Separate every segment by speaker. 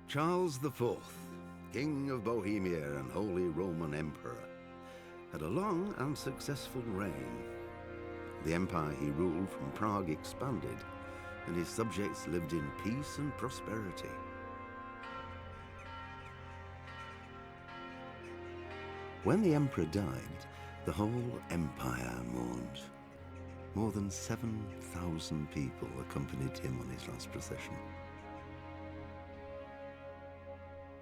Speaker 1: Charles IV, King of Bohemia and Holy Roman Emperor, had a long and successful reign. The empire he ruled from Prague expanded, and his subjects lived in peace and prosperity. When the emperor died, the whole empire mourned. More than 7,000 people accompanied him on his last procession.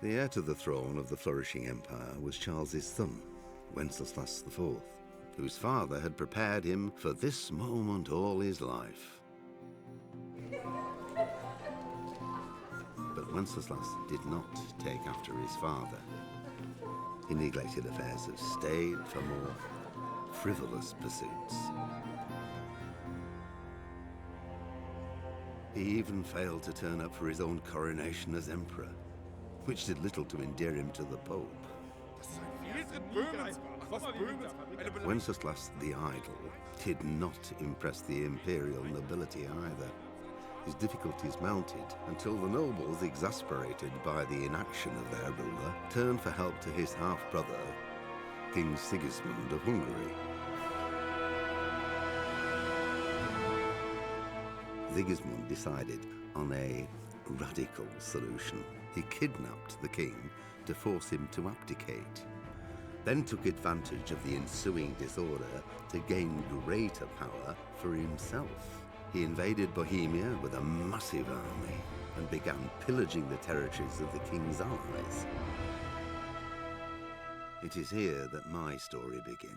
Speaker 1: The heir to the throne of the flourishing empire was Charles's son, Wenceslas IV, whose father had prepared him for this moment all his life. But Wenceslas did not take after his father. He neglected affairs of state for more frivolous pursuits. He even failed to turn up for his own coronation as emperor, which did little to endear him to the Pope. Wenceslas the Idle did not impress the imperial nobility either. His difficulties mounted until the nobles, exasperated by the inaction of their ruler, turned for help to his half-brother, King Sigismund of Hungary. Sigismund decided on a radical solution. He kidnapped the king to force him to abdicate, then took advantage of the ensuing disorder to gain greater power for himself. He invaded Bohemia with a massive army and began pillaging the territories of the king's allies. It is here that my story begins.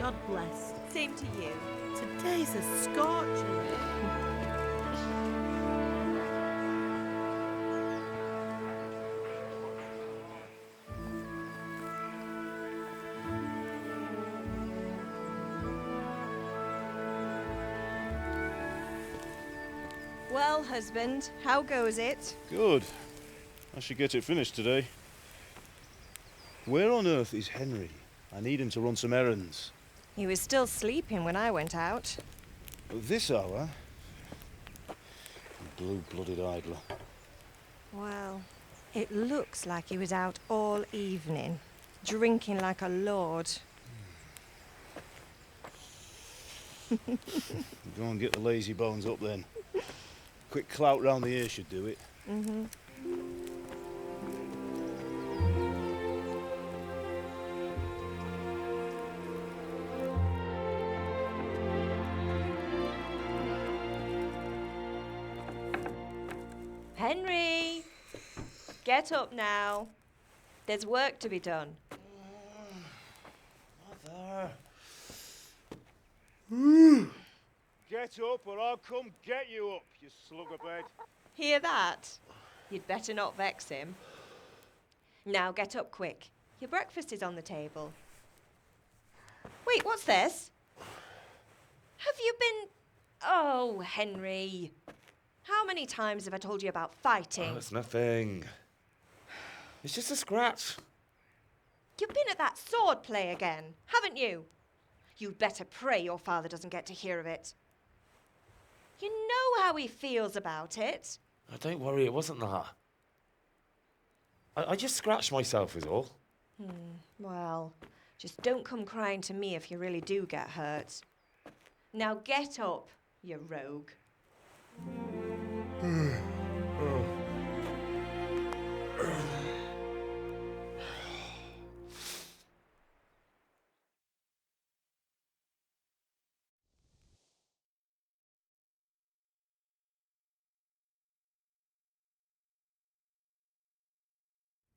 Speaker 2: God bless. Same to you. Today's a scorcher.
Speaker 3: Well, husband, how goes it?
Speaker 4: Good. I should get it finished today. Where on earth is Henry? I need him to run some errands.
Speaker 3: He was still sleeping when I went out.
Speaker 4: At this hour? Blue-blooded idler.
Speaker 3: Well, it looks like he was out all evening, drinking like a lord.
Speaker 4: Go and get the lazy bones up then. Quick clout round the ear should do it.
Speaker 3: Mm-hmm. Henry! Get up now. There's work to be done.
Speaker 4: Mother. Get up or I'll come get you up, you slugabed.
Speaker 3: Hear that? You'd better not vex him. Now get up quick. Your breakfast is on the table. Wait, what's this? Have you been... Oh, Henry. How many times have I told you about fighting?
Speaker 5: Oh, it's nothing. It's just a scratch.
Speaker 3: You've been at that sword play again, haven't you? You'd better pray your father doesn't get to hear of it. You know how he feels about it.
Speaker 5: Oh, don't worry, it wasn't that. I just scratched myself is all.
Speaker 3: Well, just don't come crying to me if you really do get hurt. Now get up, you rogue.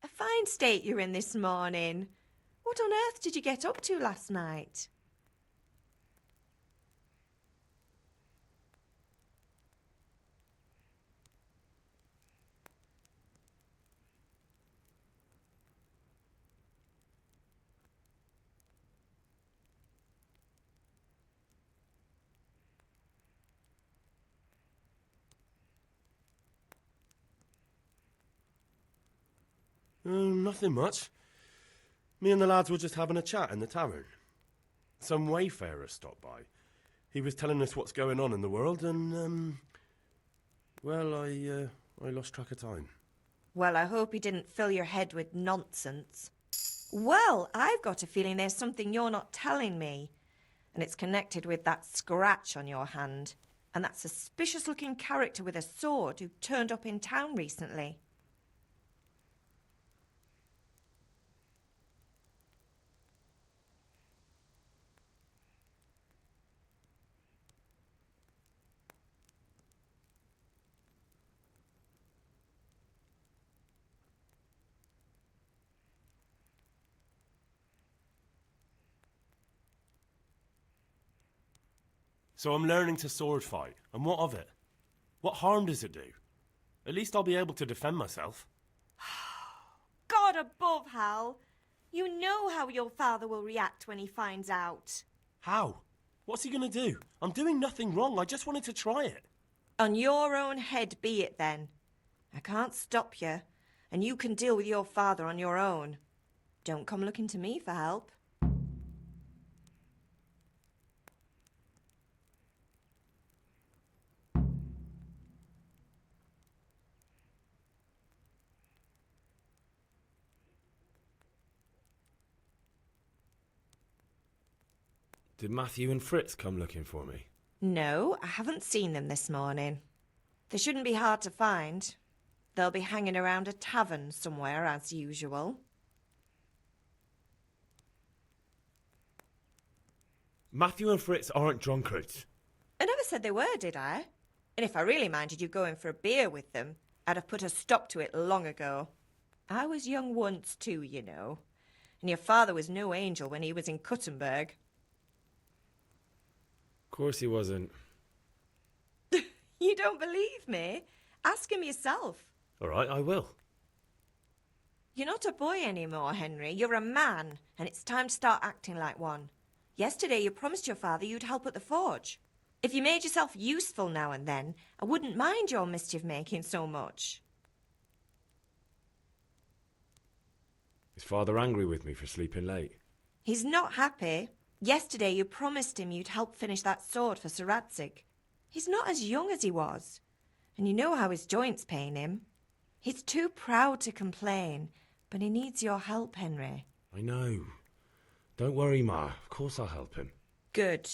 Speaker 3: A fine state you're in this morning. What on earth did you get up to last night?
Speaker 6: Nothing much. Me and the lads were just having a chat in the tavern. Some wayfarer stopped by. He was telling us what's going on in the world and, well, I lost track of time.
Speaker 3: Well, I hope he didn't fill your head with nonsense. Well, I've got a feeling there's something you're not telling me. And it's connected with that scratch on your hand. And that suspicious-looking character with a sword who turned up in town recently.
Speaker 6: So I'm learning to sword fight, and what of it? What harm does it do? At least I'll be able to defend myself.
Speaker 3: God above, Hal. You know how your father will react when he finds out.
Speaker 6: How? What's he going to do? I'm doing nothing wrong, I just wanted to try it.
Speaker 3: On your own head be it then. I can't stop you, and you can deal with your father on your own. Don't come looking to me for help.
Speaker 6: Did Matthew and Fritz come looking for me?
Speaker 3: No, I haven't seen them this morning. They shouldn't be hard to find. They'll be hanging around a tavern somewhere, as usual.
Speaker 6: Matthew and Fritz aren't drunkards.
Speaker 3: I never said they were, did I? And if I really minded you going for a beer with them, I'd have put a stop to it long ago. I was young once too, you know. And your father was no angel when he was in Cuttenberg.
Speaker 6: Of course he wasn't.
Speaker 3: You don't believe me? Ask him yourself.
Speaker 6: All right, I will.
Speaker 3: You're not a boy anymore, Henry. You're a man, and it's time to start acting like one. Yesterday you promised your father you'd help at the forge. If you made yourself useful now and then, I wouldn't mind your mischief-making so much.
Speaker 6: Is Father angry with me for sleeping late?
Speaker 3: He's not happy. Yesterday you promised him you'd help finish that sword for Sir Radzig. He's not as young as he was, and you know how his joints pain him. He's too proud to complain, but he needs your help, Henry.
Speaker 6: I know. Don't worry, Ma. Of course I'll help him.
Speaker 3: Good.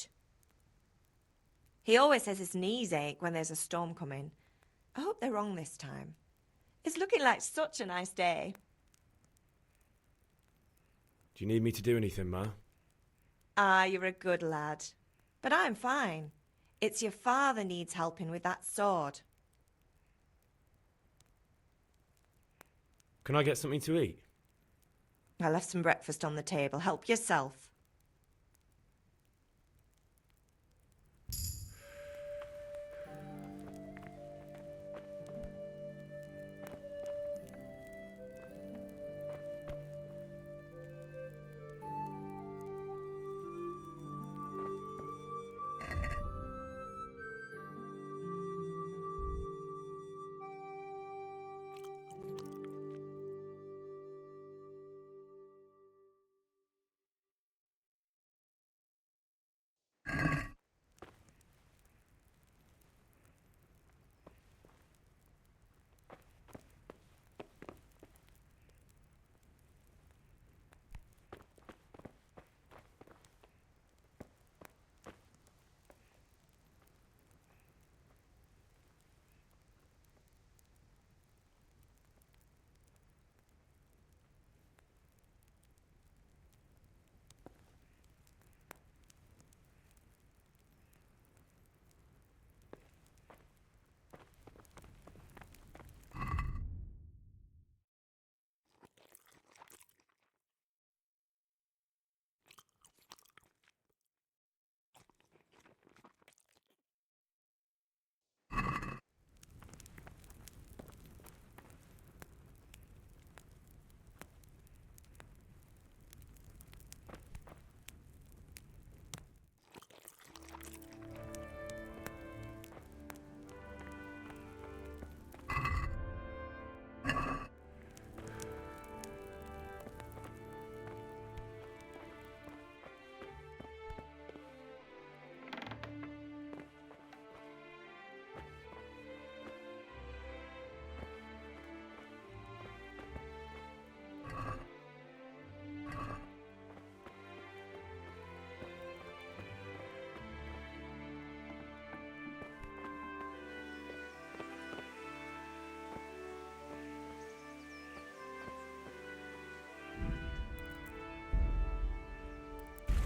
Speaker 3: He always says his knees ache when there's a storm coming. I hope they're wrong this time. It's looking like such a nice day.
Speaker 6: Do you need me to do anything, Ma?
Speaker 3: Ah, you're a good lad. But I'm fine. It's your father needs helping with that sword.
Speaker 6: Can I get something to eat?
Speaker 3: I left some breakfast on the table. Help yourself.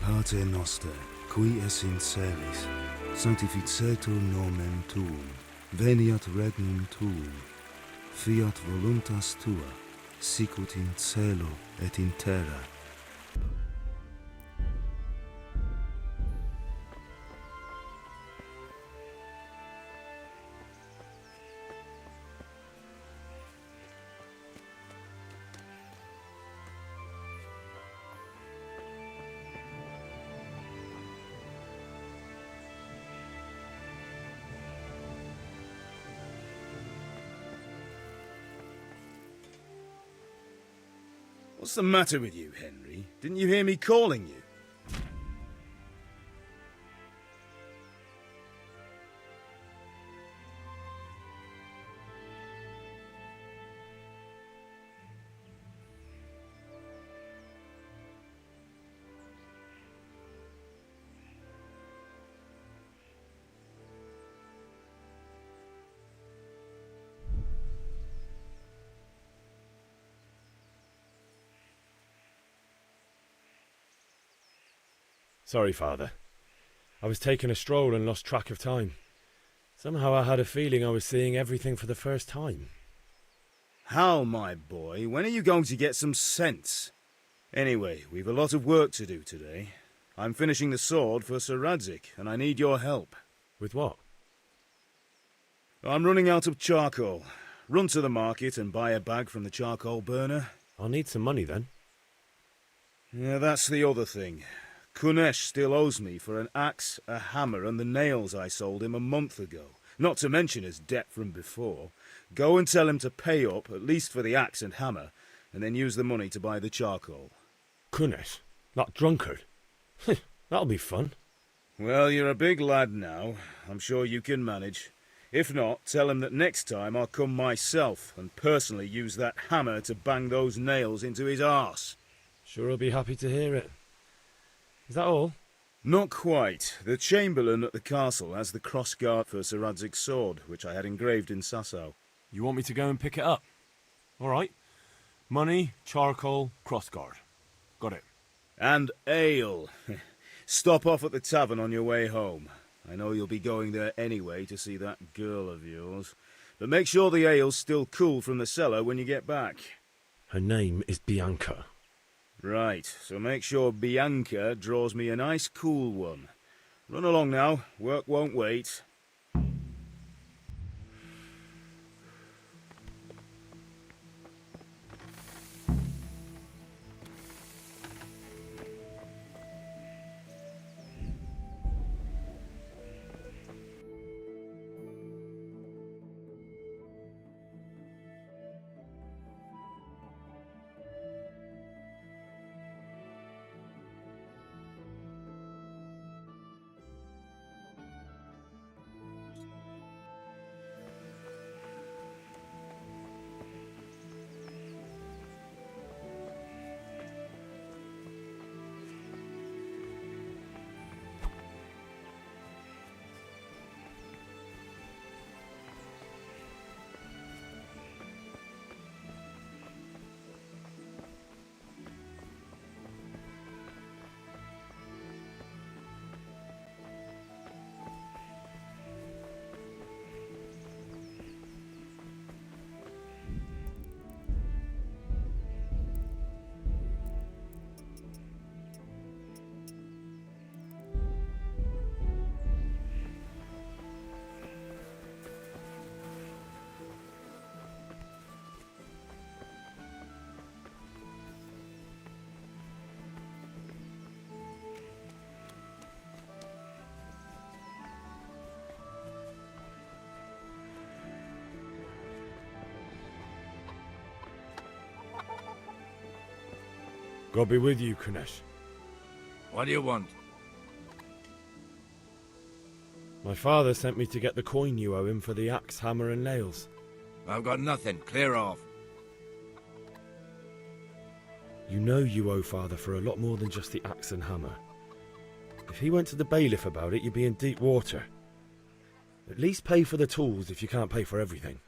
Speaker 4: Pater noster, qui es in celis, sanctificetur nomen tuum, veniat regnum tuum, fiat voluntas tua, sicut in cielo et in terra. What's the matter with you, Henry? Didn't you hear me calling you?
Speaker 6: Sorry, Father. I was taking a stroll and lost track of time. Somehow I had a feeling I was seeing everything for the first time.
Speaker 4: Hal, my boy, when are you going to get some sense? Anyway, we've a lot of work to do today. I'm finishing the sword for Sir Radzig, and I need your help.
Speaker 6: With what?
Speaker 4: I'm running out of charcoal. Run to the market and buy a bag from the charcoal burner.
Speaker 6: I'll need some money then.
Speaker 4: Yeah, that's the other thing. Kunesh still owes me for an axe, a hammer, and the nails I sold him a month ago. Not to mention his debt from before. Go and tell him to pay up, at least for the axe and hammer, and then use the money to buy the charcoal.
Speaker 6: Kunesh? That drunkard? That'll be fun.
Speaker 4: Well, you're a big lad now. I'm sure you can manage. If not, tell him that next time I'll come myself and personally use that hammer to bang those nails into his arse.
Speaker 6: Sure he'll be happy to hear it. Is that all?
Speaker 4: Not quite. The Chamberlain at the castle has the cross-guard for Sir Radzig's sword, which I had engraved in Sasau.
Speaker 6: You want me to go and pick it up? All right. Money, charcoal, crossguard. Got it.
Speaker 4: And ale. Stop off at the tavern on your way home. I know you'll be going there anyway to see that girl of yours. But make sure the ale's still cool from the cellar when you get back.
Speaker 6: Her name is Bianca.
Speaker 4: Right, so make sure Bianca draws me a nice cool one. Run along now, work won't wait.
Speaker 6: God be with you, Kunesh.
Speaker 7: What do you want?
Speaker 6: My father sent me to get the coin you owe him for the axe, hammer and nails.
Speaker 7: I've got nothing. Clear off.
Speaker 6: You know you owe father for a lot more than just the axe and hammer. If he went to the bailiff about it, you'd be in deep water. At least pay for the tools if you can't pay for everything.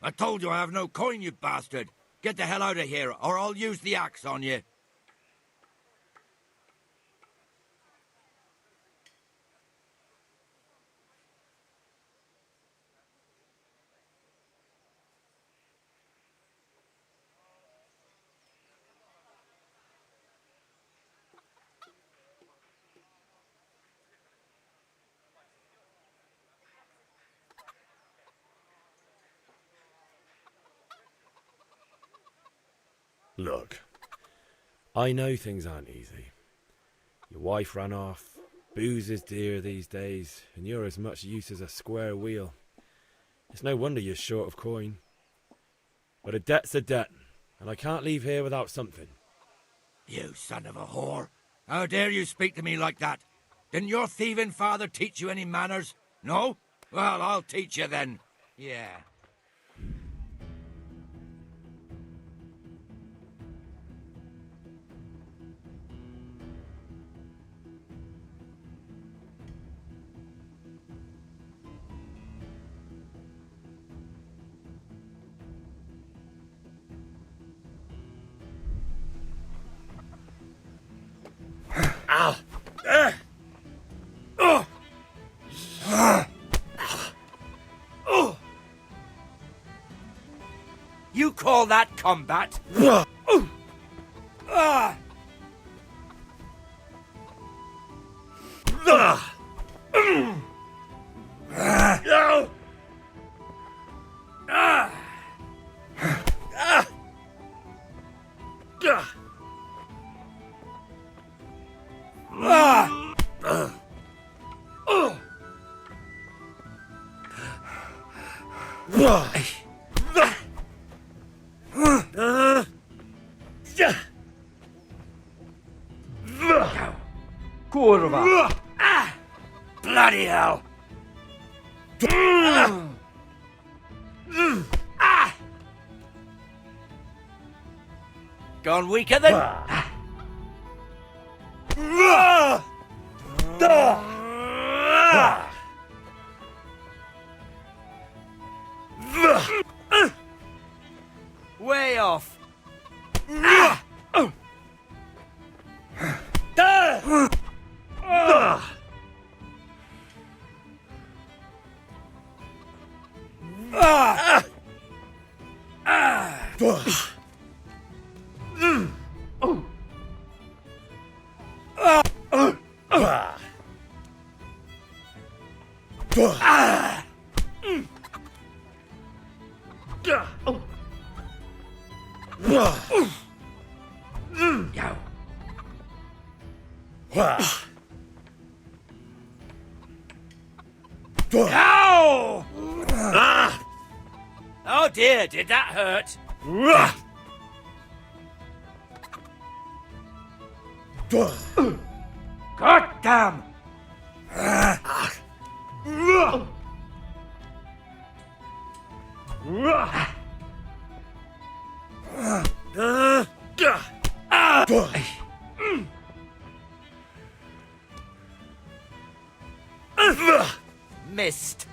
Speaker 7: I told you I have no coin, you bastard. Get the hell out of here, or I'll use the axe on you.
Speaker 6: Look, I know things aren't easy. Your wife ran off, booze is dear these days, and you're as much use as a square wheel. It's no wonder you're short of coin. But a debt's a debt, and I can't leave here without something.
Speaker 7: You son of a whore. How dare you speak to me like that? Didn't your thieving father teach you any manners? No? Well, I'll teach you then. Yeah. You call that combat? Kurva! Bloody hell! Gone weaker then? Way off. Ow! Oh dear, did that hurt? God damn! Missed.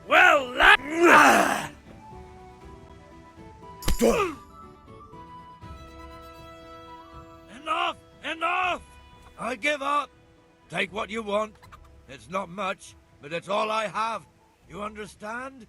Speaker 7: Well, enough! Enough! I give up. Take what you want. It's not much, but it's all I have. You understand?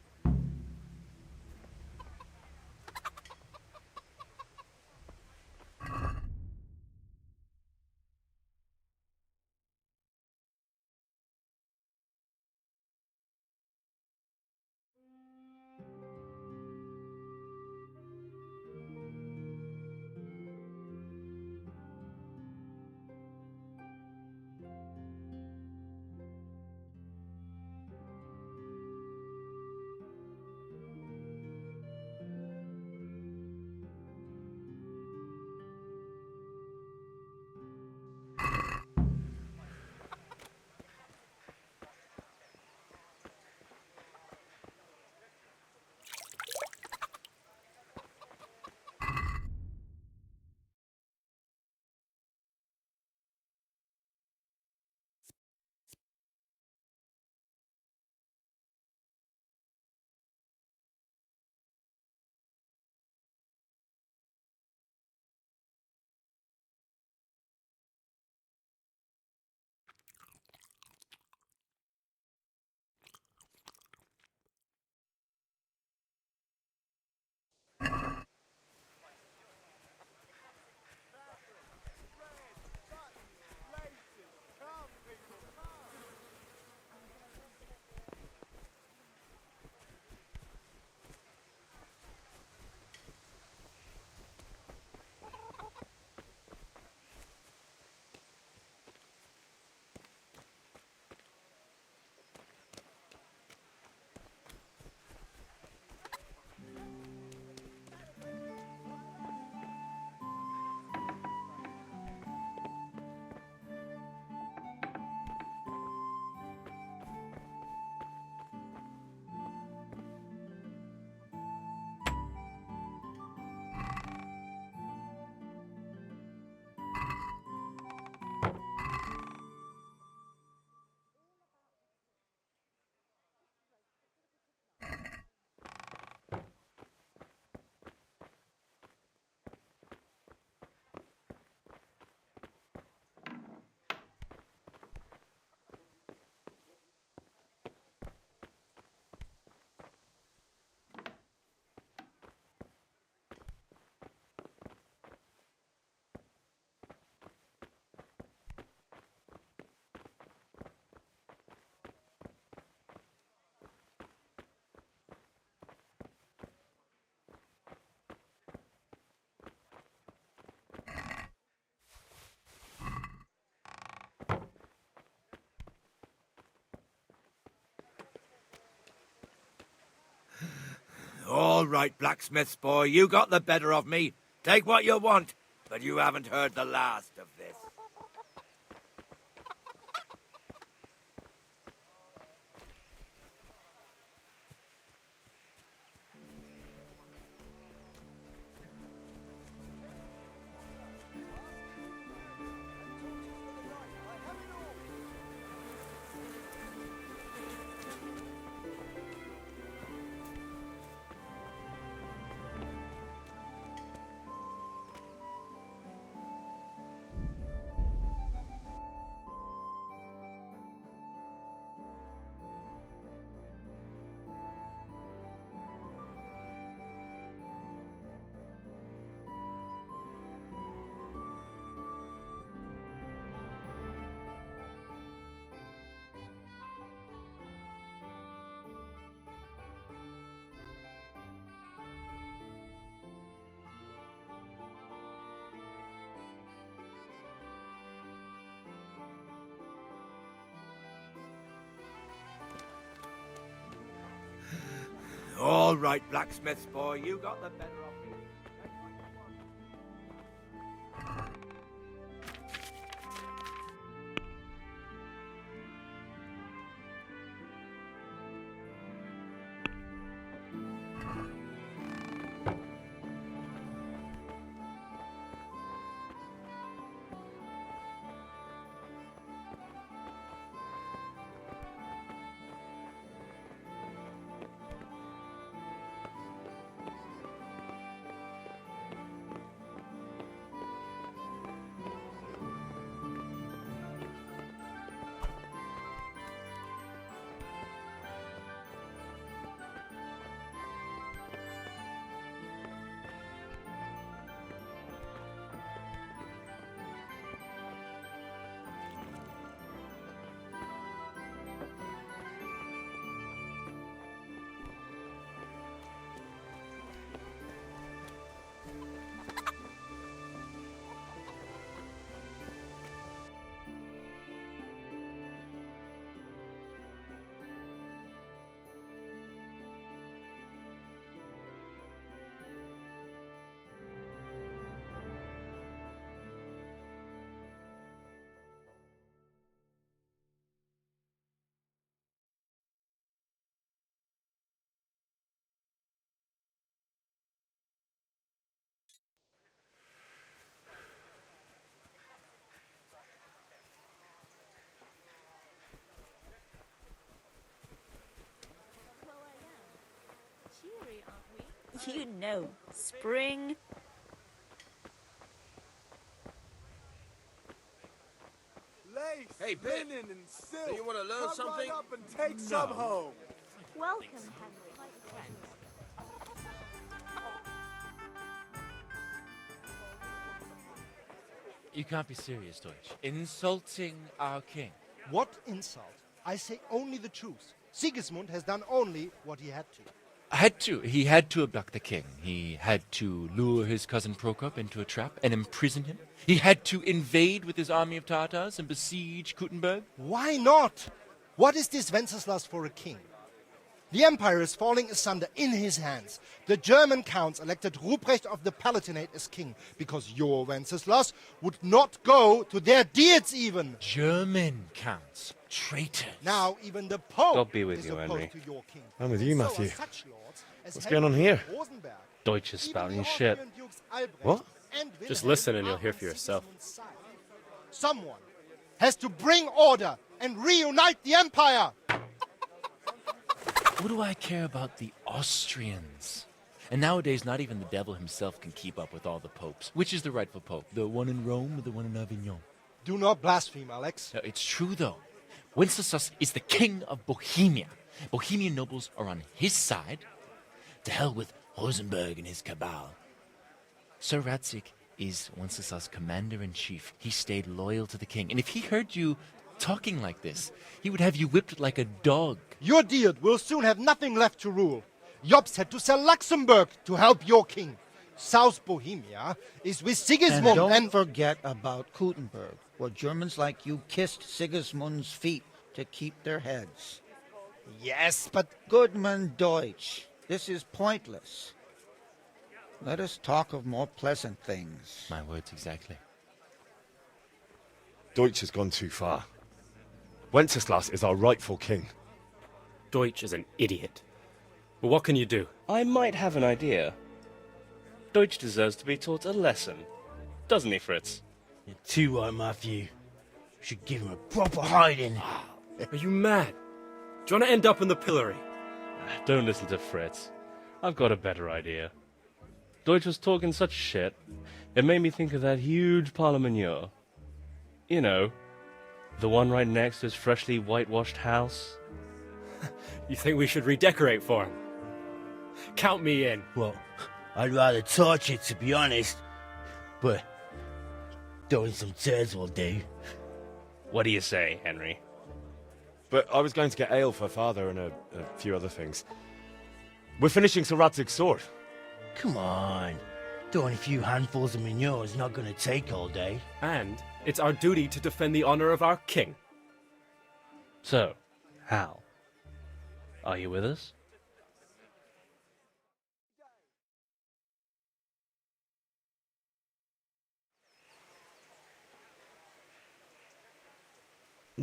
Speaker 7: All right, blacksmith's boy, you got the better of me. Take what you want, but you haven't heard the last of this. All right, blacksmith's boy, you got the better of me.
Speaker 2: You know, spring.
Speaker 5: Lace,
Speaker 7: Hey, Bit,
Speaker 5: linen, and silk.
Speaker 7: do you wanna learn
Speaker 5: Come
Speaker 7: something?
Speaker 5: Right up and take some home.
Speaker 2: Welcome, Henry.
Speaker 8: You can't be serious, Deutsch. Insulting our king.
Speaker 9: What insult? I say only the truth. Sigismund has done only what he had to.
Speaker 8: He had to abduct the king. He had to lure his cousin Prokop into a trap and imprison him. He had to invade with his army of Tatars and besiege Kuttenberg.
Speaker 9: Why not? What is this Wenceslas for a king? The empire is falling asunder in his hands. The German counts elected Ruprecht of the Palatinate as king because your Wenceslas would not go to their deeds even.
Speaker 8: German counts. Traitors.
Speaker 9: Now even the Pope
Speaker 10: God be with
Speaker 9: is
Speaker 10: you,
Speaker 9: opposed
Speaker 10: Henry.
Speaker 9: to your king.
Speaker 10: I'm with you,
Speaker 9: So are
Speaker 10: Matthew.
Speaker 9: such lords as
Speaker 10: What's
Speaker 9: Henry
Speaker 10: going on here?
Speaker 9: of Rosenberg.
Speaker 10: Deutsch is
Speaker 9: Even
Speaker 10: spouting
Speaker 9: the
Speaker 10: shit.
Speaker 9: Austrian Dukes Albrecht
Speaker 10: What?
Speaker 9: and
Speaker 10: Just
Speaker 9: Wilhelm
Speaker 10: listen and you'll
Speaker 9: are
Speaker 10: hear
Speaker 9: on
Speaker 10: for yourself.
Speaker 9: Sigismund's side. Someone has to bring order and reunite the empire.
Speaker 8: What do I care about the Austrians? And nowadays, not even the devil himself can keep up with all the popes. Which is the rightful pope? The one in Rome or the one in Avignon?
Speaker 9: Do not blaspheme, Alex.
Speaker 8: No, it's true, though. Wenceslas is the king of Bohemia. Bohemian nobles are on his side. To hell with Rosenberg and his cabal. Sir Radzik is Wenceslas' commander-in-chief. He stayed loyal to the king. And if he heard you talking like this, he would have you whipped like a dog.
Speaker 9: Your Diet will soon have nothing left to rule. Jobst had to sell Luxembourg to help your king. South Bohemia is with Sigismund
Speaker 11: And don't forget about Kuttenberg, where Germans like you kissed Sigismund's feet to keep their heads.
Speaker 9: Yes, but
Speaker 11: Goodman Deutsch, this is pointless. Let us talk of more pleasant things.
Speaker 8: My words exactly.
Speaker 10: Deutsch has gone too far. Wenceslas is our rightful king.
Speaker 12: Deutsch is an idiot. But what can you do? I might have an idea. Deutsch deserves to be taught a lesson. Doesn't he, Fritz?
Speaker 13: You're too right, Matthew. Should give him a proper hiding.
Speaker 12: Are you mad? Do you want to end up in the pillory? Don't listen to Fritz. I've got a better idea. Deutsch was talking such shit, it made me think of that huge parliament. You know, the one right next to his freshly whitewashed house. You think we should redecorate for him? Count me in.
Speaker 13: Well, I'd rather torch it, to be honest. But throwing some tears will do.
Speaker 12: What do you say, Henry?
Speaker 10: But I was going to get ale for father and a few other things. We're finishing Sir Radzig's sword.
Speaker 13: Come on. Throwing a few handfuls of manure is not going to take all day.
Speaker 12: And it's our duty to defend the honor of our king. So, Hal, are you with us?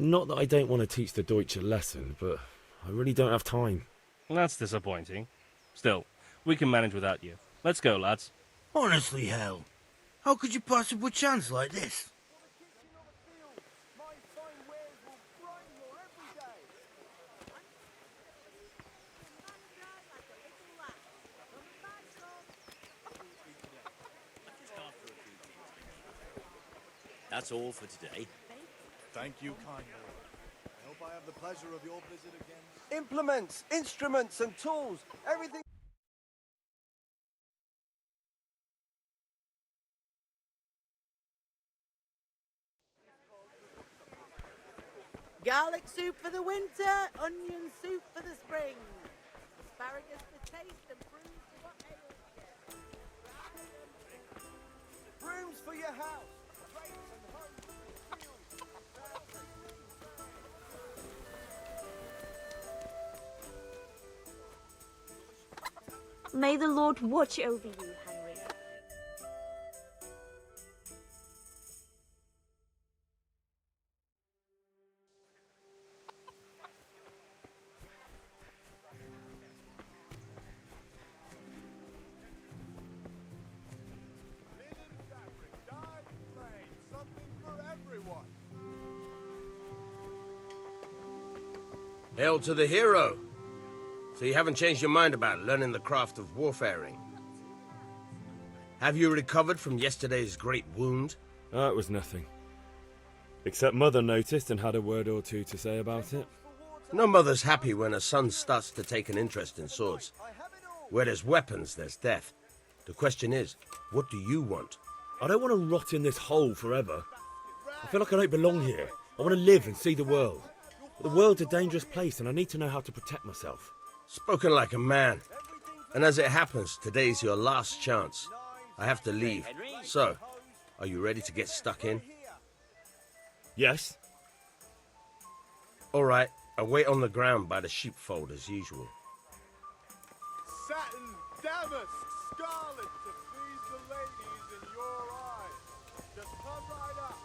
Speaker 10: Not that I don't want to teach the Deutsch a lesson, but I really don't have time.
Speaker 12: That's disappointing. Still, we can manage without you. Let's go, lads.
Speaker 13: Honestly, Hal, how could you possibly chance like this?
Speaker 14: That's all for today.
Speaker 15: Thank you kindly. I hope I have the pleasure of your visit again.
Speaker 5: Implements, instruments, and tools. Everything.
Speaker 2: Garlic soup for the winter, onion soup for the spring. Asparagus for taste and prunes for what ails you.
Speaker 5: Brooms for your house.
Speaker 16: May the Lord watch over you, Henry.
Speaker 17: Hail to the hero! So you haven't changed your mind about learning the craft of warfaring? Have you recovered from yesterday's great wound?
Speaker 10: It was nothing. Except Mother noticed and had a word or two to say about it.
Speaker 17: No mother's happy when a son starts to take an interest in swords. Where there's weapons, there's death. The question is, what do you want?
Speaker 10: I don't want to rot in this hole forever. I feel like I don't belong here. I want to live and see the world. But the world's a dangerous place and I need to know how to protect myself.
Speaker 17: Spoken like a man. And as it happens, today's your last chance. I have to leave. So, are you ready to get stuck in?
Speaker 10: Yes.
Speaker 17: All right, I'll wait on the ground by the sheepfold as usual.
Speaker 15: Satin, damask, scarlet to please the ladies in your eyes. Just come right up.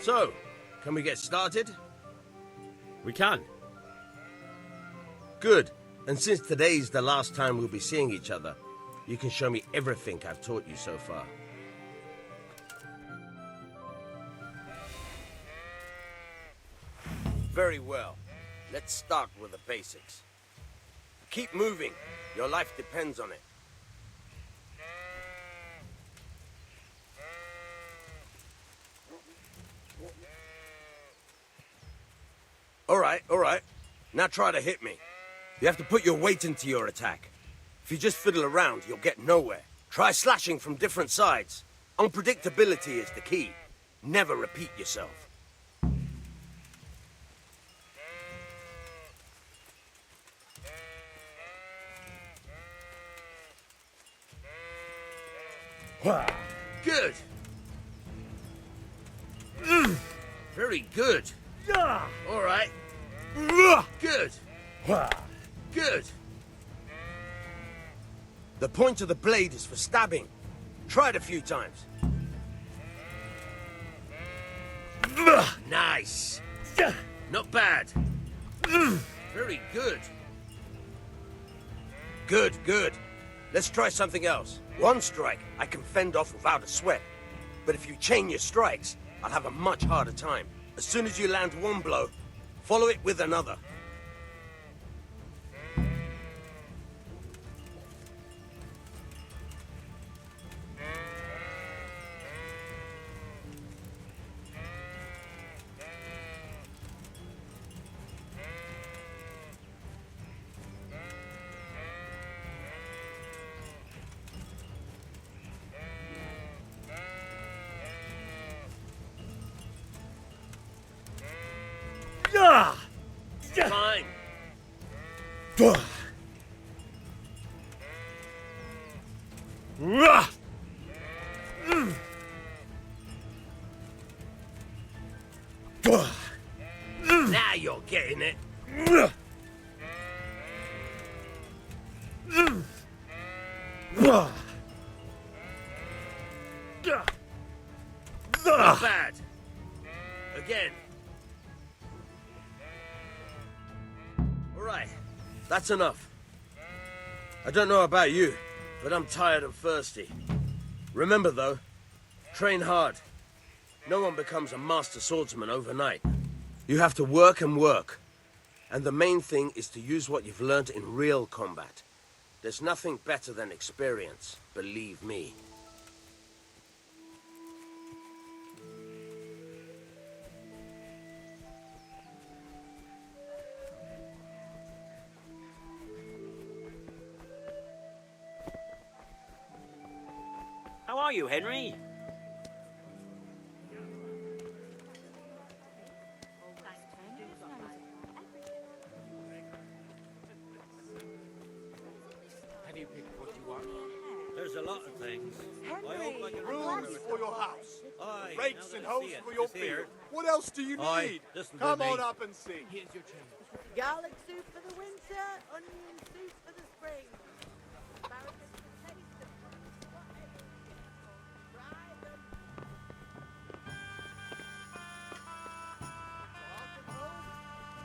Speaker 17: So, can we get started?
Speaker 10: We can.
Speaker 17: Good. And since today's the last time we'll be seeing each other, you can show me everything I've taught you so far. Very well. Let's start with the basics. Keep moving. Your life depends on it. All right. Now try to hit me. You have to put your weight into your attack. If you just fiddle around, you'll get nowhere. Try slashing from different sides. Unpredictability is the key. Never repeat yourself. Good. Very good. All right. Good. Good. The point of the blade is for stabbing. Try it a few times. Nice. Not bad. Very good. Good. Let's try something else. One strike, I can fend off without a sweat. But if you chain your strikes, I'll have a much harder time. As soon as you land one blow, follow it with another. Fine. Now you're getting it. Not bad. Again. Alright, that's enough. I don't know about you, but I'm tired and thirsty. Remember though, train hard. No one becomes a master swordsman overnight. You have to work and work. And the main thing is to use what you've learned in real combat. There's nothing better than experience, believe me.
Speaker 14: How are you, Henry?
Speaker 7: Have you picked what you want? There's a lot of things.
Speaker 15: Rooms for your house.
Speaker 7: Aye,
Speaker 15: Rakes
Speaker 7: now
Speaker 15: and
Speaker 7: that I
Speaker 15: hoes
Speaker 7: see it,
Speaker 15: for your
Speaker 7: it's here.
Speaker 15: field. What else do you
Speaker 7: Aye,
Speaker 15: need?
Speaker 7: this'll do
Speaker 15: Come
Speaker 7: me.
Speaker 15: on up and see.
Speaker 7: Here's your change.
Speaker 2: Garlic soup for the winter, onion soup for the spring. Asparagus for taste and fruits for ales. Try them.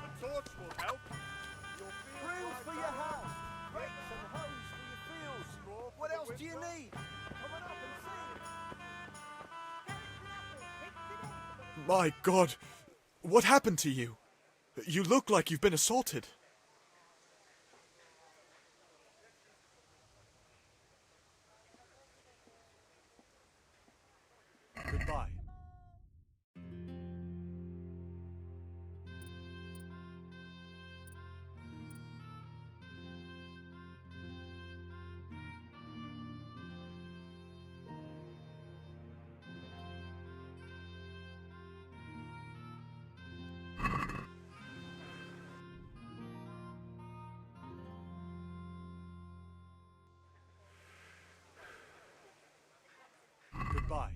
Speaker 15: A torch will help.
Speaker 9: Drills for your house, rakes and hoes for your fields. What else do you need? Come on up and see.
Speaker 15: My God, what happened to you? You look like you've been assaulted. Goodbye. Goodbye.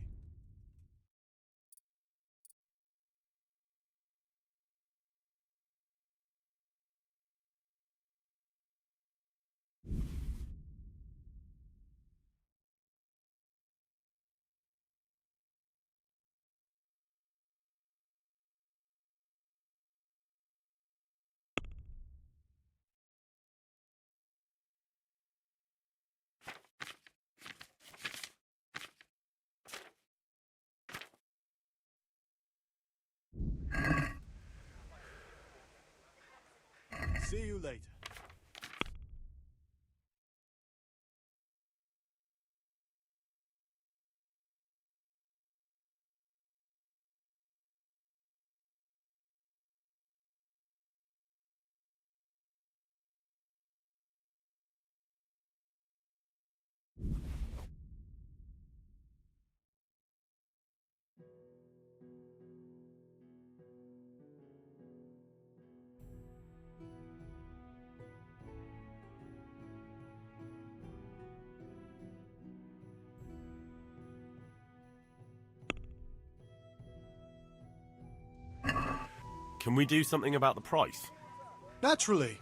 Speaker 15: See you later.
Speaker 6: Can we do something about the price?
Speaker 15: Naturally.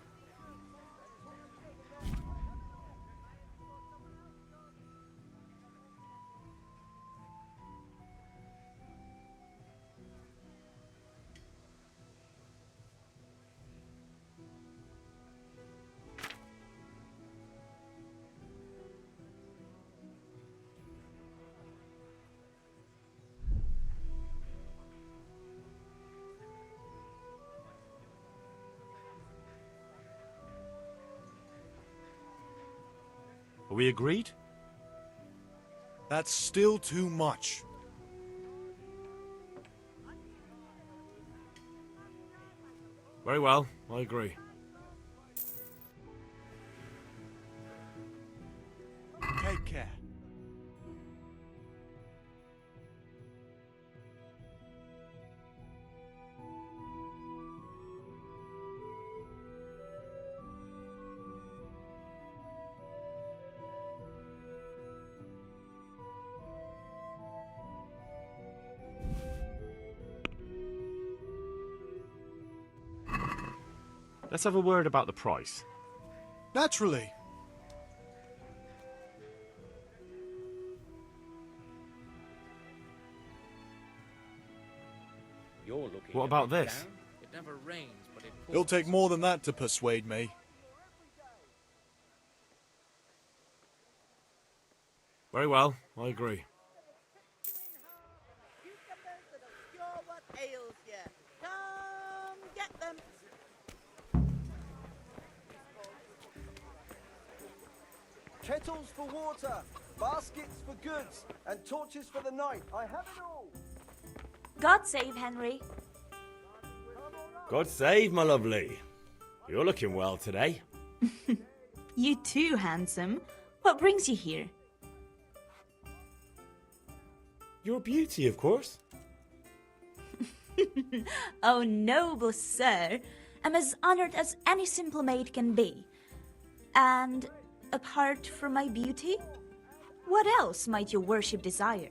Speaker 6: Are we agreed?
Speaker 15: That's still too much.
Speaker 10: Very well, I agree.
Speaker 15: Take care.
Speaker 6: Let's have a word about the price.
Speaker 15: Naturally.
Speaker 10: You're looking what about this?
Speaker 15: Down. It never rains, but it It'll take more than that to persuade me.
Speaker 10: Very well, I agree.
Speaker 2: Cucumbers that'll cure what ails you. Come get them.
Speaker 18: Kettles for water, baskets for goods, and torches for the night. I have it all.
Speaker 16: God save Henry.
Speaker 10: God save, my lovely. You're looking well today.
Speaker 16: You too, handsome. What brings you here?
Speaker 10: Your beauty, of course.
Speaker 16: Oh, noble sir. I'm as honored as any simple maid can be. And apart from my beauty, what else might your worship desire?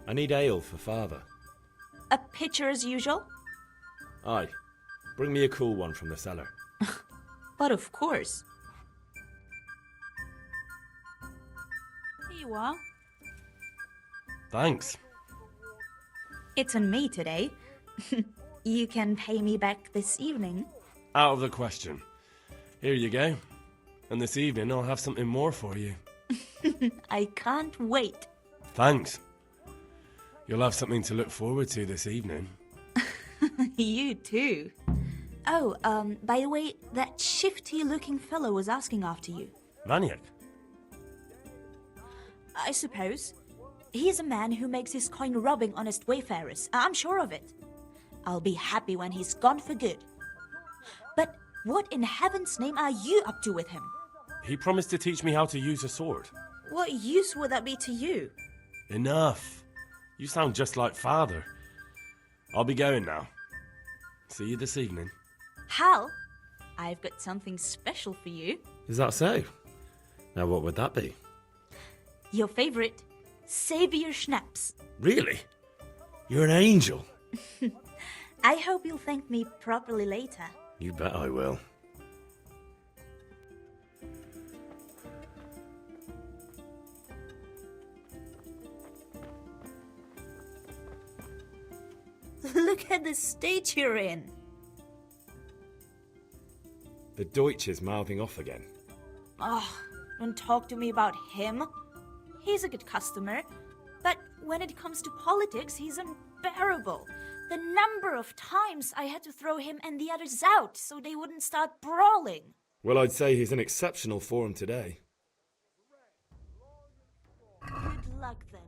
Speaker 10: I need ale for father.
Speaker 16: A pitcher as usual?
Speaker 10: Aye. Bring me a cool one from the cellar.
Speaker 16: But of course. Here you are.
Speaker 6: Thanks.
Speaker 16: It's on me today. You can pay me back this evening.
Speaker 6: Out of the question. Here you go. And this evening I'll have something more for you.
Speaker 16: I can't wait.
Speaker 6: Thanks. You'll have something to look forward to this evening.
Speaker 16: You too. Oh, by the way, that shifty-looking fellow was asking after you.
Speaker 6: Maniac?
Speaker 16: I suppose. He's a man who makes his coin robbing honest wayfarers. I'm sure of it. I'll be happy when he's gone for good. But what in heaven's name are you up to with him?
Speaker 6: He promised to teach me how to use a sword.
Speaker 16: What use would that be to you?
Speaker 6: Enough. You sound just like father. I'll be going now. See you this evening.
Speaker 16: Hal, I've got something special for you.
Speaker 10: Is that so? Now what would that be?
Speaker 16: Your favorite, Savior Schnapps.
Speaker 10: Really? You're an angel.
Speaker 16: I hope you'll thank me properly later.
Speaker 10: You bet I will.
Speaker 16: Look at the state you're in.
Speaker 10: The Deutsch is mouthing off again.
Speaker 16: Oh, don't talk to me about him. He's a good customer, but when it comes to politics, he's unbearable. The number of times I had to throw him and the others out so they wouldn't start brawling.
Speaker 10: Well, I'd say he's in exceptional form today.
Speaker 16: Good luck then.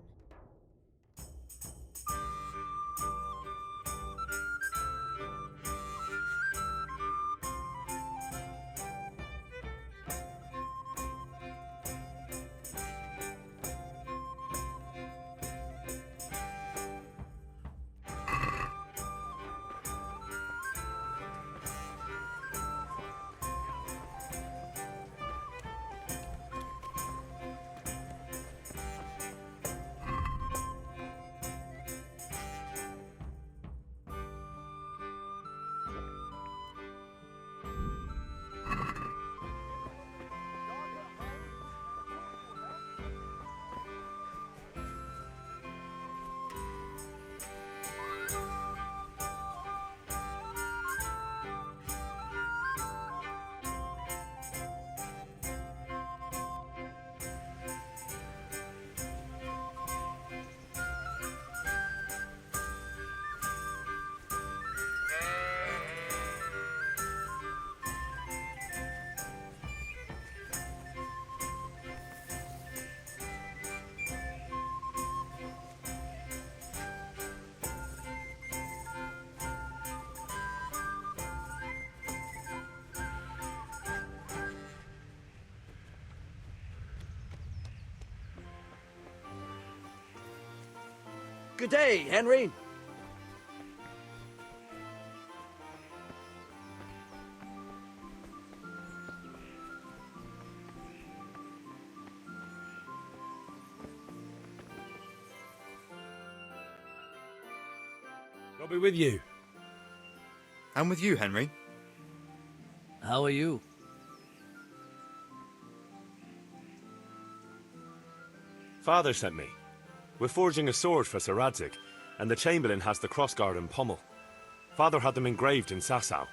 Speaker 17: Good day, Henry.
Speaker 10: I'll be with you.
Speaker 19: I'm with you, Henry.
Speaker 20: How are you?
Speaker 6: Father sent me. We're forging a sword for Sir Radzig, and the Chamberlain has the crossguard and pommel. Father had them engraved in Sasau.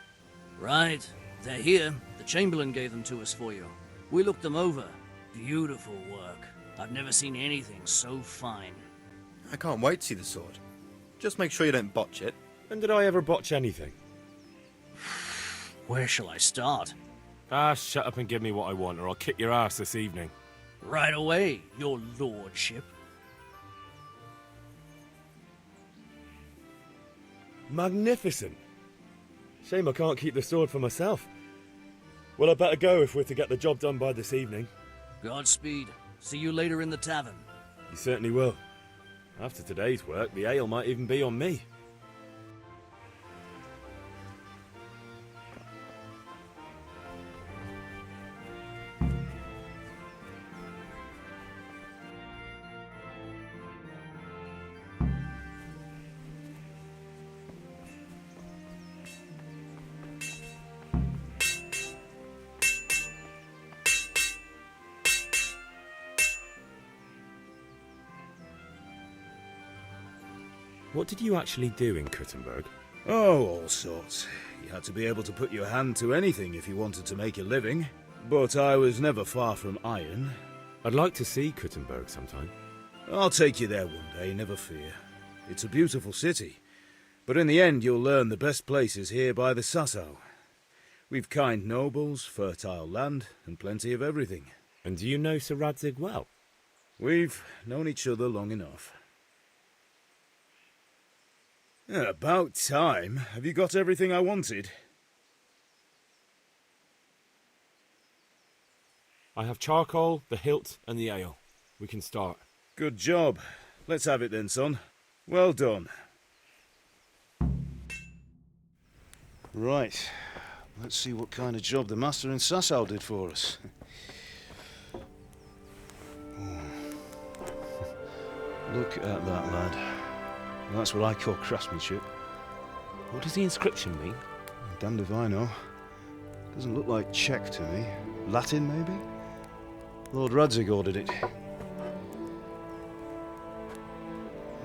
Speaker 20: Right. They're here. The Chamberlain gave them to us for you. We looked them over. Beautiful work. I've never seen anything so fine.
Speaker 19: I can't wait to see the sword. Just make sure you don't botch it.
Speaker 10: When did I ever botch anything?
Speaker 20: Where shall I start?
Speaker 10: Shut up and give me what I want, or I'll kick your ass this evening.
Speaker 20: Right away, your lordship.
Speaker 10: Magnificent. Shame I can't keep the sword for myself. Well, I better go if we're to get the job done by this evening.
Speaker 20: Godspeed. See you later in the tavern.
Speaker 10: You certainly will. After today's work, the ale might even be on me. What did you actually do in Kuttenberg?
Speaker 4: Oh, all sorts. You had to be able to put your hand to anything if you wanted to make a living. But I was never far from iron.
Speaker 10: I'd like to see Kuttenberg sometime.
Speaker 4: I'll take you there one day, never fear. It's a beautiful city. But in the end, you'll learn the best places here by the Sasau. We've kind nobles, fertile land, and plenty of everything.
Speaker 10: And do you know Sir Radzig well?
Speaker 4: We've known each other long enough. About time. Have you got everything I wanted?
Speaker 10: I have charcoal, the hilt, and the ale. We can start.
Speaker 4: Good job. Let's have it then, son. Well done. Right. Let's see what kind of job the master in Sasau did for us. Look at that, lad. That's what I call craftsmanship.
Speaker 10: What does the inscription mean?
Speaker 4: Damned if I know. Doesn't look like Czech to me. Latin, maybe? Lord Radzig ordered it.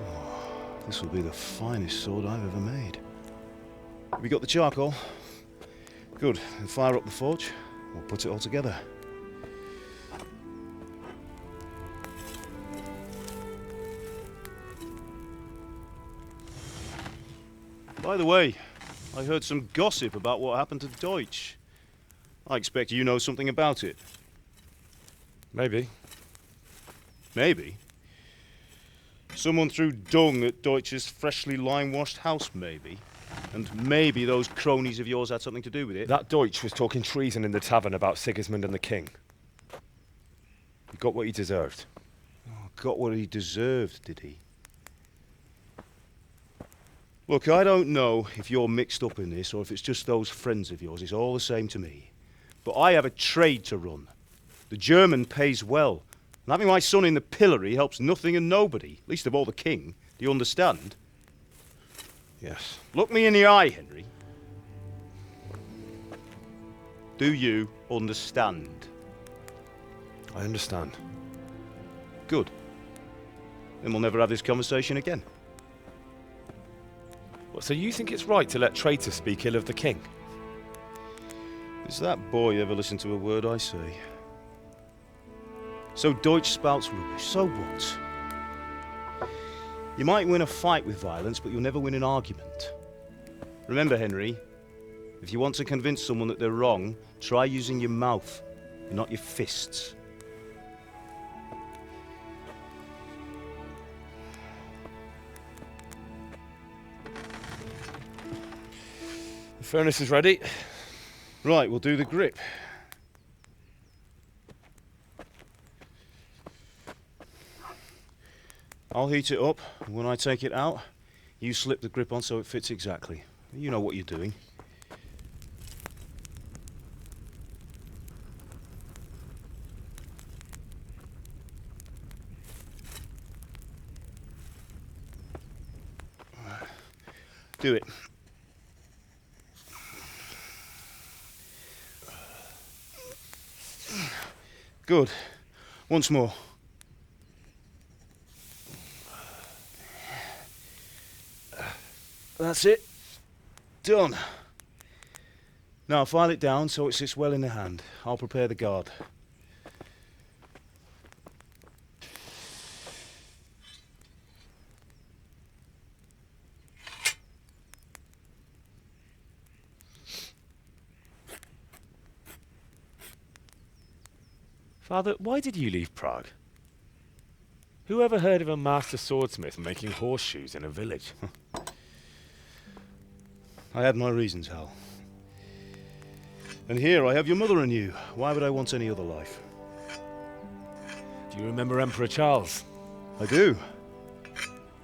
Speaker 4: Oh, this will be the finest sword I've ever made. Have you got the charcoal? Good. Then fire up the forge. We'll put it all together. By the way, I heard some gossip about what happened to Deutsch. I expect you know something about it.
Speaker 10: Maybe.
Speaker 4: Maybe? Someone threw dung at Deutsch's freshly lime-washed house, maybe? And maybe those cronies of yours had something to do with it?
Speaker 10: That Deutsch was talking treason in the tavern about Sigismund and the king. He got what he deserved.
Speaker 4: Oh, got what he deserved, did he? Look, I don't know if you're mixed up in this or if it's just those friends of yours. It's all the same to me. But I have a trade to run. The German pays well. And having my son in the pillory helps nothing and nobody, least of all the king. Do you understand?
Speaker 10: Yes.
Speaker 4: Look me in the eye, Henry. Do you understand?
Speaker 10: I understand.
Speaker 4: Good. Then we'll never have this conversation again.
Speaker 10: What, so you think it's right to let traitors speak ill of the king?
Speaker 4: Does that boy ever listen to a word I say? So Deutsch spouts rubbish, so what? You might win a fight with violence, but you'll never win an argument. Remember, Henry, if you want to convince someone that they're wrong, try using your mouth, and not your fists.
Speaker 10: The furnace is ready.
Speaker 4: Right, we'll do the grip. I'll heat it up, and when I take it out, you slip the grip on so it fits exactly. You know what you're doing. Do it. Good. Once more. That's it. Done. Now file it down so it sits well in the hand. I'll prepare the guard.
Speaker 10: Father, why did you leave Prague? Who ever heard of a master swordsmith making horseshoes in a village?
Speaker 4: I had my reasons, Hal. And here I have your mother and you. Why would I want any other life?
Speaker 10: Do you remember Emperor Charles?
Speaker 4: I do.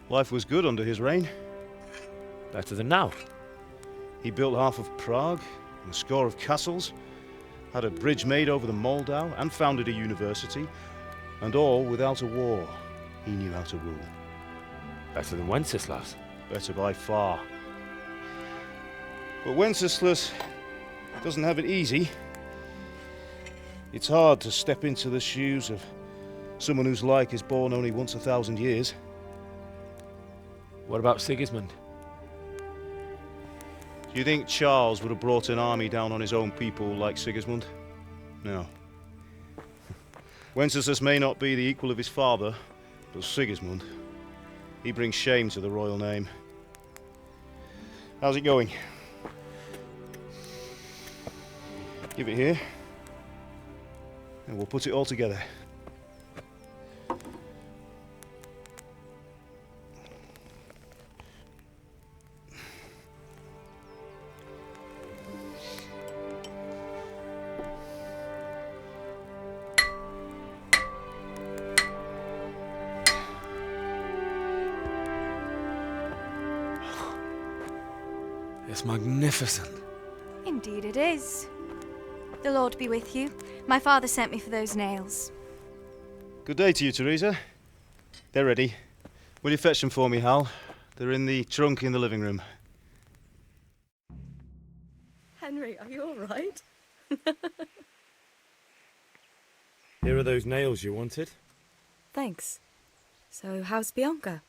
Speaker 4: Life was good under his reign.
Speaker 10: Better than now.
Speaker 4: He built half of Prague, and a score of castles, had a bridge made over the Moldau, and founded a university, and all without a war. He knew how to rule.
Speaker 10: Better than Wenceslas.
Speaker 4: Better by far. But Wenceslas doesn't have it easy. It's hard to step into the shoes of someone whose like is born only once 1,000 years.
Speaker 10: What about Sigismund?
Speaker 4: Do you think Charles would have brought an army down on his own people like Sigismund? No. Wenceslas may not be the equal of his father, but Sigismund, he brings shame to the royal name. How's it going? Give it here, and we'll put it all together.
Speaker 10: It's magnificent.
Speaker 21: Indeed it is. The Lord be with you. My father sent me for those nails.
Speaker 4: Good day to you, Teresa. They're ready. Will you fetch them for me, Hal? They're in the trunk in the living room.
Speaker 22: Henry, are you all right?
Speaker 10: Here are those nails you wanted.
Speaker 22: Thanks. So, how's Bianca?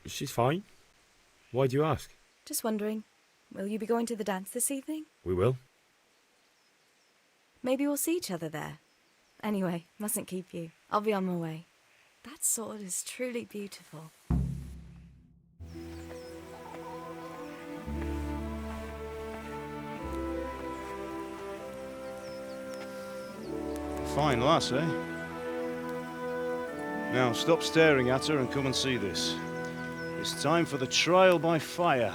Speaker 10: She's fine. Why do you ask?
Speaker 22: Just wondering, will you be going to the dance this evening?
Speaker 10: We will.
Speaker 22: Maybe we'll see each other there. Anyway, mustn't keep you. I'll be on my way. That sword is truly beautiful.
Speaker 4: Fine lass, eh? Now stop staring at her and come and see this. It's time for the trial by fire.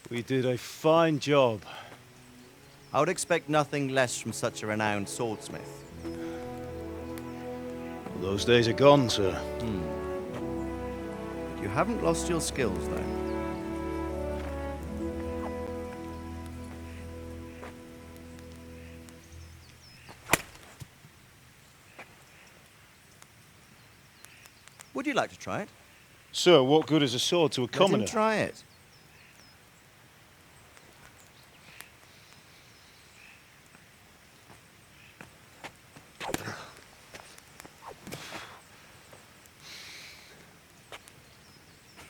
Speaker 4: We did a fine job.
Speaker 19: I would expect nothing less from such a renowned swordsmith.
Speaker 4: Well, those days are gone, sir.
Speaker 19: You haven't lost your skills, though. Would you like to try it?
Speaker 4: Sir, what good is a sword to a commoner?
Speaker 19: Let him try it.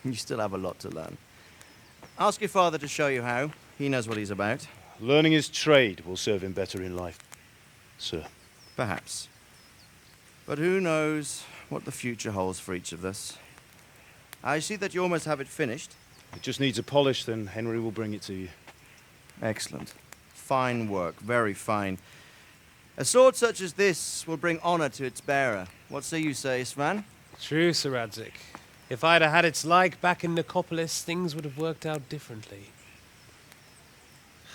Speaker 19: You still have a lot to learn. Ask your father to show you how. He knows what he's about.
Speaker 4: Learning his trade will serve him better in life, sir.
Speaker 19: Perhaps. But who knows what the future holds for each of us. I see that you almost have it finished.
Speaker 4: It just needs a polish, then Henry will bring it to you.
Speaker 19: Excellent. Fine work, very fine. A sword such as this will bring honor to its bearer. What say you, Sir Istvan?
Speaker 12: True, Sir Radzik. If I'd had its like back in Nicopolis, things would have worked out differently.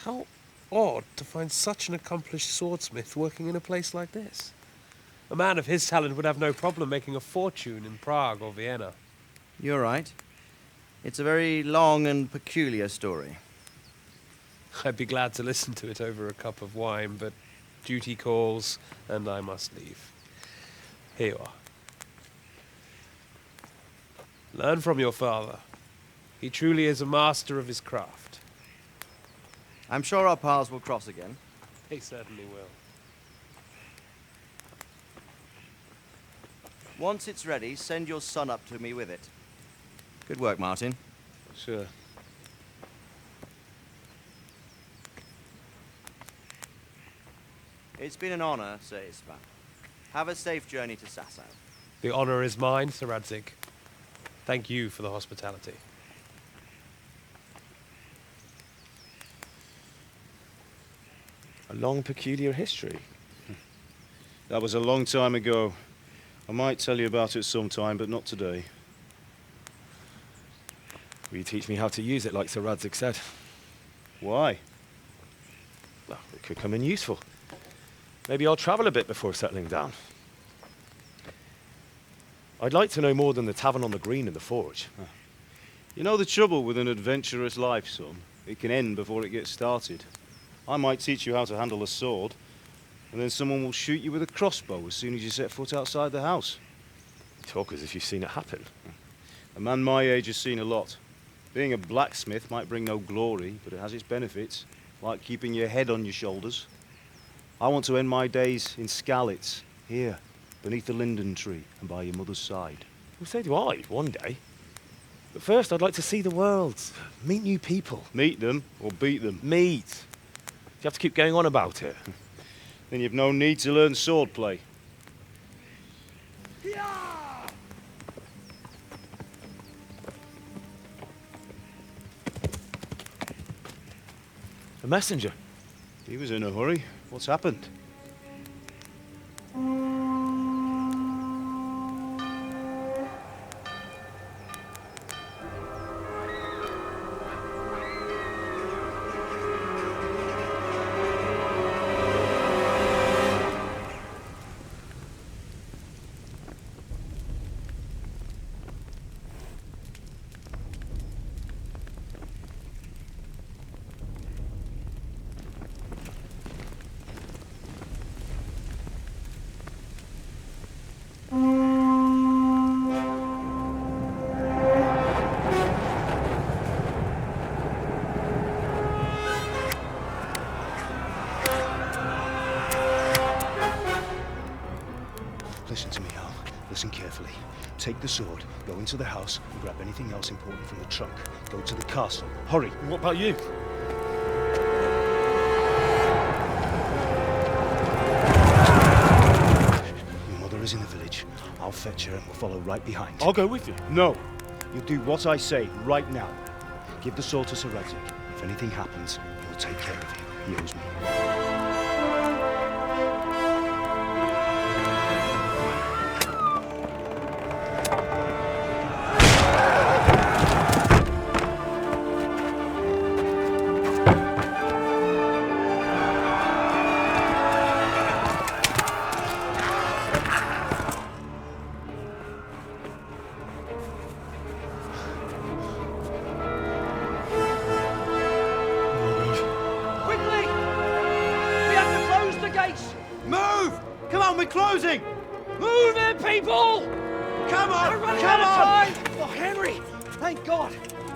Speaker 12: How odd to find such an accomplished swordsmith working in a place like this. A man of his talent would have no problem making a fortune in Prague or Vienna.
Speaker 19: You're right. It's a very long and peculiar story.
Speaker 12: I'd be glad to listen to it over a cup of wine, but duty calls, and I must leave. Here you are. Learn from your father. He truly is a master of his craft.
Speaker 19: I'm sure our paths will cross again.
Speaker 12: He certainly will.
Speaker 19: Once it's ready, send your son up to me with it. Good work, Martin.
Speaker 4: Sure.
Speaker 19: It's been an honor, Sir Isvan. Have a safe journey to Sasau.
Speaker 12: The honor is mine, Sir Radzik. Thank you for the hospitality.
Speaker 5: A long, peculiar history.
Speaker 4: That was a long time ago. I might tell you about it sometime, but not today.
Speaker 5: Will you teach me how to use it, like Sir Radzik said?
Speaker 4: Why?
Speaker 5: Well, it could come in useful. Maybe I'll travel a bit before settling down. I'd like to know more than the tavern on the green and the forge.
Speaker 4: You know the trouble with an adventurous life, son? It can end before it gets started. I might teach you how to handle a sword, and then someone will shoot you with a crossbow as soon as you set foot outside the house.
Speaker 5: You talk as if you've seen it happen.
Speaker 4: A man my age has seen a lot. Being a blacksmith might bring no glory, but it has its benefits, like keeping your head on your shoulders. I want to end my days in Skalitz, here, beneath the linden tree and by your mother's side.
Speaker 5: Well, so do I, one day. But first, I'd like to see the world, meet new people.
Speaker 4: Meet them or beat them?
Speaker 5: Meet. You have to keep going on about it.
Speaker 4: Then you've no need to learn swordplay.
Speaker 5: A messenger.
Speaker 4: He was in a hurry. What's happened? Listen to me, Al. Listen carefully. Take the sword, go into the house, and grab anything else important from the trunk. Go to the castle. Hurry!
Speaker 5: What about you?
Speaker 4: Your mother is in the village. I'll fetch her and we'll follow right behind.
Speaker 5: I'll go with you.
Speaker 4: No! You'll do what I say right now. Give the sword to Sir Radzik. If anything happens, he'll take care of you. He owes me.
Speaker 17: Move! Come on, we're closing!
Speaker 20: Move it, people!
Speaker 17: Come on!
Speaker 20: We're running
Speaker 17: Come
Speaker 20: out
Speaker 17: on!
Speaker 20: of time! Oh, Henry! Thank God!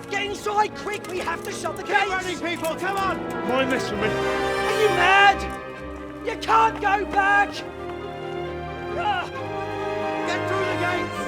Speaker 20: Get inside, quick! We have to shut the
Speaker 17: Get
Speaker 20: gates!
Speaker 17: running, people! Come on!
Speaker 5: Mind this for me.
Speaker 20: Are you mad? You can't go back! Ah.
Speaker 17: Get through the gates!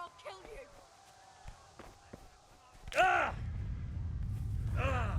Speaker 2: I'll kill you.
Speaker 10: Ah!
Speaker 2: Ah!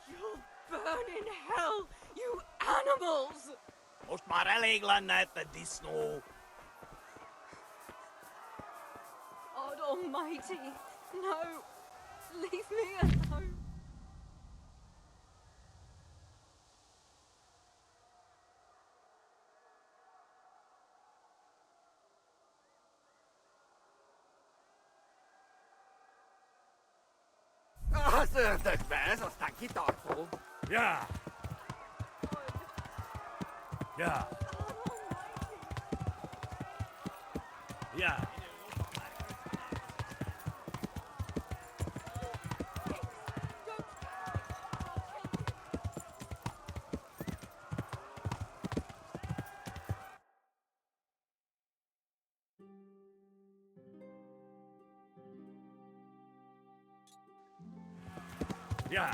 Speaker 2: You'll burn in hell, you animals!
Speaker 1: Most maar regelen uit de Disno.
Speaker 2: God almighty, no! Leave me alone!
Speaker 1: Zöldök be, ez aztán kitartó.
Speaker 10: Ja! Ja! Ja! Ja!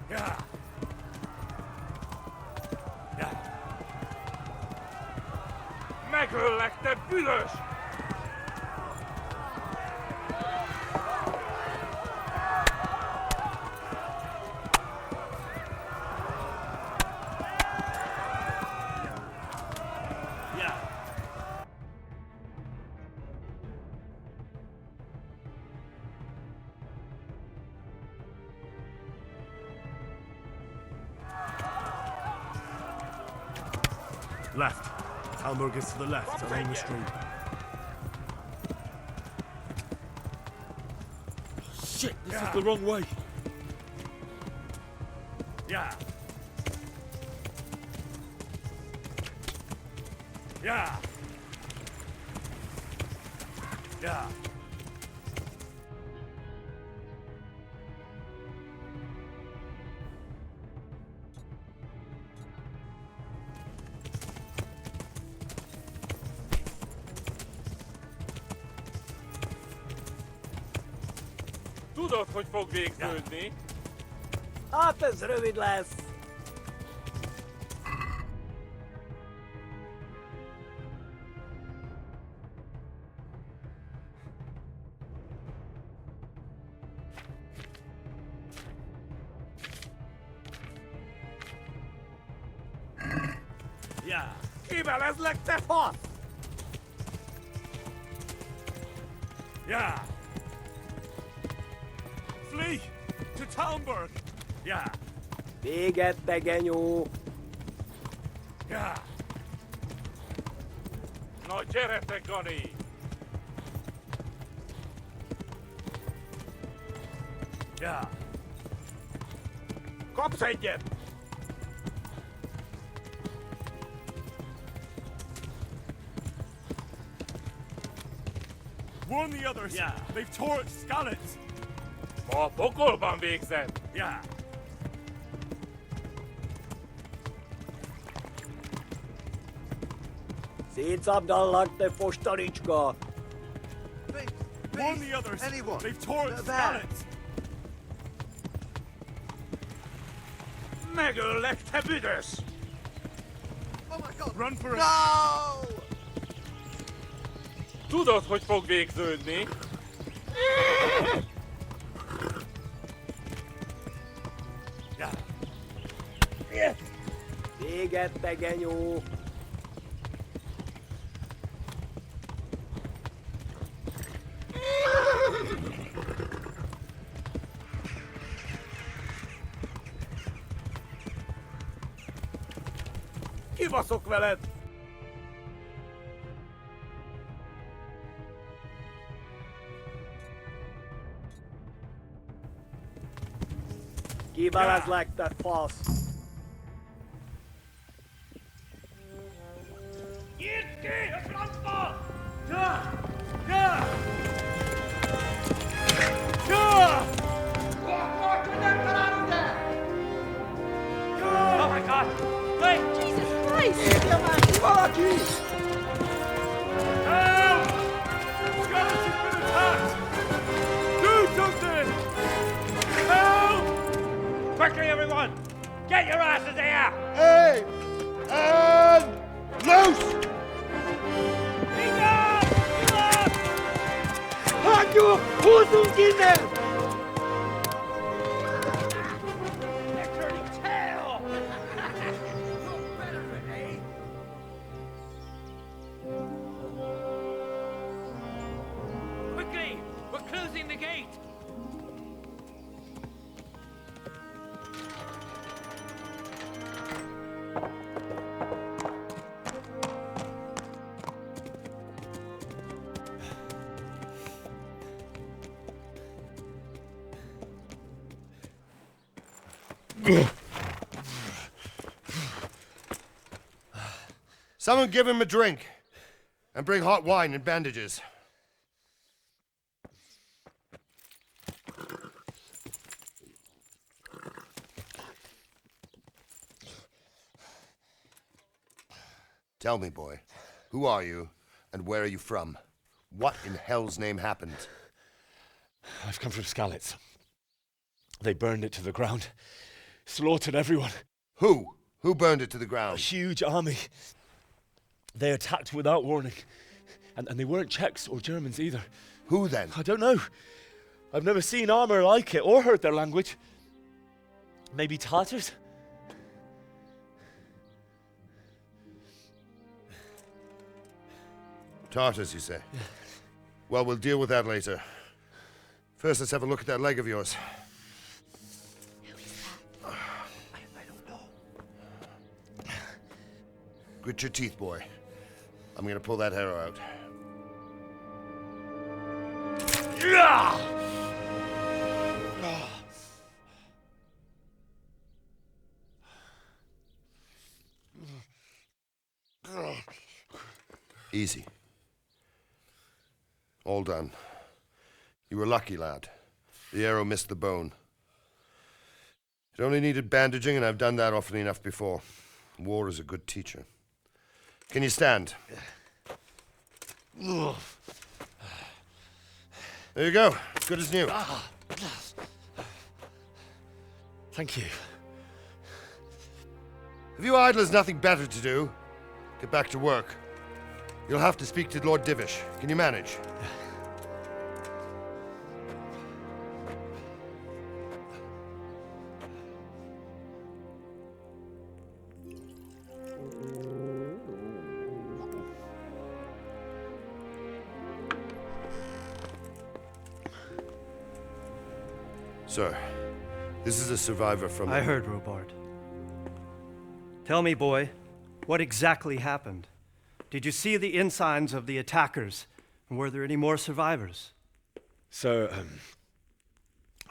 Speaker 10: Ja! Ja! Megöllek, büdös!
Speaker 6: Left. Hamburg is to the left, along the street.
Speaker 10: Shit, this is the wrong way.
Speaker 6: Yeah.
Speaker 10: Yeah.
Speaker 1: Yeah.
Speaker 15: Tudod, hogy fog végződni?
Speaker 14: Hát ez rövid lesz.
Speaker 1: Yeah. Kivelezlek, te fasz! Yeah. Flee to Talmberg. Yeah.
Speaker 14: Véget, te genyó!
Speaker 1: Yeah.
Speaker 15: Na gyere, te Gani!
Speaker 1: Yeah. Kapsz egyet!
Speaker 15: Warn the others!
Speaker 1: Yeah.
Speaker 15: They've torched Skalitz! A pokolban végzett!
Speaker 1: Yeah.
Speaker 14: Szétszabdallak, te fostanicska!
Speaker 15: Warn the others!
Speaker 17: Anyone!
Speaker 15: They've torched
Speaker 17: There.
Speaker 15: Skalitz!
Speaker 1: Megöllek, te büdös!
Speaker 17: Oh my god!
Speaker 15: Run for it!
Speaker 17: No!
Speaker 15: Tudod, hogy fog végződni?
Speaker 1: Yeah.
Speaker 14: Véget, te genyó!
Speaker 1: Kibaszok veled!
Speaker 14: Kivelezlek, te fasz!
Speaker 1: Nyitd ki a francba! Ja! Ja! Ja! Oh my god! Wait!
Speaker 2: Jesus Christ!
Speaker 1: Valaki! Help! Skeleton has been attacked! Do something! Help! Quickly, everyone! Get your asses here!
Speaker 9: Hey! And loose!
Speaker 1: Hagyjuk! Húzzunk innen! They're turning tail! Look better, eh? Quickly! We're closing the gate!
Speaker 9: Someone give him a drink. And bring hot wine and bandages. Tell me, boy, who are you and where are you from? What in hell's name happened?
Speaker 5: I've come from Skalitz. They burned it to the ground. Slaughtered everyone.
Speaker 9: Who? Who burned it to the ground?
Speaker 5: A huge army. They attacked without warning. And they weren't Czechs or Germans either.
Speaker 9: Who then?
Speaker 5: I don't know. I've never seen armor like it or heard their language. Maybe Tatars?
Speaker 9: Tartars, you say? Yeah. Well, we'll deal with that later. First, let's have a look at that leg of yours.
Speaker 21: Who is that?
Speaker 9: I don't know. Grit your teeth, boy. I'm gonna pull that arrow out. Easy.
Speaker 3: All done. You were lucky, lad. The arrow missed the bone. It only needed bandaging, and I've done that often enough before. War is a good teacher. Can you stand? There you go. Good as new.
Speaker 5: Thank you.
Speaker 3: Have you idlers nothing better to do? Get back to work. You'll have to speak to Lord Divish. Can you manage? Sir, this is a survivor from...
Speaker 11: I heard, Robard. Tell me, boy, what exactly happened? Did you see the ensigns of the attackers? And were there any more survivors?
Speaker 5: So,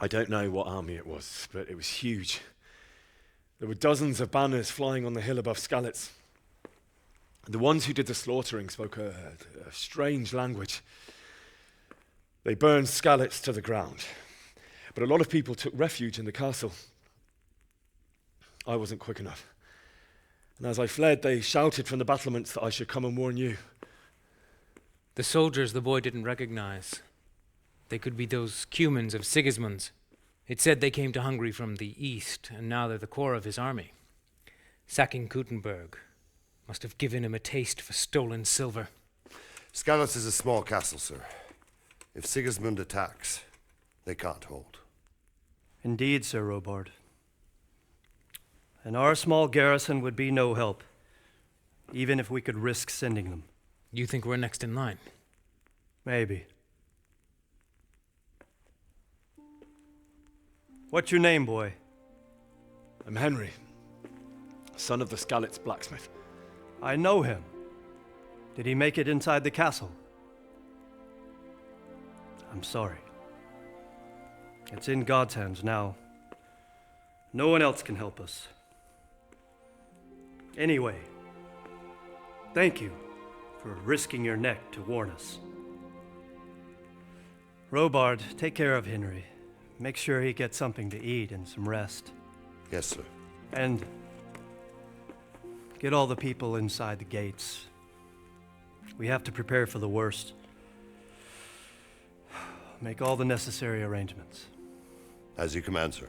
Speaker 5: I don't know what army it was, but it was huge. There were dozens of banners flying on the hill above Skalitz. The ones who did the slaughtering spoke a strange language. They burned Skalitz to the ground. But a lot of people took refuge in the castle. I wasn't quick enough. And as I fled, they shouted from the battlements that I should come and warn you.
Speaker 23: The soldiers the boy didn't recognize. They could be those Cumans of Sigismund's. It said they came to Hungary from the east, and now they're the core of his army. Sacking Gutenberg must have given him a taste for stolen silver.
Speaker 3: Skalitz is a small castle, sir. If Sigismund attacks, they can't hold.
Speaker 11: Indeed, Sir Robard. And our small garrison would be no help, even if we could risk sending them.
Speaker 23: You think we're next in line?
Speaker 11: Maybe. What's your name, boy?
Speaker 5: I'm Henry, son of the Skalitz blacksmith.
Speaker 11: I know him. Did he make it inside the castle? I'm sorry. It's in God's hands now. No one else can help us. Anyway, thank you for risking your neck to warn us. Robard, take care of Henry. Make sure he gets something to eat and some rest.
Speaker 3: Yes, sir.
Speaker 11: And get all the people inside the gates. We have to prepare for the worst. Make all the necessary arrangements.
Speaker 3: As you command, sir.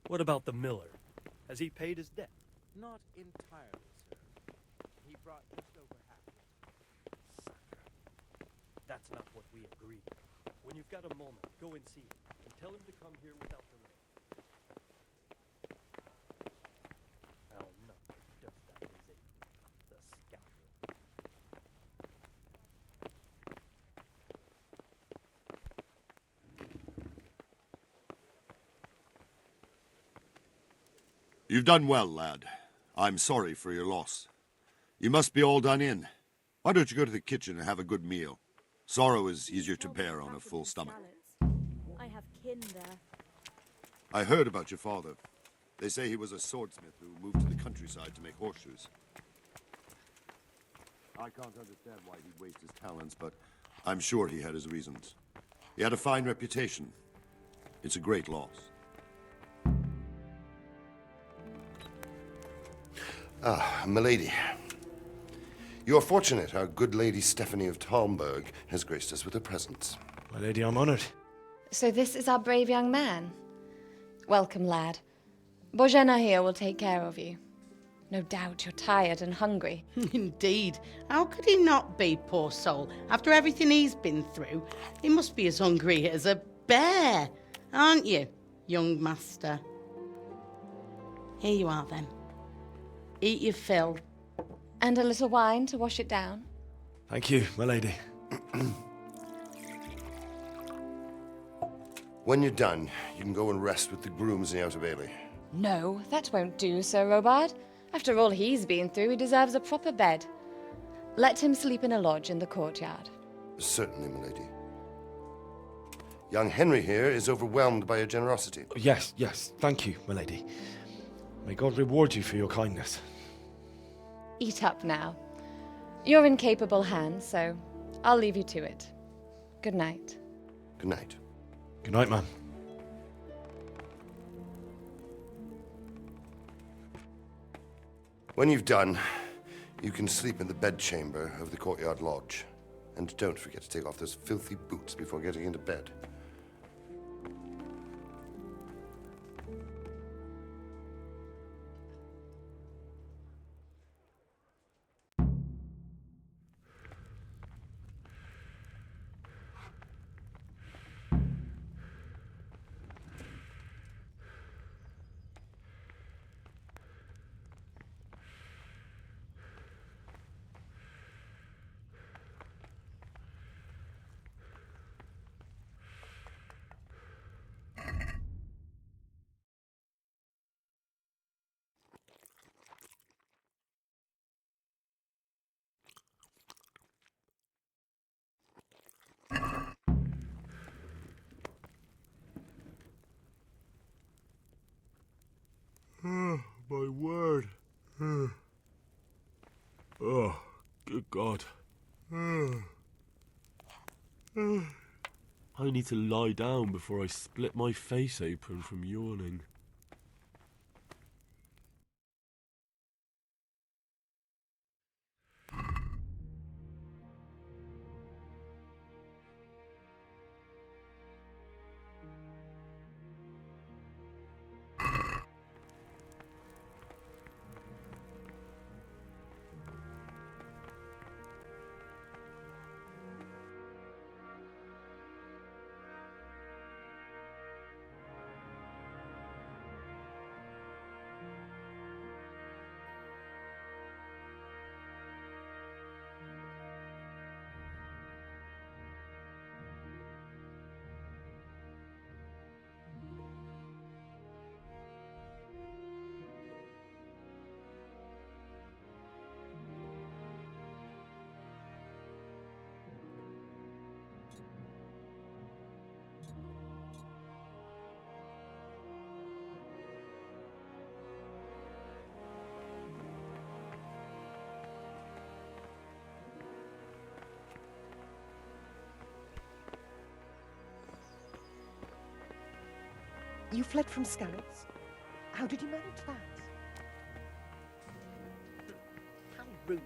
Speaker 11: What about the miller? Has he paid his debt?
Speaker 24: Not entirely, sir. He brought just over half.
Speaker 11: Sucker. That's not what we agreed. When you've got a moment, go and see him, and tell him to come here without delay. Well, no, just that is it. The scoundrel.
Speaker 3: You've done well, lad. I'm sorry for your loss. You must be all done in. Why don't you go to the kitchen and have a good meal? Sorrow is easier to bear on a full stomach.
Speaker 2: I have kin there.
Speaker 3: I heard about your father. They say he was a swordsmith who moved to the countryside to make horseshoes. I can't understand why he'd waste his talents, but I'm sure he had his reasons. He had a fine reputation. It's a great loss. Ah, milady. You are fortunate our good lady Stephanie of Talmberg has graced us with her presence.
Speaker 5: My lady, I'm honored.
Speaker 21: So this is our brave young man. Welcome, lad. Bozhena here will take care of you. No doubt you're tired and hungry.
Speaker 25: Indeed. How could he not be, poor soul? After everything he's been through, he must be as hungry as a bear, aren't you, young master? Here you are, then. Eat your fill.
Speaker 21: And a little wine to wash it down.
Speaker 5: Thank you, my lady.
Speaker 3: When you're done, you can go and rest with the grooms in the Outer Bailey.
Speaker 21: No, that won't do, Sir Robard. After all he's been through, he deserves a proper bed. Let him sleep in a lodge in the courtyard.
Speaker 3: Certainly, milady. Young Henry here is overwhelmed by your generosity.
Speaker 5: Yes, yes, thank you, my lady. May God reward you for your kindness.
Speaker 21: Eat up now. You're in capable hands, so I'll leave you to it. Good night.
Speaker 3: Good night.
Speaker 5: Good night, ma'am.
Speaker 3: When you've done, you can sleep in the bedchamber of the courtyard lodge. And don't forget to take off those filthy boots before getting into bed.
Speaker 6: My word. Oh, good God. I need to lie down before I split my face open from yawning.
Speaker 7: You fled from Scarlet's? How did you manage that? How rude.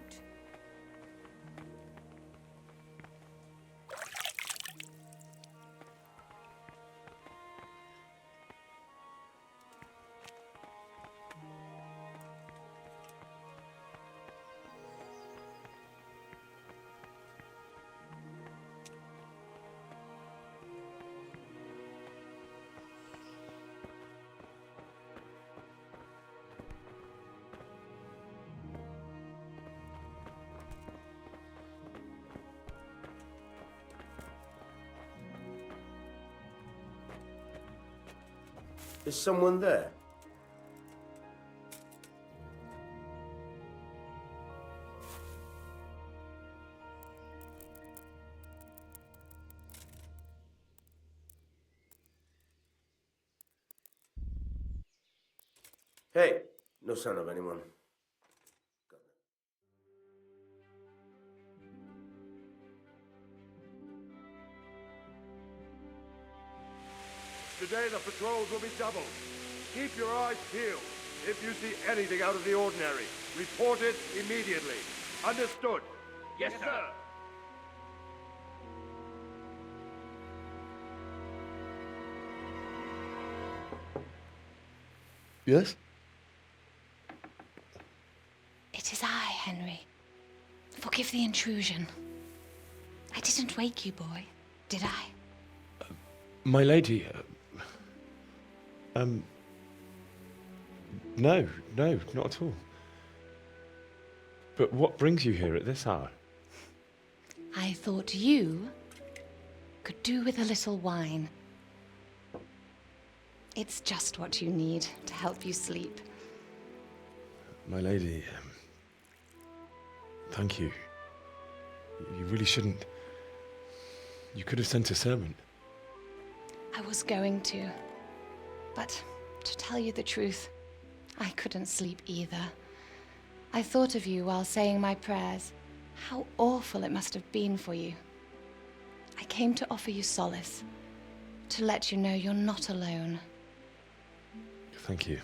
Speaker 17: Is someone there? Hey, no sign of anyone.
Speaker 15: Today the patrols will be doubled. Keep your eyes peeled. If you see anything out of the ordinary, report it immediately. Understood?
Speaker 1: Yes, sir.
Speaker 5: Yes?
Speaker 21: It is I, Henry. Forgive the intrusion. I didn't wake you, boy, did I?
Speaker 5: My lady, no, not at all. But what brings you here at this hour?
Speaker 21: I thought you could do with a little wine. It's just what you need to help you sleep.
Speaker 5: My lady, thank you. You really shouldn't. You could have sent a servant.
Speaker 21: I was going to. But to tell you the truth, I couldn't sleep either. I thought of you while saying my prayers. How awful it must have been for you. I came to offer you solace, to let you know you're not alone.
Speaker 5: Thank you.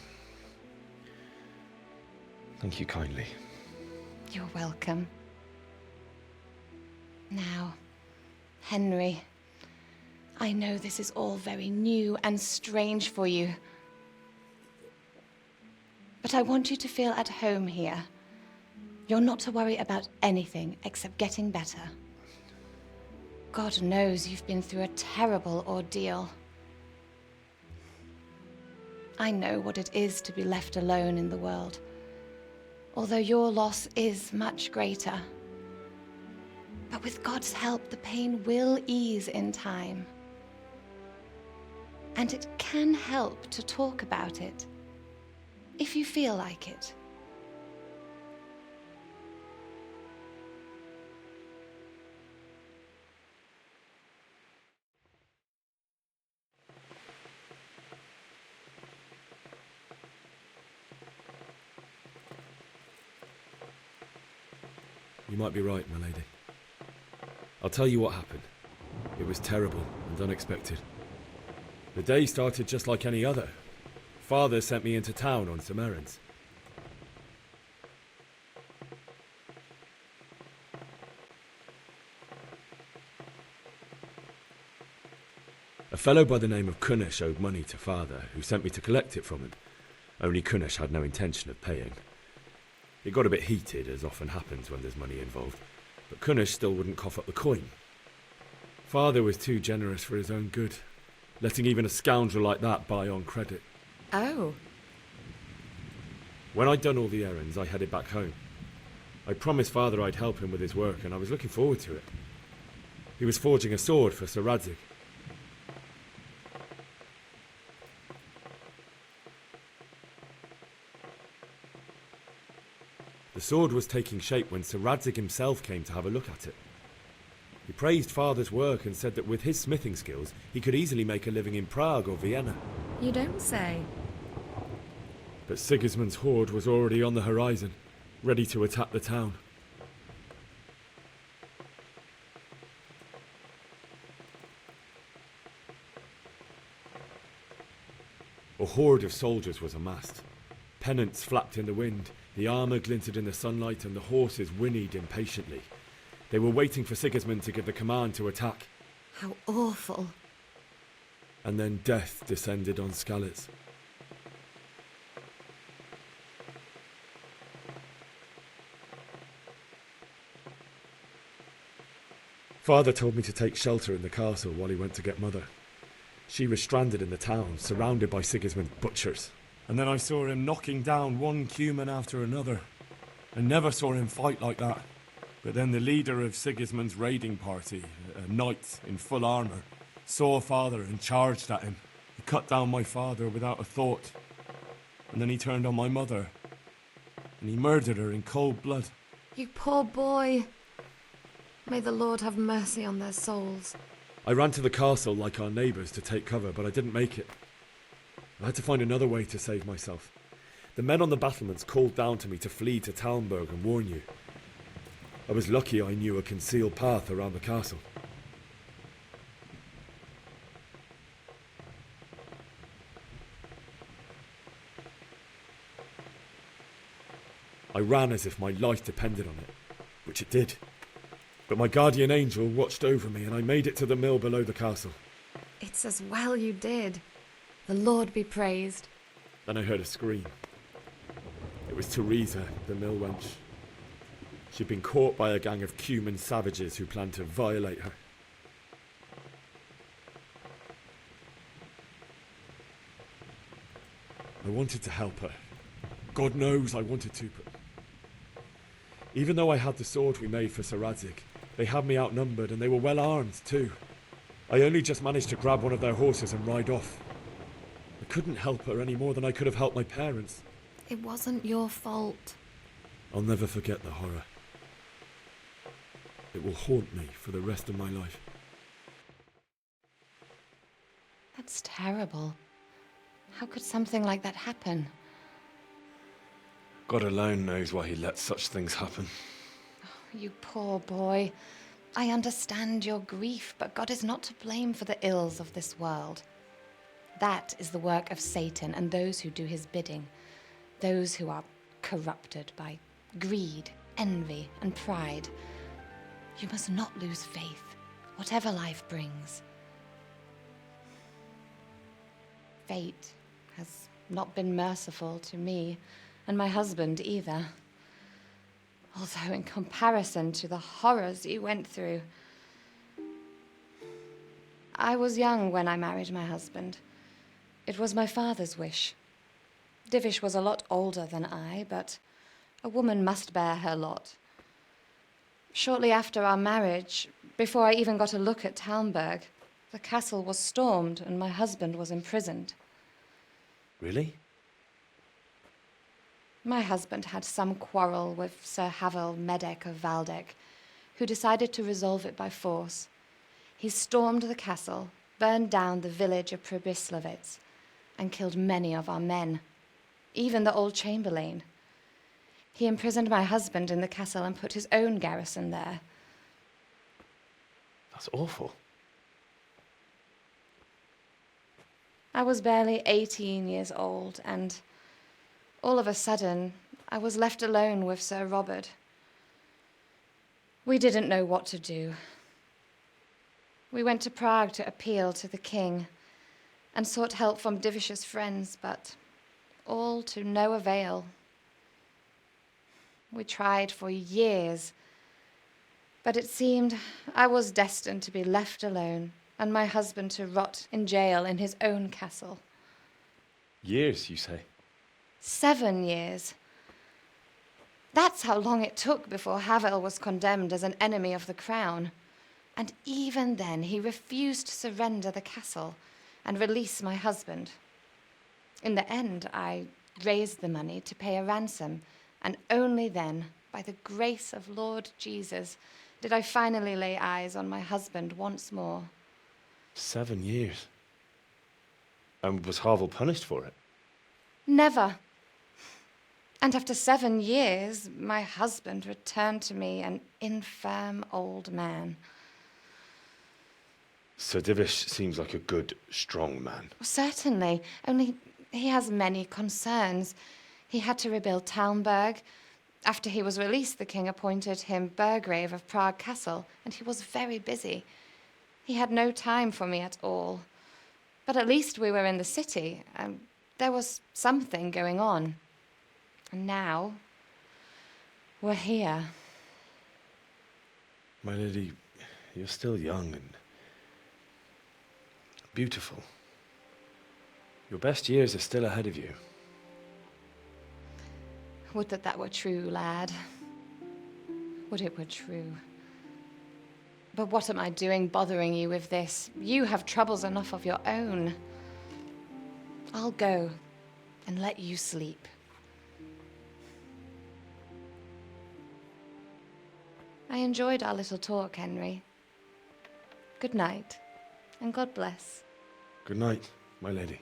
Speaker 5: Thank you kindly.
Speaker 21: You're welcome. Now, Henry, I know this is all very new and strange for you, but I want you to feel at home here. You're not to worry about anything except getting better. God knows you've been through a terrible ordeal. I know what it is to be left alone in the world, although your loss is much greater. But with God's help, the pain will ease in time. And it can help to talk about it, if you feel like it.
Speaker 10: You might be right, my lady. I'll tell you what happened. It was terrible and unexpected. The day started just like any other. Father sent me into town on some errands. A fellow by the name of Kunish owed money to Father, who sent me to collect it from him. Only Kunish had no intention of paying. It got a bit heated, as often happens when there's money involved, but Kunish still wouldn't cough up the coin. Father was too generous for his own good, letting even a scoundrel like that buy on credit.
Speaker 21: Oh.
Speaker 10: When I'd done all the errands, I headed back home. I promised Father I'd help him with his work, and I was looking forward to it. He was forging a sword for Sir Radzig. The sword was taking shape when Sir Radzig himself came to have a look at it. He praised Father's work and said that with his smithing skills, he could easily make a living in Prague or Vienna.
Speaker 21: You don't say.
Speaker 10: But Sigismund's horde was already on the horizon, ready to attack the town. A horde of soldiers was amassed. Pennants flapped in the wind, the armour glinted in the sunlight, and the horses whinnied impatiently. They were waiting for Sigismund to give the command to attack.
Speaker 21: How awful.
Speaker 10: And then death descended on Skalitz. Father told me to take shelter in the castle while he went to get Mother. She was stranded in the town, surrounded by Sigismund's butchers. And then I saw him knocking down one Cuman after another. I never saw him fight like that. But then the leader of Sigismund's raiding party, a knight in full armour, saw Father and charged at him. He cut down my father without a thought. And then he turned on my mother. And he murdered her in cold blood.
Speaker 21: You poor boy. May the Lord have mercy on their souls.
Speaker 10: I ran to the castle like our neighbours to take cover, but I didn't make it. I had to find another way to save myself. The men on the battlements called down to me to flee to Talmberg and warn you. I was lucky I knew a concealed path around the castle. I ran as if my life depended on it, which it did. But my guardian angel watched over me and I made it to the mill below the castle.
Speaker 21: It's as well you did. The Lord be praised.
Speaker 10: Then I heard a scream. It was Teresa, the mill wench. She'd been caught by a gang of Cuman savages who planned to violate her. I wanted to help her. God knows I wanted to, but Even though I had the sword we made for Sir Radzig, they had me outnumbered and they were well armed too. I only just managed to grab one of their horses and ride off. I couldn't help her any more than I could have helped my parents.
Speaker 21: It wasn't your fault.
Speaker 10: I'll never forget the horror. It will haunt me for the rest of my life.
Speaker 21: That's terrible. How could something like that happen?
Speaker 10: God alone knows why he lets such things happen.
Speaker 21: You poor boy. I understand your grief, but God is not to blame for the ills of this world. That is the work of Satan and those who do his bidding. Those who are corrupted by greed, envy, and pride. You must not lose faith, whatever life brings. Fate has not been merciful to me, and my husband either. Although in comparison to the horrors you went through. I was young when I married my husband. It was my father's wish. Divish was a lot older than I, but a woman must bear her lot. Shortly after our marriage, before I even got a look at Talmberg, the castle was stormed and my husband was imprisoned.
Speaker 5: Really?
Speaker 21: My husband had some quarrel with Sir Havel Medek of Valdek, who decided to resolve it by force. He stormed the castle, burned down the village of Pribyslavitz, and killed many of our men, even the old chamberlain. He imprisoned my husband in the castle and put his own garrison there.
Speaker 5: That's awful.
Speaker 21: I was barely 18 years old, and all of a sudden, I was left alone with Sir Robert. We didn't know what to do. We went to Prague to appeal to the king and sought help from Divish's friends, but all to no avail. We tried for years, but it seemed I was destined to be left alone and my husband to rot in jail in his own castle.
Speaker 5: Years, you say?
Speaker 21: 7 years. That's how long it took before Havel was condemned as an enemy of the crown. And even then, he refused to surrender the castle and release my husband. In the end, I raised the money to pay a ransom, and only then, by the grace of Lord Jesus, did I finally lay eyes on my husband once more.
Speaker 5: 7 years? And was Havel punished for it?
Speaker 21: Never. And after 7 years, my husband returned to me an infirm old man.
Speaker 5: Sir Divish seems like a good, strong man.
Speaker 21: Certainly, only he has many concerns. He had to rebuild Talmberg. After he was released, the king appointed him Burgrave of Prague Castle, and he was very busy. He had no time for me at all. But at least we were in the city, and there was something going on. And now, we're here.
Speaker 5: My lady, you're still young and beautiful. Your best years are still ahead of you.
Speaker 21: Would that that were true, lad. Would it were true. But what am I doing bothering you with this? You have troubles enough of your own. I'll go and let you sleep. I enjoyed our little talk, Henry. Good night, and God bless.
Speaker 5: Good night, my lady.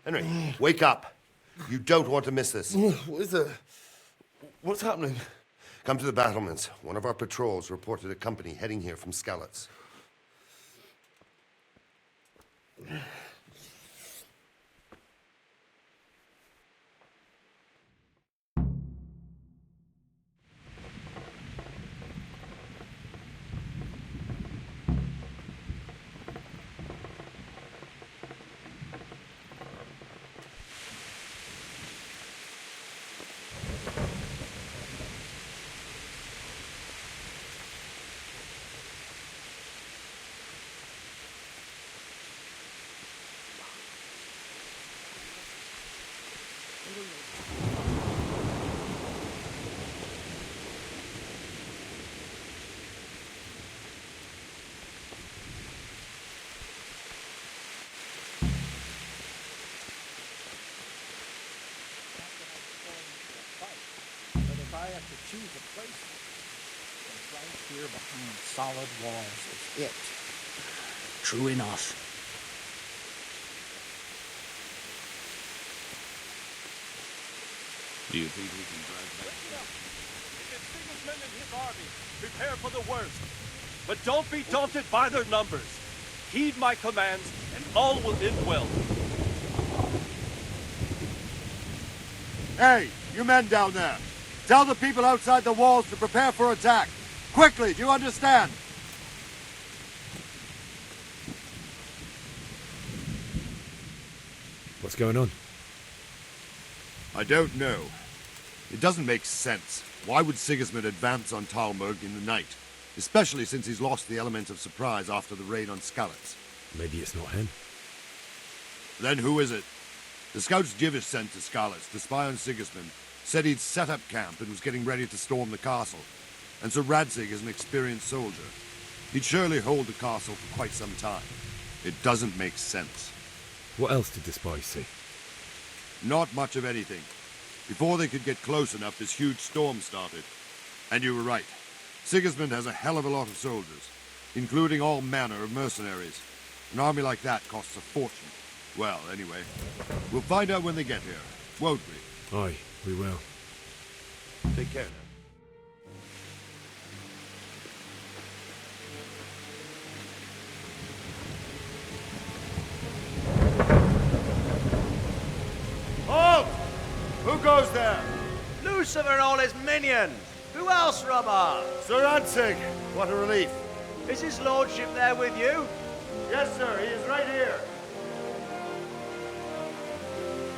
Speaker 3: Henry, wake up. You don't want to miss this.
Speaker 8: What is it? What's happening?
Speaker 3: Come to the battlements. One of our patrols reported a company heading here from Skalitz.
Speaker 13: But if I have to choose a place, then right here behind solid walls is it.
Speaker 20: True enough.
Speaker 12: Do you think we can drive back?
Speaker 1: If it's Sigismund and his army, prepare for the worst. But don't be daunted by their numbers. Heed my commands, and all will end well.
Speaker 15: Hey, you men down there. Tell the people outside the walls to prepare for attack. Quickly, do you understand?
Speaker 10: What's going on?
Speaker 15: I don't know. It doesn't make sense. Why would Sigismund advance on Talmberg in the night? Especially since he's lost the element of surprise after the raid on Skalitz.
Speaker 10: Maybe it's not him.
Speaker 15: Then who is it? The scouts Jivish sent to Skalitz to spy on Sigismund said he'd set up camp and was getting ready to storm the castle. And Sir Radzig is an experienced soldier. He'd surely hold the castle for quite some time. It doesn't make sense.
Speaker 10: What else did the spies see?
Speaker 15: Not much of anything. Before they could get close enough, this huge storm started. And you were right. Sigismund has a hell of a lot of soldiers, including all manner of mercenaries. An army like that costs a fortune. Well, anyway, we'll find out when they get here, won't we?
Speaker 10: Aye, we will.
Speaker 15: Take care now.
Speaker 1: Halt! Who goes there?
Speaker 19: Lucifer and all his minions. Who else, Robber?
Speaker 3: Sir Radzig, what a relief.
Speaker 19: Is his lordship there with you?
Speaker 1: Yes, sir. He is right here.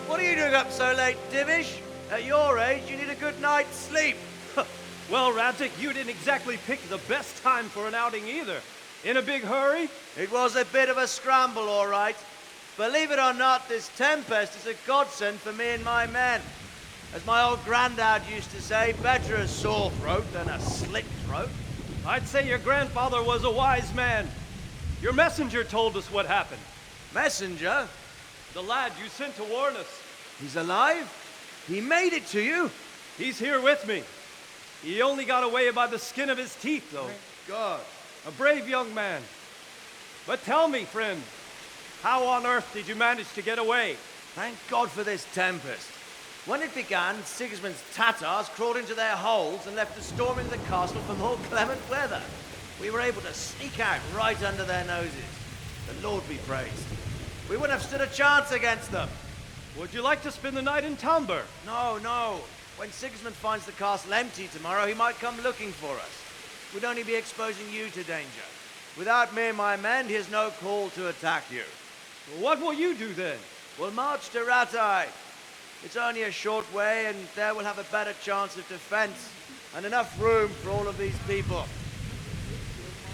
Speaker 19: What are you doing up so late, Divish? At your age, you need a good night's sleep.
Speaker 1: Well, Radzig, you didn't exactly pick the best time for an outing either. In a big hurry?
Speaker 19: It was a bit of a scramble, all right. Believe it or not, this tempest is a godsend for me and my men. As my old granddad used to say, better a sore throat than a slit throat.
Speaker 1: I'd say your grandfather was a wise man. Your messenger told us what happened.
Speaker 19: Messenger?
Speaker 1: The lad you sent to warn us.
Speaker 19: He's alive? He made it to you?
Speaker 1: He's here with me. He only got away by the skin of his teeth, though.
Speaker 19: Thank God.
Speaker 1: A brave young man. But tell me, friend, how on earth did you manage to get away?
Speaker 19: Thank God for this tempest. When it began, Sigismund's Tatars crawled into their holes and left us storming the castle for more clement weather. We were able to sneak out right under their noses. The Lord be praised. We wouldn't have stood a chance against them.
Speaker 1: Would you like to spend the night in Talmberg?
Speaker 19: No, no. When Sigismund finds the castle empty tomorrow, he might come looking for us. We'd only be exposing you to danger. Without me and my men, he has no call to attack you.
Speaker 1: What will you do then?
Speaker 19: We'll march to Ratai. It's only a short way, and there we'll have a better chance of defense and enough room for all of these people.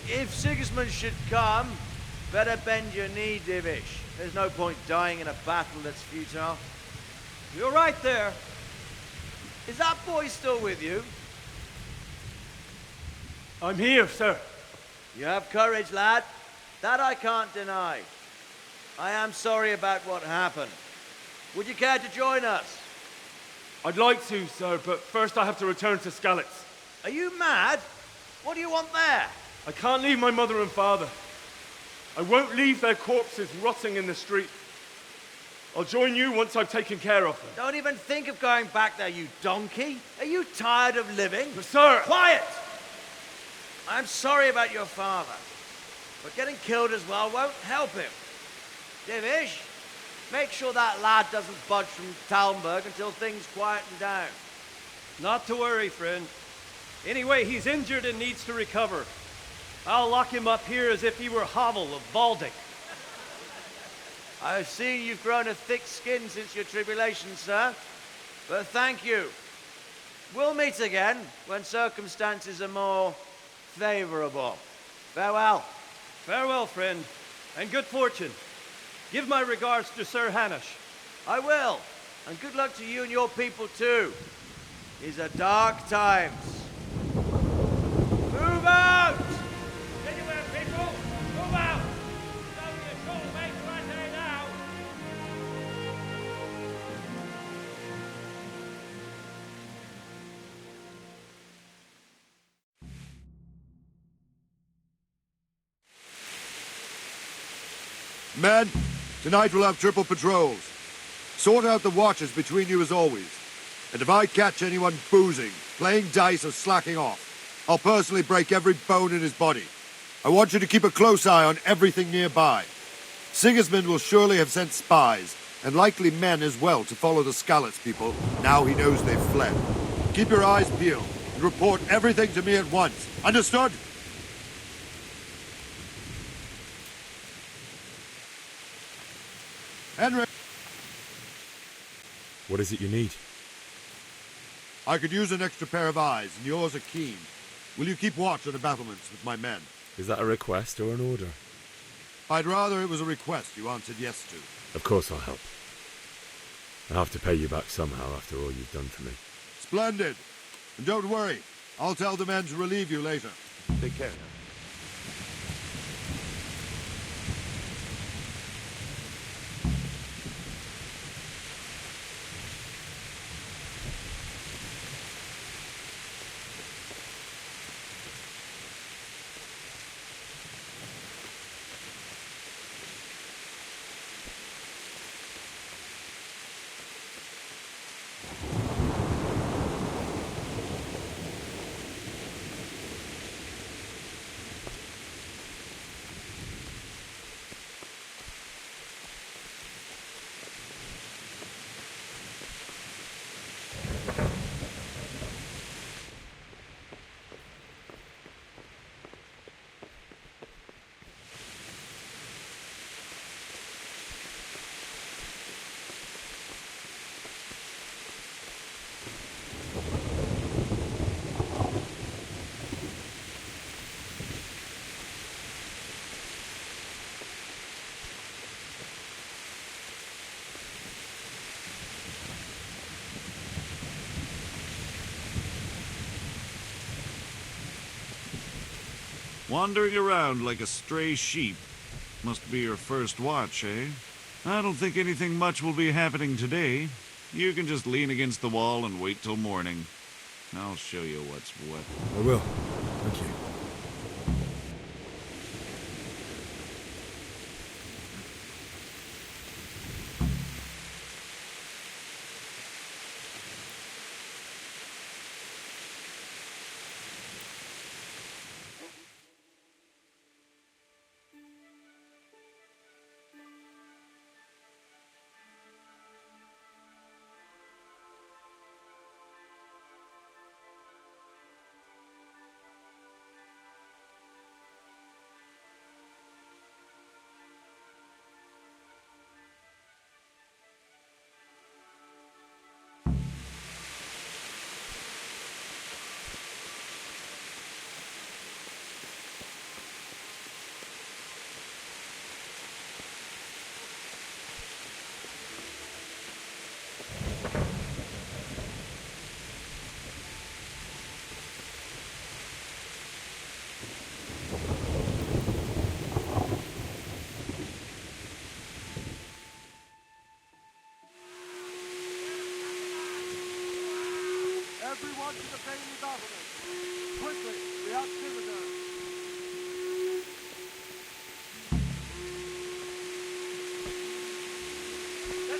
Speaker 19: If Sigismund should come, better bend your knee, Divish. There's no point dying in a battle that's futile.
Speaker 1: You're right there.
Speaker 19: Is that boy still with you?
Speaker 1: I'm here, sir.
Speaker 19: You have courage, lad. That I can't deny. I am sorry about what happened. Would you care to join us?
Speaker 1: I'd like to, sir, but first I have to return to Skalitz.
Speaker 19: Are you mad? What do you want there?
Speaker 1: I can't leave my mother and father. I won't leave their corpses rotting in the street.
Speaker 5: I'll join you once I've taken care of them.
Speaker 19: Don't even think of going back there, you donkey. Are you tired of living?
Speaker 5: But sir!
Speaker 19: Quiet! I'm sorry about your father, but getting killed as well won't help him. Divish, make sure that lad doesn't budge from Talmberg until things quieten down.
Speaker 11: Not to worry, friend. Anyway, he's injured and needs to recover. I'll lock him up here as if he were Havel of Baldic.
Speaker 19: I've seen you've grown a thick skin since your tribulation, sir. But thank you. We'll meet again when circumstances are more favorable. Farewell.
Speaker 11: Farewell, friend, and good fortune. Give my regards to Sir Hanish.
Speaker 19: I will. And good luck to you and your people, too. These are dark times. Move out!
Speaker 1: Anywhere, people! Move out! It's only a short way to right here now!
Speaker 15: Men, tonight we'll have triple patrols. Sort out the watches between you as always. And if I catch anyone boozing, playing dice or slacking off, I'll personally break every bone in his body. I want you to keep a close eye on everything nearby. Sigismund will surely have sent spies, and likely men as well, to follow the Skalitz people, now he knows they've fled. Keep your eyes peeled, and report everything to me at once. Understood? Henry!
Speaker 10: What is it you need?
Speaker 15: I could use an extra pair of eyes, and yours are keen. Will you keep watch on the battlements with my men?
Speaker 10: Is that a request or an order?
Speaker 15: I'd rather it was a request you answered yes to.
Speaker 10: Of course I'll help. I have to pay you back somehow after all you've done for me.
Speaker 15: Splendid. And don't worry, I'll tell the men to relieve you later. Take care.
Speaker 4: Wandering around like a stray sheep. Must be your first watch, eh? I don't think anything much will be happening today. You can just lean against the wall and wait till morning. I'll show you what's what.
Speaker 10: I will. Thank you.
Speaker 1: Everyone to the Bailey battlement. Quickly, we have visitors.
Speaker 19: The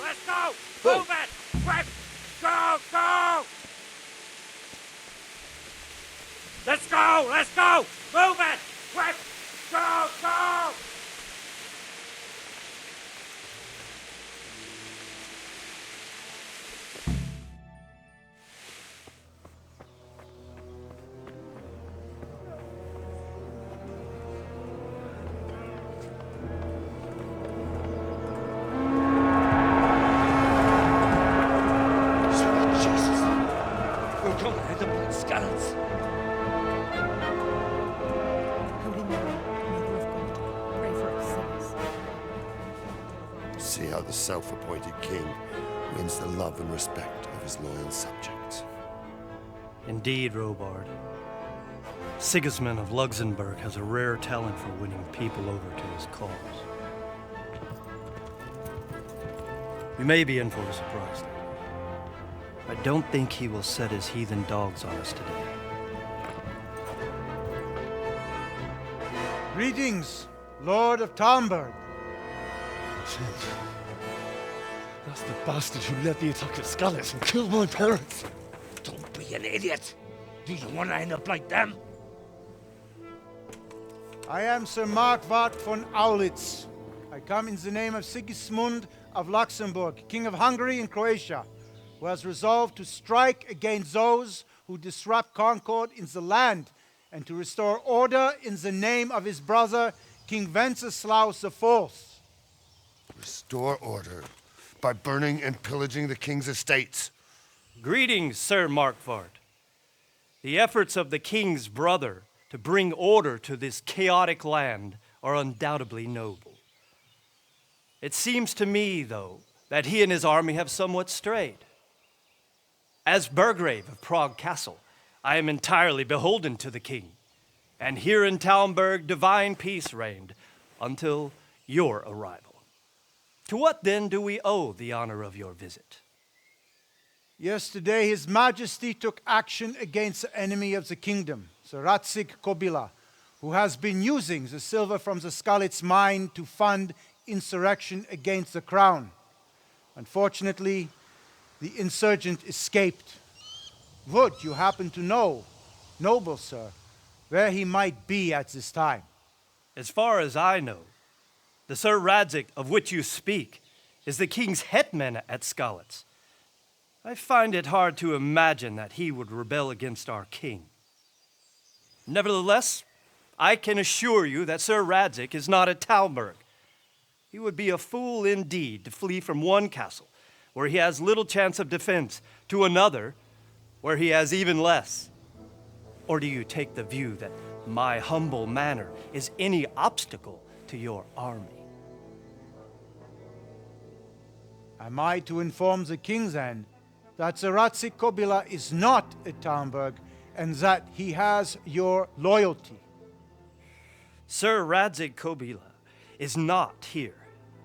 Speaker 1: Let's go! Move it! Quick! Go! Go! Let's go! Let's go! Move it! Quick! Go! Go!
Speaker 3: See how the self-appointed king wins the love and respect of his loyal subjects.
Speaker 11: Indeed, Robard. Sigismund of Luxembourg has a rare talent for winning people over to his cause. We may be in for a surprise, though. I don't think he will set his heathen dogs on us today.
Speaker 9: Greetings, Lord of Talmberg.
Speaker 10: That's the bastard who led the attack at Scarlet and killed my parents.
Speaker 14: Don't be an idiot. Do you want to end up like them?
Speaker 9: I am Sir Markwart von Aulitz. I come in the name of Sigismund of Luxembourg, King of Hungary and Croatia, who has resolved to strike against those who disrupt concord in the land and to restore order in the name of his brother, King Wenceslaus IV.
Speaker 3: Restore order by burning and pillaging the king's estates.
Speaker 11: Greetings, Sir Markwart. The efforts of the king's brother to bring order to this chaotic land are undoubtedly noble. It seems to me, though, that he and his army have somewhat strayed. As Burgrave of Prague Castle, I am entirely beholden to the king, and here in Talmberg divine peace reigned until your arrival. To what then do we owe the honor of your visit?
Speaker 9: Yesterday, His Majesty took action against the enemy of the kingdom, Sir Radzig Kobyla, who has been using the silver from the Skalitz mine to fund insurrection against the crown. Unfortunately, the insurgent escaped. Would you happen to know, noble sir, where he might be at this time?
Speaker 11: As far as I know, the Sir Radzig of which you speak is the king's hetman at Skalitz. I find it hard to imagine that he would rebel against our king. Nevertheless, I can assure you that Sir Radzig is not at Talmberg. He would be a fool indeed to flee from one castle where he has little chance of defense to another where he has even less. Or do you take the view that my humble manner is any obstacle to your army?
Speaker 9: Am I to inform the king then that Sir Radzig Kobyla is not at Talmberg and that he has your loyalty?
Speaker 11: Sir Radzig Kobyla is not here,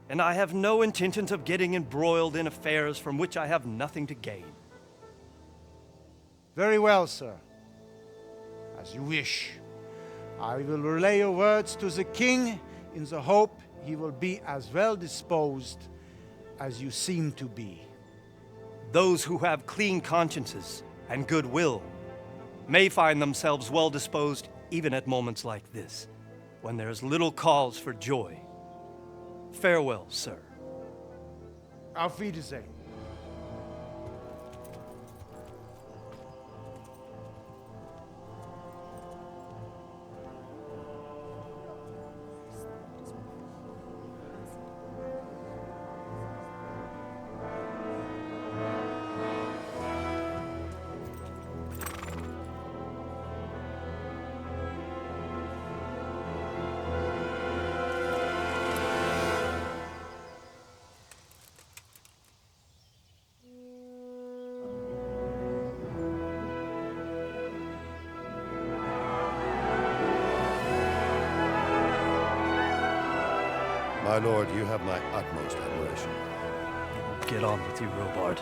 Speaker 11: and I have no intentions of getting embroiled in affairs from which I have nothing to gain.
Speaker 9: Very well, sir. As you wish. I will relay your words to the king in the hope he will be as well disposed as you seem to be.
Speaker 11: Those who have clean consciences and goodwill may find themselves well disposed even at moments like this, when there is little cause for joy. Farewell, sir.
Speaker 9: Auf Wiedersehen.
Speaker 3: My lord, you have my utmost admiration.
Speaker 11: Get on with you, Robard.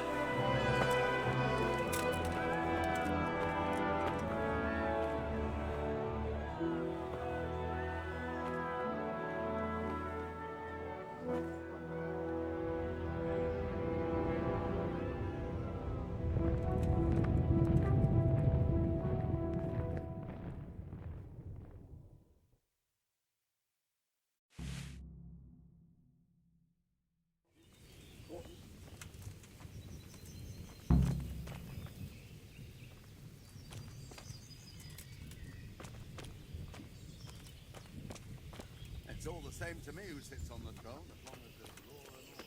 Speaker 15: It's all the same to me who sits on the throne, as long as there's law and order.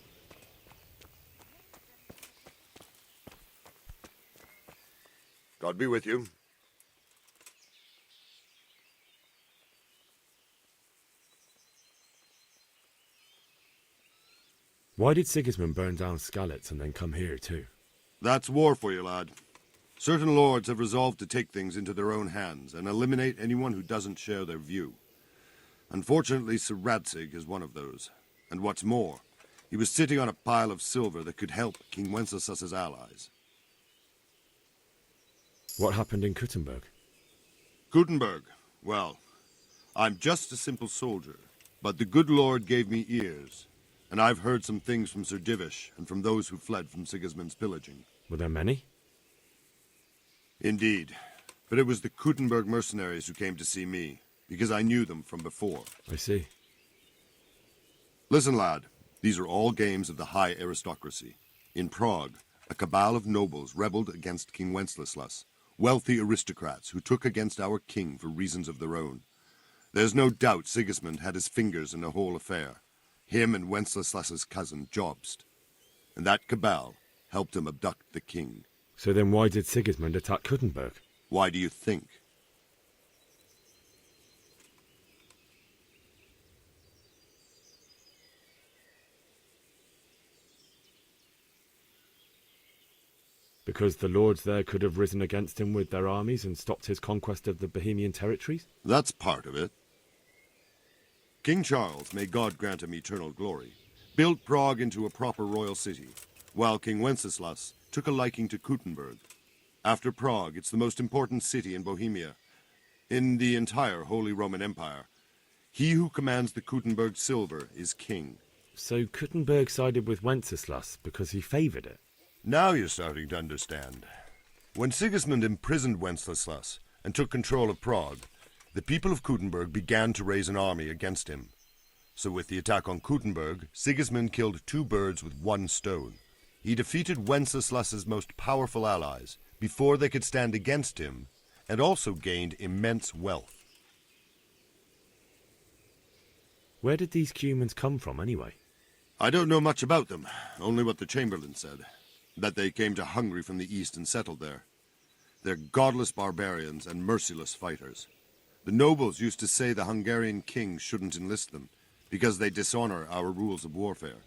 Speaker 15: God be with you.
Speaker 10: Why did Sigismund burn down Skalitz and then come here too?
Speaker 15: That's war for you, lad. Certain lords have resolved to take things into their own hands and eliminate anyone who doesn't share their view. Unfortunately, Sir Radzig is one of those. And what's more, he was sitting on a pile of silver that could help King Wenceslas's allies.
Speaker 10: What happened in Kuttenberg?
Speaker 15: Kuttenberg? Well, I'm just a simple soldier, but the good Lord gave me ears, and I've heard some things from Sir Divish and from those who fled from Sigismund's pillaging.
Speaker 10: Were there many?
Speaker 15: Indeed, but it was the Kuttenberg mercenaries who came to see me, because I knew them from before.
Speaker 10: I see.
Speaker 15: Listen, lad, these are all games of the high aristocracy. In Prague, a cabal of nobles rebelled against King Wenceslas, wealthy aristocrats who took against our king for reasons of their own. There's no doubt Sigismund had his fingers in the whole affair. Him and Wenceslas's cousin, Jobst. And that cabal helped him abduct the king.
Speaker 10: So then why did Sigismund attack Kuttenberg?
Speaker 15: Why do you think?
Speaker 10: Because the lords there could have risen against him with their armies and stopped his conquest of the Bohemian territories?
Speaker 15: That's part of it. King Charles, may God grant him eternal glory, built Prague into a proper royal city, while King Wenceslas took a liking to Kuttenberg. After Prague, it's the most important city in Bohemia, in the entire Holy Roman Empire. He who commands the Kuttenberg silver is king.
Speaker 10: So Kuttenberg sided with Wenceslas because he favoured it?
Speaker 15: Now you're starting to understand. When Sigismund imprisoned Wenceslas and took control of Prague, the people of Kuttenberg began to raise an army against him. So with the attack on Kuttenberg, Sigismund killed 2 birds with 1 stone. He defeated Wenceslas's most powerful allies before they could stand against him, and also gained immense wealth.
Speaker 10: Where did these Cumans come from anyway?
Speaker 15: I don't know much about them, only what the Chamberlain said, that they came to Hungary from the east and settled there. They're godless barbarians and merciless fighters. The nobles used to say the Hungarian king shouldn't enlist them, because they dishonor our rules of warfare.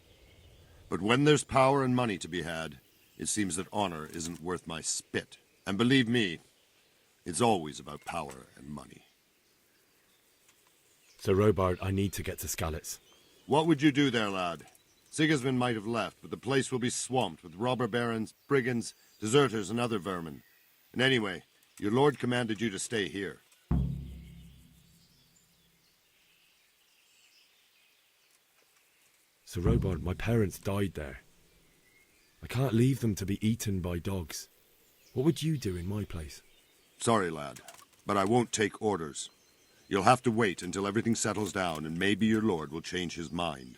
Speaker 15: But when there's power and money to be had, it seems that honor isn't worth my spit. And believe me, it's always about power and money.
Speaker 10: So, Robard, I need to get to Skalitz.
Speaker 15: What would you do there, lad? Sigismund might have left, but the place will be swamped with robber barons, brigands, deserters, and other vermin. And anyway, your lord commanded you to stay here.
Speaker 10: So, Robard, my parents died there. I can't leave them to be eaten by dogs. What would you do in my place?
Speaker 15: Sorry, lad, but I won't take orders. You'll have to wait until everything settles down, and maybe your lord will change his mind.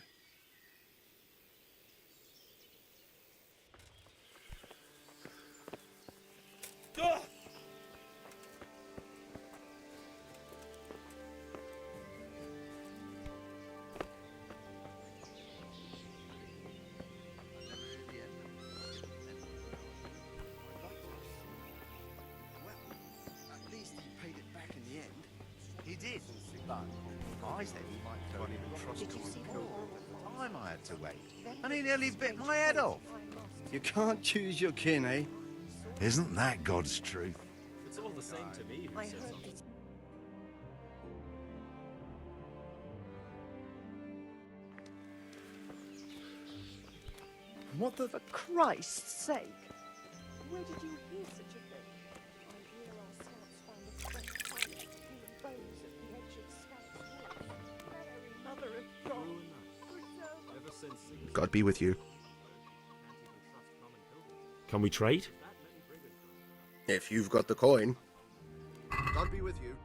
Speaker 16: I said he might don't even trust me. Time I had to wait. And he nearly bit my head off.
Speaker 19: You can't choose your kin, eh?
Speaker 16: Isn't that God's truth?
Speaker 12: It's all the same to me.
Speaker 7: I heard this.
Speaker 16: What the...
Speaker 7: For Christ's sake! Where did you hear such a thing? I hear our scouts found the French army, human bones at the edge of Scout's Wood. Mary, Mother of God, preserve us.
Speaker 8: God be with you.
Speaker 10: Can we trade?
Speaker 8: If you've got the coin. God be with you.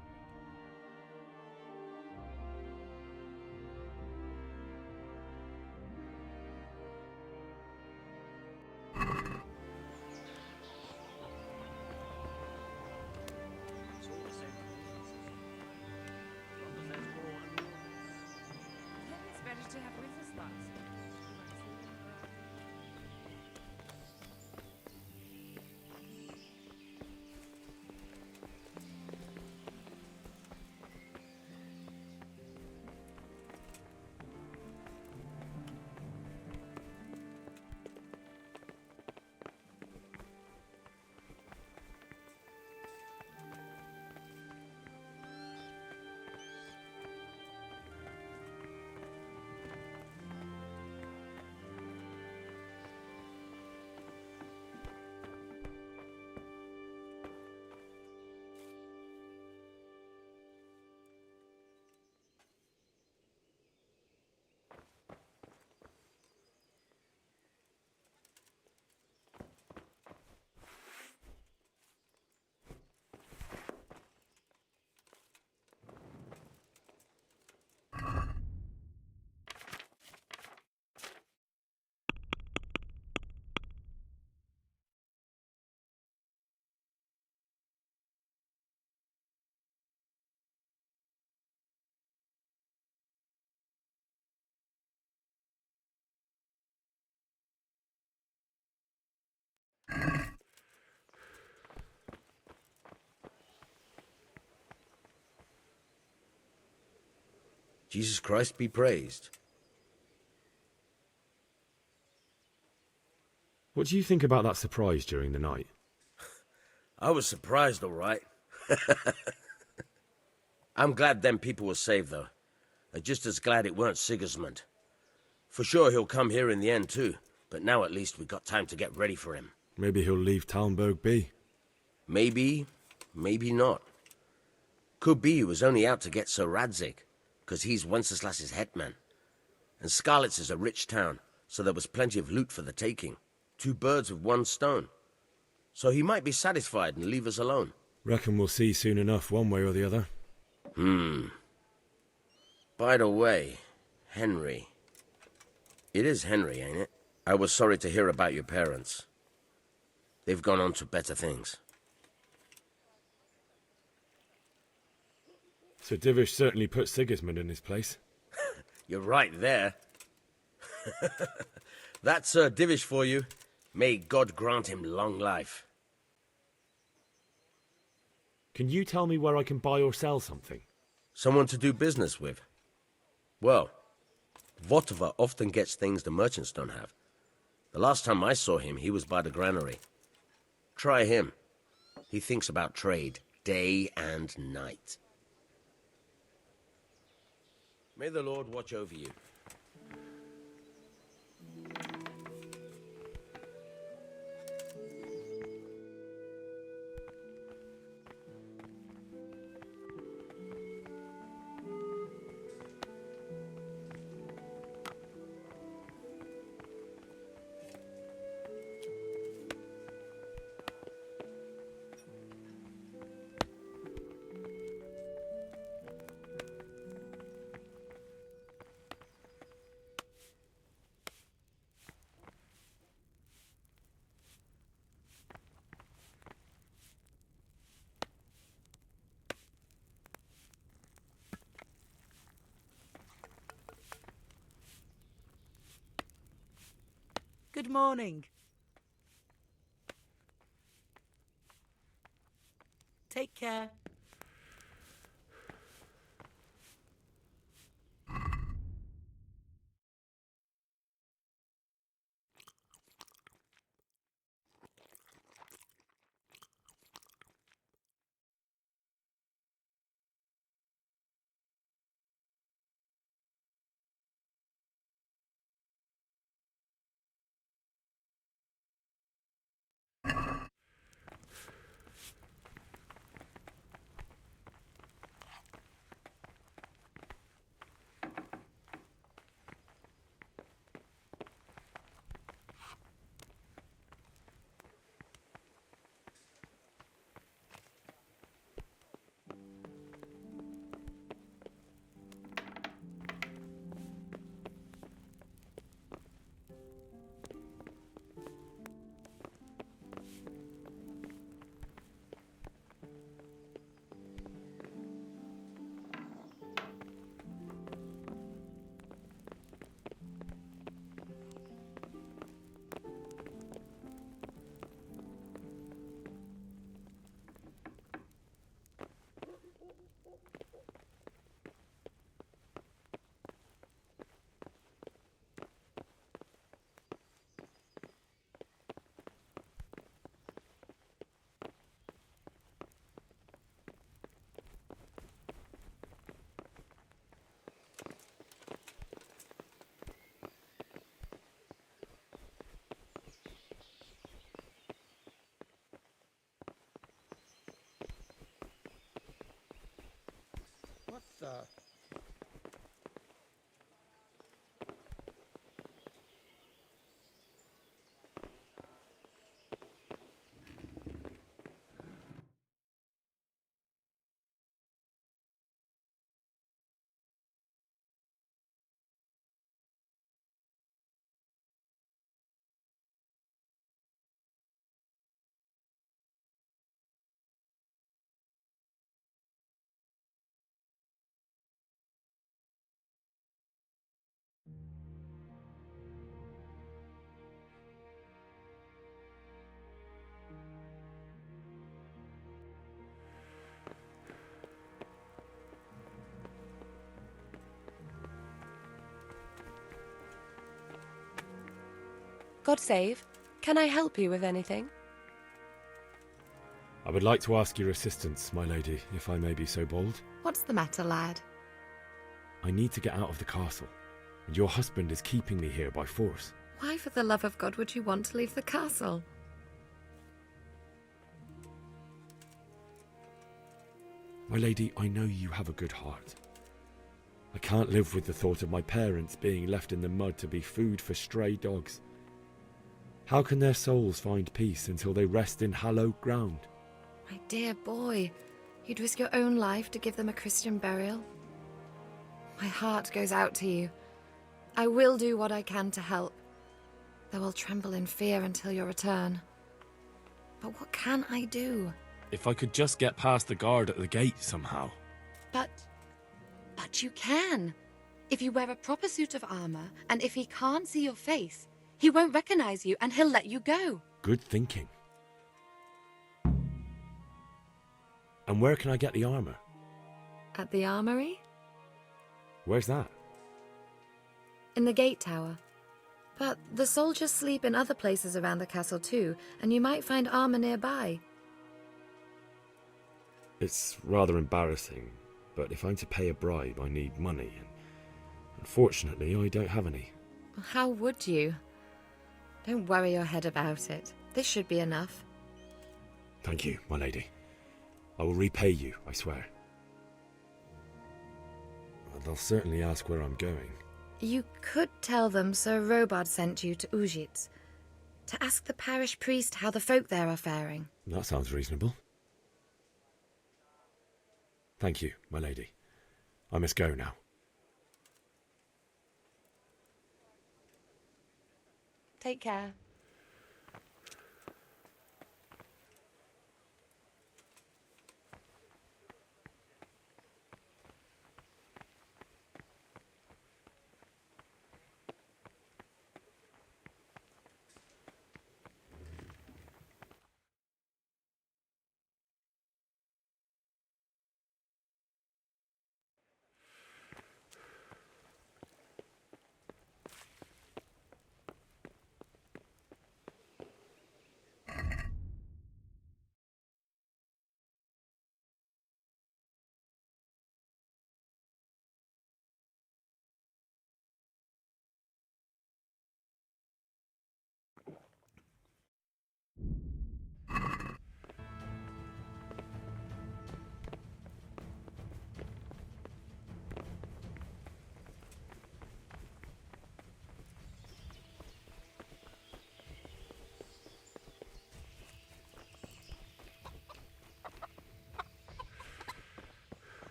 Speaker 17: Jesus Christ be praised.
Speaker 10: What do you think about that surprise during the night?
Speaker 17: I was surprised, all right. I'm glad them people were saved, though. I'm just as glad it weren't Sigismund. For sure he'll come here in the end, too. But now at least we got time to get ready for him.
Speaker 10: Maybe he'll leave Talmberg be.
Speaker 17: Maybe, maybe not. Could be he was only out to get Sir Radzik, because he's Wenceslas's hetman. And Skalitz is a rich town, so there was plenty of loot for the taking. 2 birds with 1 stone. So he might be satisfied and leave us alone.
Speaker 10: Reckon we'll see soon enough, one way or the other.
Speaker 17: By the way, Henry. It is Henry, ain't it? I was sorry to hear about your parents. They've gone on to better things.
Speaker 10: Sir Divish certainly put Sigismund in his place.
Speaker 17: You're right there. That's Sir Divish for you. May God grant him long life.
Speaker 10: Can you tell me where I can buy or sell something?
Speaker 17: Someone to do business with? Well, Votova often gets things the merchants don't have. The last time I saw him, he was by the granary. Try him. He thinks about trade, day and night. May the Lord watch over you.
Speaker 2: Good morning. Take care.
Speaker 13: Arthur.
Speaker 18: God save. Can I help you with anything?
Speaker 10: I would like to ask your assistance, my lady, if I may be so bold.
Speaker 18: What's the matter, lad?
Speaker 10: I need to get out of the castle, and your husband is keeping me here by force.
Speaker 18: Why, for the love of God, would you want to leave the castle?
Speaker 10: My lady, I know you have a good heart. I can't live with the thought of my parents being left in the mud to be food for stray dogs. How can their souls find peace until they rest in hallowed ground?
Speaker 18: My dear boy, you'd risk your own life to give them a Christian burial? My heart goes out to you. I will do what I can to help, though I'll tremble in fear until your return. But what can I do?
Speaker 10: If I could just get past the guard at the gate somehow.
Speaker 18: But you can. If you wear a proper suit of armor, and if he can't see your face, he won't recognize you and he'll let you go.
Speaker 10: Good thinking. And where can I get the armor?
Speaker 18: At the armory?
Speaker 10: Where's that?
Speaker 18: In the gate tower. But the soldiers sleep in other places around the castle too, and you might find armor nearby.
Speaker 10: It's rather embarrassing, but if I'm to pay a bribe, I need money, and unfortunately, I don't have any.
Speaker 18: How would you? Don't worry your head about it. This should be enough.
Speaker 10: Thank you, my lady. I will repay you, I swear. They'll certainly ask where I'm going.
Speaker 18: You could tell them Sir Robard sent you to Ujits, to ask the parish priest how the folk there are faring.
Speaker 10: That sounds reasonable. Thank you, my lady. I must go now.
Speaker 18: Take care.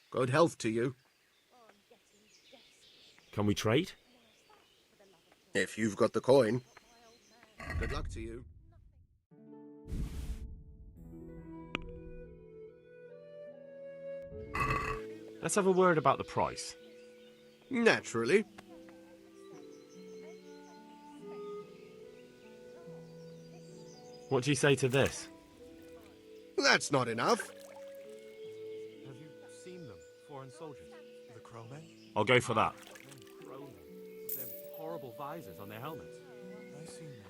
Speaker 8: Good health to you.
Speaker 10: Can we trade?
Speaker 8: If you've got the coin. Good luck to you.
Speaker 10: Let's have a word about the price.
Speaker 8: Naturally.
Speaker 10: What do you say to this?
Speaker 8: That's not enough.
Speaker 5: Have you seen them, foreign soldiers? The crowmen?
Speaker 10: I'll go for that.
Speaker 5: Crowmen. With them horrible visors on their helmets. I've seen them.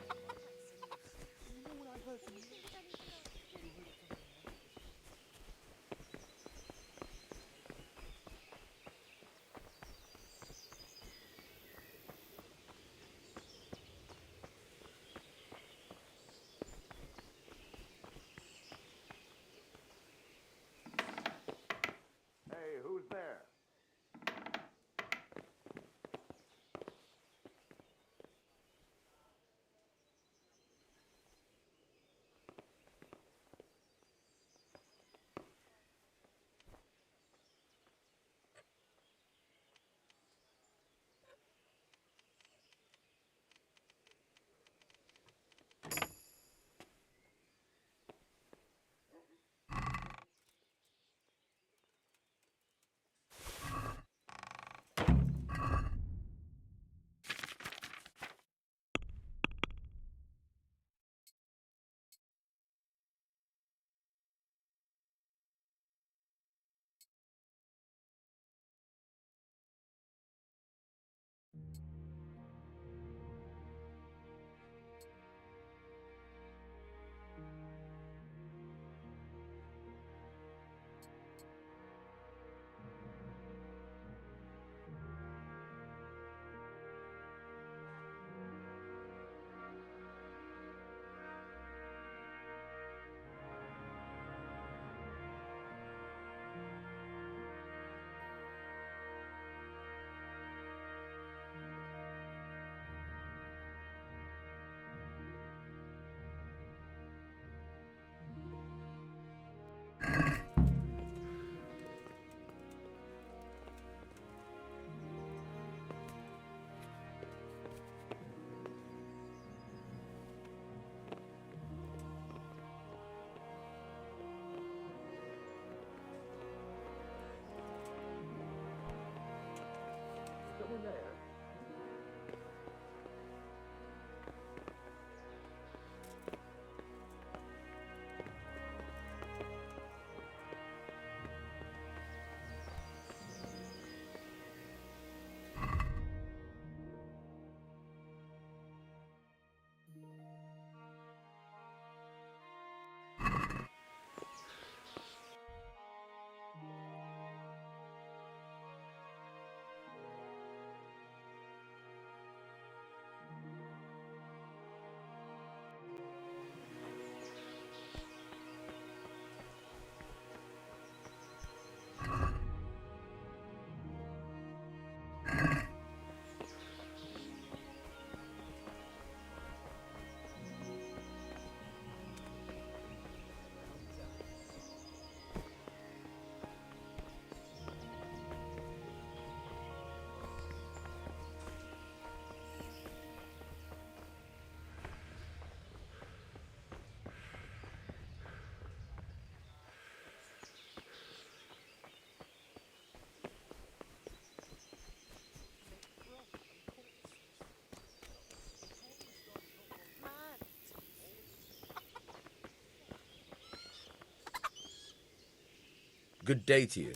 Speaker 17: Good day to you.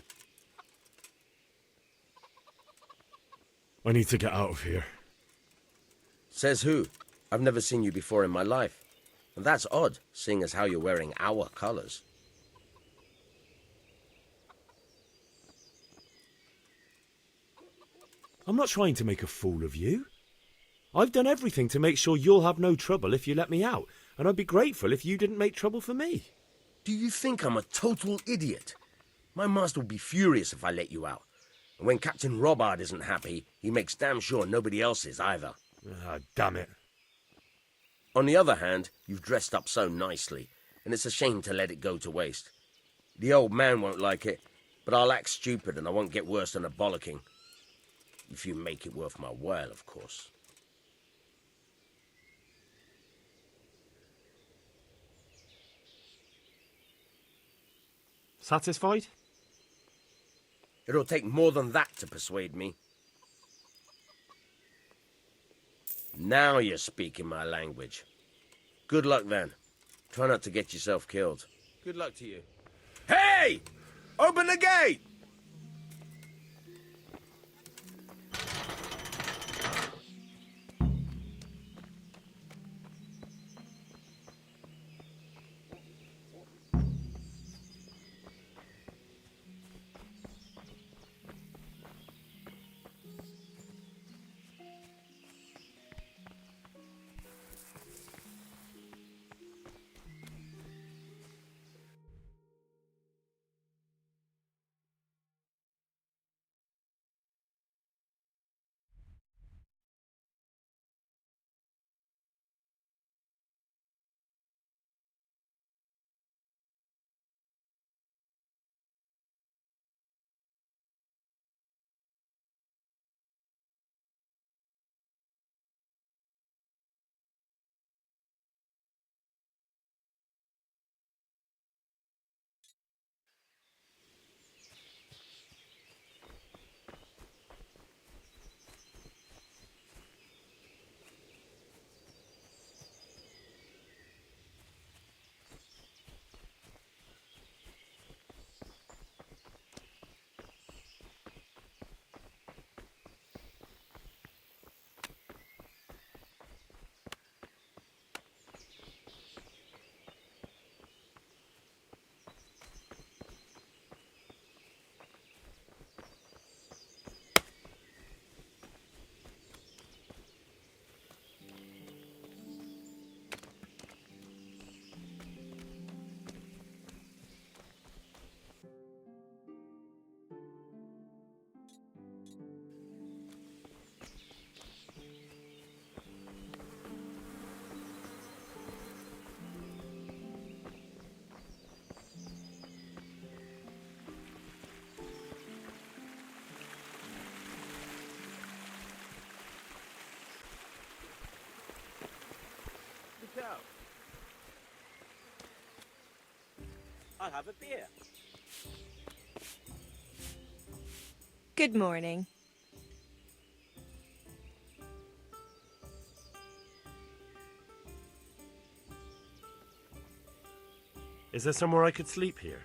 Speaker 10: I need to get out of here.
Speaker 17: Says who? I've never seen you before in my life. And that's odd, seeing as how you're wearing our colors.
Speaker 5: I'm not trying to make a fool of you. I've done everything to make sure you'll have no trouble if you let me out, and I'd be grateful if you didn't make trouble for me.
Speaker 17: Do you think I'm a total idiot? My master would be furious if I let you out. And when Captain Robard isn't happy, he makes damn sure nobody else is either.
Speaker 5: Ah, damn it.
Speaker 17: On the other hand, you've dressed up so nicely, and it's a shame to let it go to waste. The old man won't like it, but I'll act stupid and I won't get worse than a bollocking. If you make it worth my while, of course.
Speaker 5: Satisfied?
Speaker 17: It'll take more than that to persuade me. Now you're speaking my language. Good luck then. Try not to get yourself killed. Good luck to you. Hey! Open the gate!
Speaker 6: I'll have a beer.
Speaker 22: Good morning.
Speaker 10: Is there somewhere I could sleep here?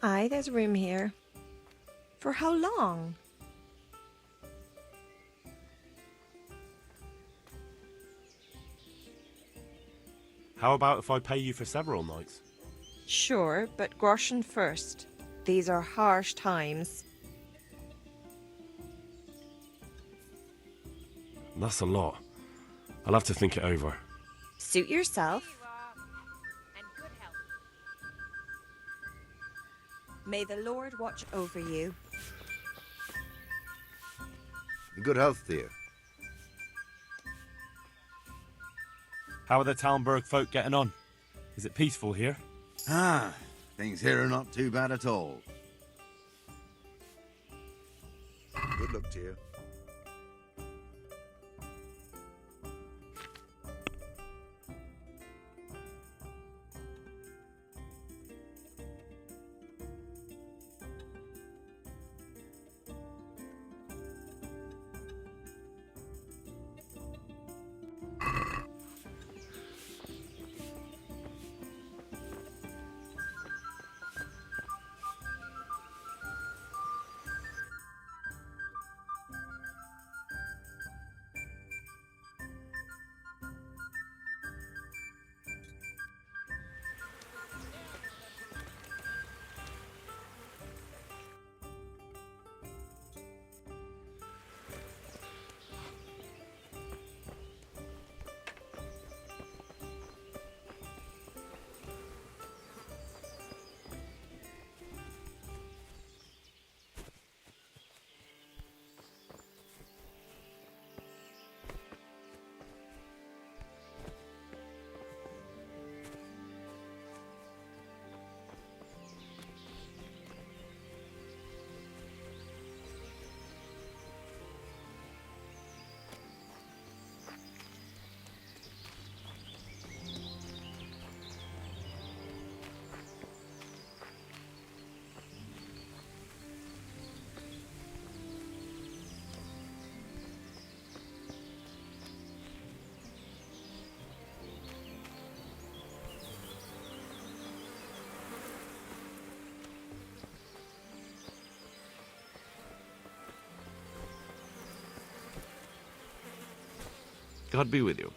Speaker 22: Aye, there's room here. For how long?
Speaker 10: How about if I pay you for several nights?
Speaker 22: Sure, but groschen first. These are harsh times.
Speaker 10: That's a lot. I'll have to think it over.
Speaker 22: Suit yourself. May the Lord watch over you.
Speaker 16: Good health to you.
Speaker 10: How are the Talmberg folk getting on? Is it peaceful here?
Speaker 16: Ah, things here are not too bad at all. Good luck to you.
Speaker 4: God be with you.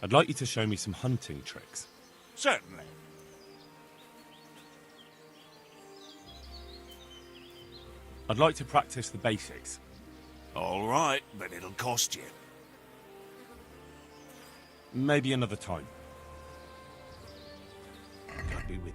Speaker 10: I'd like you to show me some hunting tricks.
Speaker 13: Certainly.
Speaker 10: I'd like to practice the basics.
Speaker 13: All right, but it'll cost you.
Speaker 10: Maybe another time. God be with you.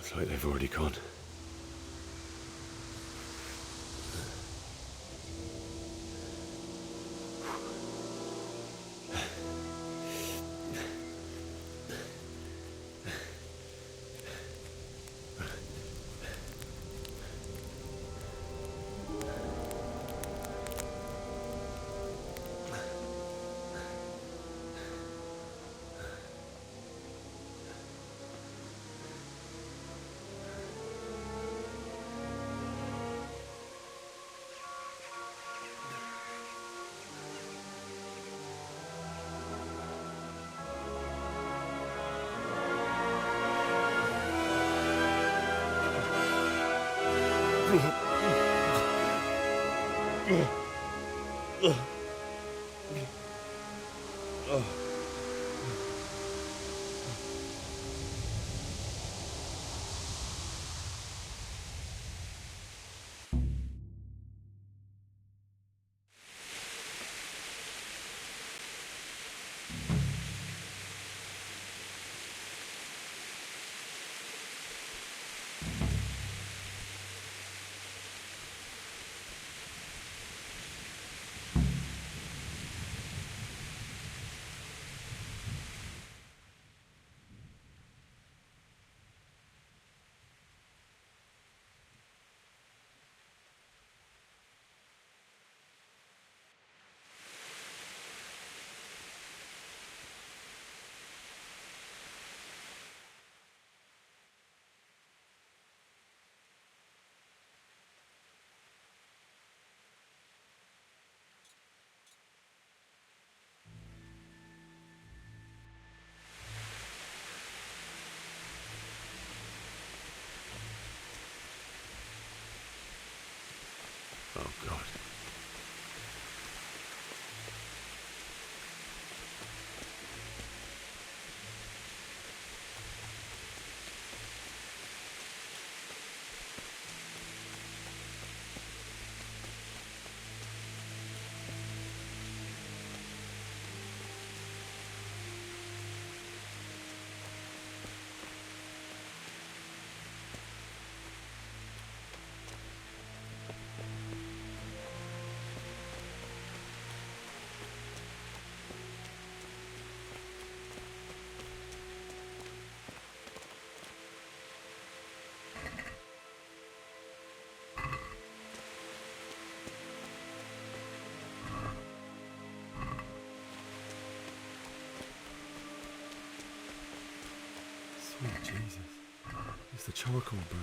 Speaker 5: Looks like they've already gone.
Speaker 10: Oh, God. Sweet Jesus. It's the charcoal burner.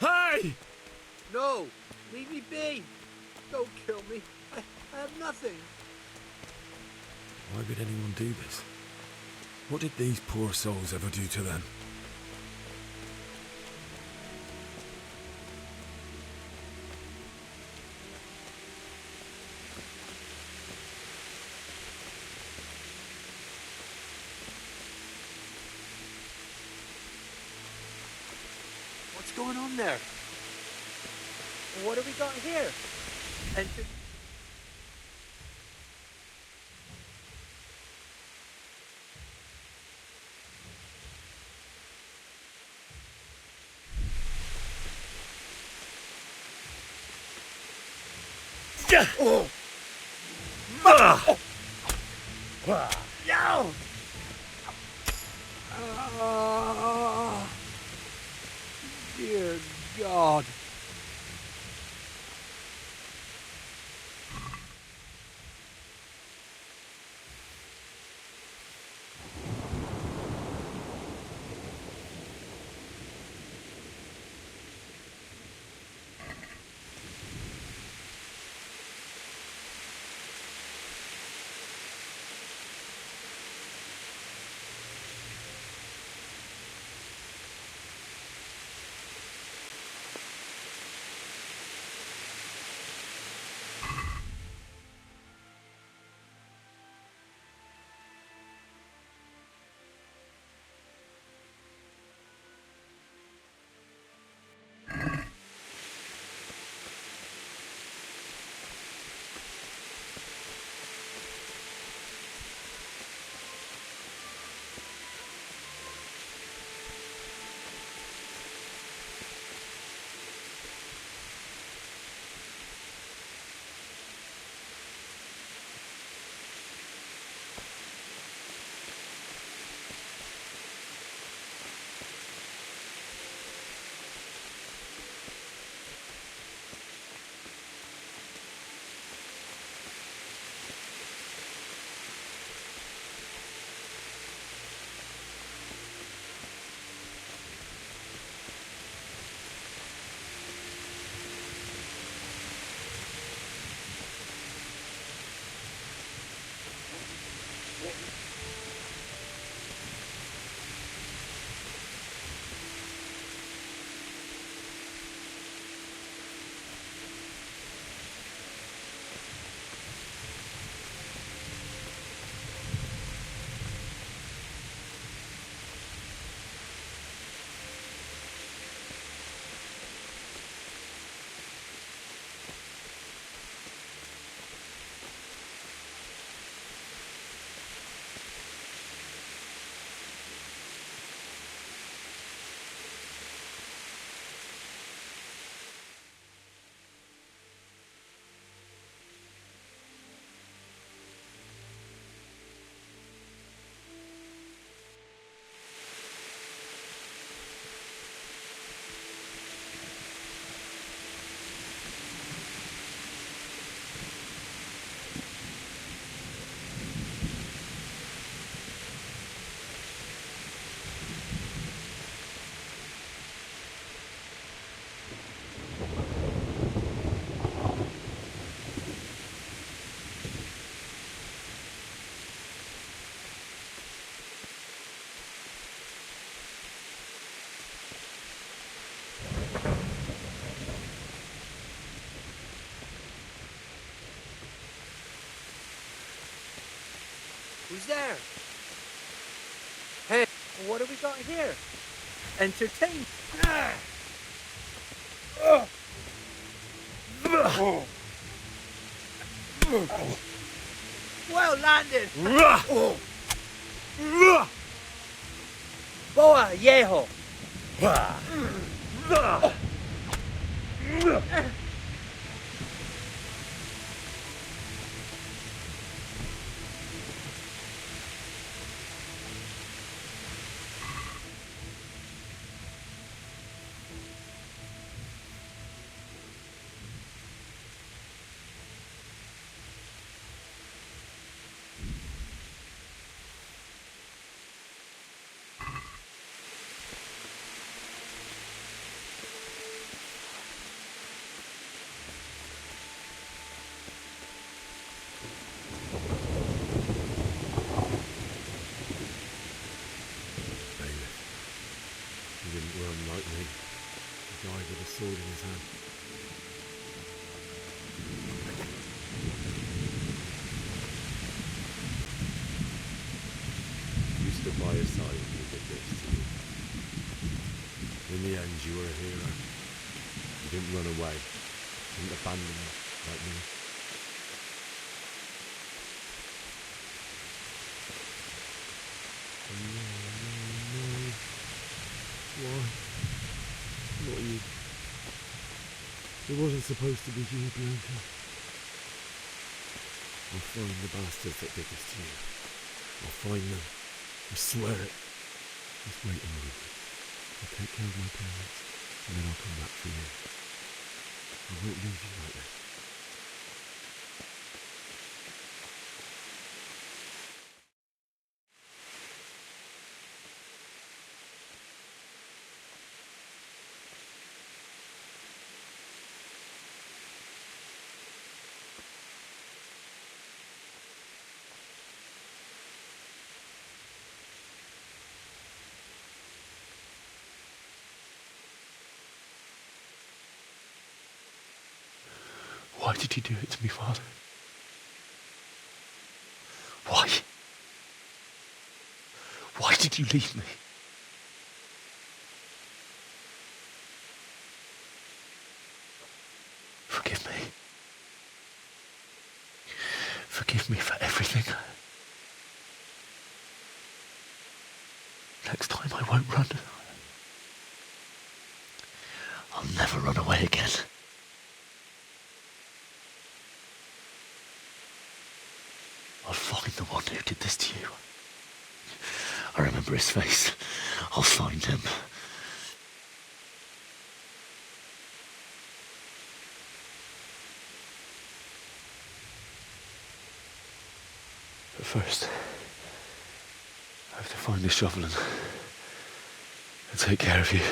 Speaker 6: Hey! No! Leave me be! Don't kill me. I have nothing.
Speaker 10: Why would anyone do this? What did these poor souls ever do to them?
Speaker 6: What's going on there? What have we got here? And
Speaker 1: Oh!
Speaker 6: No! Dear God. He's there. Hey, what have we got here? Entertain. Well landed. Boa viejo.
Speaker 10: He didn't run like me. He died with a sword in his hand. You stood by his side when he did this to you. In the end, you were a hero. You didn't run away. You didn't abandon him like me. Why? Not you. It wasn't supposed to be you, Bianca. I'll find the bastards that did this to you. I'll find them. I swear it. Just wait a moment. I'll take care of my parents, and then I'll come back for you. I won't leave you like this. Why did you do it to me, Father? Why? Why did you leave me? Forgive me. Forgive me for everything. Next time I won't run. I'll never run away again. I'll find the one who did this to you. I remember his face. I'll find him. But first, I have to find the shovel and take care of you.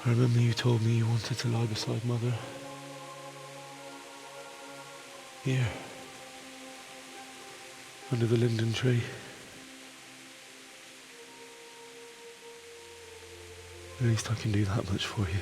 Speaker 10: I remember you told me you wanted to lie beside Mother. Here. Under the linden tree. At least I can do that much for you.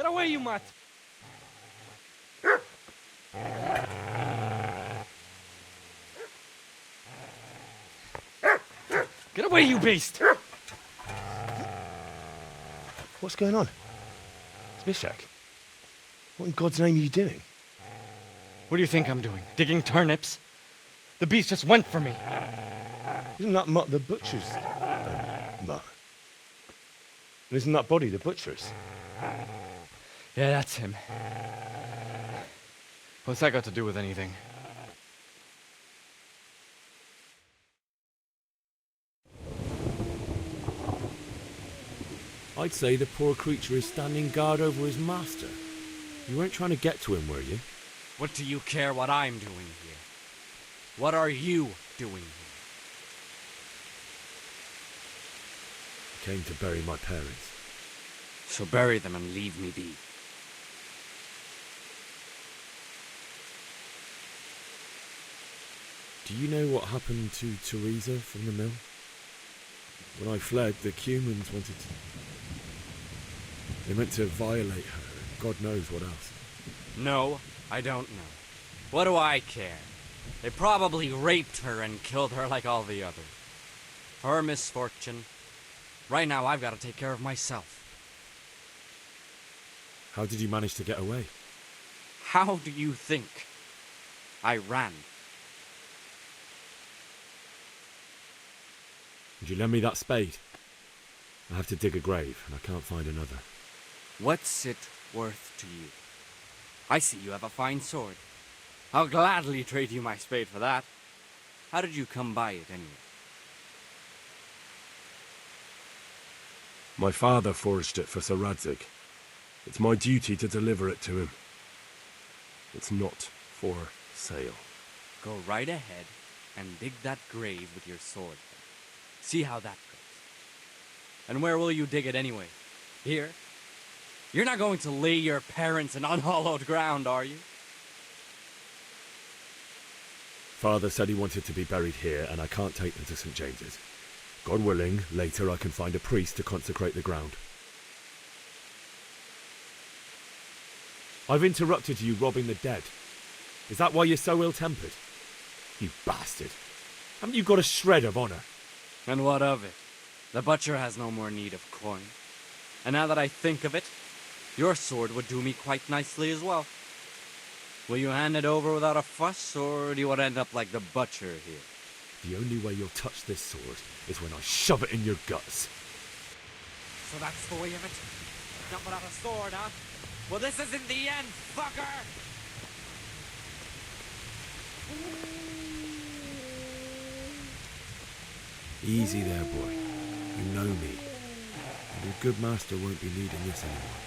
Speaker 12: Get away, you mutt! Get away, you beast!
Speaker 5: What's going on? Zbyszek, what in God's name are you doing?
Speaker 12: What do you think I'm doing? Digging turnips? The beast just went for me.
Speaker 5: Isn't that Mutt the butcher's? Mutt. And isn't that body the butcher's?
Speaker 12: Yeah, that's him. What's that got to do with anything?
Speaker 10: I'd say the poor creature is standing guard over his master. You weren't trying to get to him, were you?
Speaker 12: What do you care what I'm doing here? What are you doing here?
Speaker 10: I came to bury my parents.
Speaker 12: So bury them and leave me be.
Speaker 10: Do you know what happened to Teresa from the mill? When I fled, the Cumans wanted to... They meant to violate her, and God knows what else.
Speaker 12: No, I don't know. What do I care? They probably raped her and killed her like all the others. Her misfortune. Right now, I've got to take care of myself.
Speaker 10: How did you manage to get away?
Speaker 12: How do you think? I ran.
Speaker 10: Would you lend me that spade? I have to dig a grave, and I can't find another.
Speaker 12: What's it worth to you? I see you have a fine sword. I'll gladly trade you my spade for that. How did you come by it, anyway?
Speaker 10: My father forged it for Sir Radzig. It's my duty to deliver it to him. It's not for sale.
Speaker 12: Go right ahead and dig that grave with your sword. See how that goes. And where will you dig it anyway? Here? You're not going to lay your parents in unhallowed ground, are you?
Speaker 10: Father said he wanted to be buried here, and I can't take them to St. James's. God willing, later I can find a priest to consecrate the ground. I've interrupted you robbing the dead. Is that why you're so ill-tempered? You bastard. Haven't you got a shred of honour?
Speaker 12: And what of it? The butcher has no more need of coin. And now that I think of it, your sword would do me quite nicely as well. Will you hand it over without a fuss, or do you want to end up like the butcher here?
Speaker 10: The only way you'll touch this sword is when I shove it in your guts.
Speaker 12: So that's the way of it? Not without a sword, huh? Well, this isn't the end, fucker!
Speaker 10: Easy there, boy. You know me. And your good master won't be needing this anymore.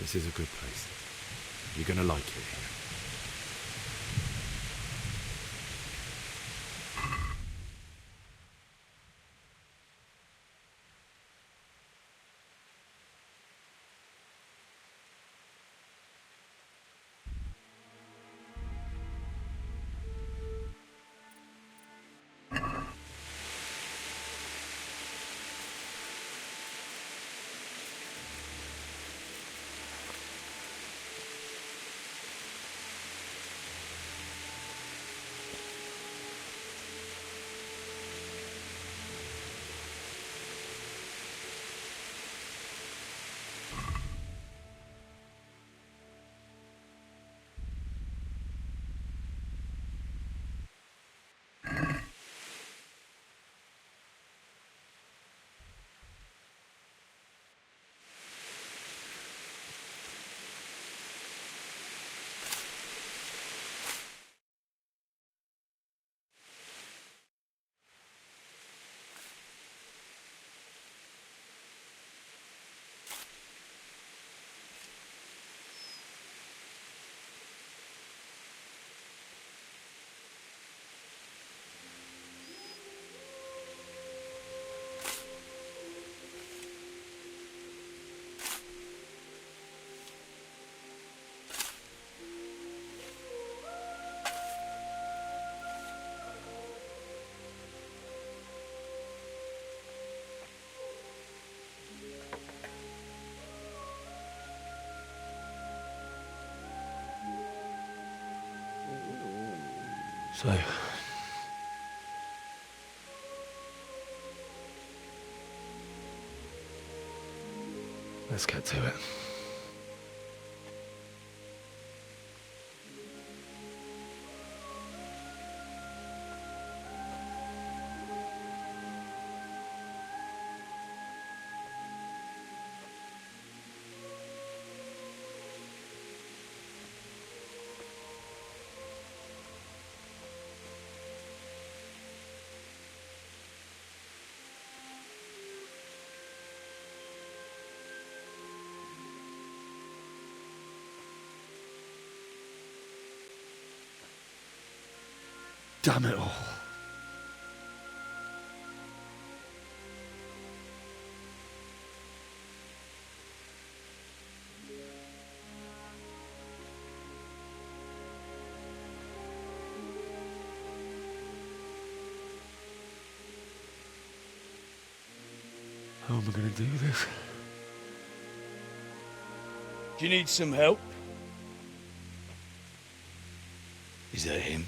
Speaker 10: This is a good place. You're gonna like it here. So, let's get to it. Damn it all. How am I going to do this?
Speaker 14: Do you need some help? Is that him?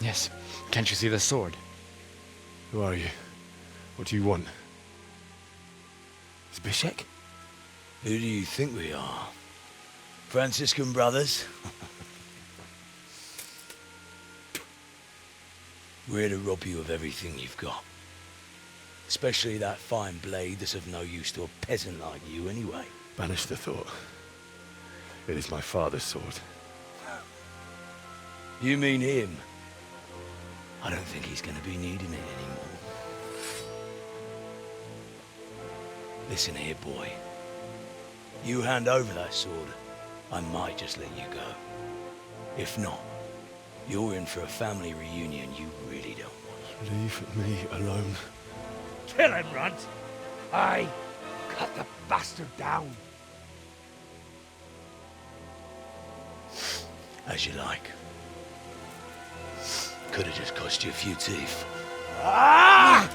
Speaker 5: Yes. Can't you see the sword? Who are you? What do you want? Zbyszek?
Speaker 14: Who do you think we are? Franciscan brothers? We're here to rob you of everything you've got. Especially that fine blade that's of no use to a peasant like you anyway.
Speaker 10: Banish the thought. It is my father's sword.
Speaker 14: You mean him? I don't think he's going to be needing it anymore. Listen here, boy. You hand over that sword, I might just let you go. If not, you're in for a family reunion you really don't want.
Speaker 10: Leave me alone.
Speaker 14: Kill him, Runt! Aye, cut the bastard down. As you like. Could have just cost you a few teeth. Ah!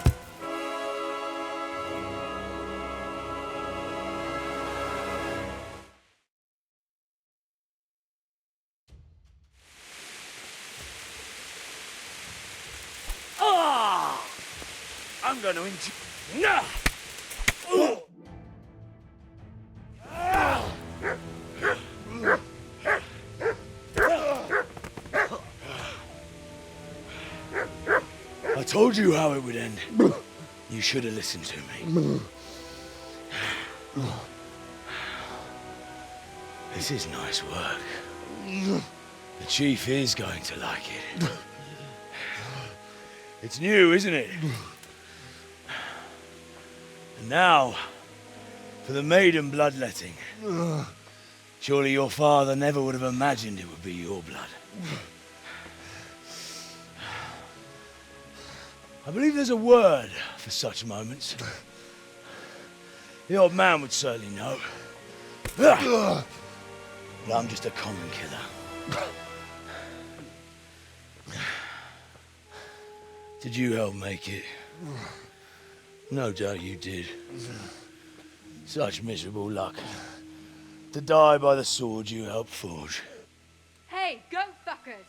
Speaker 14: I'm gonna Nah! I told you how it would end. You should have listened to me. This is nice work. The chief is going to like it. It's new, isn't it? And now, for the maiden bloodletting. Surely your father never would have imagined it would be your blood. I believe there's a word for such moments. The old man would certainly know. But I'm just a common killer. Did you help make it? No doubt you did. Such miserable luck. To die by the sword you helped forge.
Speaker 20: Hey, go fuckers!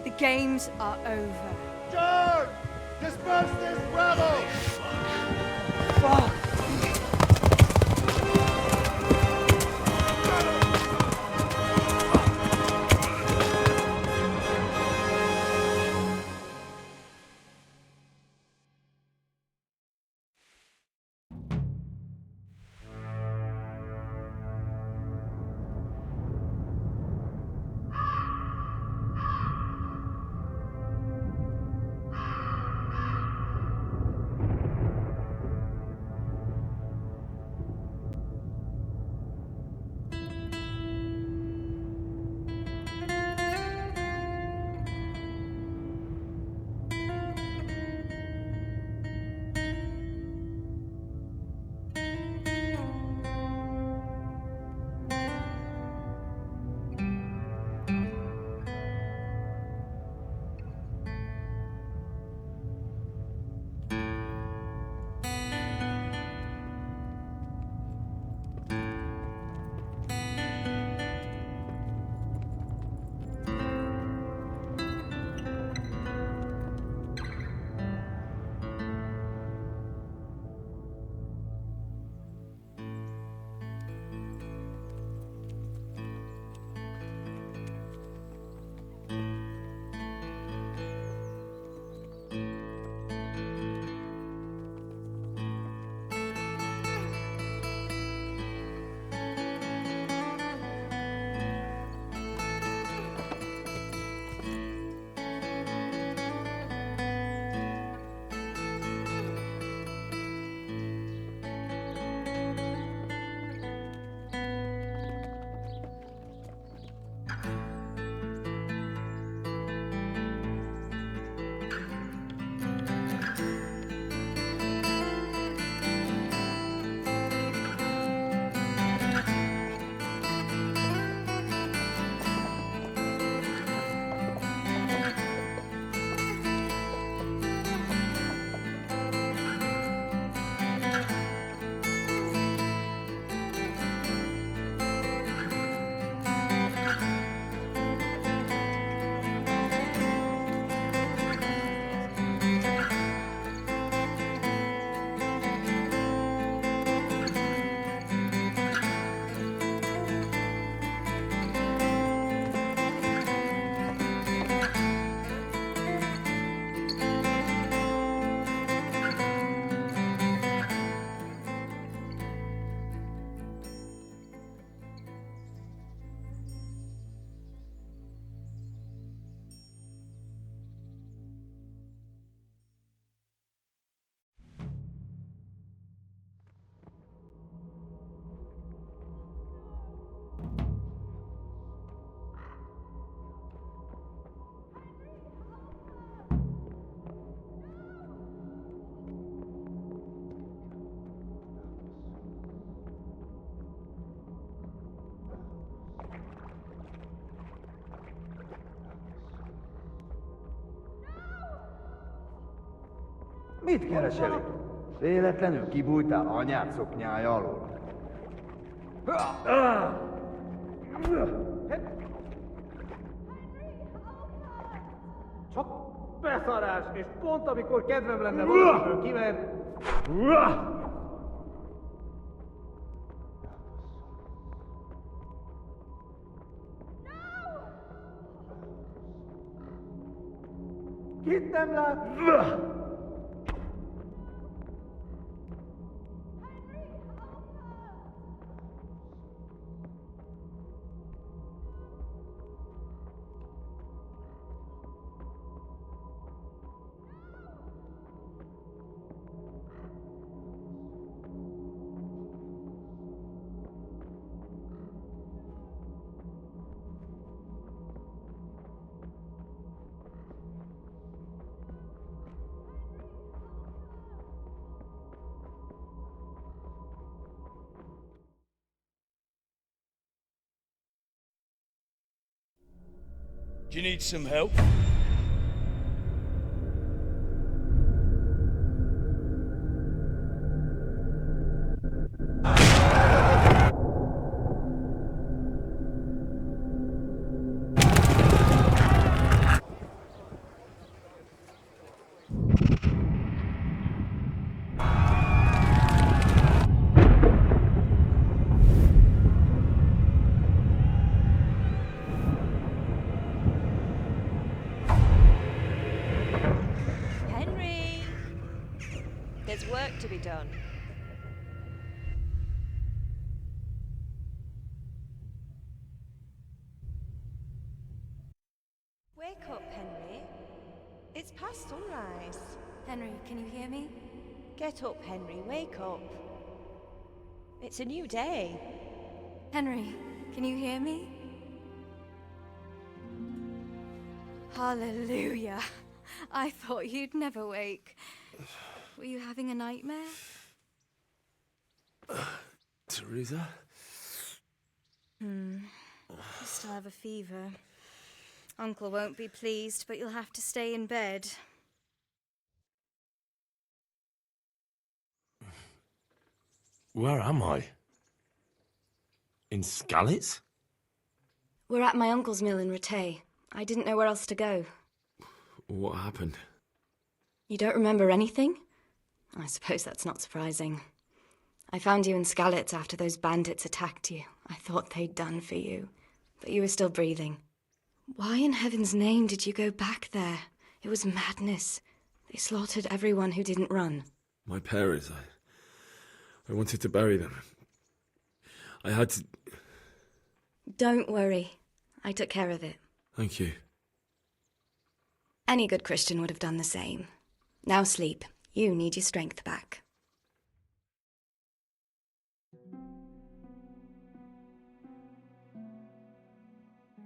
Speaker 20: The games are over.
Speaker 6: George! Disperse this rabble!
Speaker 14: Fuck!
Speaker 21: Mit keresel itt? Véletlenül kibújtál anyád szoknyája alól?
Speaker 6: Csak beszarás, és pont amikor kedvem lenne valamiből kivenni. Kit nem lát?
Speaker 14: Do you need some help?
Speaker 22: Henry! There's work to be done. Wake up, Henry. It's past sunrise.
Speaker 18: Henry, can you hear me?
Speaker 22: Get up, Henry. Wake up. It's a new day.
Speaker 18: Henry, can you hear me? Hallelujah. I thought you'd never wake. Were you having a nightmare?
Speaker 5: Teresa?
Speaker 18: You still have a fever. Uncle won't be pleased, but you'll have to stay in bed.
Speaker 10: Where am I? In Skalitz?
Speaker 18: We're at my uncle's mill in Rattay. I didn't know where else to go.
Speaker 5: What happened?
Speaker 18: You don't remember anything? I suppose that's not surprising. I found you in Skalitz after those bandits attacked you. I thought they'd done for you, but you were still breathing. Why in heaven's name did you go back there? It was madness. They slaughtered everyone who didn't run.
Speaker 5: My parents, I wanted to bury them. I had to...
Speaker 18: Don't worry. I took care of it.
Speaker 5: Thank you.
Speaker 18: Any good Christian would have done the same. Now sleep. You need your strength back.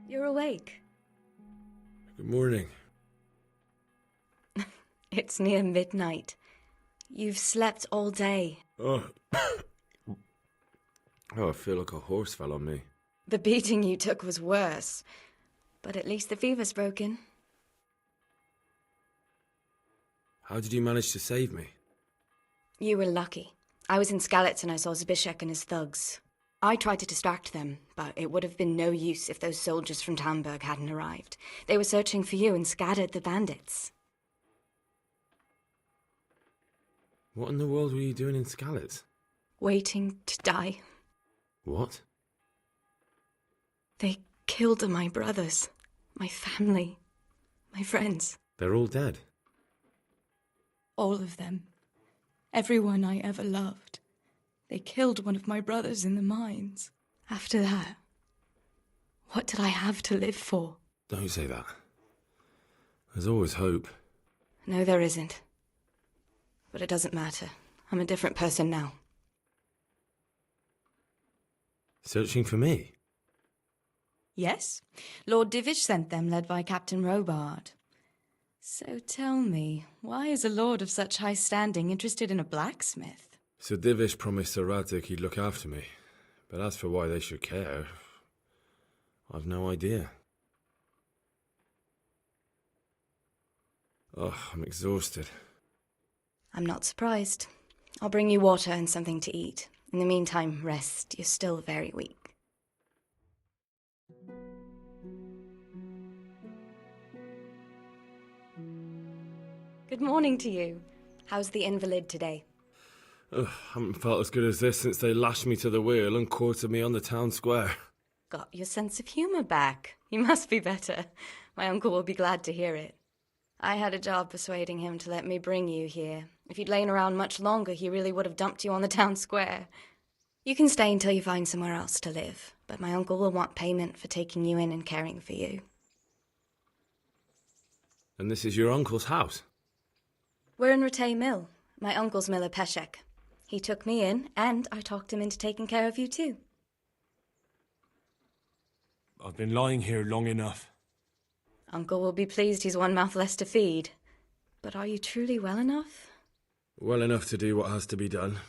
Speaker 18: You're awake.
Speaker 5: Good morning.
Speaker 18: It's near midnight. You've slept all day.
Speaker 5: Oh. I feel like a horse fell on me.
Speaker 18: The beating you took was worse. But at least the fever's broken.
Speaker 5: How did you manage to save me?
Speaker 18: You were lucky. I was in Skalitz and I saw Zbyszek and his thugs. I tried to distract them, but it would have been no use if those soldiers from Tamburg hadn't arrived. They were searching for you and scattered the bandits.
Speaker 5: What in the world were you doing in Skalitz?
Speaker 18: Waiting to die.
Speaker 5: What?
Speaker 18: They killed my brothers, my family, my friends.
Speaker 5: They're all dead.
Speaker 18: All of them. Everyone I ever loved. They killed one of my brothers in the mines. After that, what did I have to live for?
Speaker 5: Don't say that. There's always hope.
Speaker 18: No, there isn't. But it doesn't matter. I'm a different person now.
Speaker 5: Searching for me?
Speaker 18: Yes. Lord Divish sent them, led by Captain Robard. So tell me, why is a lord of such high standing interested in a blacksmith?
Speaker 5: Sir Divish promised Sir Radzik he'd look after me. But as for why they should care, I've no idea. Oh, I'm exhausted.
Speaker 18: I'm not surprised. I'll bring you water and something to eat. In the meantime, rest. You're still very weak. Good morning to you. How's the invalid today?
Speaker 5: Ugh, haven't felt as good as this since they lashed me to the wheel and quartered me on the town square.
Speaker 18: Got your sense of humour back. You must be better. My uncle will be glad to hear it. I had a job persuading him to let me bring you here. If you'd lain around much longer, he really would have dumped you on the town square. You can stay until you find somewhere else to live, but my uncle will want payment for taking you in and caring for you.
Speaker 5: And this is your uncle's house?
Speaker 18: We're in Rattay Mill, my uncle's mill at Peshek. He took me in, and I talked him into taking care of you too.
Speaker 10: I've been lying here long enough.
Speaker 18: Uncle will be pleased he's one mouth less to feed. But are you truly well enough?
Speaker 5: Well enough to do what has to be done.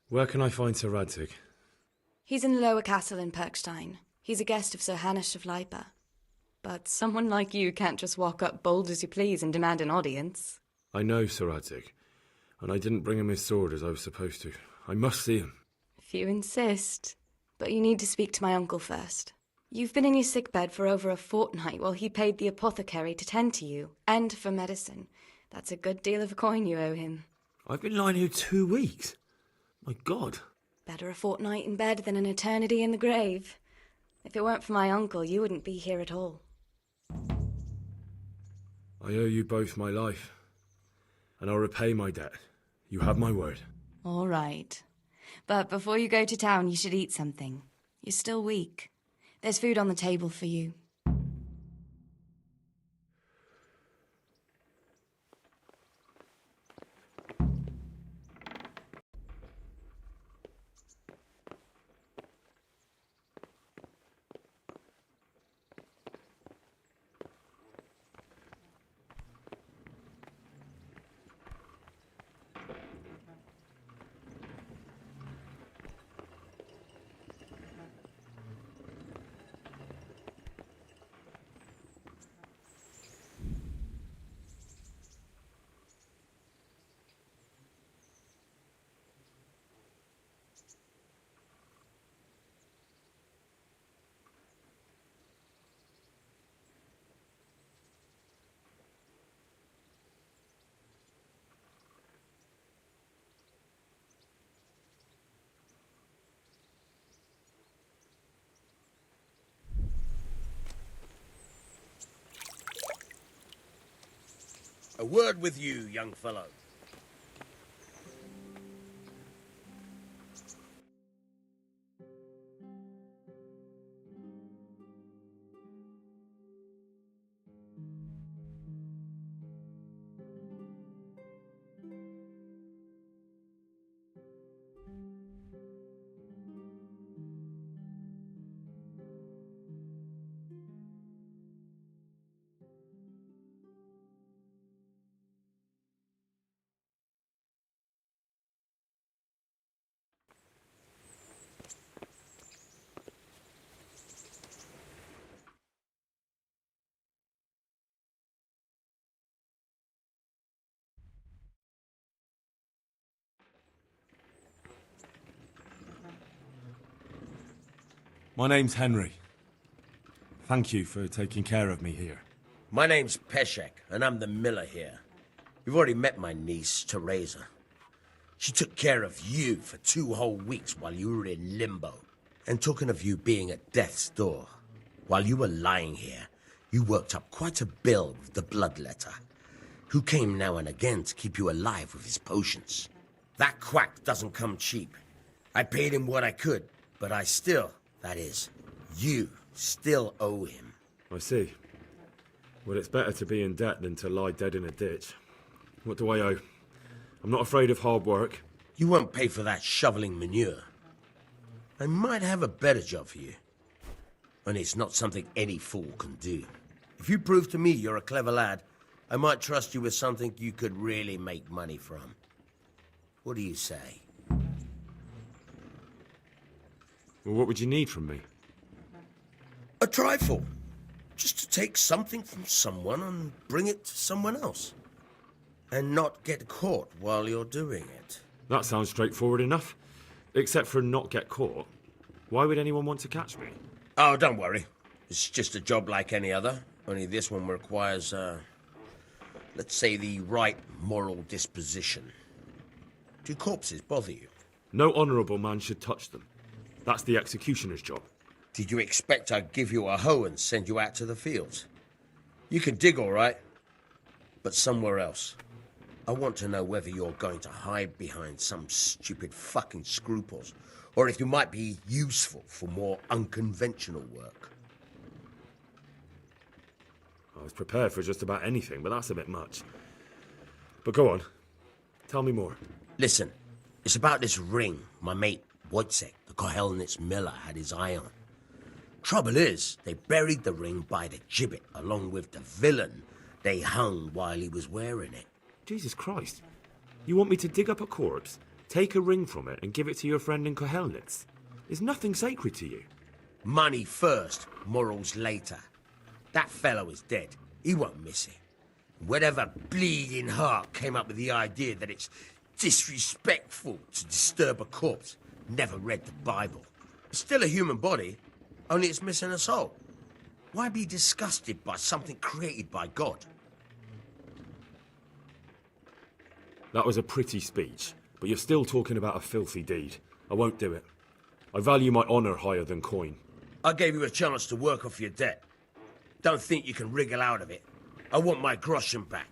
Speaker 5: Where can I find Sir Radzik?
Speaker 18: He's in the lower castle in Perkstein. He's a guest of Sir Hanush of Leipa.
Speaker 3: But someone like you can't just walk up bold as you please and demand an audience.
Speaker 10: I know, Sir Radzig, and I didn't bring him his sword as I was supposed to. I must see him.
Speaker 3: If you insist. But you need to speak to my uncle first. You've been in your sickbed for over a fortnight while he paid the apothecary to tend to you, and for medicine. That's a good deal of coin you owe him.
Speaker 10: I've been lying here 2 weeks. My God.
Speaker 3: Better a fortnight in bed than an eternity in the grave. If it weren't for my uncle, you wouldn't be here at all.
Speaker 10: I owe you both my life, and I'll repay my debt. You have my word.
Speaker 3: All right. But before you go to town, you should eat something. You're still weak. There's food on the table for you.
Speaker 17: A word with you, young fellow.
Speaker 10: My name's Henry. Thank you for taking care of me here.
Speaker 17: My name's Peshek, and I'm the miller here. You've already met my niece, Teresa. She took care of you for 2 whole weeks while you were in limbo. And talking of you being at death's door, while you were lying here, you worked up quite a bill with the bloodletter, who came now and again to keep you alive with his potions. That quack doesn't come cheap. I paid him what I could, but I still, that is, you still owe him.
Speaker 10: I see. Well, it's better to be in debt than to lie dead in a ditch. What do I owe? I'm not afraid of hard work.
Speaker 17: You won't pay for that shoveling manure. I might have a better job for you. And it's not something any fool can do. If you prove to me you're a clever lad, I might trust you with something you could really make money from. What do you say?
Speaker 10: Well, what would you need from me?
Speaker 17: A trifle. Just to take something from someone and bring it to someone else. And not get caught while you're doing it.
Speaker 10: That sounds straightforward enough. Except for not get caught. Why would anyone want to catch me?
Speaker 17: Oh, don't worry. It's just a job like any other. Only this one requires, let's say, the right moral disposition. Do corpses bother you?
Speaker 10: No honourable man should touch them. That's the executioner's job.
Speaker 17: Did you expect I'd give you a hoe and send you out to the fields? You can dig all right, but somewhere else. I want to know whether you're going to hide behind some stupid fucking scruples, or if you might be useful for more unconventional work.
Speaker 10: I was prepared for just about anything, but that's a bit much. But go on. Tell me more.
Speaker 17: Listen, it's about this ring my mate Wojciech, the Kohelnitz miller, had his eye on. Trouble is, they buried the ring by the gibbet along with the villain they hung while he was wearing it.
Speaker 10: Jesus Christ. You want me to dig up a corpse, take a ring from it, and give it to your friend in Kohelnitz? Is nothing sacred to you?
Speaker 17: Money first, morals later. That fellow is dead. He won't miss it. Whatever bleeding heart came up with the idea that it's disrespectful to disturb a corpse never read the Bible. It's still a human body, only it's missing a soul. Why be disgusted by something created by God?
Speaker 10: That was a pretty speech, but you're still talking about a filthy deed. I won't do it. I value my honour higher than coin.
Speaker 17: I gave you a chance to work off your debt. Don't think you can wriggle out of it. I want my groschen back,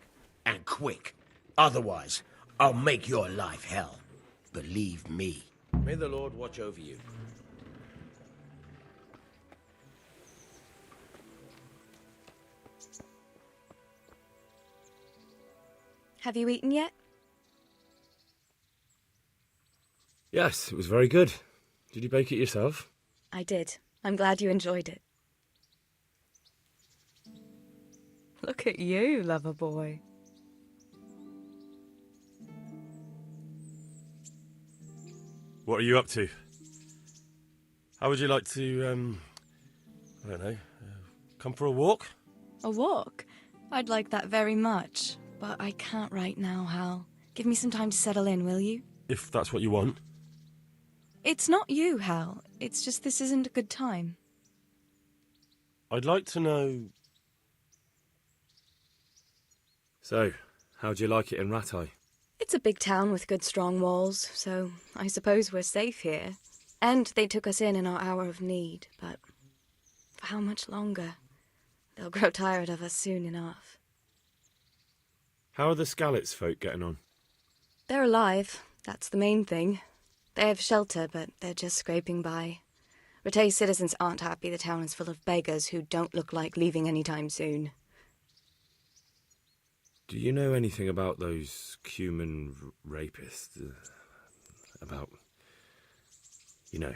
Speaker 17: and quick. Otherwise, I'll make your life hell. Believe me. May the Lord watch over you.
Speaker 3: Have you eaten yet?
Speaker 10: Yes, it was very good. Did you bake it yourself?
Speaker 3: I did. I'm glad you enjoyed it. Look at you, lover boy.
Speaker 10: What are you up to? How would you like to, I don't know, come for a walk?
Speaker 3: A walk? I'd like that very much, but I can't right now, Hal. Give me some time to settle in, will you?
Speaker 10: If that's what you want.
Speaker 3: It's not you, Hal. It's just this isn't a good time.
Speaker 10: I'd like to know... So, how'd you like it in Rattay?
Speaker 3: It's a big town with good strong walls, so I suppose we're safe here. And they took us in our hour of need, but for how much longer? They'll grow tired of us soon enough.
Speaker 10: How are the Skalitz folk getting on?
Speaker 3: They're alive, that's the main thing. They have shelter, but they're just scraping by. Rattay citizens aren't happy the town is full of beggars who don't look like leaving anytime soon.
Speaker 10: Do you know anything about those human rapists? About... you know.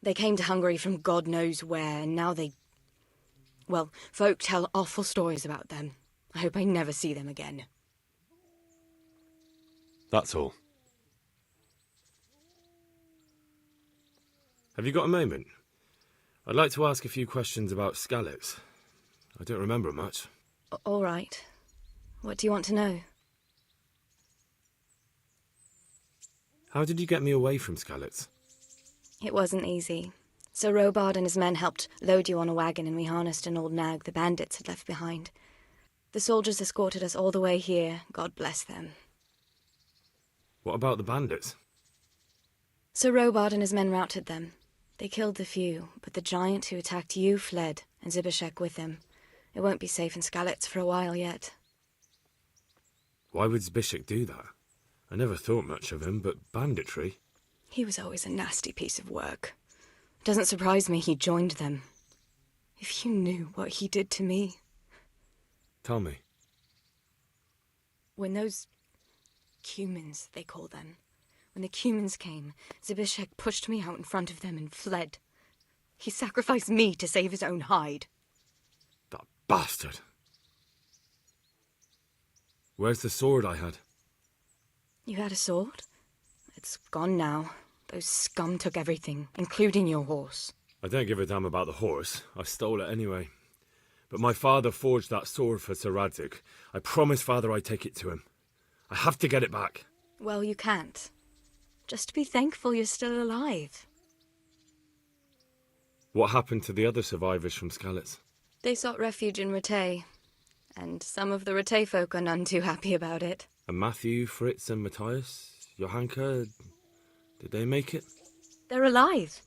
Speaker 3: They came to Hungary from God knows where, and now they... Well, folk tell awful stories about them. I hope I never see them again.
Speaker 10: That's all. Have you got a moment? I'd like to ask a few questions about Skalitz. I don't remember much.
Speaker 3: All right. What do you want to know?
Speaker 10: How did you get me away from Skalitz?
Speaker 3: It wasn't easy. Sir Robard and his men helped load you on a wagon and we harnessed an old nag the bandits had left behind. The soldiers escorted us all the way here, God bless them.
Speaker 10: What about the bandits?
Speaker 3: Sir Robard and his men routed them. They killed the few, but the giant who attacked you fled, and Zbyszek with him. It won't be safe in Skalitz for a while yet.
Speaker 10: Why would Zbyszek do that? I never thought much of him, but banditry?
Speaker 3: He was always a nasty piece of work. It doesn't surprise me he joined them. If you knew what he did to me.
Speaker 10: Tell me.
Speaker 3: When those... Cumans, they call them. When the Cumans came, Zbyszek pushed me out in front of them and fled. He sacrificed me to save his own hide.
Speaker 10: That bastard! Where's the sword I had?
Speaker 3: You had a sword? It's gone now. Those scum took everything, including your horse.
Speaker 10: I don't give a damn about the horse. I stole it anyway. But my father forged that sword for Sir Radzig. I promised Father I'd take it to him. I have to get it back.
Speaker 3: Well, you can't. Just be thankful you're still alive.
Speaker 10: What happened to the other survivors from Skalitz?
Speaker 3: They sought refuge in Rattay, and some of the Rattay folk are none too happy about it.
Speaker 10: And Matthew, Fritz and Matthias? Johanka? Did they make it?
Speaker 3: They're alive.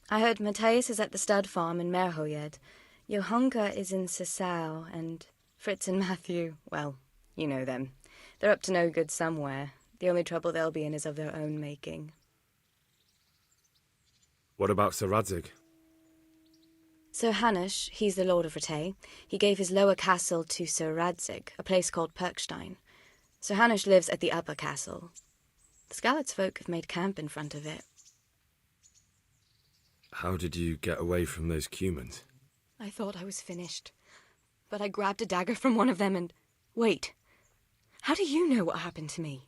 Speaker 3: I heard Matthias is at the stud farm in Merhojed. Johanka is in Sasau, and Fritz and Matthew, well, you know them. They're up to no good somewhere. The only trouble they'll be in is of their own making.
Speaker 10: What about Sir Radzig?
Speaker 3: Sir Hanush, he's the Lord of Rattay. He gave his lower castle to Sir Radzig, a place called Perkstein. Sir Hanush lives at the upper castle. The Skalitz folk have made camp in front of it.
Speaker 10: How did you get away from those Cumans?
Speaker 3: I thought I was finished. But I grabbed a dagger from one of them and... Wait. How do you know what happened to me?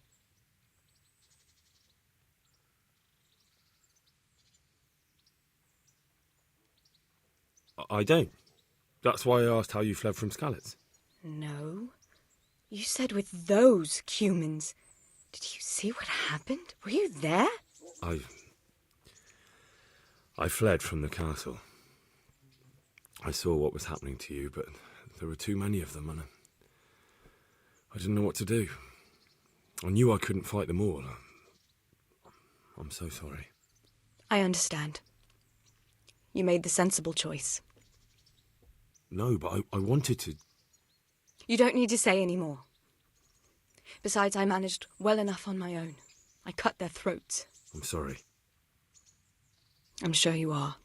Speaker 10: I don't. That's why I asked how you fled from Skalitz.
Speaker 3: No. You said with those humans. Did you see what happened? Were you there?
Speaker 10: I fled from the castle. I saw what was happening to you, but there were too many of them, and I didn't know what to do. I knew I couldn't fight them all. I'm so sorry.
Speaker 3: I understand. You made the sensible choice.
Speaker 10: No, but I wanted to...
Speaker 3: You don't need to say any more. Besides, I managed well enough on my own. I cut their throats.
Speaker 10: I'm sorry.
Speaker 3: I'm sure you are.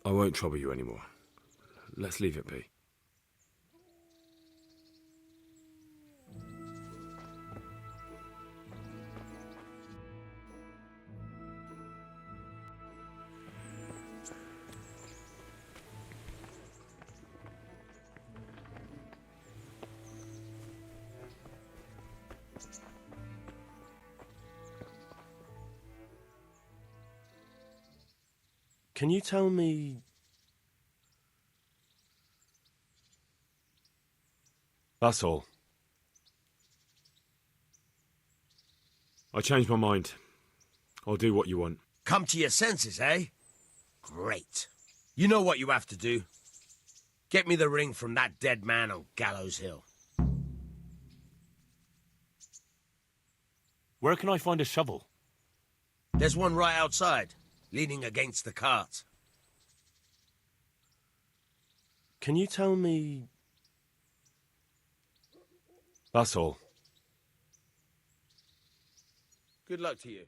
Speaker 10: I won't trouble you anymore. Let's leave it be.
Speaker 12: Can you tell me...
Speaker 10: That's all. I changed my mind. I'll do what you want.
Speaker 17: Come to your senses, eh? Great. You know what you have to do. Get me the ring from that dead man on Gallows Hill.
Speaker 12: Where can I find a shovel?
Speaker 17: There's one right outside, leaning against the cart.
Speaker 12: Can you tell me...
Speaker 10: That's all.
Speaker 17: Good luck to you.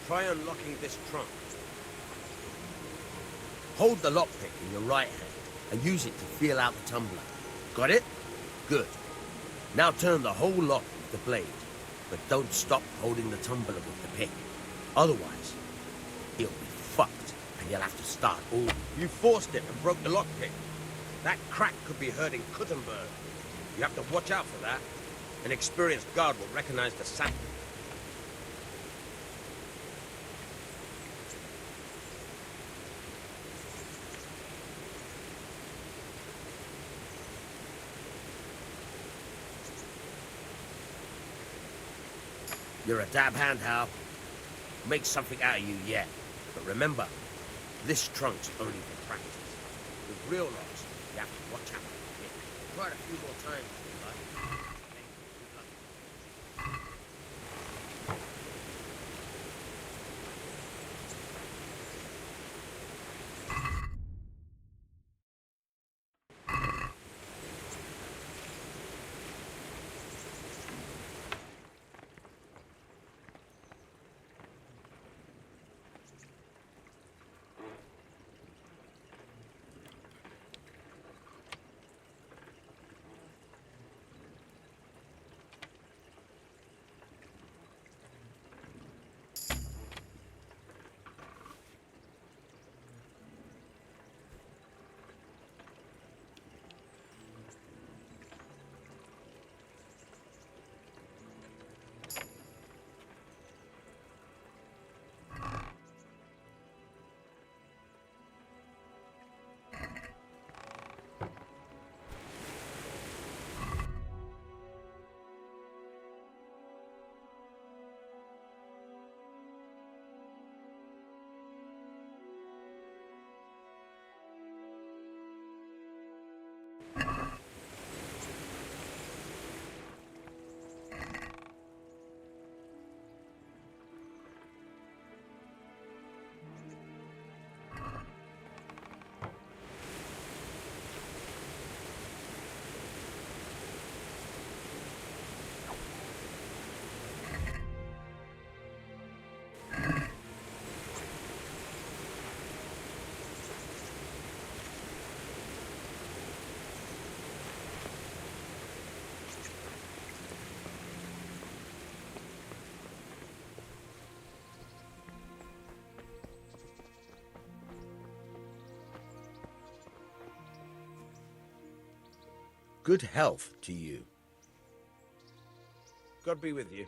Speaker 17: Try unlocking this trunk. Hold the lockpick in your right hand and use it to feel out the tumbler. Got it? Good. Now turn the whole lock with the blade, but don't stop holding the tumbler with the pick. Otherwise, you'll be fucked and you'll have to start all. You forced it and broke the lockpick. That crack could be heard in Kuttenberg. You have to watch out for that. An experienced guard will recognize the sound. You're a dab hand, Hal. Make something out of you yet. But remember, this trunk's only for practice. With real locks, you have to watch out. Try it a few more times if you like. Good health to you. God be with you.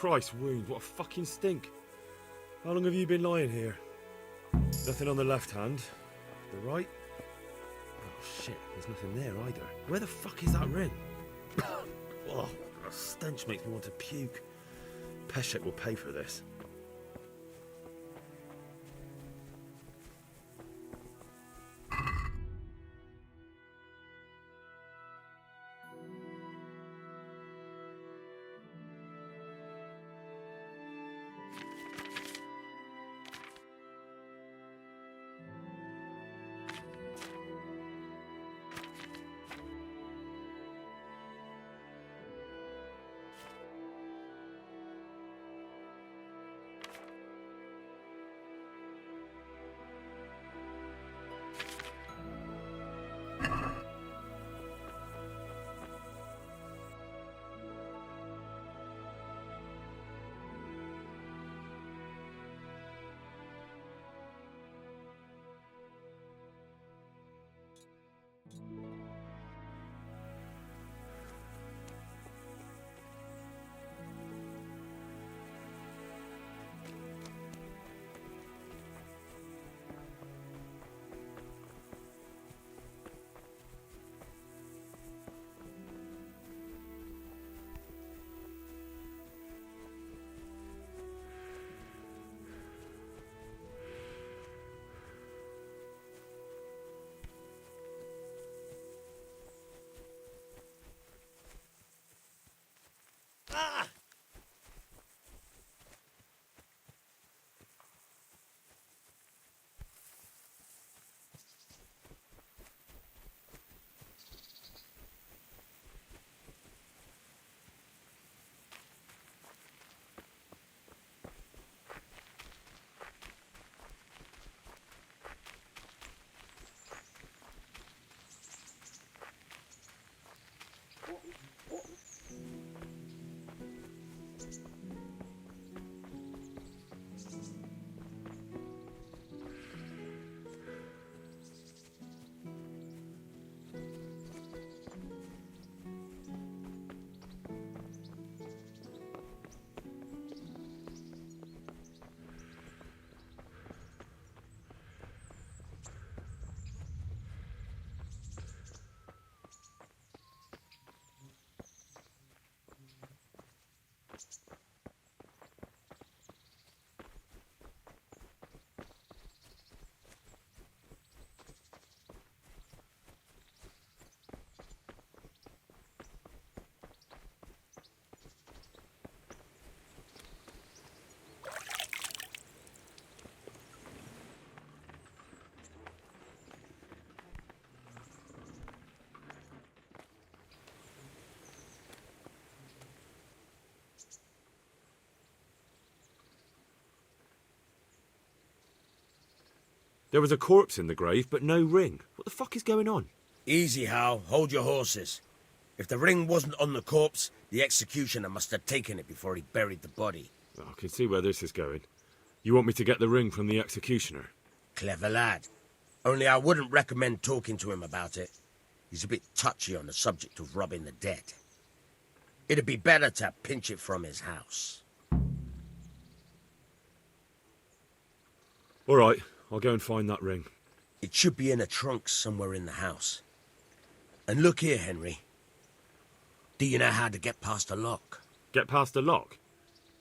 Speaker 10: Christ, wound, what a fucking stink. How long have you been lying here? Nothing on the left hand. The right? Oh shit, there's nothing there either. Where the fuck is that ring? Oh, the stench makes me want to puke. Peshek will pay for this. There was a corpse in the grave, but no ring. What the fuck is going on?
Speaker 17: Easy, Hal. Hold your horses. If the ring wasn't on the corpse, the executioner must have taken it before he buried the body.
Speaker 10: Oh, I can see where this is going. You want me to get the ring from the executioner?
Speaker 17: Clever lad. Only I wouldn't recommend talking to him about it. He's a bit touchy on the subject of robbing the dead. It'd be better to pinch it from his house.
Speaker 10: All right, I'll go and find that ring.
Speaker 17: It should be in a trunk somewhere in the house. And look here, Henry. Do you know how to get past a lock?
Speaker 10: Get past a lock?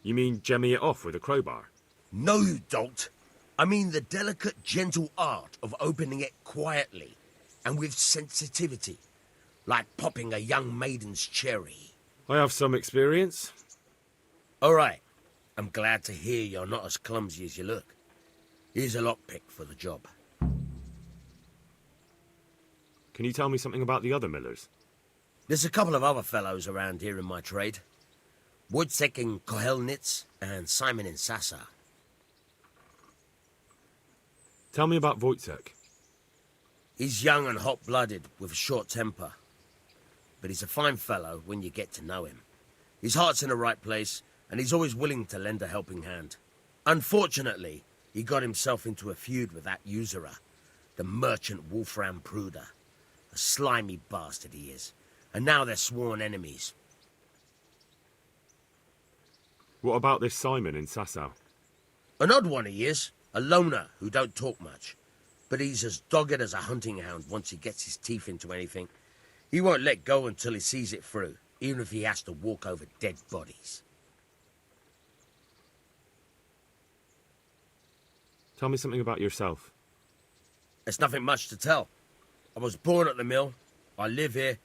Speaker 10: You mean jemmy it off with a crowbar?
Speaker 17: No, you don't. I mean the delicate, gentle art of opening it quietly and with sensitivity, like popping a young maiden's cherry.
Speaker 10: I have some experience.
Speaker 17: All right. I'm glad to hear you're not as clumsy as you look. Here's a lockpick for the job.
Speaker 10: Can you tell me something about the other millers?
Speaker 17: There's a couple of other fellows around here in my trade. Wojciech in Kohelnitz and Simon in Sasa.
Speaker 10: Tell me about Wojciech.
Speaker 17: He's young and hot-blooded with a short temper. But he's a fine fellow when you get to know him. His heart's in the right place, and he's always willing to lend a helping hand. Unfortunately, he got himself into a feud with that usurer, the merchant Wolfram Pruder. A slimy bastard he is, and now they're sworn enemies.
Speaker 10: What about this Simon in Sasau?
Speaker 17: An odd one he is. A loner who don't talk much. But he's as dogged as a hunting hound once he gets his teeth into anything. He won't let go until he sees it through, even if he has to walk over dead bodies.
Speaker 10: Tell me something about yourself.
Speaker 17: There's nothing much to tell. I was born at the mill, I live here,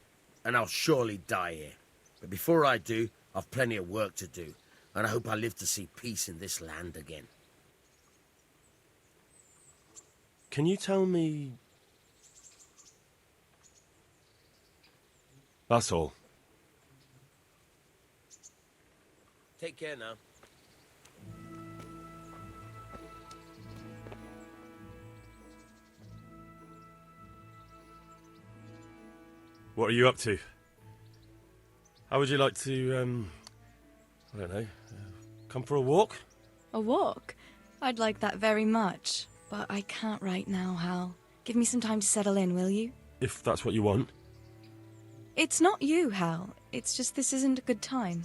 Speaker 17: and I'll surely die here. But before I do, I've plenty of work to do, and I hope I live to see peace in this land again.
Speaker 12: Can you tell me...
Speaker 10: That's all.
Speaker 17: Take care now.
Speaker 10: What are you up to? How would you like to, I don't know, come for a walk?
Speaker 3: A walk? I'd like that very much, but I can't right now, Hal. Give me some time to settle in, will you?
Speaker 10: If that's what you want.
Speaker 3: It's not you, Hal. It's just this isn't a good time.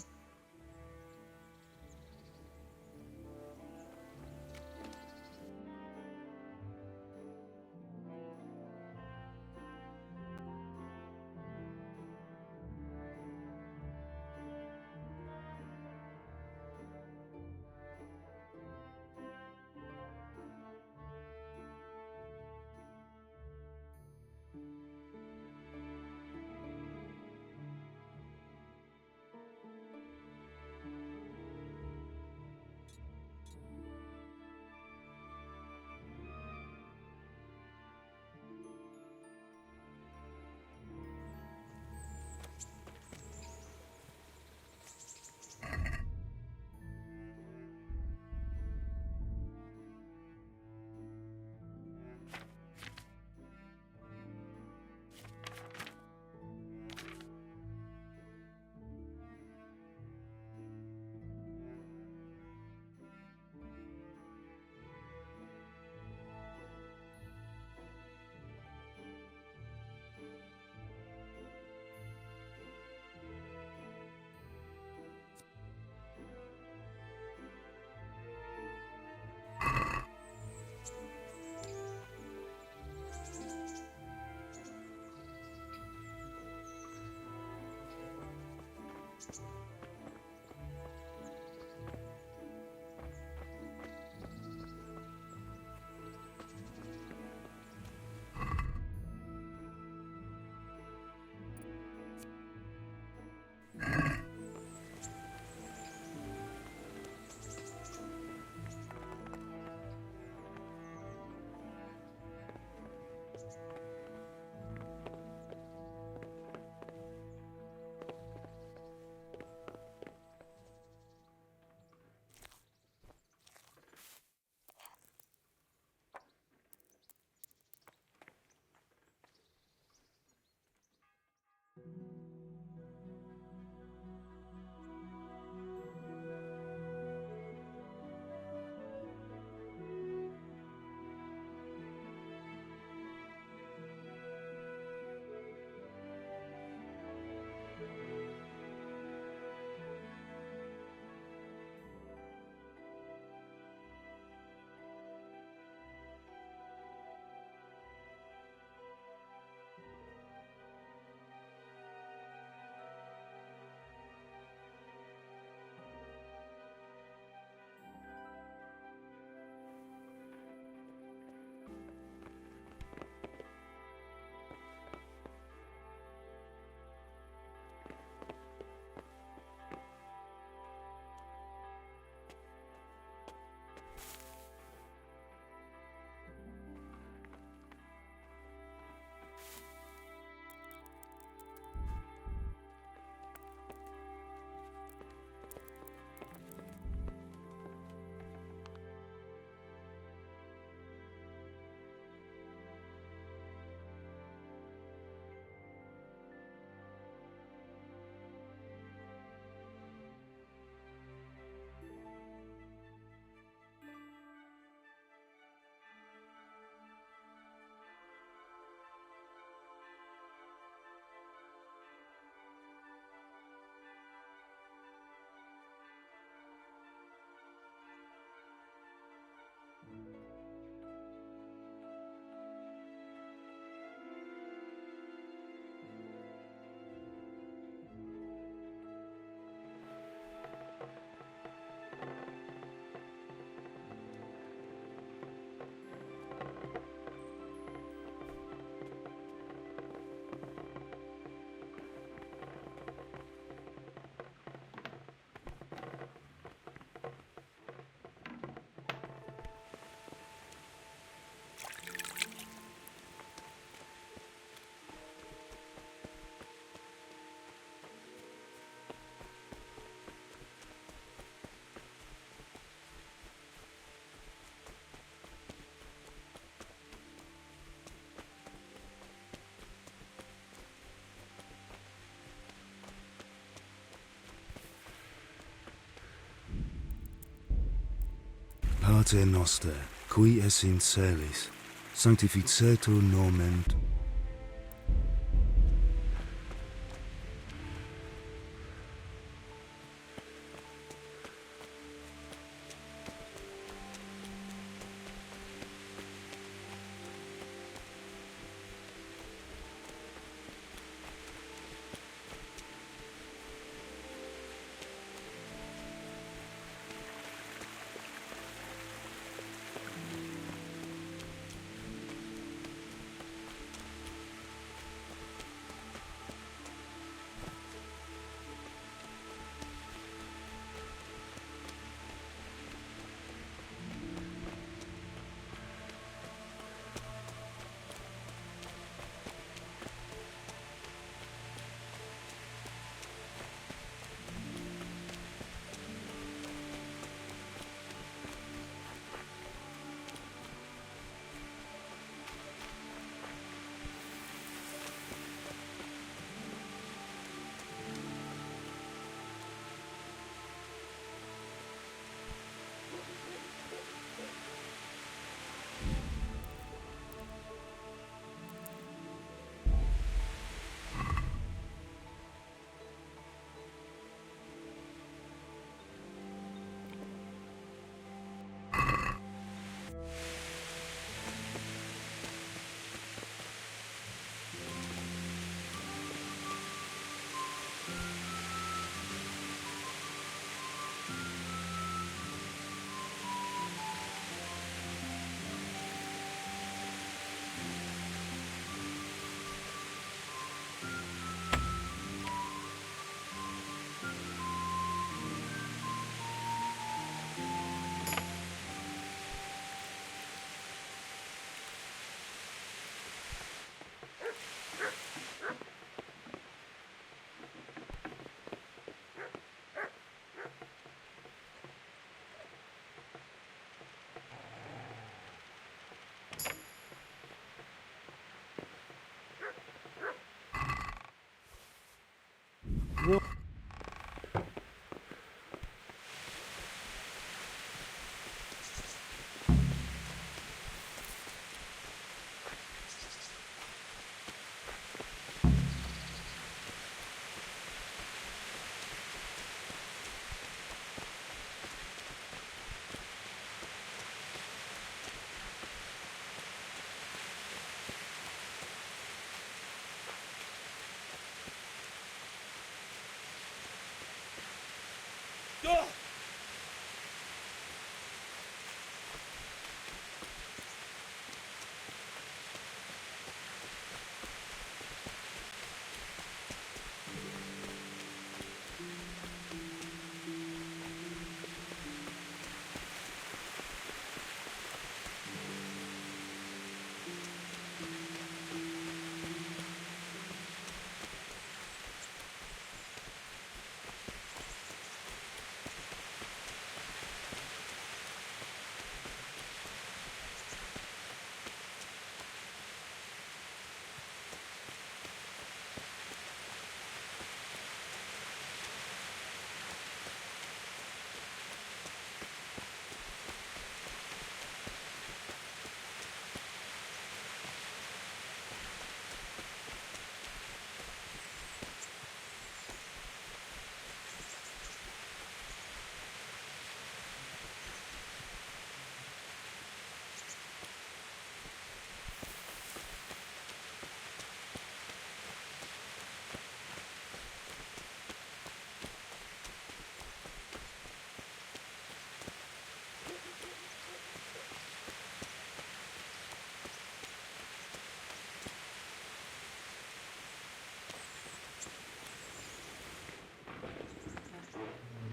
Speaker 9: Pater Noster, qui es in celis, sanctificetur nomen.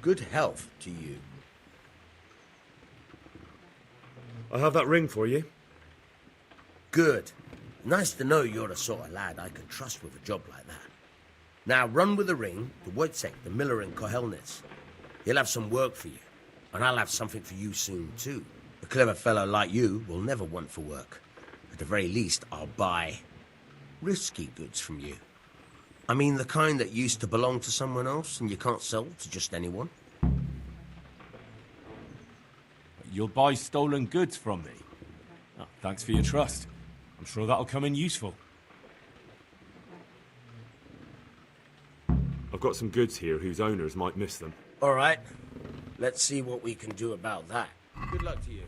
Speaker 17: Good health to you.
Speaker 5: I have that ring for you.
Speaker 17: Good. Nice to know you're the sort of lad I could trust with a job like that. Now run with the ring to Wojciech, the miller in Kohelnitz. He'll have some work for you, and I'll have something for you soon too. A clever fellow like you will never want for work. At the very least, I'll buy risky goods from you. I mean the kind that used to belong to someone else and you can't sell to just anyone.
Speaker 10: you'll buy stolen goods from me. Oh, thanks for your trust. I'm sure that'll come in useful. I've got some goods here whose owners might miss them.
Speaker 17: All right. Let's see what we can do about that. Good luck to you.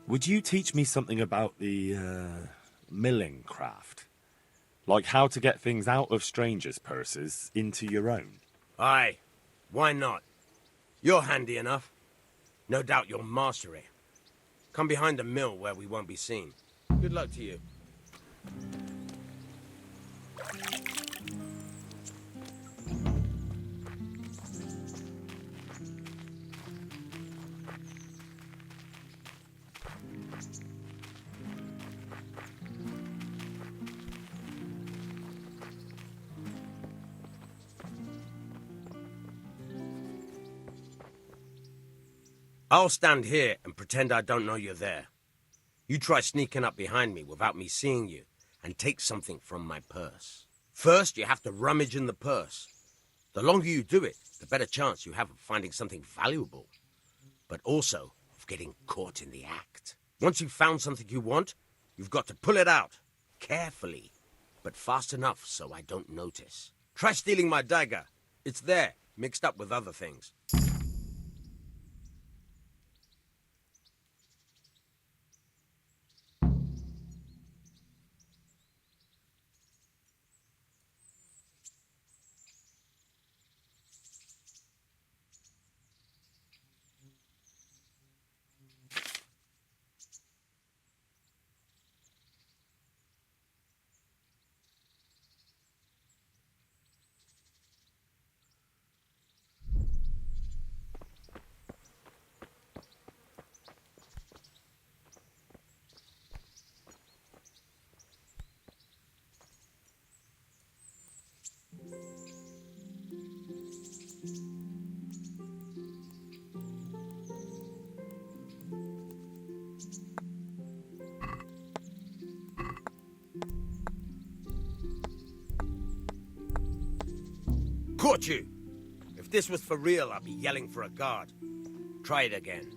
Speaker 10: Would you teach me something about the, milling craft? Like how to get things out of strangers' purses into your own?
Speaker 17: Aye. Why not? You're handy enough. No doubt you'll master it. Come behind the mill where we won't be seen. Good luck to you. I'll stand here and pretend I don't know you're there. You try sneaking up behind me without me seeing you and take something from my purse. First, you have to rummage in the purse. The longer you do it, the better chance you have of finding something valuable, but also of getting caught in the act. Once you've found something you want, you've got to pull it out, carefully, but fast enough so I don't notice. Try stealing my dagger. It's there, mixed up with other things. Caught you! If this was for real, I'd be yelling for a guard. Try it again.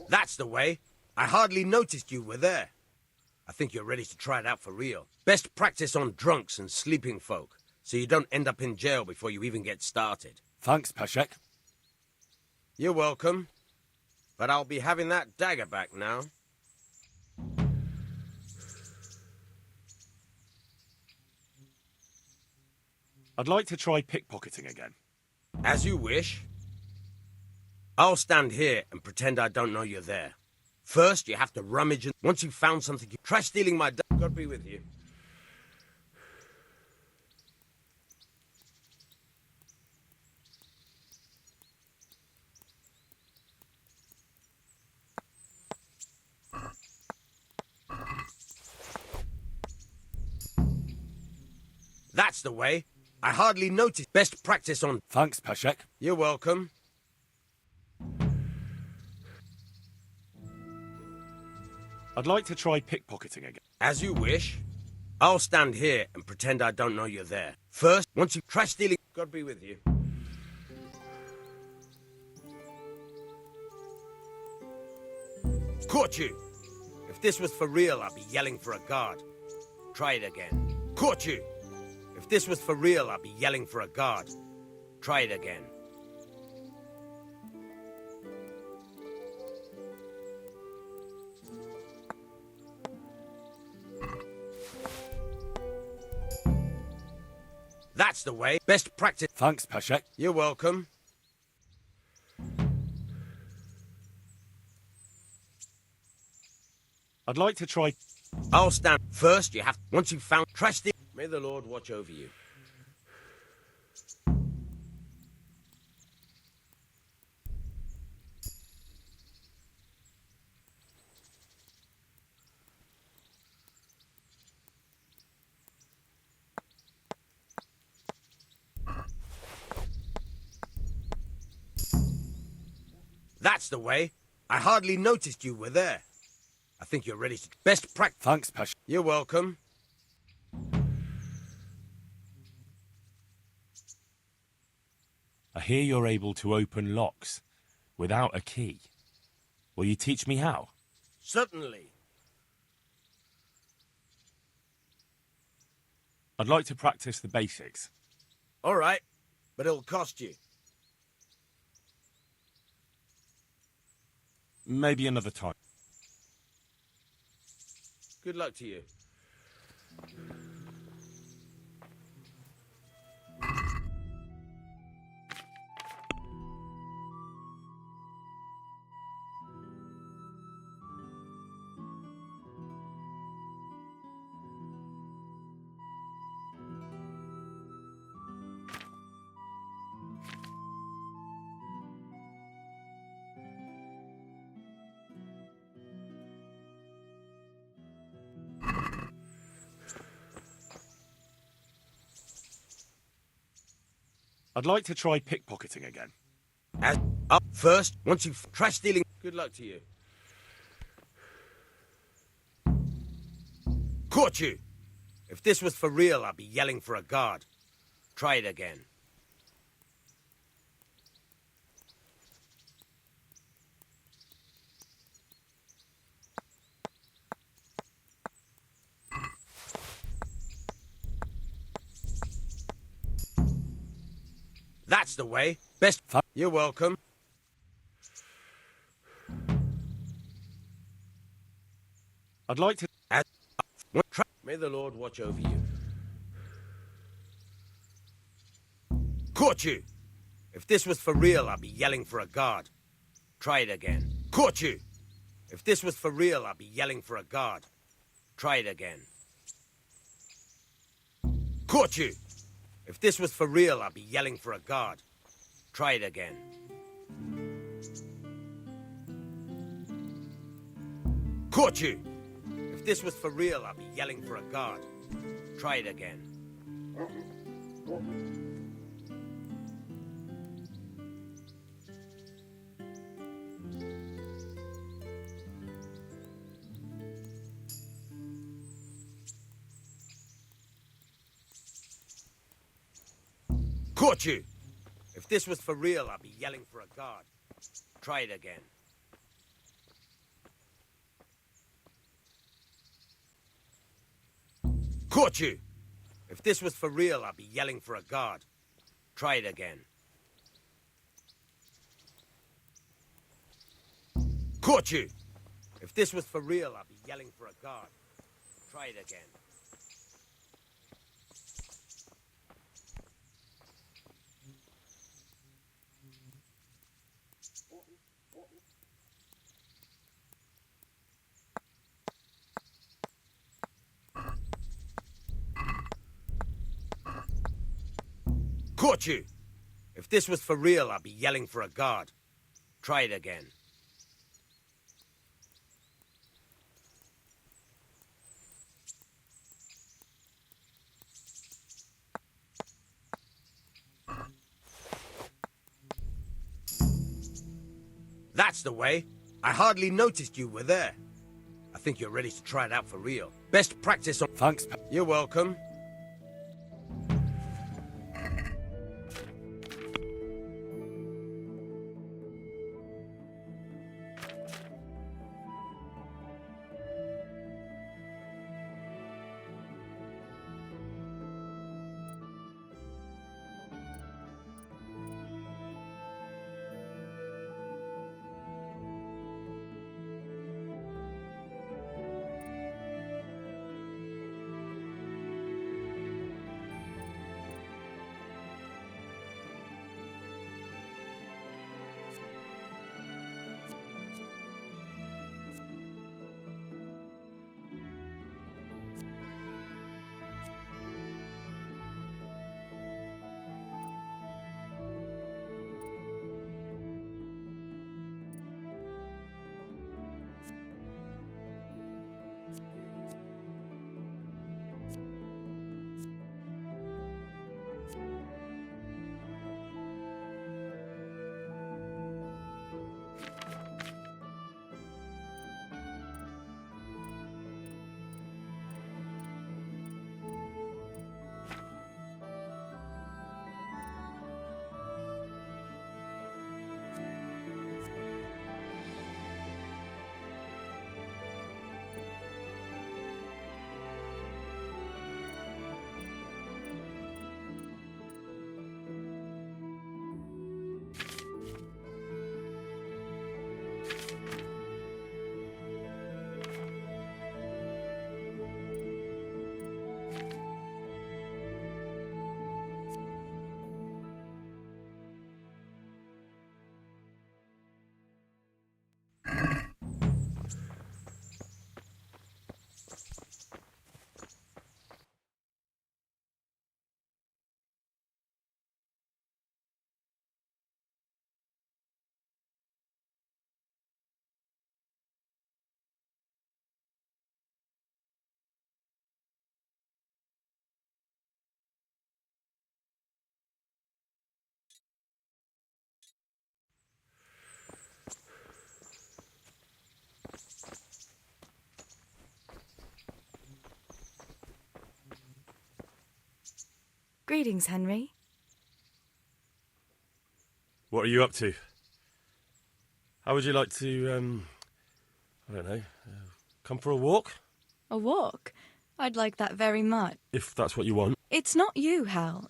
Speaker 17: That's the way. I hardly noticed you were there. I think you're ready to try it out for real. Best practice on drunks and sleeping folk, so you don't end up in jail before you even get started.
Speaker 10: Thanks, Peshek.
Speaker 17: You're welcome. But I'll be having that dagger back now.
Speaker 10: I'd like to try pickpocketing again.
Speaker 17: As you wish. I'll stand here and pretend I don't know you're there. First, you have to rummage, and once you've found something, you try stealing my dagger. God be with you. That's the way. I hardly noticed. Best practice on...
Speaker 10: Thanks, Peshek.
Speaker 17: You're welcome.
Speaker 10: I'd like to try pickpocketing again.
Speaker 17: As you wish. I'll stand here and pretend I don't know you're there. First, once you try stealing... God be with you. Caught you! If this was for real, I'd be yelling for a guard. Try it again. Caught you! If this was for real, I'd be yelling for a guard. Try it again. That's the way. Best practice.
Speaker 10: Thanks, Peshek.
Speaker 17: You're welcome.
Speaker 10: I'd like to try...
Speaker 17: I'll stand. First, you have... Once you've found... Try stealing... May the Lord watch over you. That's the way. I hardly noticed you were there. I think you're ready to... Best practice.
Speaker 10: Thanks, Peshek.
Speaker 17: You're welcome.
Speaker 10: I hear you're able to open locks without a key. Will you teach me how?
Speaker 17: Certainly.
Speaker 10: I'd like to practice the basics.
Speaker 17: All right, but it'll cost you.
Speaker 10: Maybe another time.
Speaker 17: Good luck to you.
Speaker 10: I'd like to try pickpocketing again.
Speaker 17: As up first, once you've tried stealing... Good luck to you. Caught you! If this was for real, I'd be yelling for a guard. Try it again. That's the way. Best... You're welcome.
Speaker 10: I'd like to...
Speaker 17: May the Lord watch over you. Caught you! If this was for real, I'd be yelling for a guard. Try it again. Caught you! If this was for real, I'd be yelling for a guard. Try it again. Caught you! If this was for real, I'd be yelling for a guard. Try it again. Caught you! If this was for real, I'd be yelling for a guard. Try it again. Caught you! If this was for real, I'd be yelling for a guard. Try it again. Caught you! If this was for real, I'd be yelling for a guard. Try it again. Caught you! If this was for real, I'd be yelling for a guard. Try it again. Caught you! If this was for real, I'd be yelling for a guard. Try it again. That's the way. I hardly noticed you were there. I think you're ready to try it out for real. Best practice on...
Speaker 5: Thanks.
Speaker 17: You're welcome.
Speaker 3: Greetings, Henry.
Speaker 10: What are you up to? How would you like to, I don't know, come for a walk?
Speaker 3: A walk? I'd like that very much.
Speaker 10: If that's what you want.
Speaker 3: It's not you, Hal.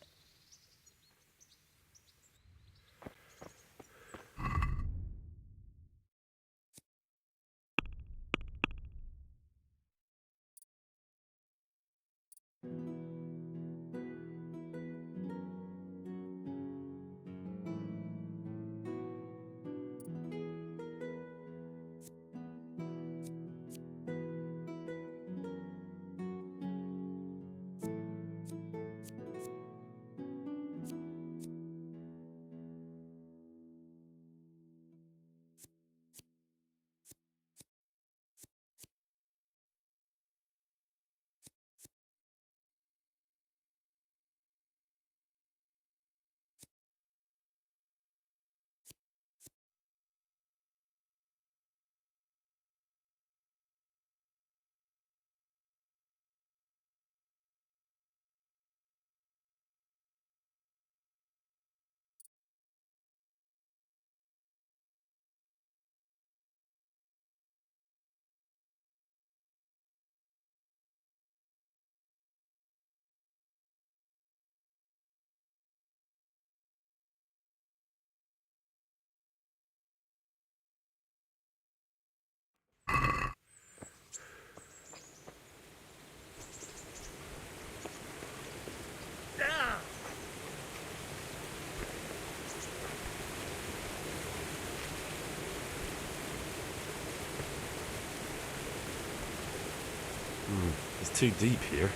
Speaker 10: too deep here.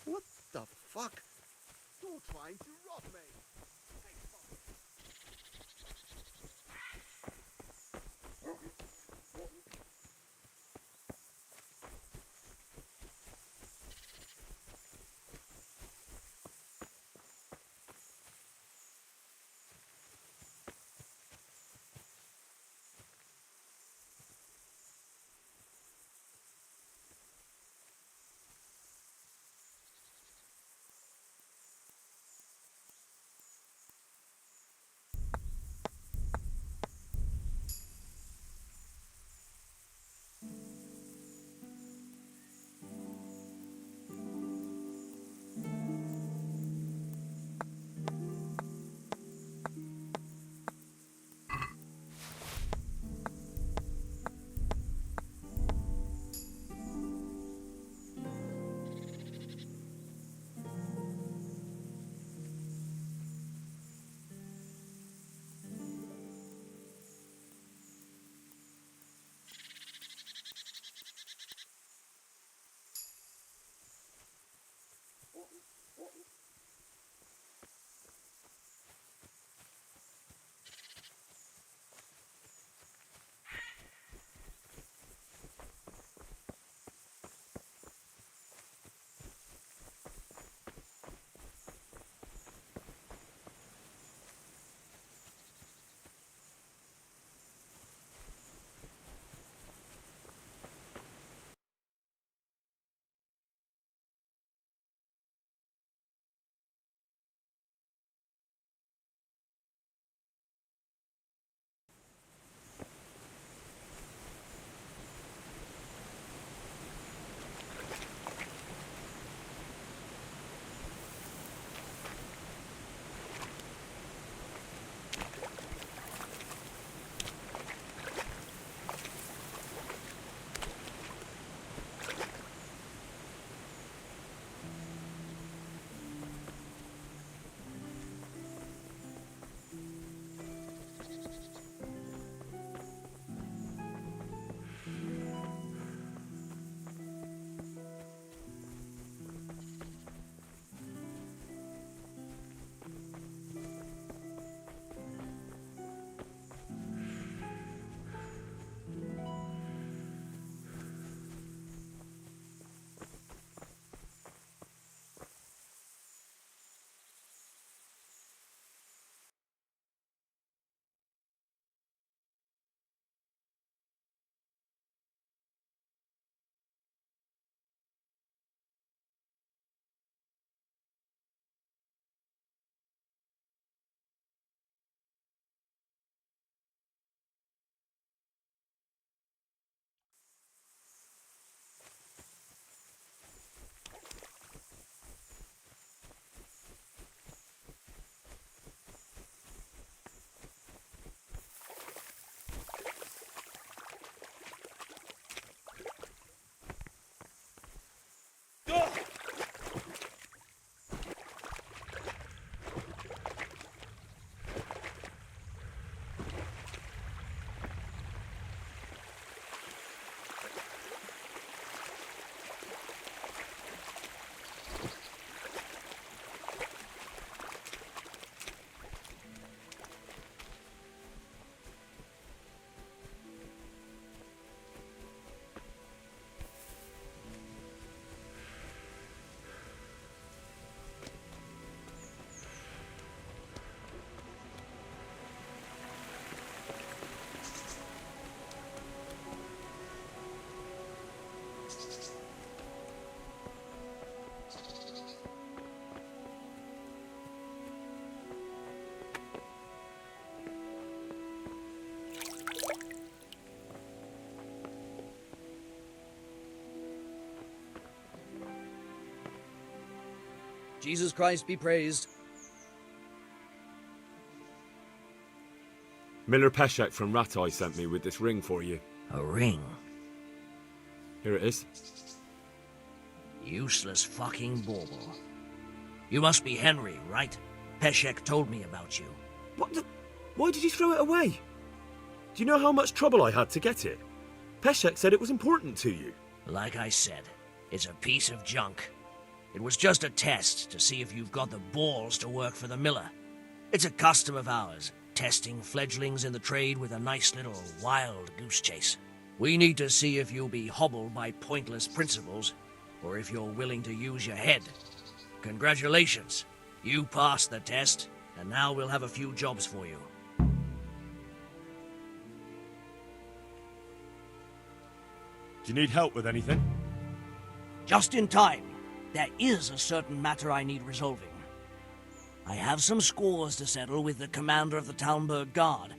Speaker 8: What the fuck? You're trying to rob me!
Speaker 11: Jesus Christ be praised.
Speaker 10: Miller Peshek from Ratai sent me with this ring for you.
Speaker 15: A ring?
Speaker 10: Here it is.
Speaker 15: Useless fucking bauble. You must be Henry, right? Peshek told me about you.
Speaker 10: What the... Why did you throw it away? Do you know how much trouble I had to get it? Peshek said it was important to you.
Speaker 15: Like I said, it's a piece of junk. It was just a test to see if you've got the balls to work for the miller. It's a custom of ours, testing fledglings in the trade with a nice little wild goose chase. We need to see if you'll be hobbled by pointless principles, or if you're willing to use your head. Congratulations. You passed the test, and now we'll have a few jobs for you.
Speaker 10: Do you need help with anything?
Speaker 15: Just in time. There is a certain matter I need resolving. I have some scores to settle with the commander of the Talmberg Guard,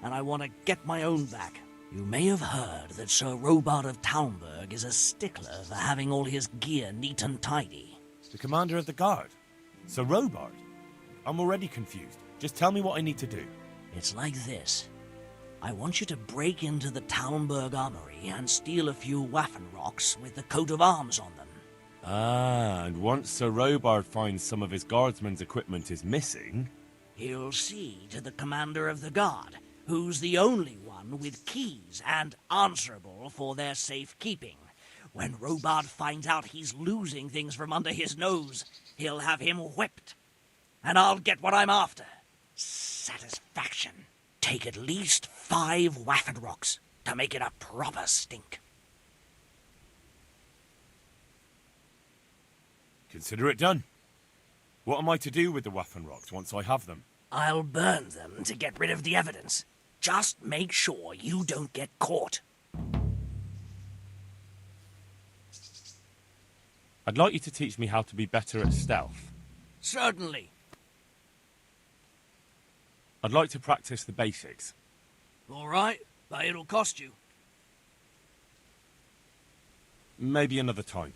Speaker 15: and I want to get my own back. You may have heard that Sir Robard of Talmberg is a stickler for having all his gear neat and tidy.
Speaker 1: The commander of the guard? Sir Robard? I'm already confused. Just tell me what I need to do.
Speaker 15: It's like this. I want you to break into the Talmberg armory and steal a few Waffenrocks with the coat of arms on them.
Speaker 1: Ah, and once Sir Robard finds some of his guardsmen's equipment is missing...
Speaker 15: He'll see to the commander of the guard, who's the only one with keys and answerable for their safekeeping. When Robard finds out he's losing things from under his nose, he'll have him whipped. And I'll get what I'm after. Satisfaction. Take at least 5 Waffenrocks to make it a proper stink.
Speaker 1: Consider it done. What am I to do with the Waffenrocks once I have them?
Speaker 15: I'll burn them to get rid of the evidence. Just make sure you don't get caught.
Speaker 1: I'd like you to teach me how to be better at stealth.
Speaker 15: Certainly.
Speaker 1: I'd like to practice the basics.
Speaker 15: All right, but it'll cost you.
Speaker 1: Maybe another time.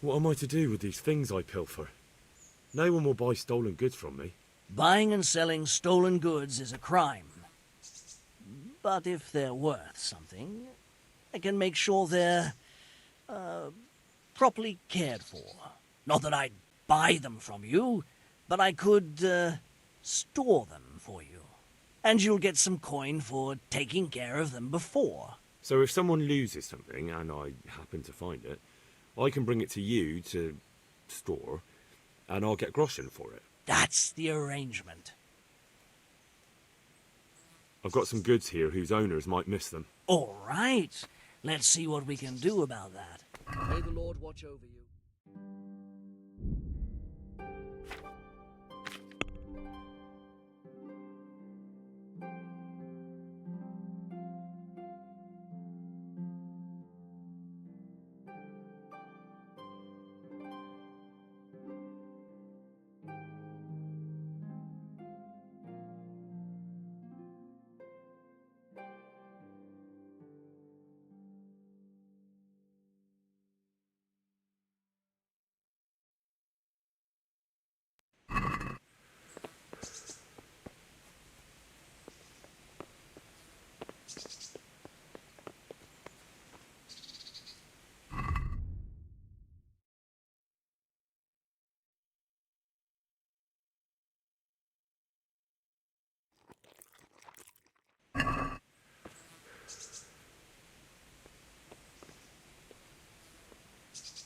Speaker 10: What am I to do with these things I pilfer? No one will buy stolen goods from me.
Speaker 15: Buying and selling stolen goods is a crime. But if they're worth something, I can make sure they're, properly cared for. Not that I'd buy them from you, but I could, store them for you. And you'll get some coin for taking care of them before.
Speaker 10: So if someone loses something, and I happen to find it, I can bring it to you to store, and I'll get groschen for it.
Speaker 15: That's the arrangement.
Speaker 10: I've got some goods here whose owners might miss them.
Speaker 15: All right. Let's see what we can do about that. May the Lord watch over you.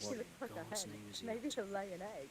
Speaker 7: He looks like a hen. Maybe he'll lay an egg.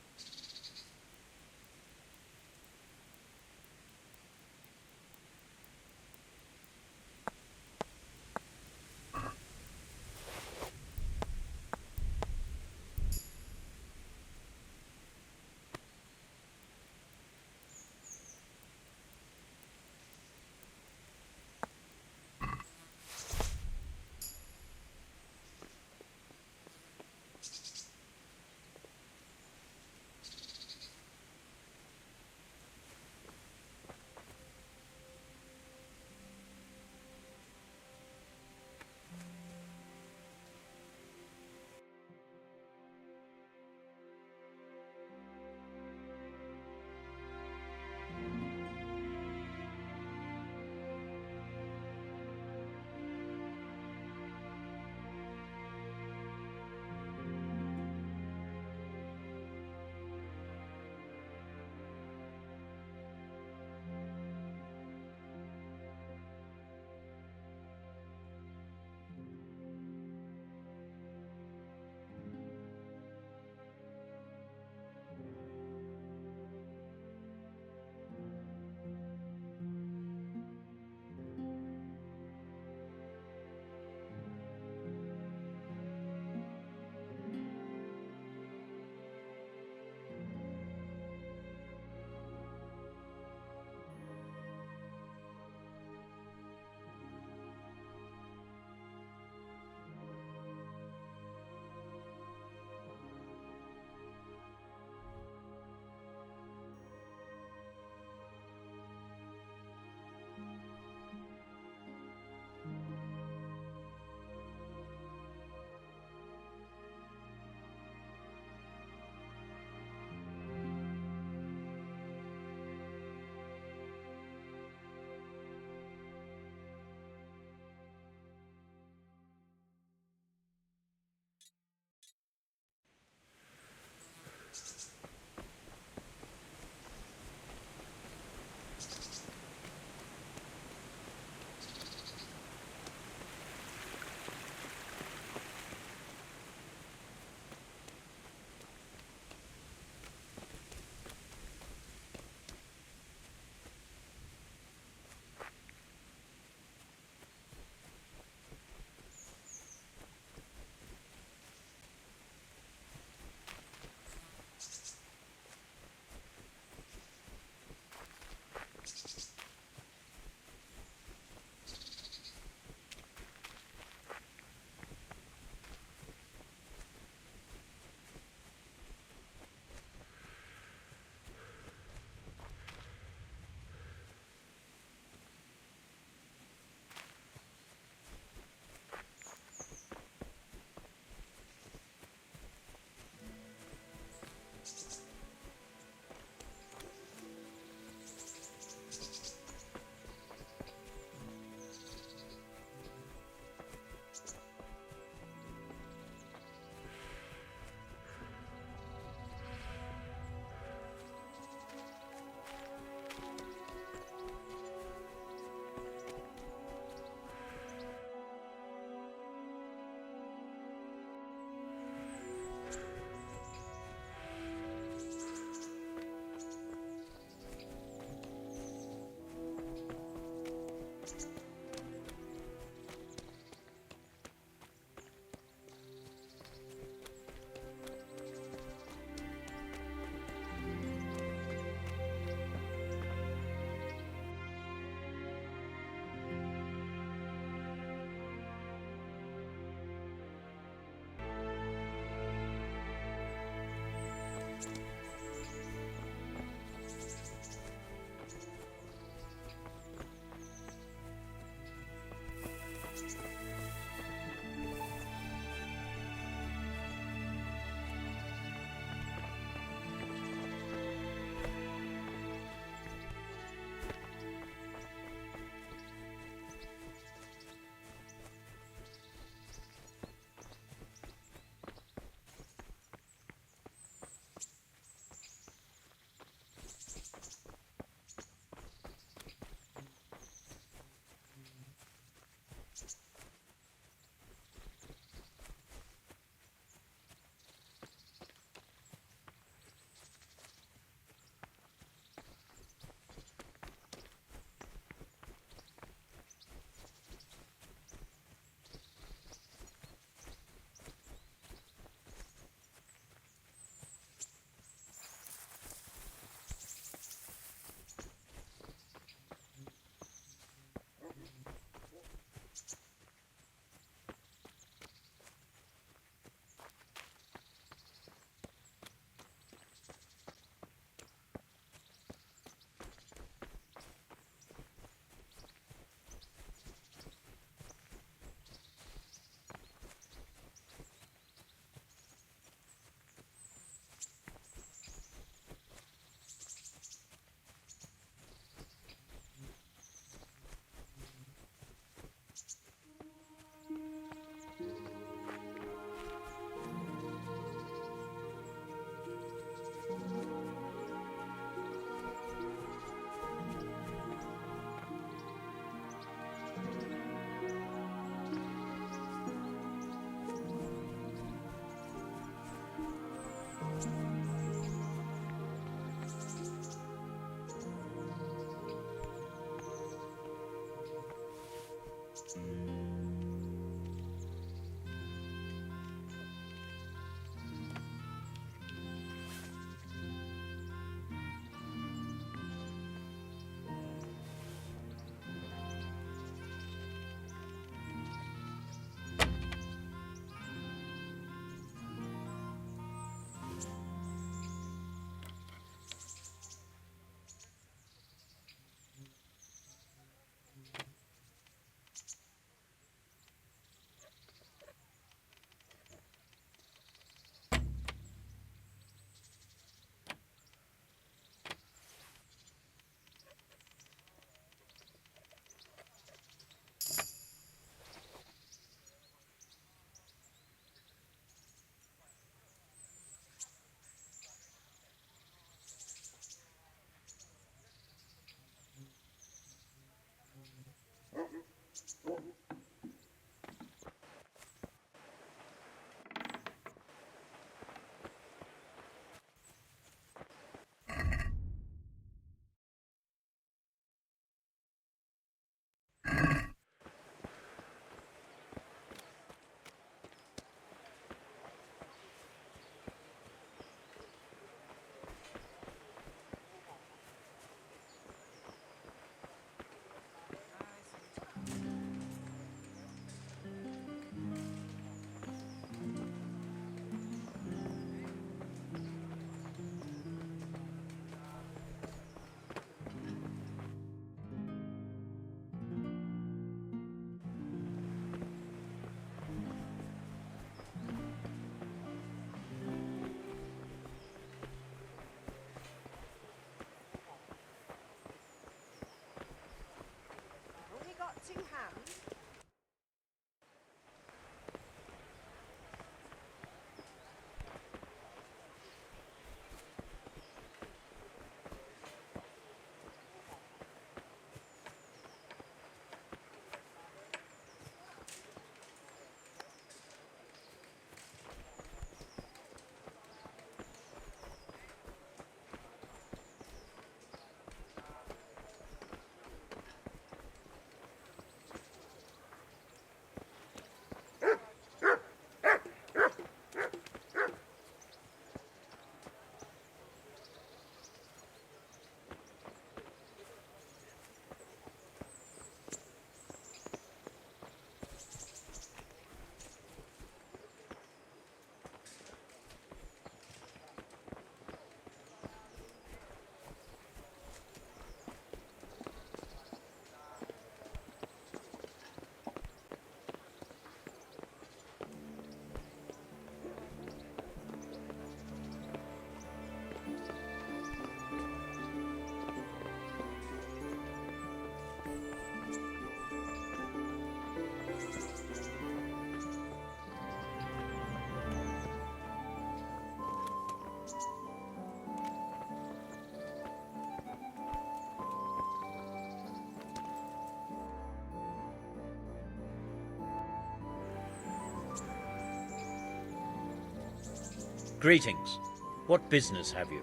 Speaker 11: Greetings. What business have you?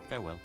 Speaker 12: Farewell.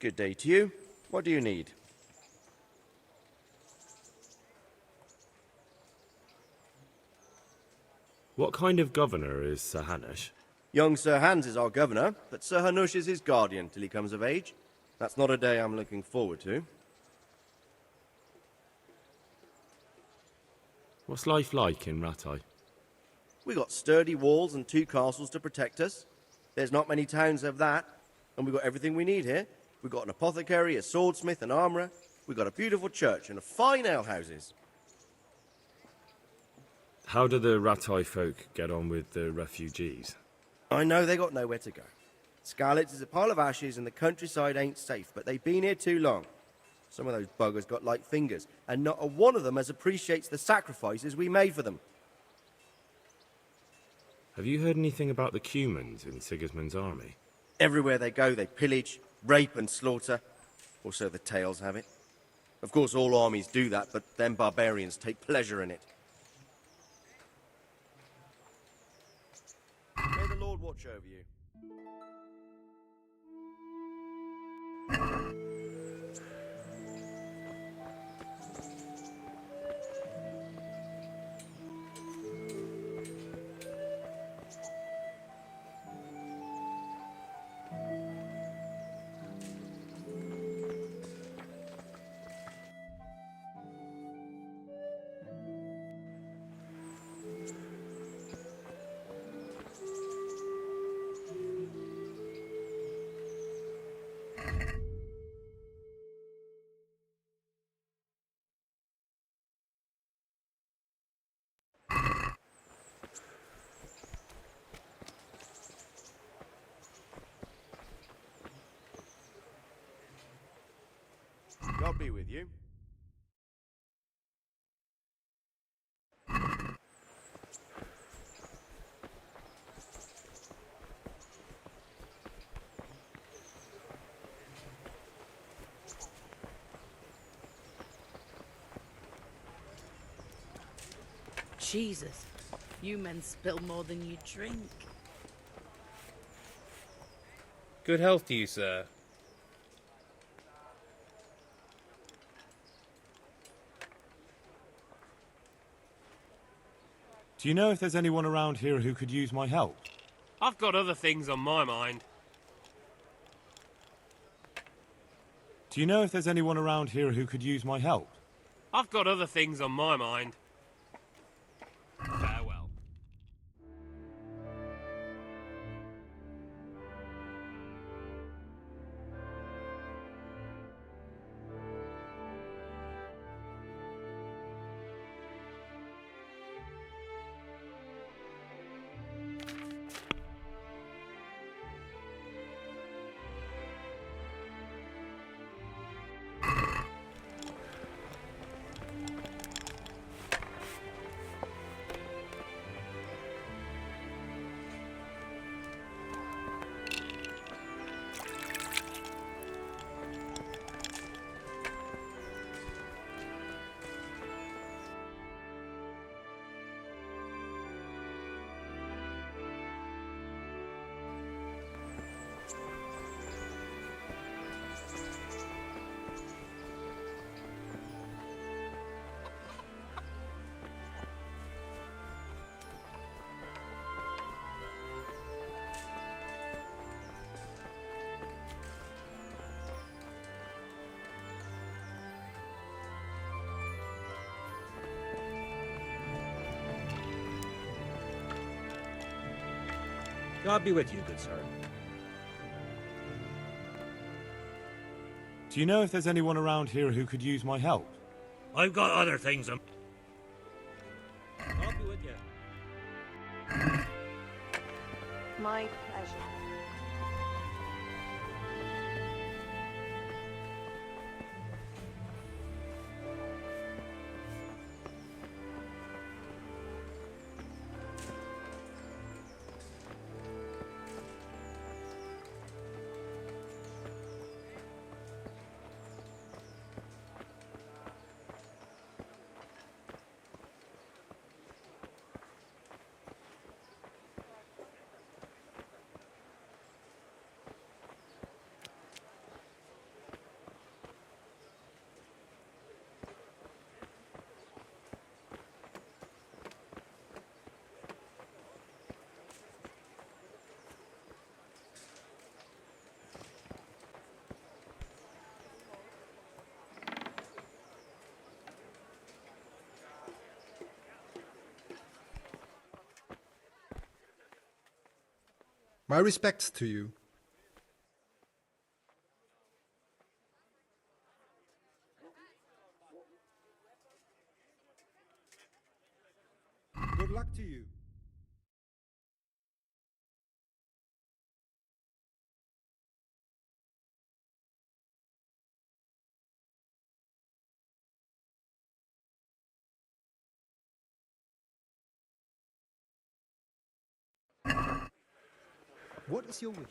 Speaker 19: Good day to you. What do you need?
Speaker 10: What kind of governor is Sir Hanush?
Speaker 19: Young Sir Hans is our governor, but Sir Hanush is his guardian till he comes of age. That's not a day I'm looking forward to.
Speaker 10: What's life like in Rattay?
Speaker 19: We got sturdy walls and 2 castles to protect us. There's not many towns have that, and we got everything we need here. We've got an apothecary, a swordsmith, an armourer. We've got a beautiful church and a fine alehouses.
Speaker 10: How do the Rattay folk get on with the refugees?
Speaker 19: I know they got nowhere to go. Skalitz is a pile of ashes and the countryside ain't safe, but they've been here too long. Some of those buggers got light fingers, and not a one of them as appreciates the sacrifices we made for them.
Speaker 10: Have you heard anything about the Cumans in Sigismund's army?
Speaker 19: Everywhere they go, they pillage, rape and slaughter. Or so the tales have it. Of course, all armies do that, but them barbarians take pleasure in it. May the Lord watch over you. God be with you.
Speaker 2: Jesus, you men spill more than you drink.
Speaker 12: Good health to you, sir.
Speaker 10: Do you know if there's anyone around here who could use my help?
Speaker 12: I've got other things on my mind.
Speaker 10: Do you know if there's anyone around here who could use my help?
Speaker 12: I've got other things on my mind. Farewell.
Speaker 11: God be with you, good sir.
Speaker 10: Do you know if there's anyone around here who could use my help?
Speaker 11: I've got other things. God be with you.
Speaker 22: My pleasure.
Speaker 4: My respects to you. Good luck to you. What is your wish?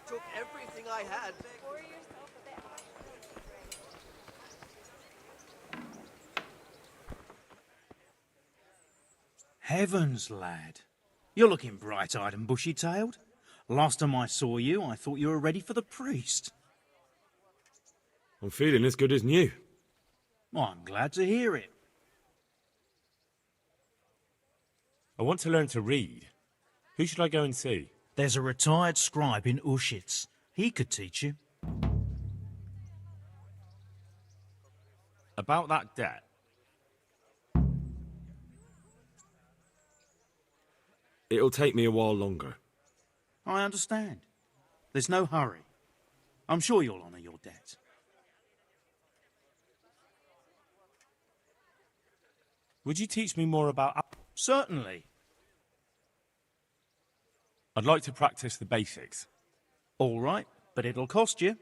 Speaker 6: Took everything I had.
Speaker 13: Heavens, lad. You're looking bright-eyed and bushy-tailed. Last time I saw you, I thought you were ready for the priest.
Speaker 10: I'm feeling as good as new.
Speaker 13: I'm glad to hear it.
Speaker 10: I want to learn to read. Who should I go and see?
Speaker 13: There's a retired scribe in Ushitz. He could teach you.
Speaker 10: About that debt. It'll take me a while longer.
Speaker 13: I understand. There's no hurry. I'm sure you'll honour your debt.
Speaker 10: Would you teach me more about...
Speaker 13: Certainly.
Speaker 10: I'd like to practice the basics.
Speaker 13: All right, but it'll cost you.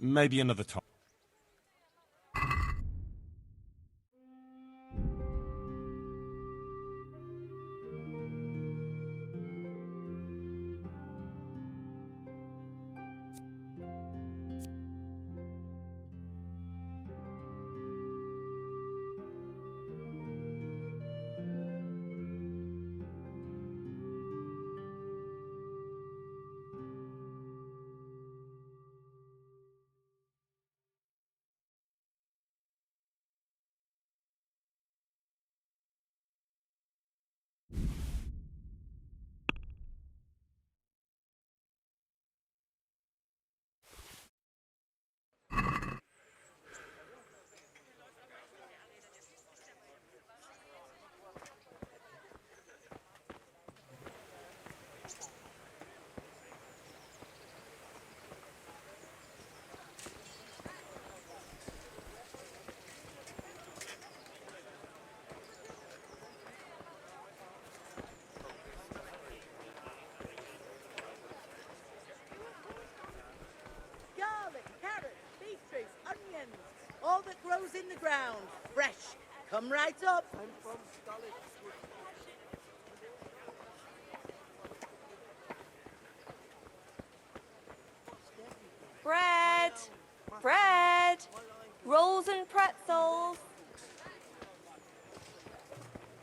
Speaker 10: Maybe another time.
Speaker 2: that grows in the ground. Fresh. Come right up.
Speaker 6: I'm from Scarlet.
Speaker 16: Bread! Bread! Rolls and pretzels!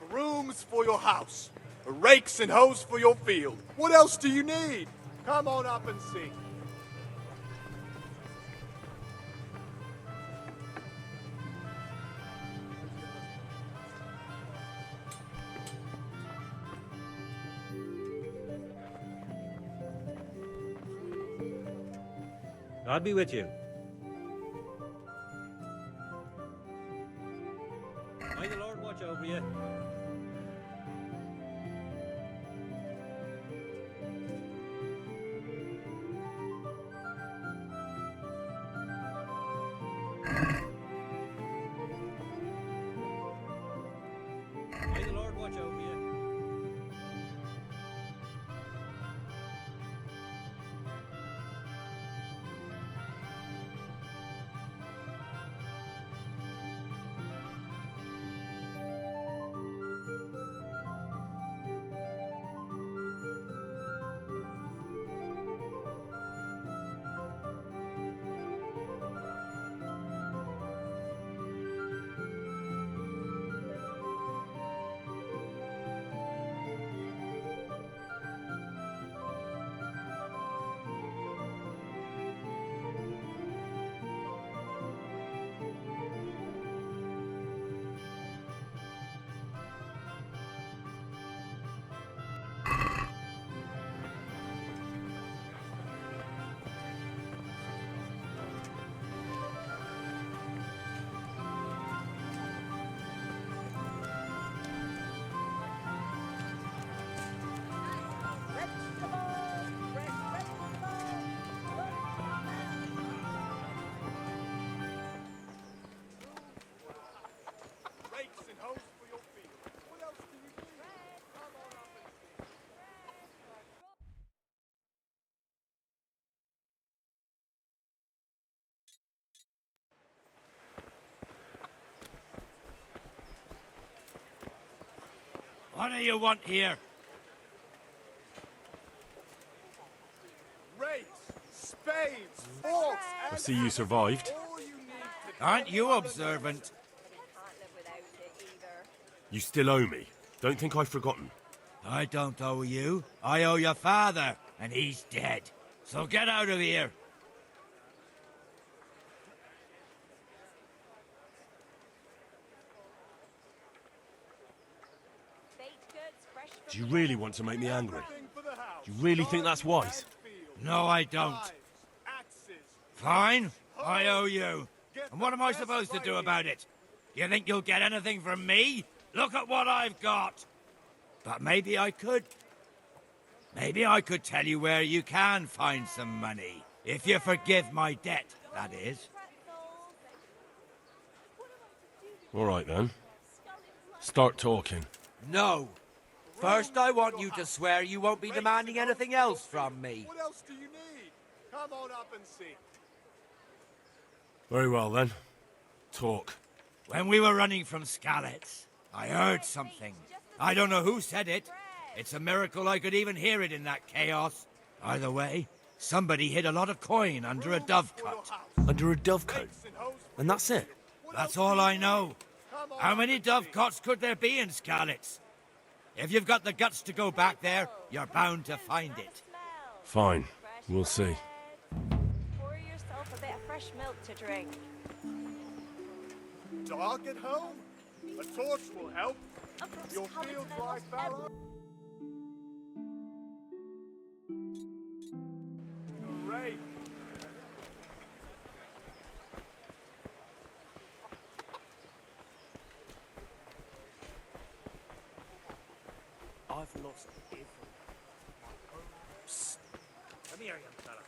Speaker 20: Brooms for your house. Rakes and hoes for your field. What else do you need? Come on up and see.
Speaker 11: God be with you. May the Lord watch over you. May the Lord watch over you. What do you want here?
Speaker 20: Rakes, spades, forks,
Speaker 10: I see you survived.
Speaker 11: Aren't you observant?
Speaker 23: You still owe me. Don't think I've forgotten.
Speaker 11: I don't owe you. I owe your father, and he's dead. So get out of here.
Speaker 23: Do you really want to make me angry? Do you really think that's wise?
Speaker 11: No, I don't. Fine, I owe you. And what am I supposed to do about it? You think you'll get anything from me? Look at what I've got. But maybe I could. Maybe I could tell you where you can find some money. If you forgive my debt, that is.
Speaker 23: All right, then. Start talking.
Speaker 6: No. First, I want you to swear you won't be demanding anything else from me.
Speaker 20: What else do you need? Come on up and see.
Speaker 23: Very well, then. Talk.
Speaker 11: When we were running from Skalitz, I heard something. I don't know who said it. It's a miracle I could even hear it in that chaos. Either way, somebody hid a lot of coin under a dovecote.
Speaker 23: Under a dovecote? And that's it?
Speaker 11: That's all I know. How many dovecotes could there be in Skalitz? If you've got the guts to go back there, you're bound to find it.
Speaker 23: Fine. We'll see.
Speaker 16: Pour yourself a bit of fresh milk to drink.
Speaker 20: Dark at home? A torch will help. Your field lie fallow. Great.
Speaker 11: I've lost everything. Psst. Come here, young fella.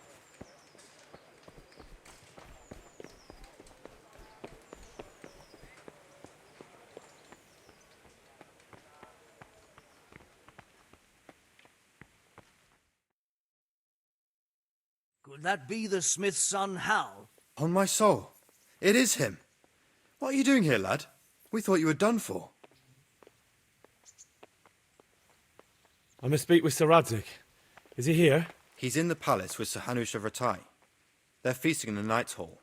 Speaker 15: Could that be the smith's son, Hal?
Speaker 24: On my soul, it is him.
Speaker 14: What are you doing here, lad? We thought you were done for.
Speaker 10: I must speak with Sir Radzig. Is he here?
Speaker 14: He's in the palace with Sir Hanush of Ratai. They're feasting in the Knight's Hall.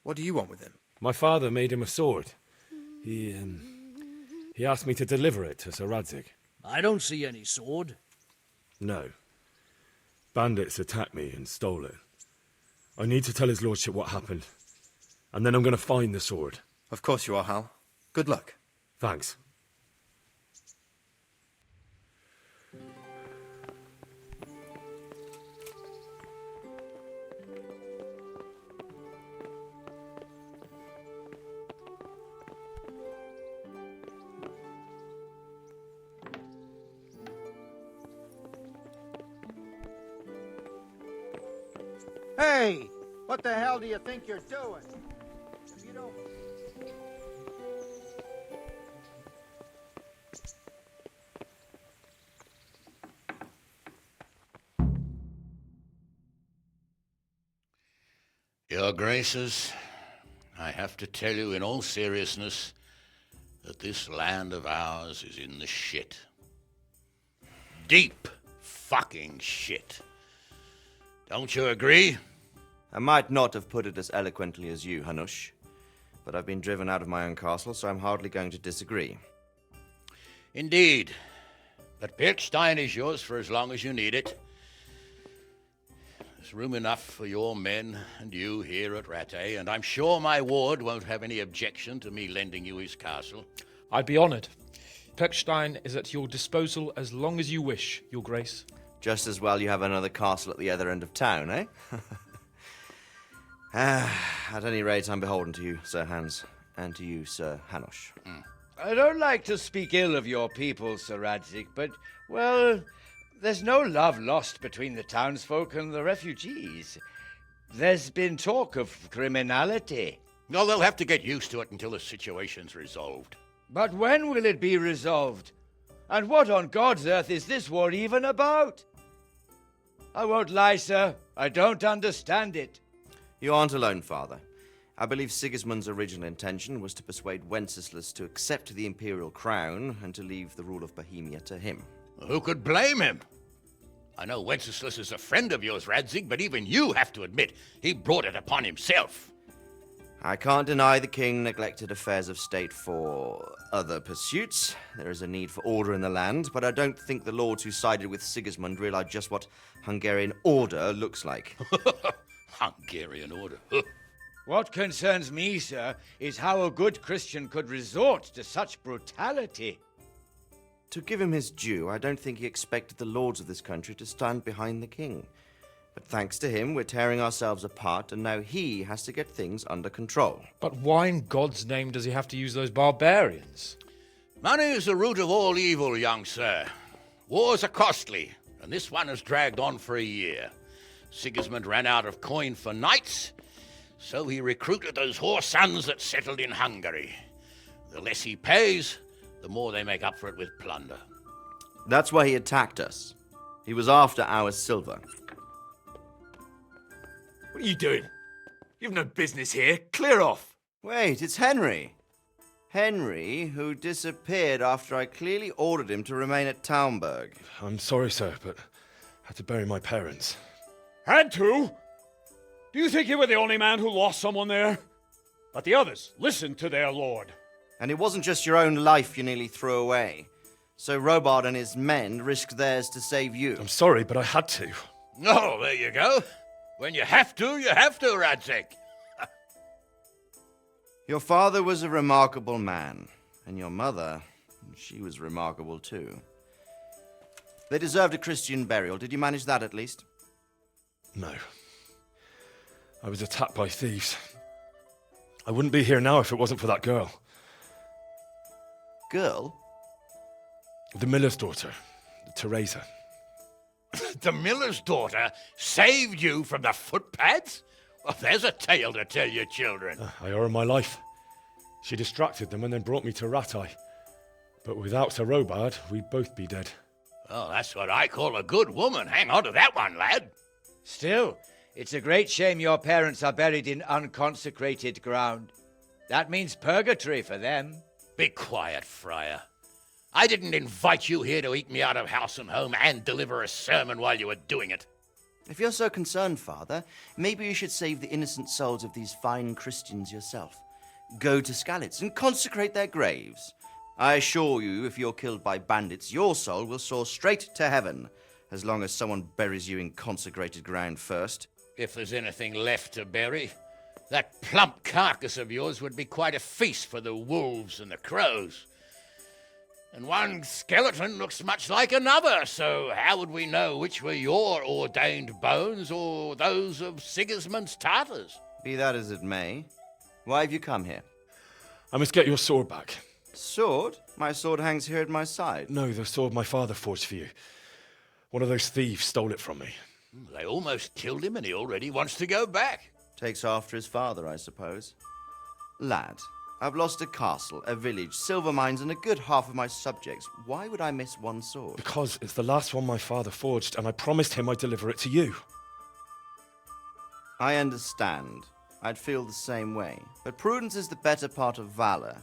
Speaker 14: What do you want with him?
Speaker 10: My father made him a sword. He asked me to deliver it to Sir Radzig.
Speaker 15: I don't see any sword.
Speaker 10: No. Bandits attacked me and stole it. I need to tell his lordship what happened. And then I'm going to find the sword.
Speaker 14: Of course you are, Hal. Good luck.
Speaker 10: Thanks.
Speaker 6: Hey! What the hell do you think you're doing? If you don't...
Speaker 18: Your Graces, I have to tell you in all seriousness that this land of ours is in the shit. Deep fucking shit. Don't you agree?
Speaker 19: I might not have put it as eloquently as you, Hanush, but I've been driven out of my own castle, so I'm hardly going to disagree.
Speaker 18: Indeed. But Birkstein is yours for as long as you need it. There's room enough for your men and you here at Rattay, and I'm sure my ward won't have any objection to me lending you his castle.
Speaker 21: I'd be honoured. Pirkstein is at your disposal as long as you wish, Your Grace.
Speaker 19: Just as well you have another castle at the other end of town, eh? At any rate, I'm beholden to you, Sir Hans, and to you, Sir Hanush.
Speaker 24: I don't like to speak ill of your people, Sir Radzig, but, well, there's no love lost between the townsfolk and the refugees. There's been talk of criminality.
Speaker 18: Well, they'll have to get used to it until the situation's resolved.
Speaker 24: But when will it be resolved? And what on God's earth is this war even about? I won't lie, sir. I don't understand it.
Speaker 19: You aren't alone, Father. I believe Sigismund's original intention was to persuade Wenceslas to accept the imperial crown and to leave the rule of Bohemia to him.
Speaker 18: Who could blame him? I know Wenceslas is a friend of yours, Radzig, but even you have to admit he brought it upon himself.
Speaker 19: I can't deny the king neglected affairs of state for other pursuits. There is a need for order in the land, but I don't think the lords who sided with Sigismund realized just what Hungarian order looks like.
Speaker 18: Hungarian order?
Speaker 24: What concerns me, sir, is how a good Christian could resort to such brutality.
Speaker 19: To give him his due, I don't think he expected the lords of this country to stand behind the king. But thanks to him, we're tearing ourselves apart, and now he has to get things under control.
Speaker 21: But why in God's name does he have to use those barbarians?
Speaker 18: Money is the root of all evil, young sir. Wars are costly, and this one has dragged on for a year. Sigismund ran out of coin for knights, so he recruited those whore sons that settled in Hungary. The less he pays, the more they make up for it with plunder.
Speaker 19: That's why he attacked us. He was after our silver.
Speaker 25: What are you doing? You've no business here. Clear off.
Speaker 19: Wait, it's Henry. Henry, who disappeared after I clearly ordered him to remain at Taunberg.
Speaker 10: I'm sorry, sir, but I had to bury my parents.
Speaker 26: Had to? Do you think you were the only man who lost someone there? But the others listened to their lord.
Speaker 19: And it wasn't just your own life you nearly threw away. So Robard and his men risked theirs to save you.
Speaker 10: I'm sorry, but I had to.
Speaker 18: Oh, there you go. When you have to, Radzig.
Speaker 19: Your father was a remarkable man, and your mother, she was remarkable too. They deserved a Christian burial. Did you manage that at least?
Speaker 10: No. I was attacked by thieves. I wouldn't be here now if it wasn't for that girl.
Speaker 19: Girl?
Speaker 10: The miller's daughter, Teresa.
Speaker 18: The miller's daughter saved you from the footpads? Well, there's a tale to tell your children.
Speaker 10: I owe her my life. She distracted them and then brought me to Rattay. But without Sir Robard, we'd both be dead.
Speaker 18: Oh, that's what I call a good woman. Hang on to that one, lad.
Speaker 24: Still, it's a great shame your parents are buried in unconsecrated ground. That means purgatory for them.
Speaker 18: Be quiet, Friar. I didn't invite you here to eat me out of house and home and deliver a sermon while you were doing it.
Speaker 19: If you're so concerned, Father, maybe you should save the innocent souls of these fine Christians yourself. Go to Skalitz and consecrate their graves. I assure you, if you're killed by bandits, your soul will soar straight to heaven, as long as someone buries you in consecrated ground first.
Speaker 18: If there's anything left to bury, that plump carcass of yours would be quite a feast for the wolves and the crows. And one skeleton looks much like another, so how would we know which were your ordained bones or those of Sigismund's Tartars?
Speaker 19: Be that as it may, why have you come here?
Speaker 10: I must get your sword back.
Speaker 19: Sword? My sword hangs here at my side.
Speaker 10: No, the sword my father forged for you. One of those thieves stole it from me.
Speaker 18: They almost killed him and he already wants to go back.
Speaker 19: Takes after his father, I suppose. Lad, I've lost a castle, a village, silver mines, and a good half of my subjects. Why would I miss one sword?
Speaker 10: Because it's the last one my father forged, and I promised him I'd deliver it to you.
Speaker 19: I understand. I'd feel the same way. But prudence is the better part of valor,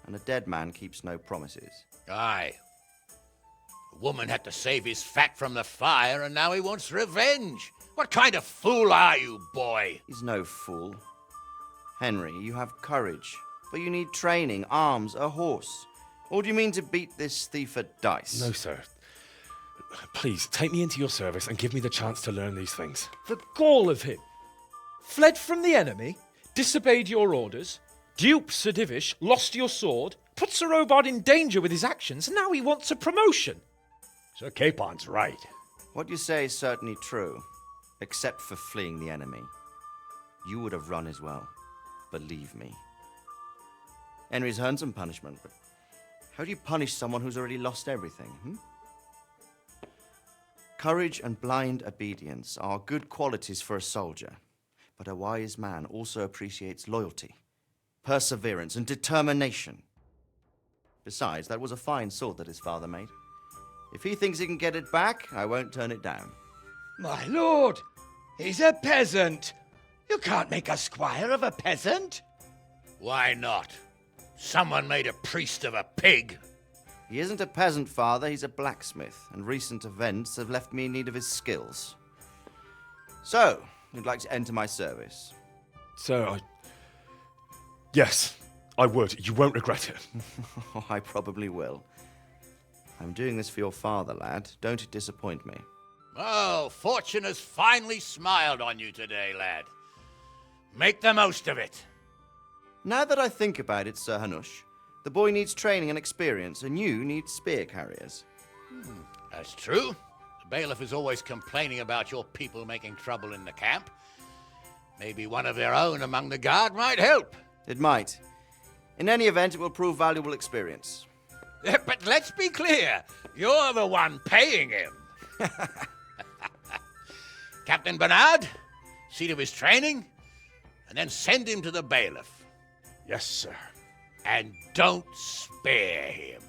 Speaker 19: and a dead man keeps no promises.
Speaker 18: Aye. The woman had to save his fat from the fire, and now he wants revenge. What kind of fool are you, boy?
Speaker 19: He's no fool. Henry, you have courage, but you need training, arms, a horse. Or do you mean to beat this thief at dice?
Speaker 10: No, sir. Please, take me into your service and give me the chance to learn these things.
Speaker 21: The gall of him. Fled from the enemy, disobeyed your orders, duped Sir Divish, lost your sword, put Sir Robard in danger with his actions, and now he wants a promotion.
Speaker 26: Sir Capon's right.
Speaker 19: What you say is certainly true, except for fleeing the enemy. You would have run as well. Believe me. Henry's earned some punishment, but how do you punish someone who's already lost everything, Courage and blind obedience are good qualities for a soldier, but a wise man also appreciates loyalty, perseverance, and determination. Besides, that was a fine sword that his father made. If he thinks he can get it back, I won't turn it down.
Speaker 24: My lord, he's a peasant. You can't make a squire of a peasant.
Speaker 18: Why not? Someone made a priest of a pig.
Speaker 19: He isn't a peasant, Father. He's a blacksmith, and recent events have left me in need of his skills. So, you'd like to enter my service?
Speaker 10: Sir, Yes, I would. You won't regret it.
Speaker 19: I probably will. I'm doing this for your father, lad. Don't disappoint me.
Speaker 18: Oh, fortune has finally smiled on you today, lad. Make the most of it.
Speaker 19: Now that I think about it, Sir Hanush, the boy needs training and experience, and you need spear carriers.
Speaker 18: That's true. The bailiff is always complaining about your people making trouble in the camp. Maybe one of their own among the guard might help.
Speaker 19: It might. In any event, it will prove valuable experience.
Speaker 18: But let's be clear. You're the one paying him. Captain Bernard, see to his training, and then send him to the bailiff.
Speaker 26: Yes, sir.
Speaker 18: And don't spare him.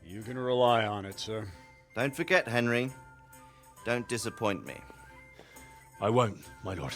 Speaker 26: You can rely on it, sir.
Speaker 19: Don't forget, Henry. Don't disappoint me.
Speaker 10: I won't, my lord.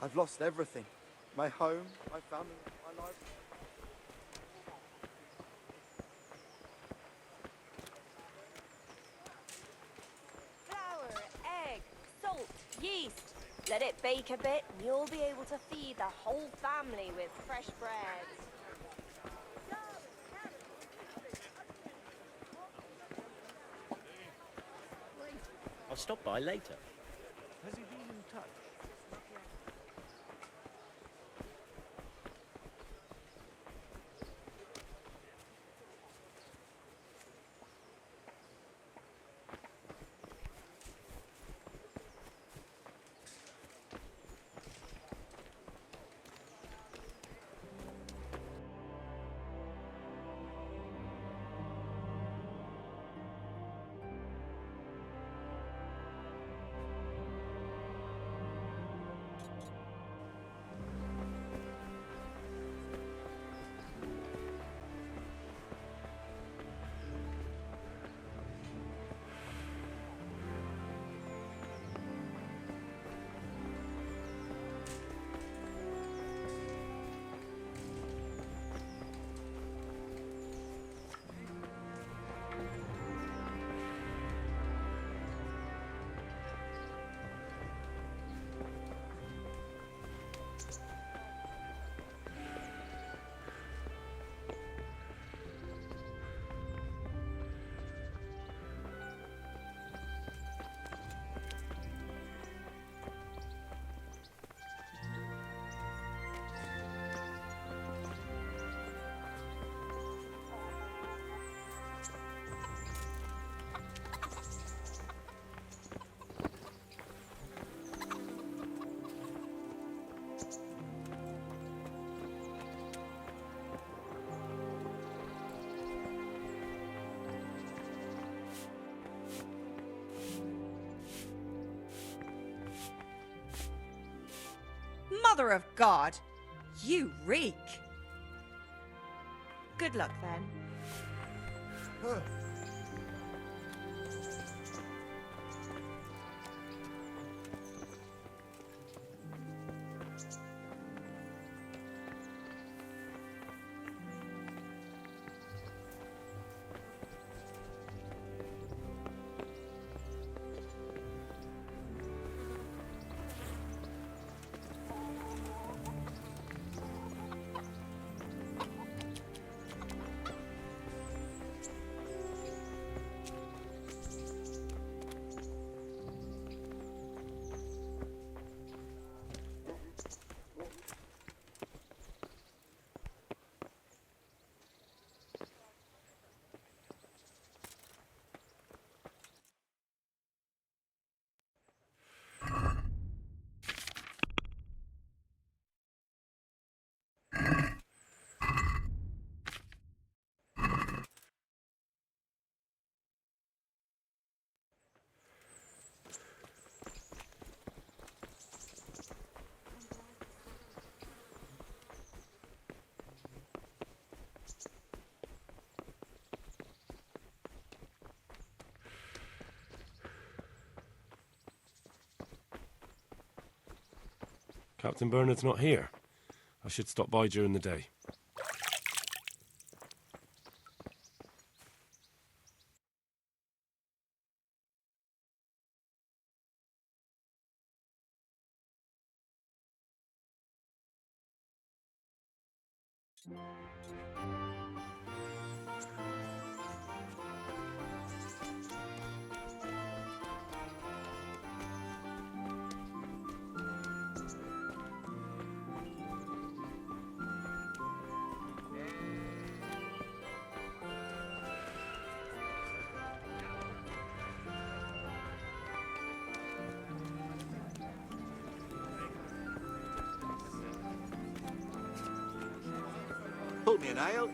Speaker 20: I've lost everything. My home, my family, my life.
Speaker 16: Flour, egg, salt, yeast. Let it bake a bit and you'll be able to feed the whole family with fresh bread.
Speaker 1: I'll stop by later. Has he been in touch?
Speaker 22: Mother of God! You reek! Good luck then.
Speaker 23: Captain Bernard's not here. I should stop by during the day.
Speaker 6: Pull me an ale.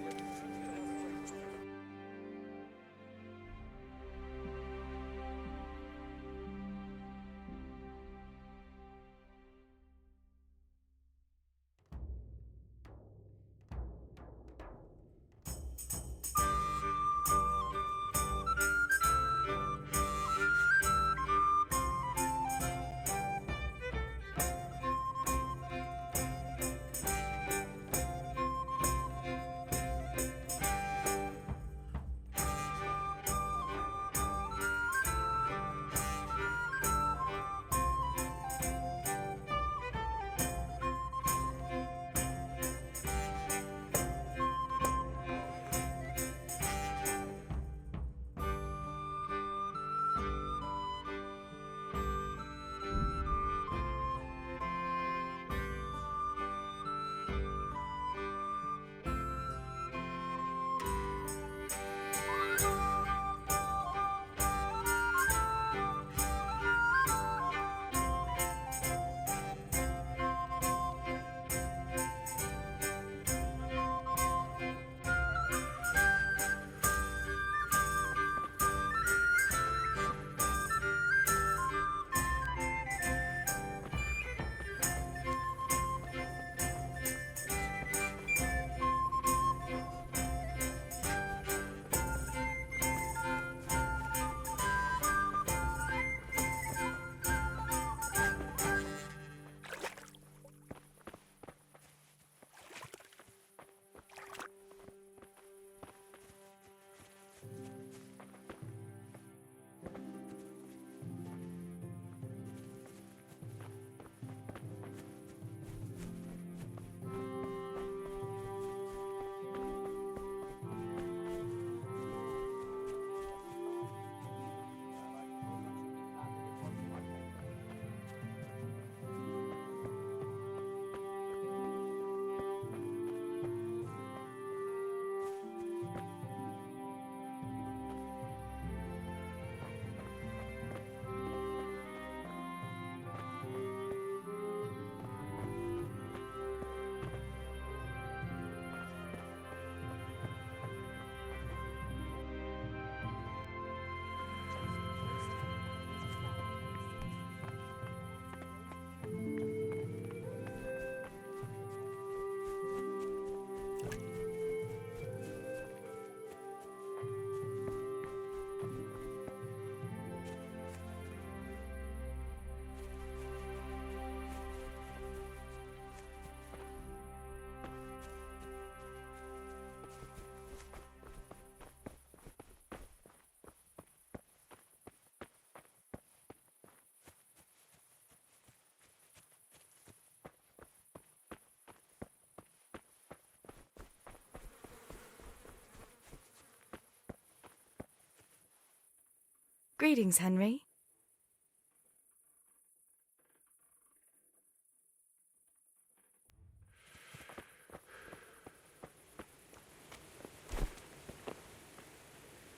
Speaker 22: Greetings, Henry.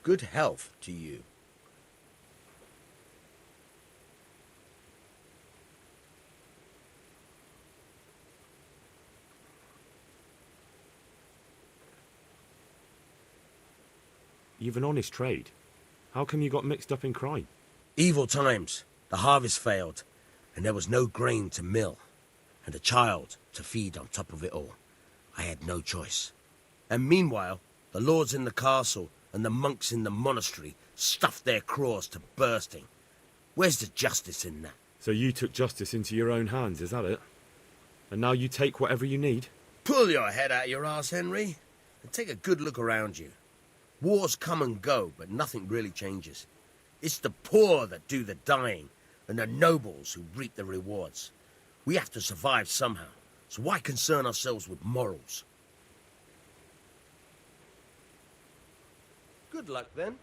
Speaker 3: Good health to you.
Speaker 10: You've an honest trade. How come you got mixed up in crime?
Speaker 3: Evil times. The harvest failed, and there was no grain to mill, and a child to feed on top of it all. I had no choice. And meanwhile, the lords in the castle and the monks in the monastery stuffed their craws to bursting. Where's the justice in that?
Speaker 10: So you took justice into your own hands, is that it? And now you take whatever you need?
Speaker 3: Pull your head out your arse, Henry, and take a good look around you. Wars come and go, but nothing really changes. It's the poor that do the dying, and the nobles who reap the rewards. We have to survive somehow, so why concern ourselves with morals?
Speaker 19: Good luck, then.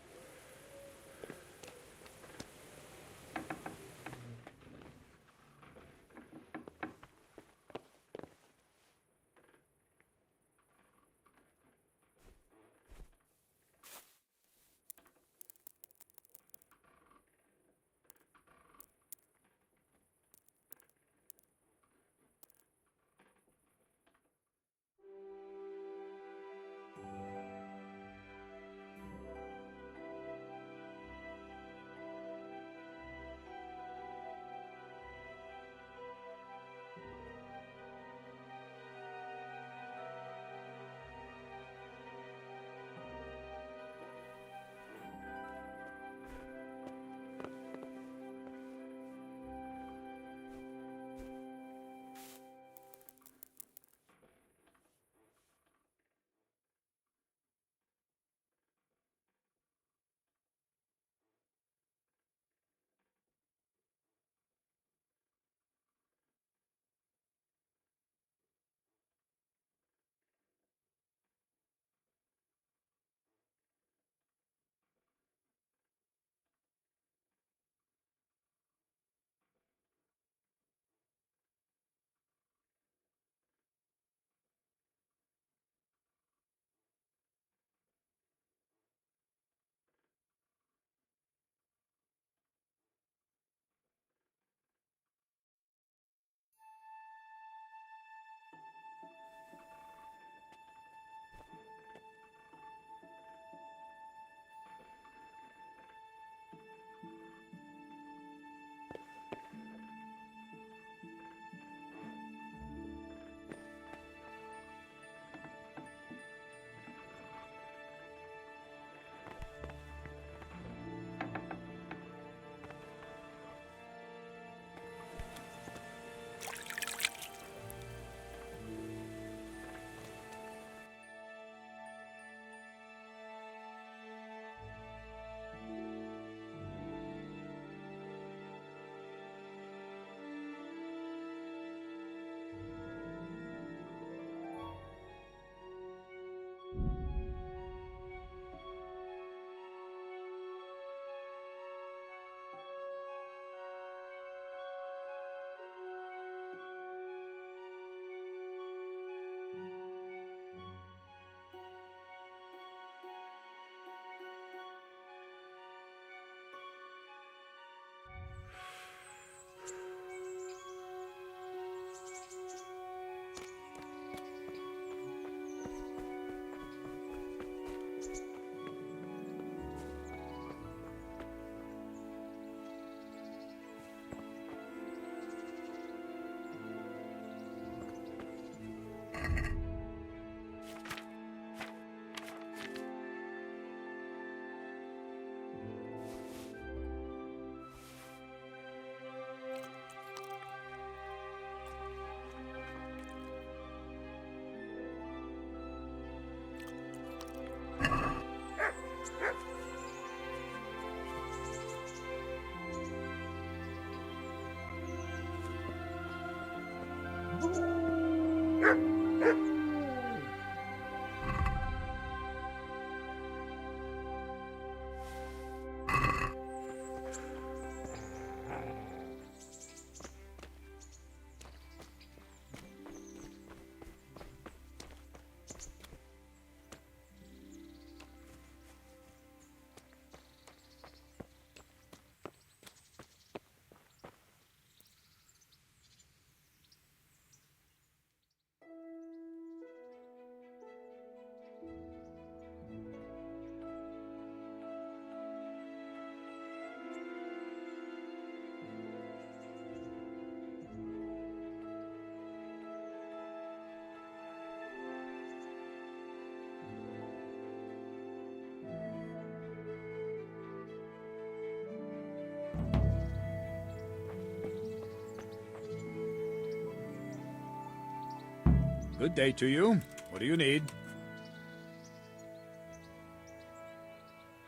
Speaker 26: Good day to you. What do you need?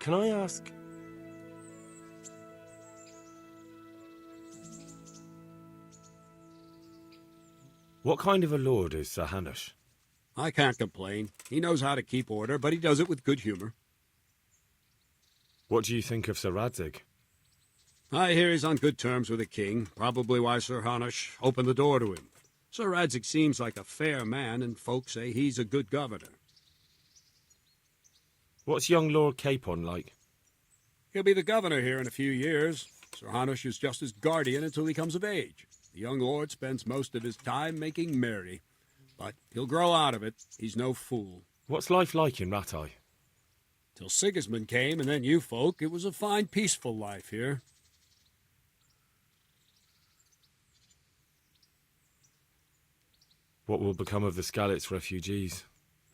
Speaker 23: Can I ask... What kind of a lord is Sir Hanush?
Speaker 26: I can't complain. He knows how to keep order, but he does it with good humor.
Speaker 23: What do you think of Sir Radzig?
Speaker 26: I hear he's on good terms with the king, probably why Sir Hanush opened the door to him. Sir Radzig seems like a fair man, and folks say he's a good governor.
Speaker 23: What's young Lord Capon like?
Speaker 26: He'll be the governor here in a few years. Sir Hanush is just his guardian until he comes of age. The young lord spends most of his time making merry. But he'll grow out of it. He's no fool.
Speaker 23: What's life like in Rattay?
Speaker 26: Till Sigismund came, and then you folk, it was a fine, peaceful life here.
Speaker 23: What will become of the Skalitz refugees?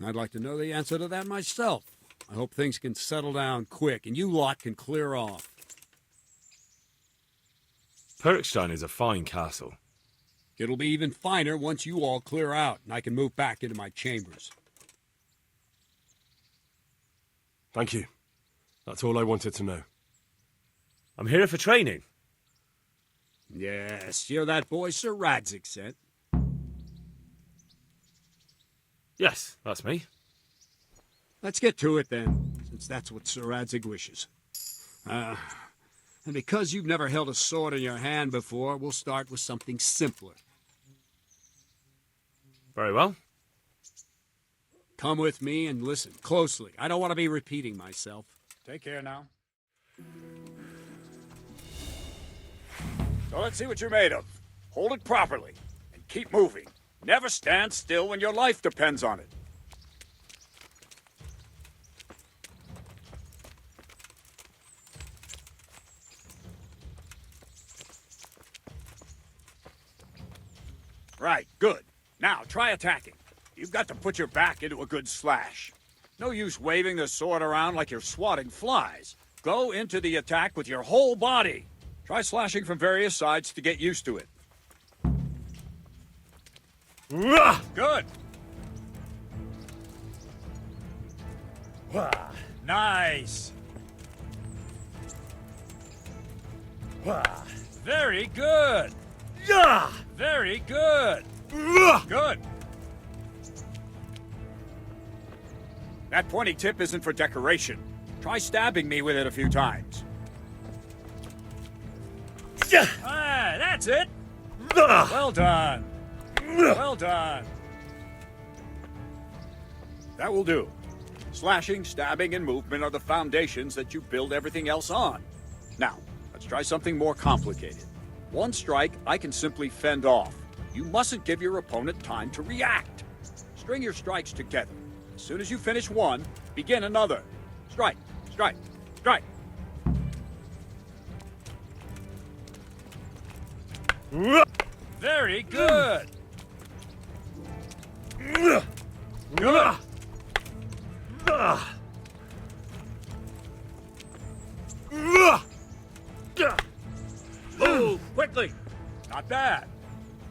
Speaker 26: I'd like to know the answer to that myself. I hope things can settle down quick, and you lot can clear off.
Speaker 23: Perkstein is a fine castle.
Speaker 26: It'll be even finer once you all clear out, and I can move back into my chambers.
Speaker 23: Thank you. That's all I wanted to know. I'm here for training.
Speaker 26: Yes, you're that boy Sir Radzig sent.
Speaker 23: Yes, that's me.
Speaker 26: Let's get to it then, since that's what Sir Radzig wishes. And because you've never held a sword in your hand before, we'll start with something simpler.
Speaker 23: Very well.
Speaker 26: Come with me and listen closely. I don't want to be repeating myself. Take care now. So let's see what you're made of. Hold it properly and keep moving. Never stand still when your life depends on it. Right, good. Now, try attacking. You've got to put your back into a good slash. No use waving the sword around like you're swatting flies. Go into the attack with your whole body. Try slashing from various sides to get used to it. Good. Nice. Very good. Very good. Good. That pointy tip isn't for decoration. Try stabbing me with it a few times. That's it. Well done. Well done. That will do. Slashing, stabbing, and movement are the foundations that you build everything else on. Now, let's try something more complicated. One strike, I can simply fend off. You mustn't give your opponent time to react. String your strikes together. As soon as you finish one, begin another. Strike, strike, strike. Very good. Good. Move quickly. Not bad.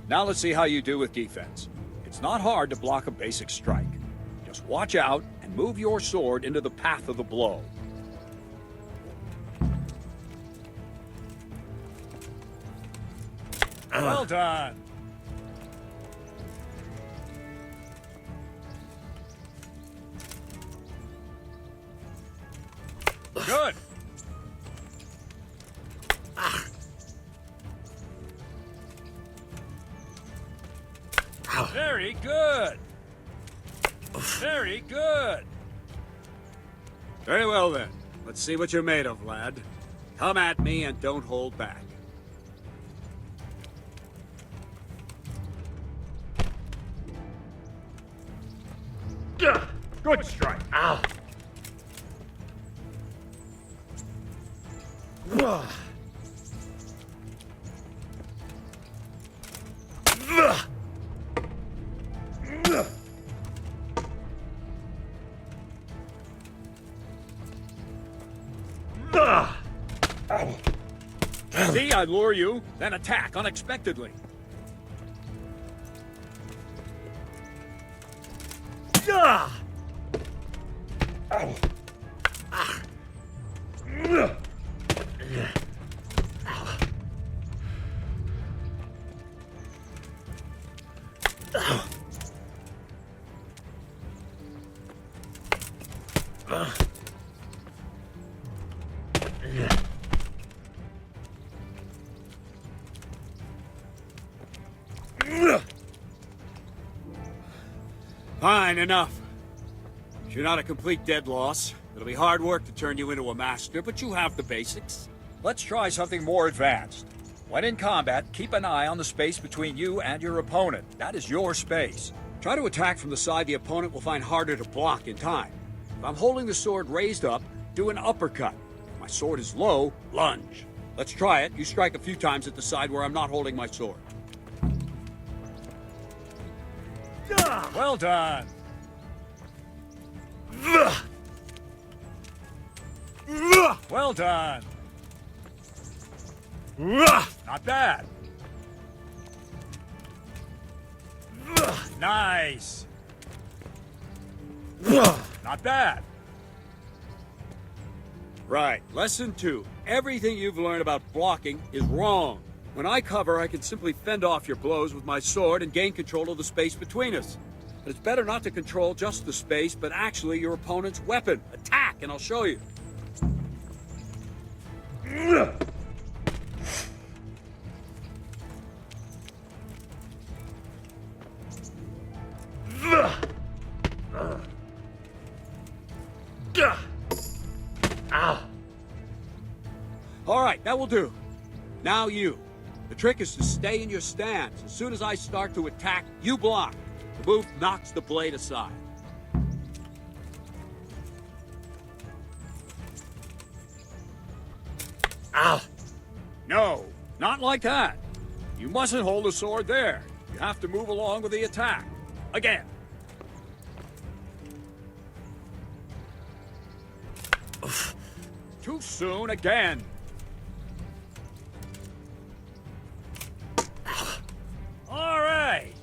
Speaker 26: Now let's see how you do with defense. It's not hard to block a basic strike. Just watch out and move your sword into the path of the blow. Well done. Good. Very good. Very good. Very well then. Let's see what you're made of, lad. Come at me and don't hold back. Good strike. Ow. See, I lure you, then attack unexpectedly. Fine, enough. You're not a complete dead loss. It'll be hard work to turn you into a master, but you have the basics. Let's try something more advanced. When in combat, keep an eye on the space between you and your opponent. That is your space. Try to attack from the side the opponent will find harder to block in time. If I'm holding the sword raised up, do an uppercut. If my sword is low, lunge. Let's try it. You strike a few times at the side where I'm not holding my sword. Well done. Well done. Not bad. Nice. Not bad. Right. Lesson 2. Everything you've learned about blocking is wrong. When I cover, I can simply fend off your blows with my sword and gain control of the space between us. But it's better not to control just the space, but actually your opponent's weapon. Attack, and I'll show you. All right, that will do. Now you. The trick is to stay in your stance. As soon as I start to attack, you block. The move knocks the blade aside.
Speaker 3: Ow!
Speaker 26: No, not like that. You mustn't hold the sword there. You have to move along with the attack. Again. Too soon again. All right.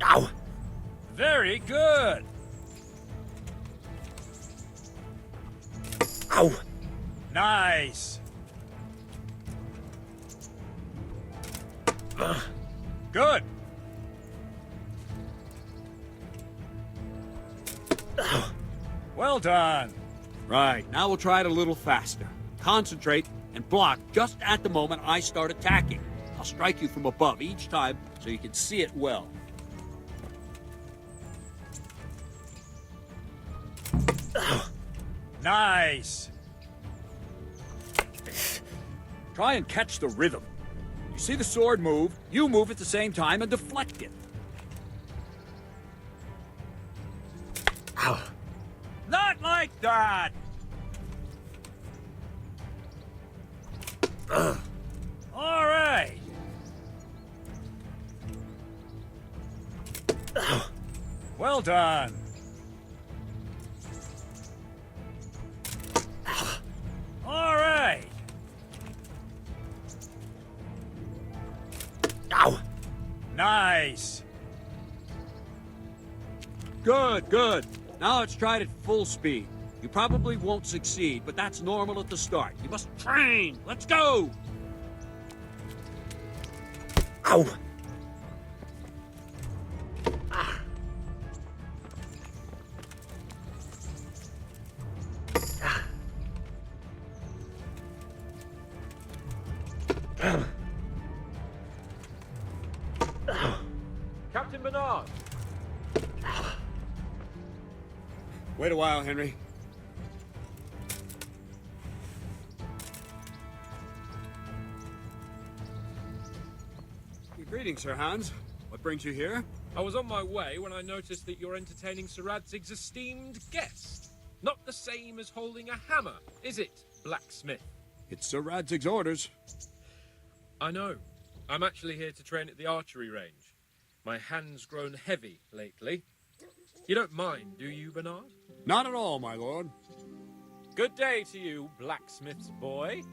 Speaker 3: Ow!
Speaker 26: Very good.
Speaker 3: Ow!
Speaker 26: Nice. Good. Well done. Right, now we'll try it a little faster. Concentrate and block just at the moment I start attacking. I'll strike you from above each time so you can see it well. Nice. Try and catch the rhythm. You see the sword move, you move at the same time and deflect it.
Speaker 3: Ow!
Speaker 26: Not like that! All right. Well done. All right.
Speaker 3: Ow!
Speaker 26: Nice. Good, good. Now let's try it at full speed. You probably won't succeed, but that's normal at the start. You must train. Let's go.
Speaker 3: Ow!
Speaker 21: Captain Bernard.
Speaker 26: Wait a while, Henry. Greetings, Sir Hans. What brings you here?
Speaker 21: I was on my way when I noticed that you're entertaining Sir Radzig's esteemed guest. Not the same as holding a hammer, is it, blacksmith?
Speaker 26: It's Sir Radzig's orders.
Speaker 21: I know. I'm actually here to train at the archery range. My hand's grown heavy lately. You don't mind, do you, Bernard?
Speaker 26: Not at all, my lord.
Speaker 21: Good day to you, blacksmith's boy.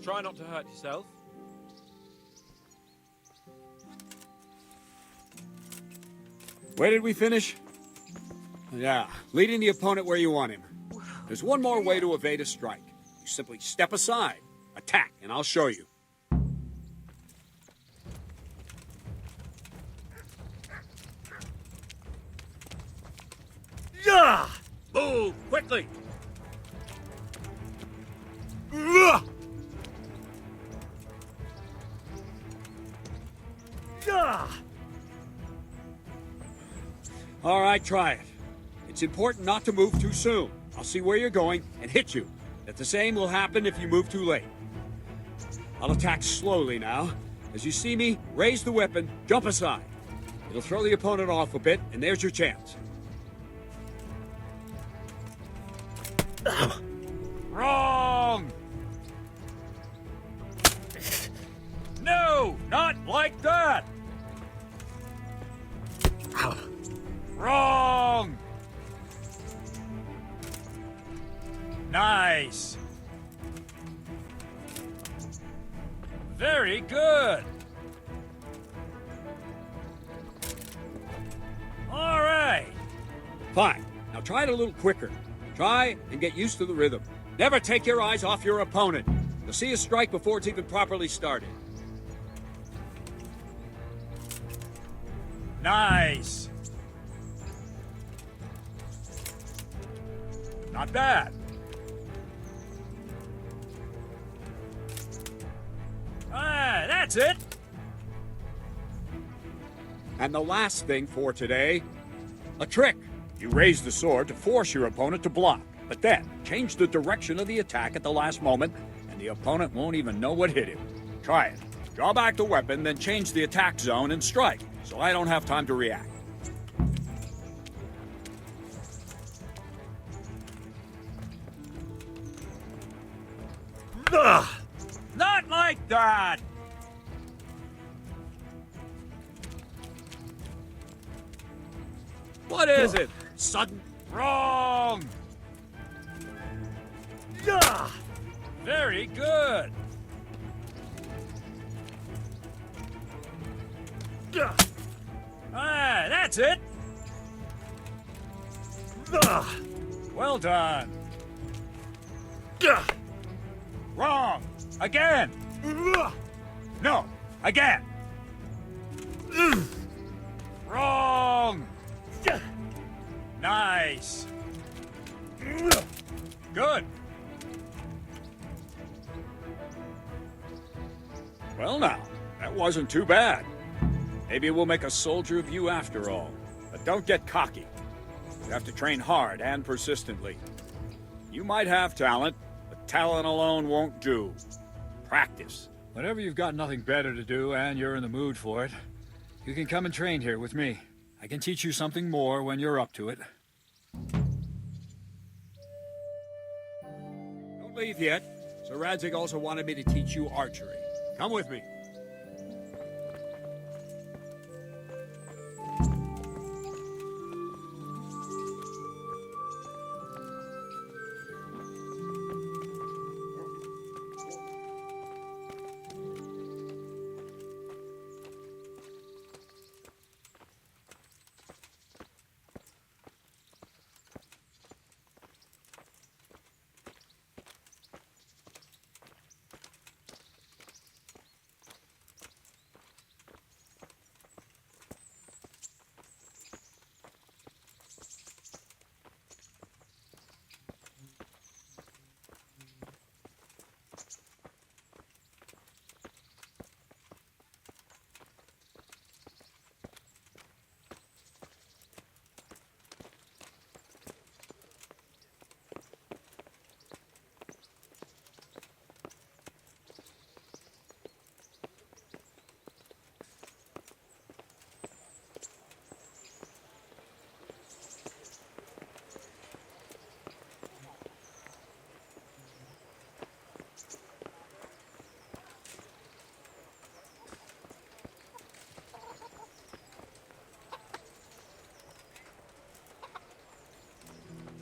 Speaker 21: Try not to hurt yourself.
Speaker 26: Where did we finish? Yeah, leading the opponent where you want him. There's one more way to evade a strike. You simply step aside, attack, and I'll show you.
Speaker 11: Yeah! Move quickly!
Speaker 26: Yeah! All right, try it. It's important not to move too soon. I'll see where you're going and hit you. That the same will happen if you move too late. I'll attack slowly now. As you see me, raise the weapon, jump aside. It'll throw the opponent off a bit, and there's your chance.
Speaker 11: Wrong! No, not like that! Wrong! Nice! Very good! All right!
Speaker 26: Fine. Now try it a little quicker. Try and get used to the rhythm. Never take your eyes off your opponent. You'll see a strike before it's even properly started.
Speaker 11: Nice! Not bad. That's it.
Speaker 26: And the last thing for today, a trick. You raise the sword to force your opponent to block, but then change the direction of the attack at the last moment, and the opponent won't even know what hit him. Try it. Draw back the weapon, then change the attack zone and strike, so I don't have time to react.
Speaker 11: Ugh. Not like that!
Speaker 26: What is it? Sudden?
Speaker 11: Wrong! Yeah! Very good! That's it! Well done! Wrong! Again! No! Again! Wrong! Nice! Good!
Speaker 26: Well now, that wasn't too bad. Maybe we'll make a soldier of you after all. But don't get cocky. You have to train hard and persistently. You might have talent, but talent alone won't do. Practice. Whenever you've got nothing better to do and you're in the mood for it, you can come and train here with me. I can teach you something more when you're up to it. Don't leave yet. Sir Radzig also wanted me to teach you archery. Come with me.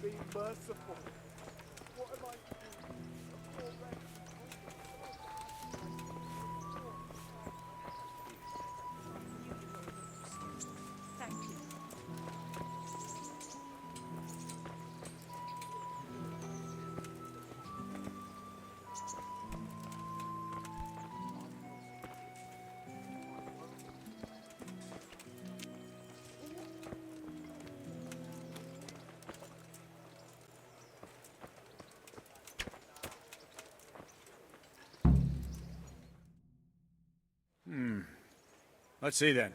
Speaker 20: Be merciful. What am I
Speaker 2: Thank you.
Speaker 26: Let's see then.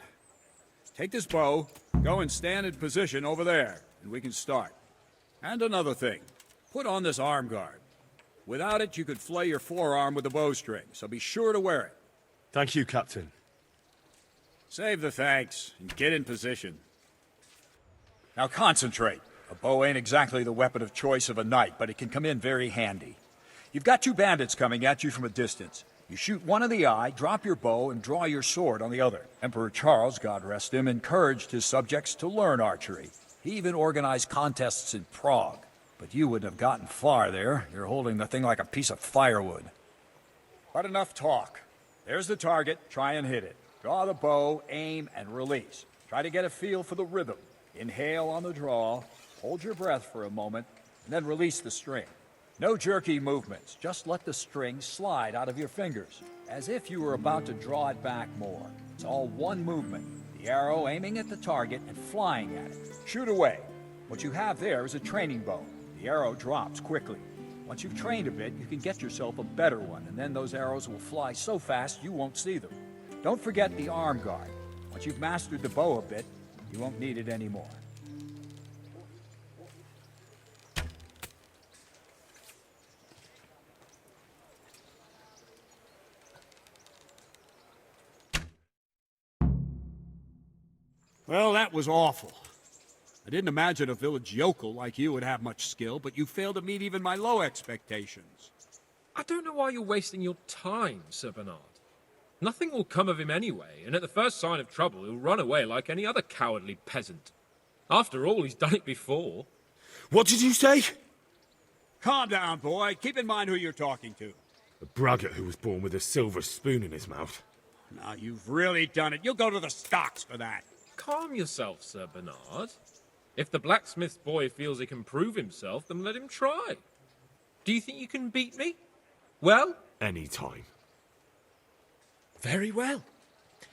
Speaker 26: Take this bow, go and stand in position over there, and we can start. And another thing, put on this arm guard. Without it, you could flay your forearm with a bowstring, so be sure to wear it.
Speaker 23: Thank you, Captain.
Speaker 26: Save the thanks, and get in position. Now concentrate. A bow ain't exactly the weapon of choice of a knight, but it can come in very handy. You've got two bandits coming at you from a distance. You shoot one in the eye, drop your bow, and draw your sword on the other. Emperor Charles, God rest him, encouraged his subjects to learn archery. He even organized contests in Prague. But you wouldn't have gotten far there. You're holding the thing like a piece of firewood. But enough talk. There's the target. Try and hit it. Draw the bow, aim, and release. Try to get a feel for the rhythm. Inhale on the draw, hold your breath for a moment, and then release the string. No jerky movements. Just let the string slide out of your fingers, as if you were about to draw it back more. It's all one movement. The arrow aiming at the target and flying at it. Shoot away. What you have there is a training bow. The arrow drops quickly. Once you've trained a bit, you can get yourself a better one, and then those arrows will fly so fast you won't see them. Don't forget the arm guard. Once you've mastered the bow a bit, you won't need it anymore. Well, that was awful. I didn't imagine a village yokel like you would have much skill, but you failed to meet even my low expectations.
Speaker 21: I don't know why you're wasting your time, Sir Bernard. Nothing will come of him anyway, and at the first sign of trouble, he'll run away like any other cowardly peasant. After all, he's done it before.
Speaker 23: What did you say?
Speaker 26: Calm down, boy. Keep in mind who you're talking to.
Speaker 10: A braggart who was born with a silver spoon in his mouth.
Speaker 26: Now, you've really done it. You'll go to the stocks for that.
Speaker 21: Calm yourself, Sir Bernard. If the blacksmith's boy feels he can prove himself, then let him try. Do you think you can beat me? Well?
Speaker 10: Any time.
Speaker 21: Very well.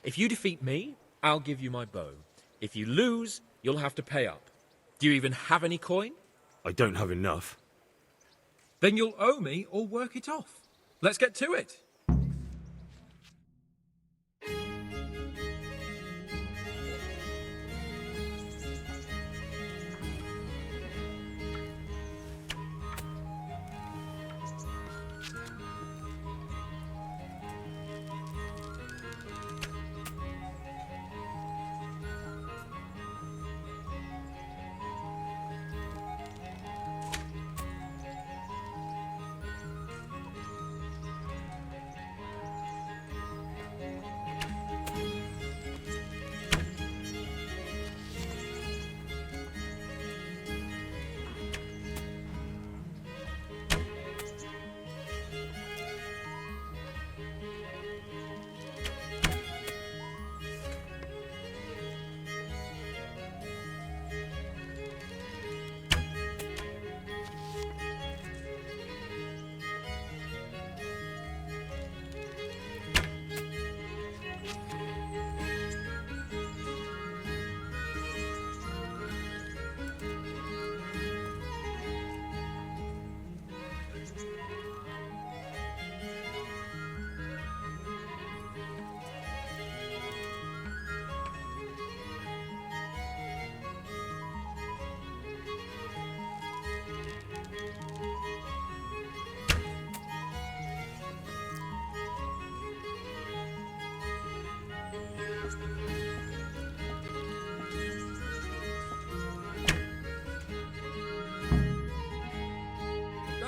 Speaker 21: If you defeat me, I'll give you my bow. If you lose, you'll have to pay up. Do you even have any coin?
Speaker 10: I don't have enough.
Speaker 21: Then you'll owe me or work it off. Let's get to it.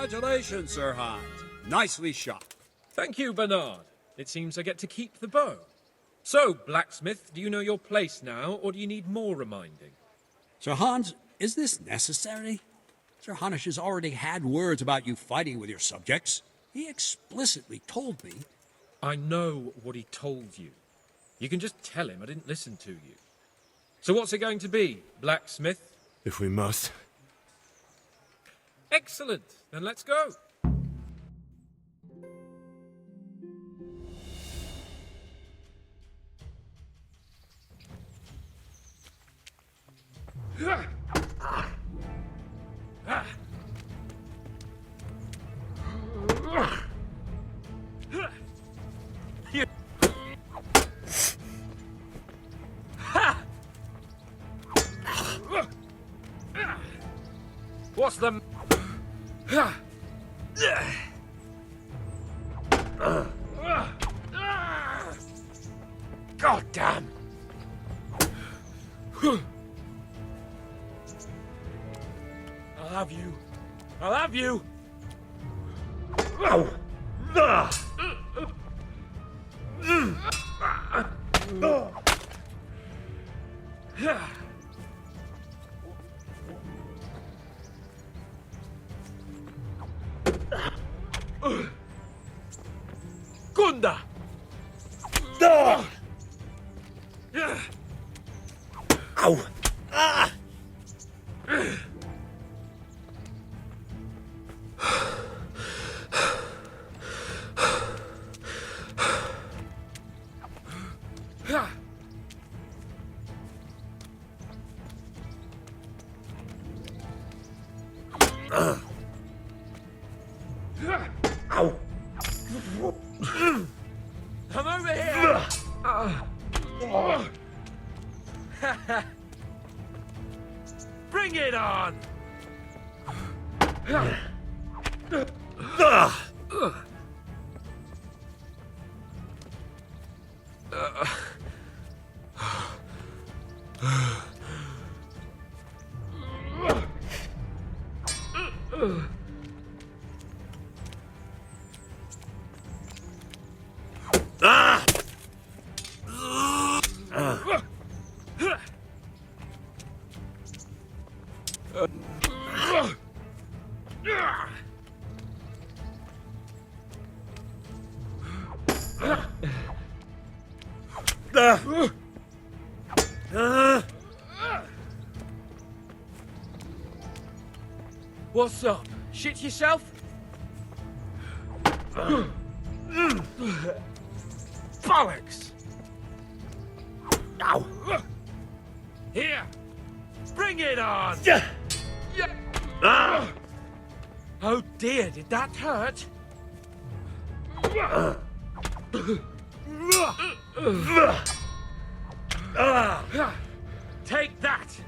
Speaker 26: Congratulations, Sir Hans. Nicely shot.
Speaker 21: Thank you, Bernard. It seems I get to keep the bow. So, blacksmith, do you know your place now, or do you need more reminding?
Speaker 26: Sir Hans, is this necessary? Sir Hanush has already had words about you fighting with your subjects. He explicitly told me.
Speaker 21: I know what he told you. You can just tell him I didn't listen to you. So what's it going to be, blacksmith?
Speaker 10: If we must.
Speaker 21: Excellent. Then let's go. What's the... God damn! I'll have you. I'll have you! Gunda!
Speaker 3: Ow! Ah! Ow!
Speaker 21: I'm over here! Bring it on! What's up? Shit yourself? Bollocks!
Speaker 3: Ow!
Speaker 21: Here! Bring it on! Oh dear, did that hurt? Take that!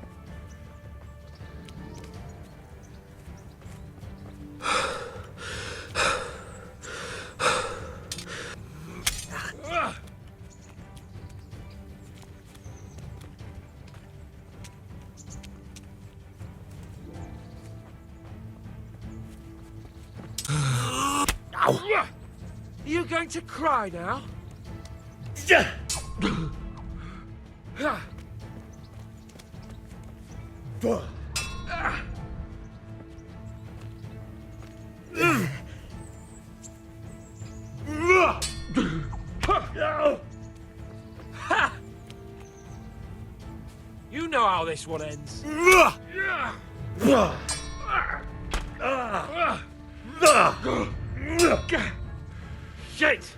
Speaker 21: Are you going to cry now? You know how this one ends. Shit!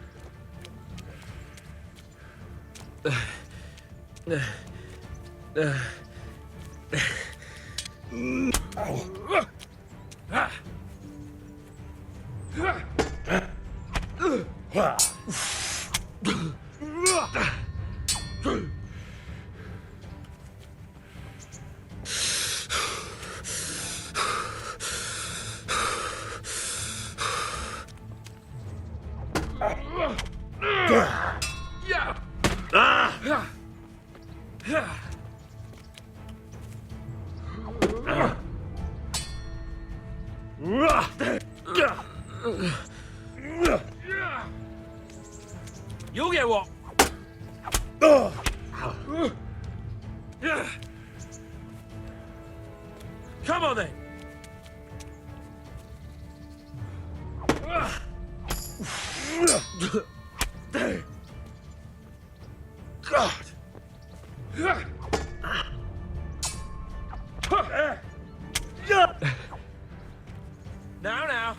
Speaker 21: You'll get what? Come on then. God. Now.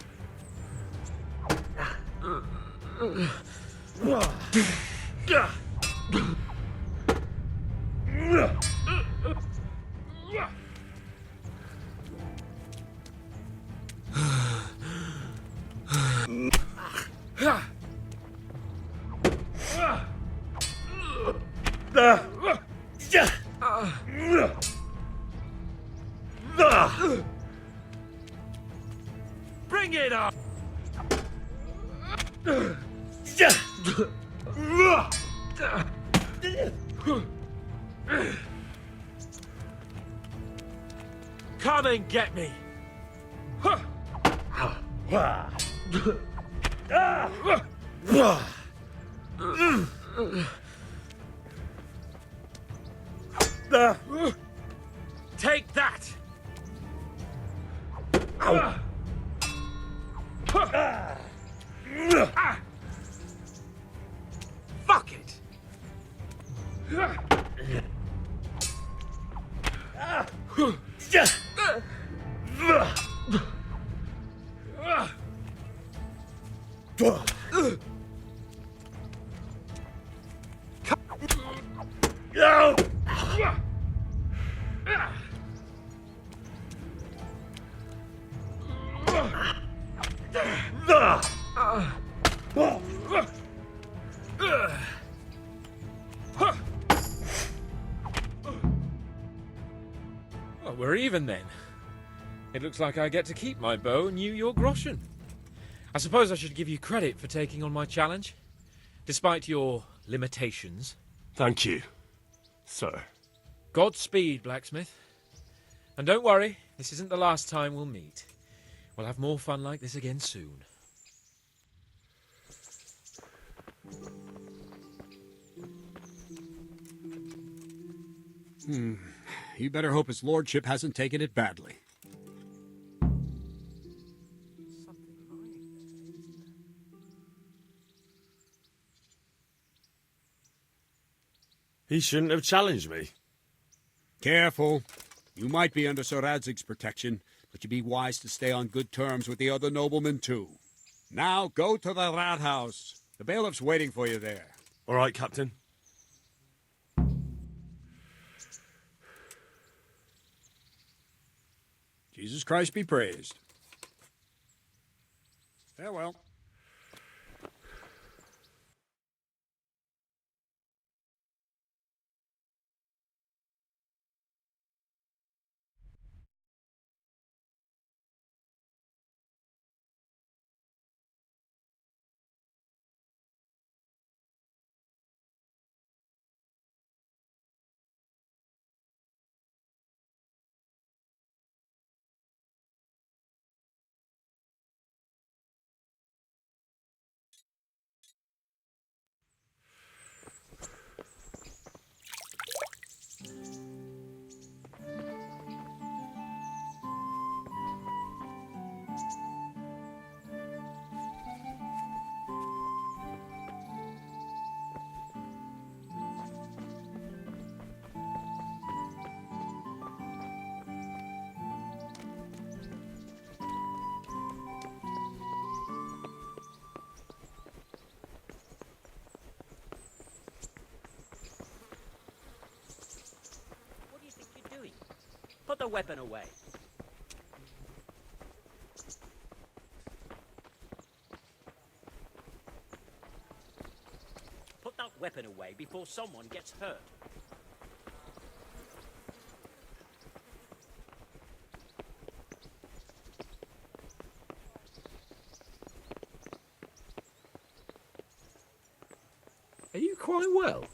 Speaker 21: Bring it on! Come and get me! Take that! Fuck it! Well, we're even then. It looks like I get to keep my bow and you your groschen. I suppose I should give you credit for taking on my challenge, despite your limitations.
Speaker 23: Thank you, sir.
Speaker 21: Godspeed, blacksmith. And don't worry, this isn't the last time we'll meet. We'll have more fun like this again soon.
Speaker 26: You better hope his lordship hasn't taken it badly.
Speaker 23: He shouldn't have challenged me.
Speaker 26: Careful. You might be under Sir Radzig's protection, but you'd be wise to stay on good terms with the other noblemen too. Now go to the rat house. The bailiff's waiting for you there.
Speaker 23: All right, Captain.
Speaker 26: Jesus Christ be praised. Farewell.
Speaker 1: Put the weapon away. Put that weapon away before someone gets hurt.
Speaker 21: Are you quite well?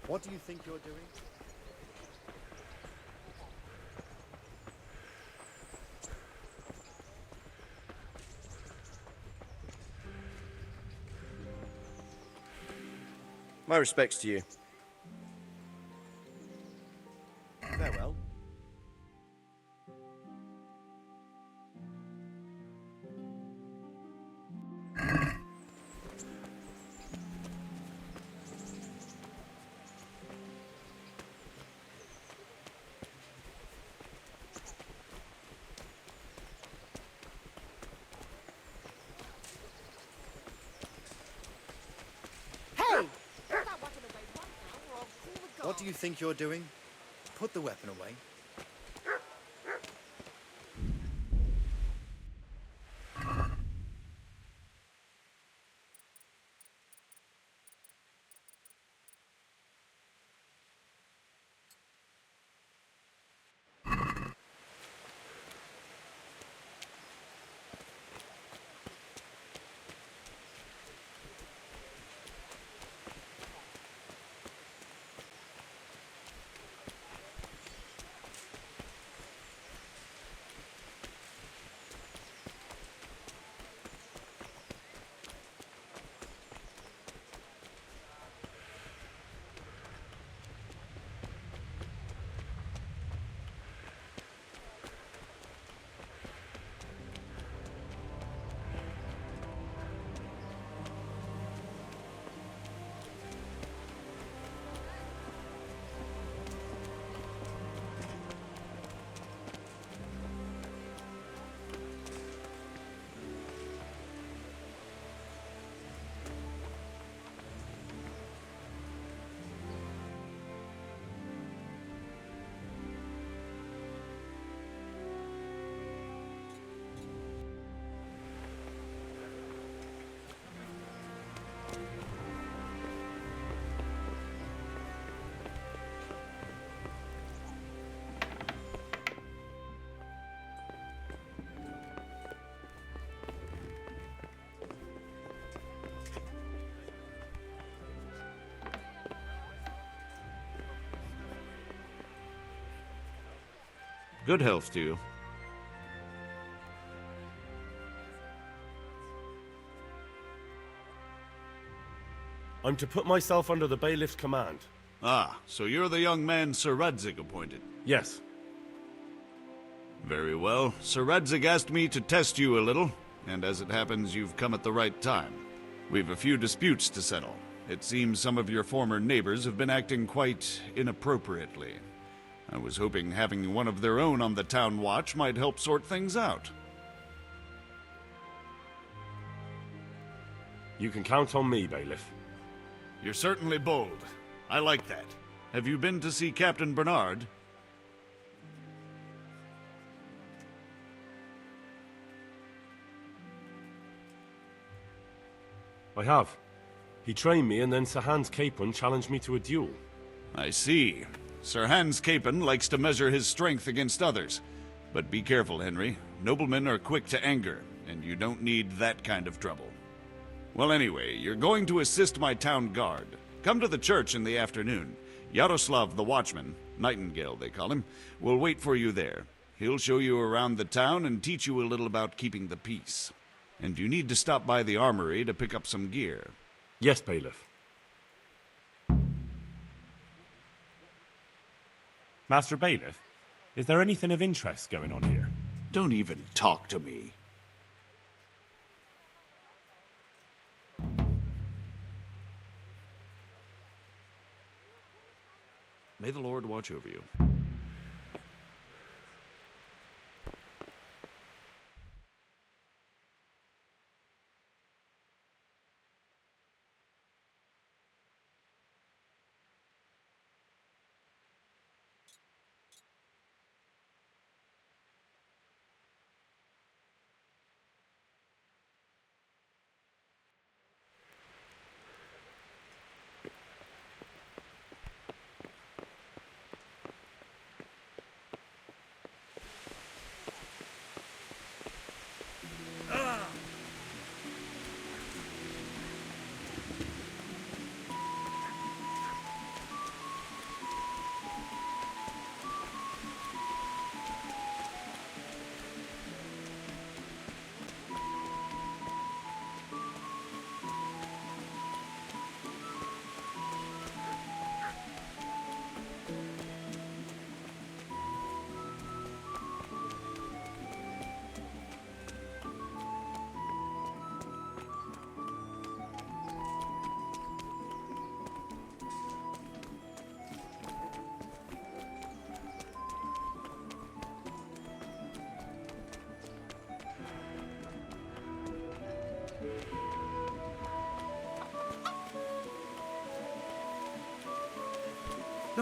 Speaker 1: What do you think you're doing?
Speaker 19: My respects to you.
Speaker 1: Farewell.
Speaker 14: What do you think you're doing? Put the weapon away.
Speaker 5: Good health to you.
Speaker 23: I'm to put myself under the bailiff's command.
Speaker 5: Ah, so you're the young man Sir Radzig appointed?
Speaker 23: Yes.
Speaker 5: Very well. Sir Radzig asked me to test you a little, and as it happens, you've come at the right time. We've a few disputes to settle. It seems some of your former neighbors have been acting quite inappropriately. I was hoping having one of their own on the town watch might help sort things out.
Speaker 23: You can count on me, bailiff.
Speaker 5: You're certainly bold. I like that. Have you been to see Captain Bernard?
Speaker 23: I have. He trained me, and then Sir Hans Capon challenged me to a duel.
Speaker 5: I see. Sir Hans Capon likes to measure his strength against others. But be careful, Henry. Noblemen are quick to anger, and you don't need that kind of trouble. Well, anyway, you're going to assist my town guard. Come to the church in the afternoon. Yaroslav the watchman, Nightingale they call him, will wait for you there. He'll show you around the town and teach you a little about keeping the peace. And you need to stop by the armory to pick up some gear.
Speaker 23: Yes, bailiff. Master Bailiff, is there anything of interest going on here?
Speaker 5: Don't even talk to me. May the Lord watch over you.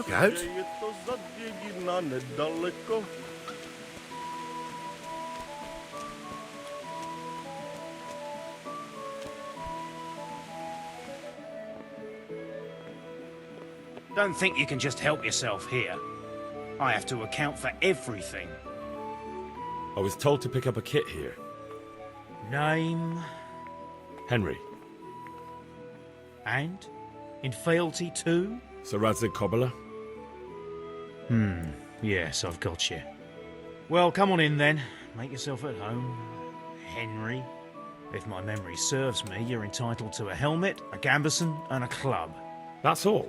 Speaker 11: Look out.
Speaker 13: Don't think you can just help yourself here. I have to account for everything.
Speaker 23: I was told to pick up a kit here.
Speaker 13: Name
Speaker 23: Henry.
Speaker 13: and in fealty too?
Speaker 23: Sir Radzig Cobbler.
Speaker 13: Yes, I've got you. Well, come on in then. Make yourself at home. Henry. If my memory serves me, you're entitled to a helmet, a gambeson, and a club.
Speaker 23: That's all.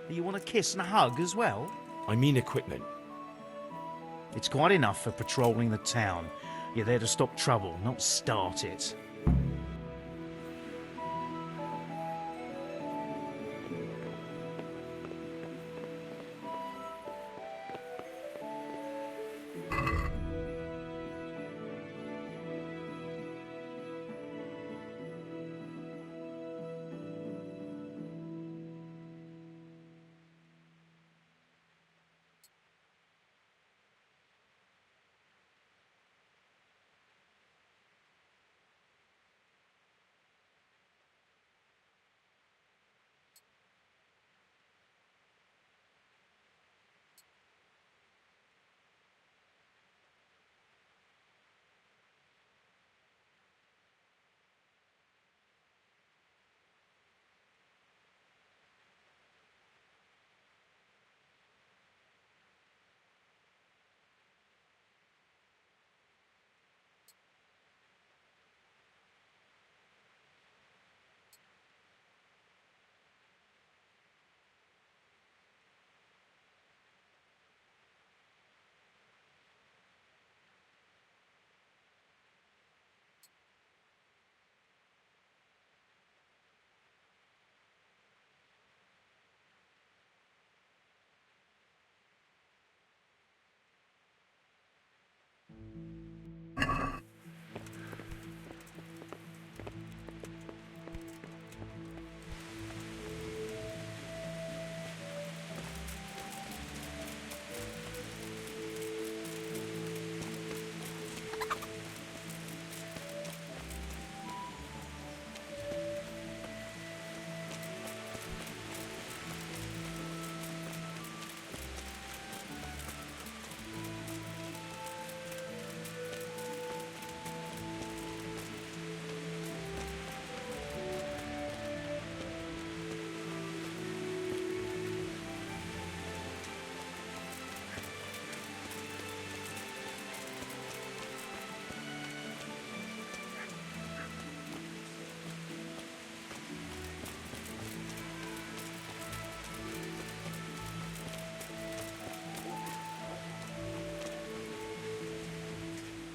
Speaker 13: You want a kiss and a hug as well?
Speaker 23: I mean equipment.
Speaker 13: It's quite enough for patrolling the town. You're there to stop trouble, not start it.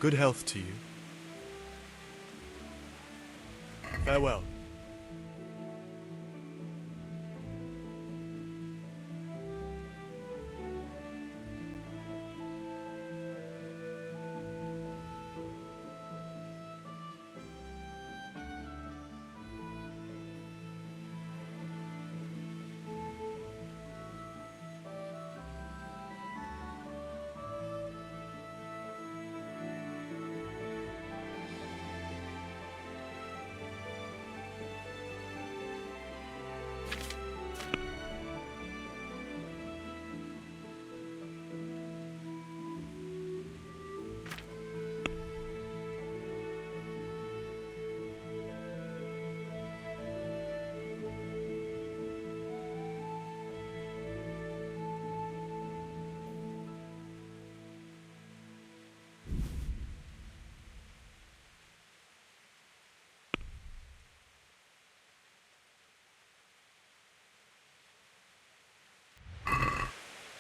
Speaker 20: Good health to you. Farewell.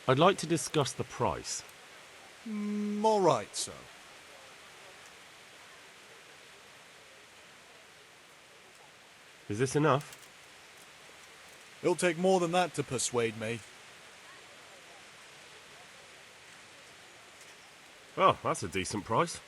Speaker 23: I'd like to discuss the price.
Speaker 20: All right, sir.
Speaker 23: Is this enough?
Speaker 20: It'll take more than that to persuade me.
Speaker 23: Oh, that's a decent price.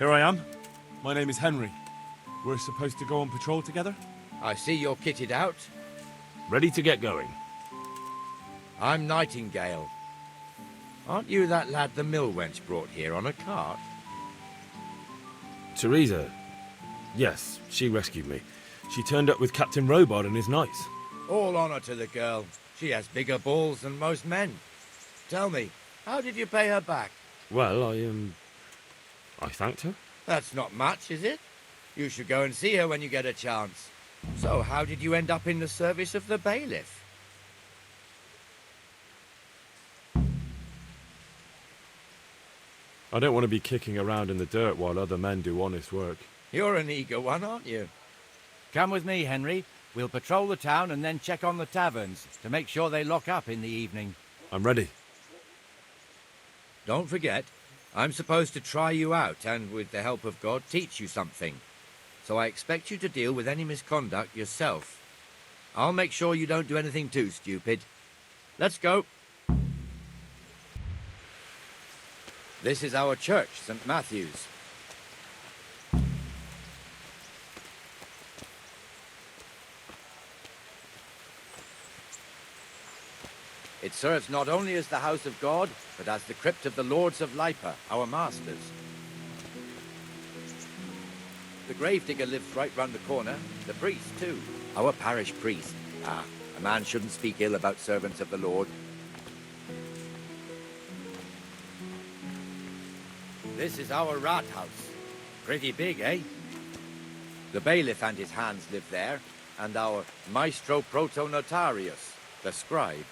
Speaker 23: Here I am. My name is Henry. We're supposed to go on patrol together?
Speaker 24: I see you're kitted out.
Speaker 23: Ready to get going.
Speaker 24: I'm Nightingale. Aren't you that lad the mill wench brought here on a cart?
Speaker 23: Teresa. Yes, she rescued me. She turned up with Captain Robard and his knights.
Speaker 24: All honor to the girl. She has bigger balls than most men. Tell me, how did you pay her back?
Speaker 23: Well, I thanked her.
Speaker 24: That's not much, is it? You should go and see her when you get a chance. So, how did you end up in the service of the bailiff?
Speaker 23: I don't want to be kicking around in the dirt while other men do honest work.
Speaker 24: You're an eager one, aren't you?
Speaker 11: Come with me, Henry. We'll patrol the town and then check on the taverns to make sure they lock up in the evening.
Speaker 23: I'm ready.
Speaker 24: Don't forget, I'm supposed to try you out and, with the help of God, teach you something. So I expect you to deal with any misconduct yourself. I'll make sure you don't do anything too stupid. Let's go. This is our church, St. Matthew's. It serves not only as the house of God, but as the crypt of the Lords of Lipa, our masters. The gravedigger lives right round the corner. The priest, too. Our parish priest. Ah, a man shouldn't speak ill about servants of the Lord. This is our rat house. Pretty big, eh? The bailiff and his hands live there, and our maestro protonotarius, the scribe.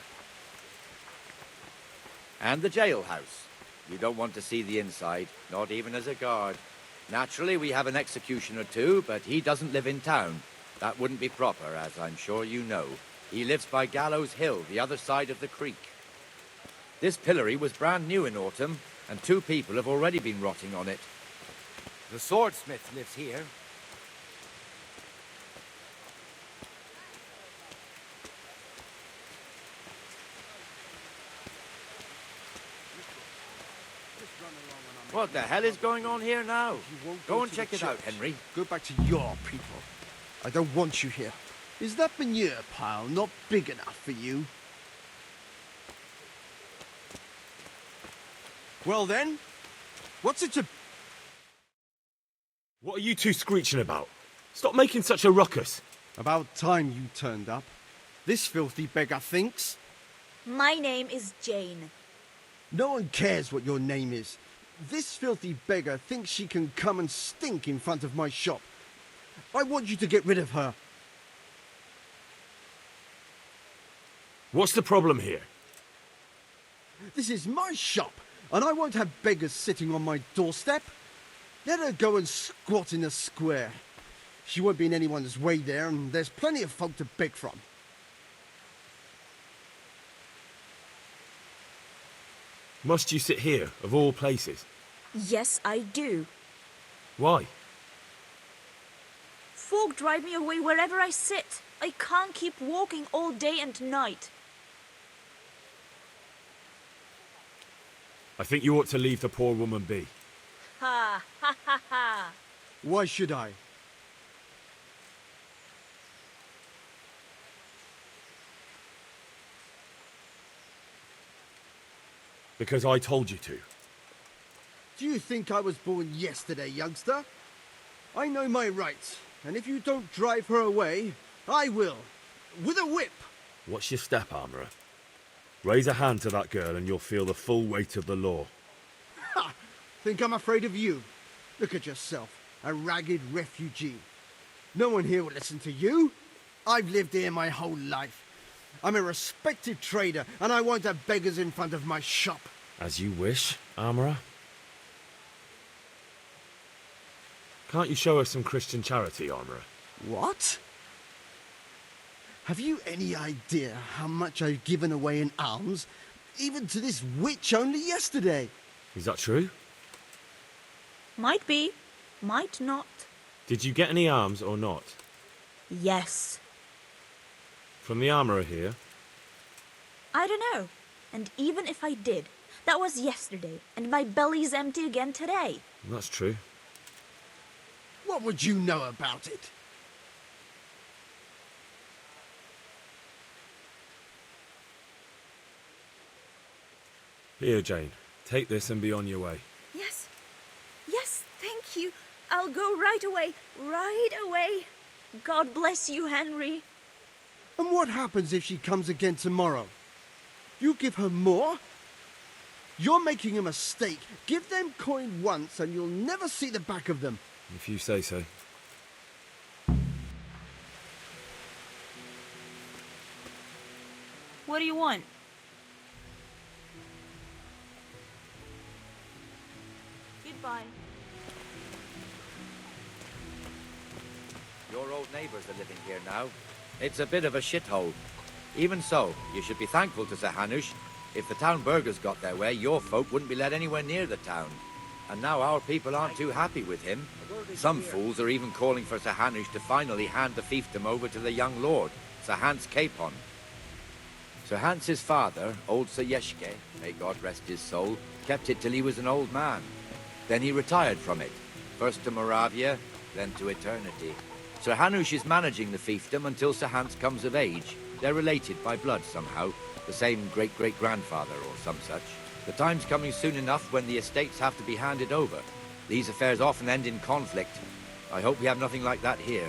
Speaker 24: And the jailhouse. You don't want to see the inside, not even as a guard. Naturally, we have an executioner too, but he doesn't live in town. That wouldn't be proper, as I'm sure you know. He lives by Gallows Hill, the other side of the creek. This pillory was brand new in autumn, and 2 people have already been rotting on it. The swordsmith lives here. What the hell is going on here now? Go and check it out, Henry.
Speaker 6: Go back to your people. I don't want you here. Is that manure pile not big enough for you? Well then, what's it to...
Speaker 23: What are you two screeching about? Stop making such a ruckus.
Speaker 6: About time you turned up. This filthy beggar thinks.
Speaker 4: My name is Jane.
Speaker 6: No one cares what your name is. This filthy beggar thinks she can come and stink in front of my shop. I want you to get rid of her.
Speaker 23: What's the problem here?
Speaker 6: This is my shop, and I won't have beggars sitting on my doorstep. Let her go and squat in the square. She won't be in anyone's way there, and there's plenty of folk to beg from.
Speaker 23: Must you sit here, of all places?
Speaker 4: Yes, I do.
Speaker 23: Why?
Speaker 4: Folk drive me away wherever I sit. I can't keep walking all day and night.
Speaker 23: I think you ought to leave the poor woman be.
Speaker 4: Ha, ha, ha, ha.
Speaker 6: Why should I?
Speaker 23: Because I told you to.
Speaker 6: Do you think I was born yesterday, youngster? I know my rights, and if you don't drive her away, I will. With a whip.
Speaker 23: What's your step, Armourer? Raise a hand to that girl and you'll feel the full weight of the law.
Speaker 6: Ha! Think I'm afraid of you? Look at yourself, a ragged refugee. No one here will listen to you. I've lived here my whole life. I'm a respected trader, and I won't have beggars in front of my shop.
Speaker 23: As you wish, Armourer. Can't you show us some Christian charity, Armourer?
Speaker 6: What? Have you any idea how much I've given away in alms, even to this witch only yesterday?
Speaker 23: Is that true?
Speaker 4: Might be, might not.
Speaker 23: Did you get any alms or not?
Speaker 4: Yes.
Speaker 23: From the Armourer here?
Speaker 4: I don't know. And even if I did, that was yesterday, and my belly's empty again today.
Speaker 23: That's true.
Speaker 6: What would you know about it?
Speaker 10: Here, Jane. Take this and be on your way.
Speaker 4: Yes. Yes, thank you. I'll go right away. Right away. God bless you, Henry.
Speaker 6: And what happens if she comes again tomorrow? You give her more? You're making a mistake. Give them coin once and you'll never see the back of them.
Speaker 10: If you say so.
Speaker 4: What do you want? Goodbye.
Speaker 24: Your old neighbours are living here now. It's a bit of a shithole. Even so, you should be thankful to Sir Hanush. If the town burghers got their way, your folk wouldn't be let anywhere near the town. And now our people aren't too happy with him. Some fools are even calling for Sir Hanush to finally hand the fiefdom over to the young lord, Sir Hans Capon. Sir Hans's father, old Sir Yeshke, may God rest his soul, kept it till he was an old man. Then he retired from it, first to Moravia, then to eternity. Sir Hanush is managing the fiefdom until Sir Hans comes of age. They're related by blood somehow, the same great-great-grandfather or some such. The time's coming soon enough when the estates have to be handed over. These affairs often end in conflict. I hope we have nothing like that here.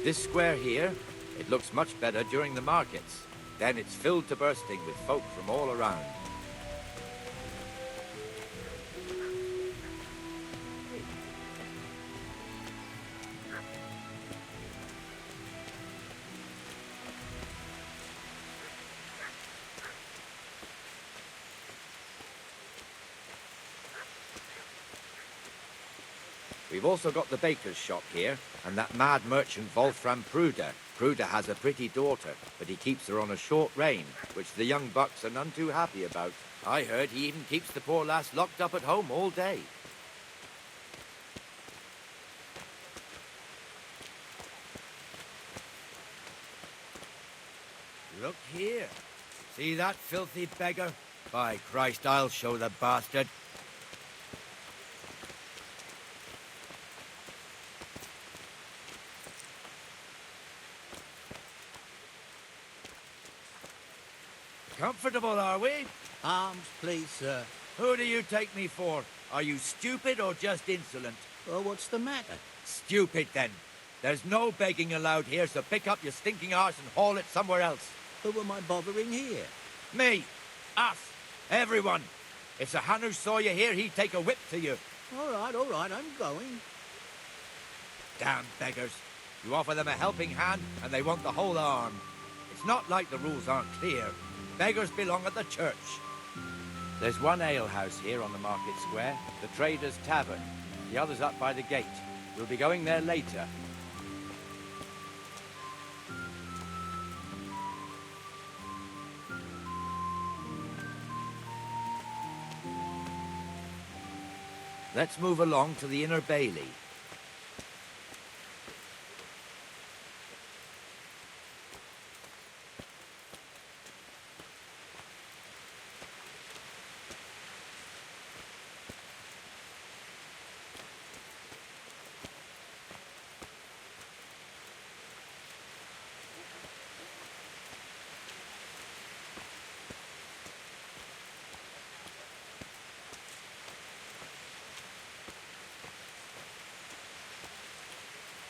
Speaker 24: This square here, it looks much better during the markets. Then it's filled to bursting with folk from all around. We've also got the baker's shop here, and that mad merchant Wolfram Pruder. Pruder has a pretty daughter, but he keeps her on a short rein, which the young bucks are none too happy about. I heard he even keeps the poor lass locked up at home all day. Look here. See that filthy beggar? By Christ, I'll show the bastard. Comfortable, are we?
Speaker 7: Arms, please, sir.
Speaker 24: Who do you take me for? Are you stupid or just insolent?
Speaker 7: Well, what's the matter?
Speaker 24: Stupid, then. There's no begging allowed here, so pick up your stinking arse and haul it somewhere else.
Speaker 7: Who am I bothering here?
Speaker 24: Me. Us. Everyone. If Sir Hanush saw you here, he'd take a whip to you.
Speaker 7: All right, I'm going.
Speaker 24: Damn beggars. You offer them a helping hand, and they want the whole arm. It's not like the rules aren't clear. Beggars belong at the church. There's one alehouse here on the market square, the Trader's Tavern. The other's up by the gate. We'll be going there later. Let's move along to the Inner Bailey.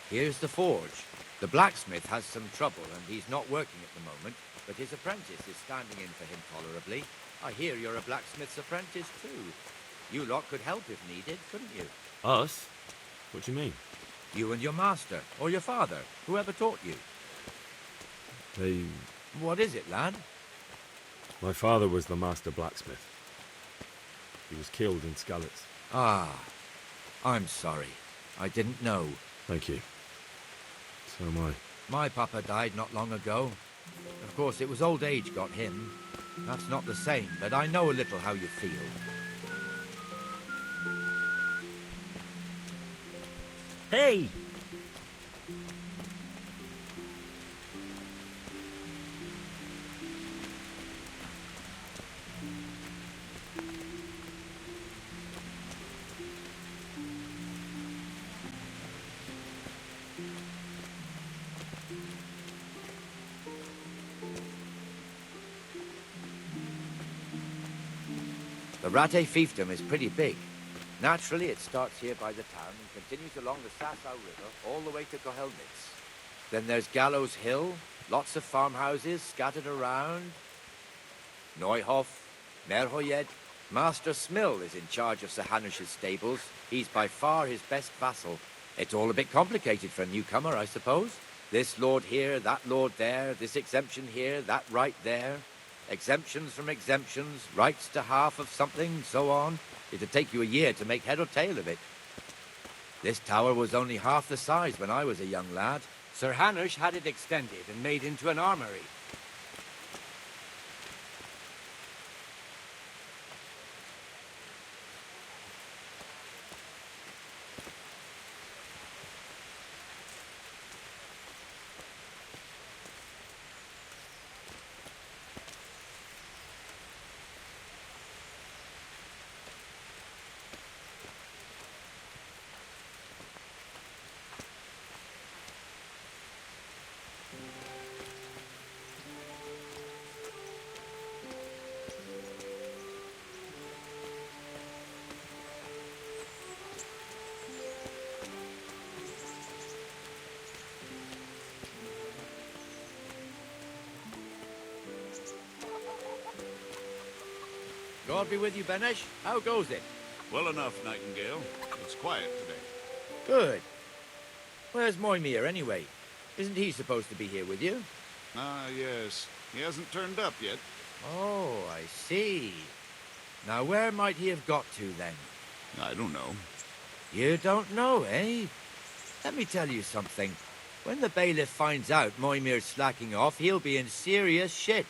Speaker 24: Here's the forge. The blacksmith has some trouble and he's not working at the moment, but his apprentice is standing in for him tolerably. I hear you're a blacksmith's apprentice too. You lot could help if needed, couldn't you?
Speaker 10: Us? What do you mean?
Speaker 24: You and your master, or your father, whoever taught you.
Speaker 10: They...
Speaker 24: What is it, lad?
Speaker 10: My father was the master blacksmith. He was killed in Skalitz.
Speaker 24: Ah, I'm sorry. I didn't know.
Speaker 10: Thank you. So am I.
Speaker 24: My papa died not long ago. Of course, it was old age got him. That's not the same, but I know a little how you feel.
Speaker 1: Hey!
Speaker 24: The Ratte fiefdom is pretty big. Naturally, it starts here by the town and continues along the Sasau River all the way to Kohelnitz. Then there's Gallows Hill, lots of farmhouses scattered around. Neuhof, Merhoyed. Master Smill is in charge of Sir Hanush's stables. He's by far his best vassal. It's all a bit complicated for a newcomer, I suppose. This lord here, that lord there, this exemption here, that right there. Exemptions from exemptions, rights to half of something, so on. It'd take you a year to make head or tail of it. This tower was only half the size when I was a young lad. Sir Hanush had it extended and made into an armory. God be with you, Benesh. How goes it?
Speaker 5: Well enough, Nightingale. It's quiet today.
Speaker 24: Good. Where's Moimir, anyway? Isn't he supposed to be here with you?
Speaker 5: Ah, yes. He hasn't turned up yet.
Speaker 24: Oh, I see. Now, where might he have got to, then?
Speaker 5: I don't know.
Speaker 24: You don't know, eh? Let me tell you something. When the bailiff finds out Moimir's slacking off, he'll be in serious shit.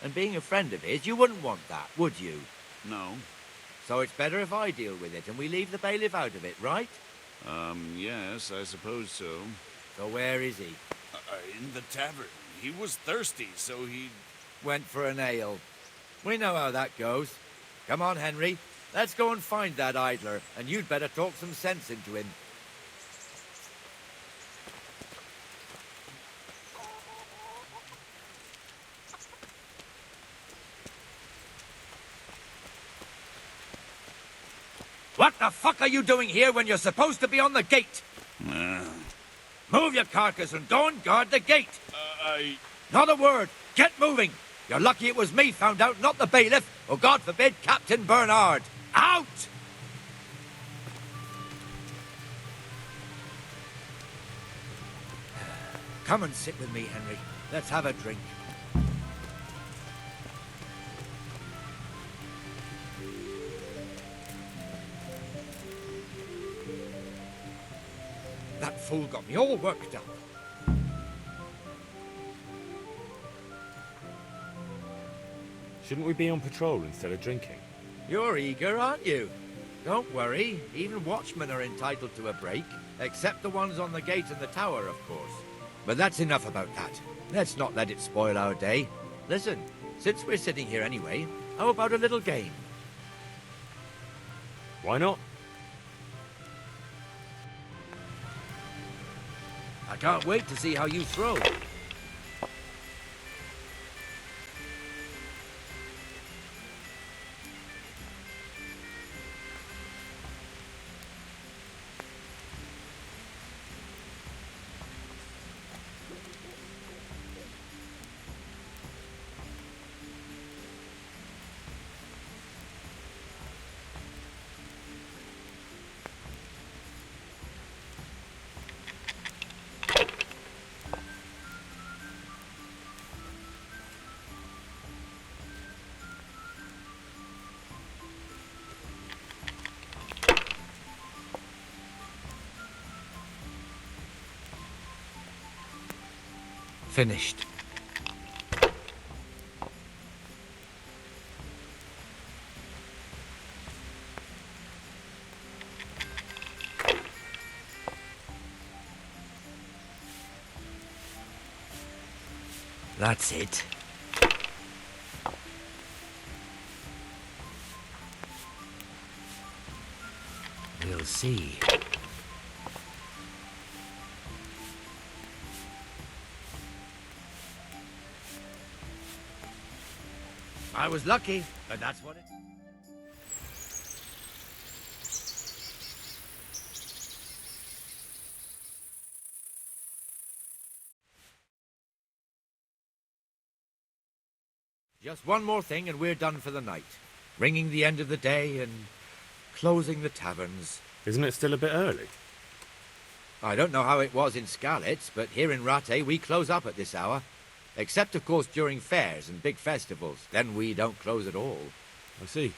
Speaker 24: And being a friend of his, you wouldn't want that, would you?
Speaker 5: No.
Speaker 24: So it's better if I deal with it and we leave the bailiff out of it, right?
Speaker 5: Yes, I suppose so.
Speaker 24: So where is he?
Speaker 5: In the tavern. He was thirsty, so he...
Speaker 24: Went for an ale. We know how that goes. Come on, Henry. Let's go and find that idler, and you'd better talk some sense into him. What the fuck are you doing here when you're supposed to be on the gate? Move your carcass and go and guard the gate. Not a word. Get moving. You're lucky it was me found out, not the bailiff, or God forbid, Captain Bernard. Out! Come and sit with me, Henry. Let's have a drink. That fool got me all worked up.
Speaker 10: Shouldn't we be on patrol instead of drinking?
Speaker 24: You're eager, aren't you? Don't worry. Even watchmen are entitled to a break. Except the ones on the gate and the tower, of course. But that's enough about that. Let's not let it spoil our day. Listen, since we're sitting here anyway, how about a little game?
Speaker 10: Why not?
Speaker 24: I can't wait to see how you throw. Finished. That's it. We'll see. I was lucky, but that's what it... Just one more thing and we're done for the night. Ringing the end of the day and closing the taverns.
Speaker 10: Isn't it still a bit early?
Speaker 24: I don't know how it was in Skalitz, but here in Rattay we close up at this hour. Except, of course, during fairs and big festivals. Then we don't close at all.
Speaker 10: I see.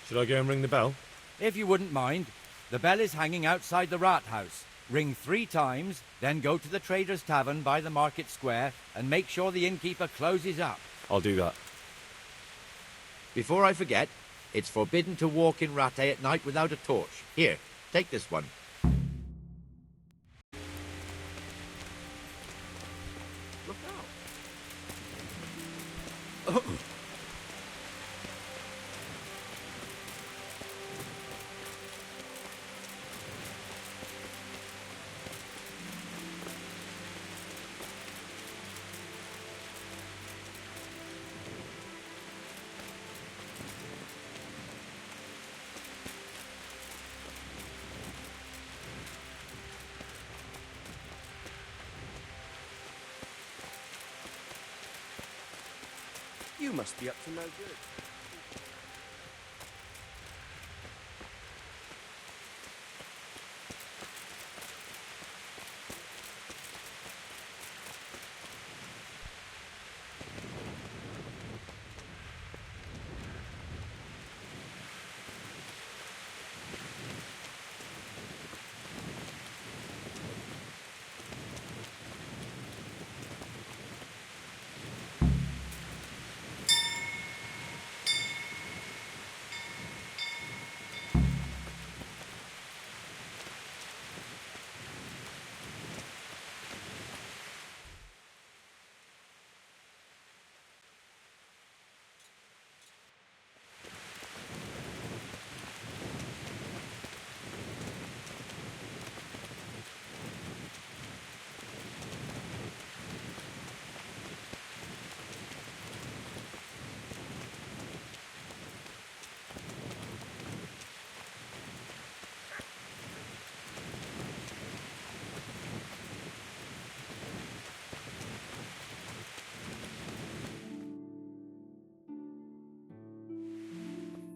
Speaker 10: Should I go and ring the bell?
Speaker 24: If you wouldn't mind. The bell is hanging outside the Rat House. Ring 3 times, then go to the Trader's Tavern by the Market Square and make sure the innkeeper closes up.
Speaker 10: I'll do that.
Speaker 24: Before I forget, it's forbidden to walk in Rattay at night without a torch. Here, take this one. Look out. Oh.
Speaker 19: You must be up to no good.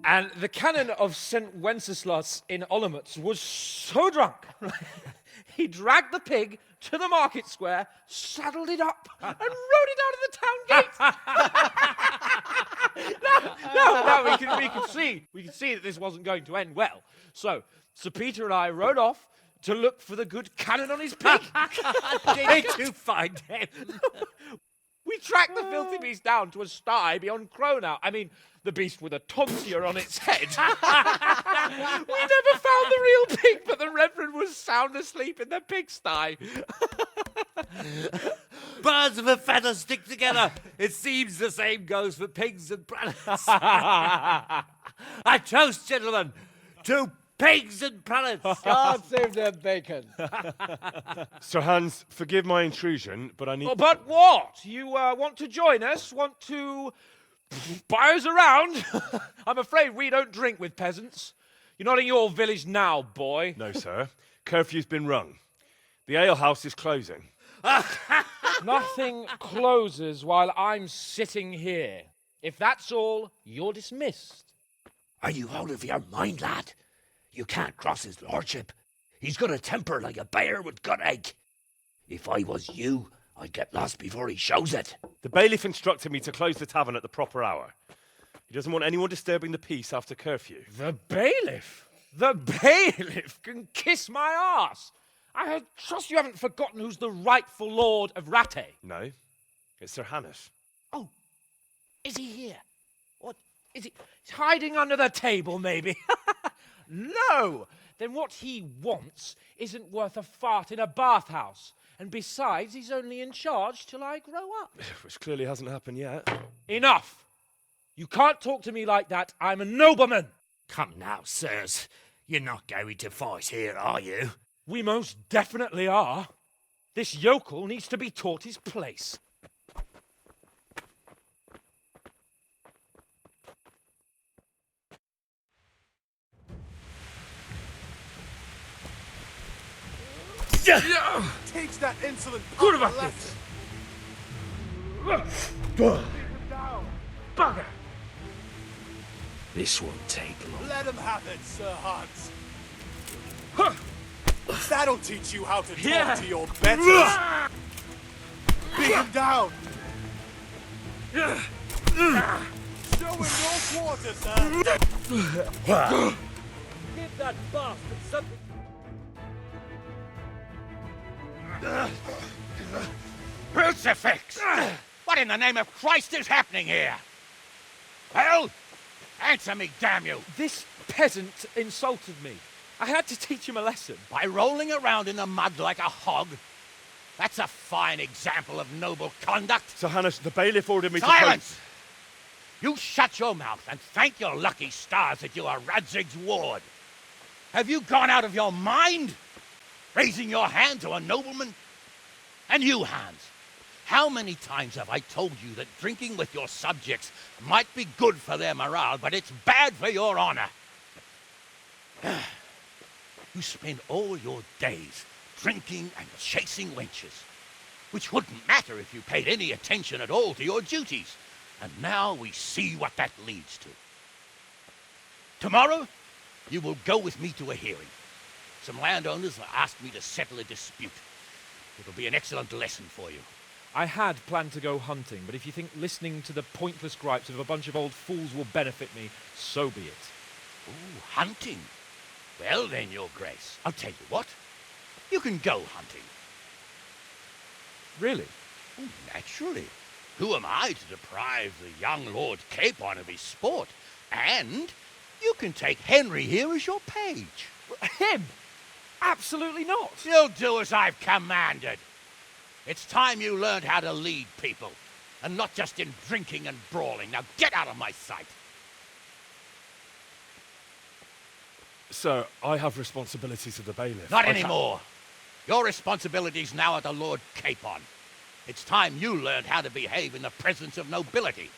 Speaker 21: And the canon of St. Wenceslas in Olomouc was so drunk, he dragged the pig to the market square, saddled it up, and rode it out of the town gate. No, we can see that this wasn't going to end well. So, Sir Peter and I rode off to look for the good canon on his pig.
Speaker 13: Did you find him?
Speaker 21: We tracked the filthy beast down to a sty beyond Cronau. I mean, the beast with a tonsure on its head. We never found the real pig, but the Reverend was sound asleep in the pigsty.
Speaker 13: Birds of a feather stick together. It seems the same goes for pigs and planets. I toast, gentlemen, to pigs and planets.
Speaker 21: God save their bacon.
Speaker 10: Sir Hans, forgive my intrusion, but I need...
Speaker 21: Oh, but what? You want to join us? Want to buy us around? I'm afraid we don't drink with peasants. You're not in your village now, boy.
Speaker 10: No, sir. Curfew's been rung. The alehouse is closing.
Speaker 21: Nothing closes while I'm sitting here. If that's all, you're dismissed.
Speaker 18: Are you out of your mind, lad? You can't cross his lordship. He's got a temper like a bear with gut ache. If I was you, I'd get lost before he shows it.
Speaker 10: The bailiff instructed me to close the tavern at the proper hour. He doesn't want anyone disturbing the peace after curfew.
Speaker 21: The bailiff? The bailiff can kiss my arse. I trust you haven't forgotten who's the rightful lord of Rattay.
Speaker 23: No, it's Sir Hannes.
Speaker 21: Oh, is he here? What is he? He's hiding under the table, maybe. No! Then what he wants isn't worth a fart in a bathhouse. And besides, he's only in charge till I grow up.
Speaker 23: Which clearly hasn't happened yet.
Speaker 21: Enough! You can't talk to me like that. I'm a nobleman.
Speaker 11: Come now, sirs. You're not going to fight here, are you?
Speaker 21: We most definitely are. This yokel needs to be taught his place.
Speaker 20: Teach that insolent
Speaker 21: Good
Speaker 20: pup a
Speaker 21: about
Speaker 20: lesson.
Speaker 21: Bugger!
Speaker 23: This won't take long.
Speaker 20: Let him have it, Sir Hans. That'll teach you how to talk to your betters. Beat him down. Show him your quarter, sir.
Speaker 21: Give that bastard something.
Speaker 18: Crucifix! What in the name of Christ is happening here? Well, answer me, damn you!
Speaker 21: This peasant insulted me. I had to teach him a lesson.
Speaker 18: By rolling around in the mud like a hog? That's a fine example of noble conduct.
Speaker 23: Sir Hannes, the bailiff ordered me
Speaker 18: Silence! You shut your mouth and thank your lucky stars that you are Radzig's ward. Have you gone out of your mind? Raising your hand to a nobleman? And you, Hans, how many times have I told you that drinking with your subjects might be good for their morale, but it's bad for your honor? You spend all your days drinking and chasing wenches, which wouldn't matter if you paid any attention at all to your duties. And now we see what that leads to. Tomorrow, you will go with me to a hearing. Some landowners have asked me to settle a dispute. It'll be an excellent lesson for you.
Speaker 21: I had planned to go hunting, but if you think listening to the pointless gripes of a bunch of old fools will benefit me, so be it.
Speaker 18: Ooh, hunting? Well then, Your Grace, I'll tell you what. You can go hunting.
Speaker 21: Really?
Speaker 18: Oh, naturally. Who am I to deprive the young Lord Capon of his sport? And you can take Henry here as your page.
Speaker 21: Him? Absolutely not.
Speaker 18: You'll do as I've commanded. It's time you learned how to lead people, and not just in drinking and brawling. Now get out of my sight.
Speaker 23: Sir, I have responsibilities of the bailiff.
Speaker 18: Not anymore. Your responsibilities now are the Lord Capon. It's time you learned how to behave in the presence of nobility.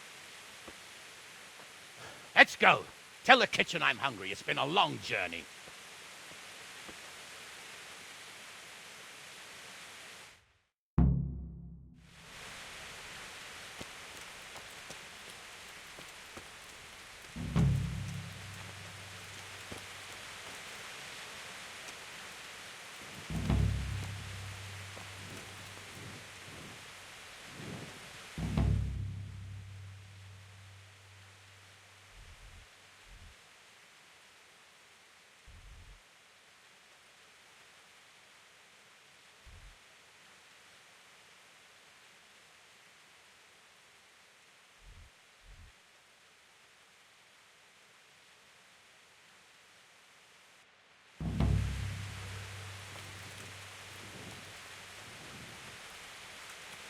Speaker 18: Let's go. Tell the kitchen I'm hungry. It's been a long journey.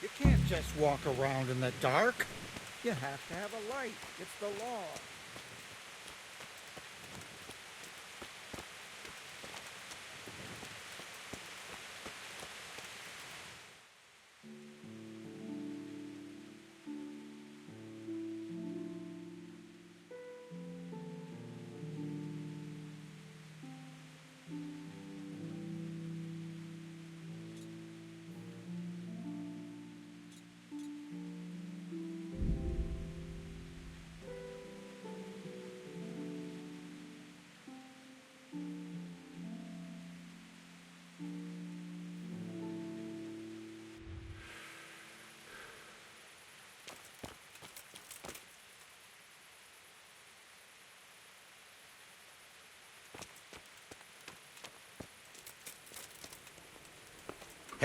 Speaker 7: You can't just walk around in the dark. You have to have a light. It's the law.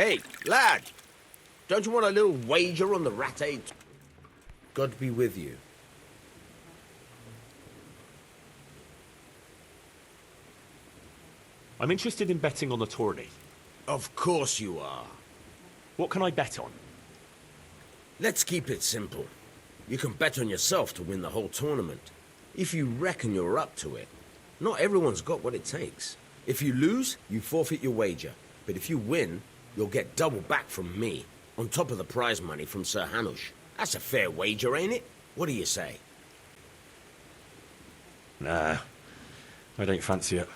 Speaker 3: Hey, lad! Don't you want a little wager on the ratte? God be with you.
Speaker 23: I'm interested in betting on the tourney.
Speaker 3: Of course you are.
Speaker 23: What can I bet on?
Speaker 3: Let's keep it simple. You can bet on yourself to win the whole tournament. If you reckon you're up to it. Not everyone's got what it takes. If you lose, you forfeit your wager. But if you win, you'll get double back from me, on top of the prize money from Sir Hanush. That's a fair wager, ain't it? What do you say?
Speaker 23: Nah, I don't fancy it.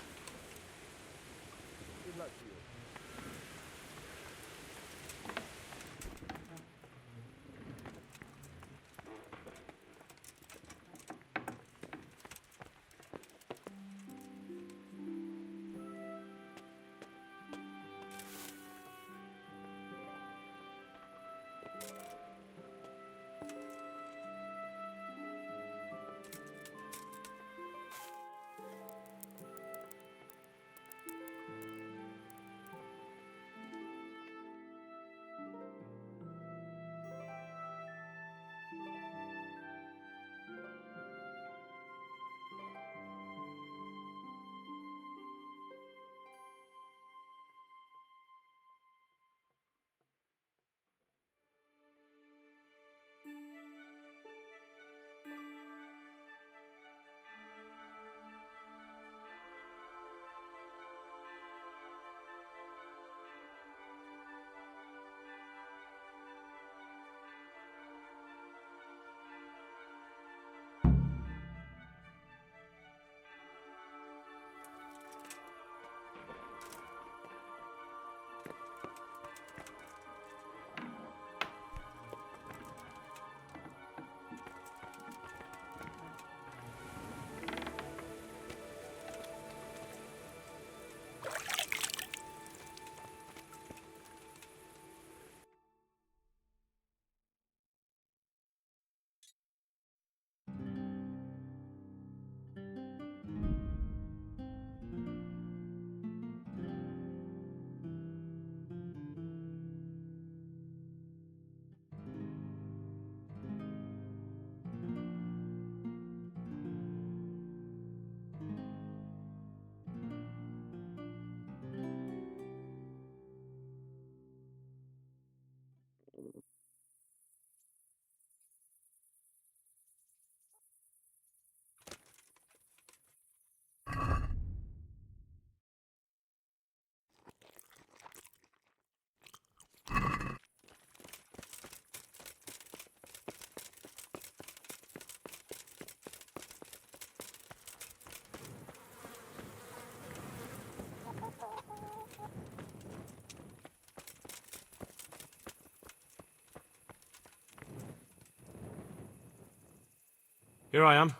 Speaker 23: Here I am.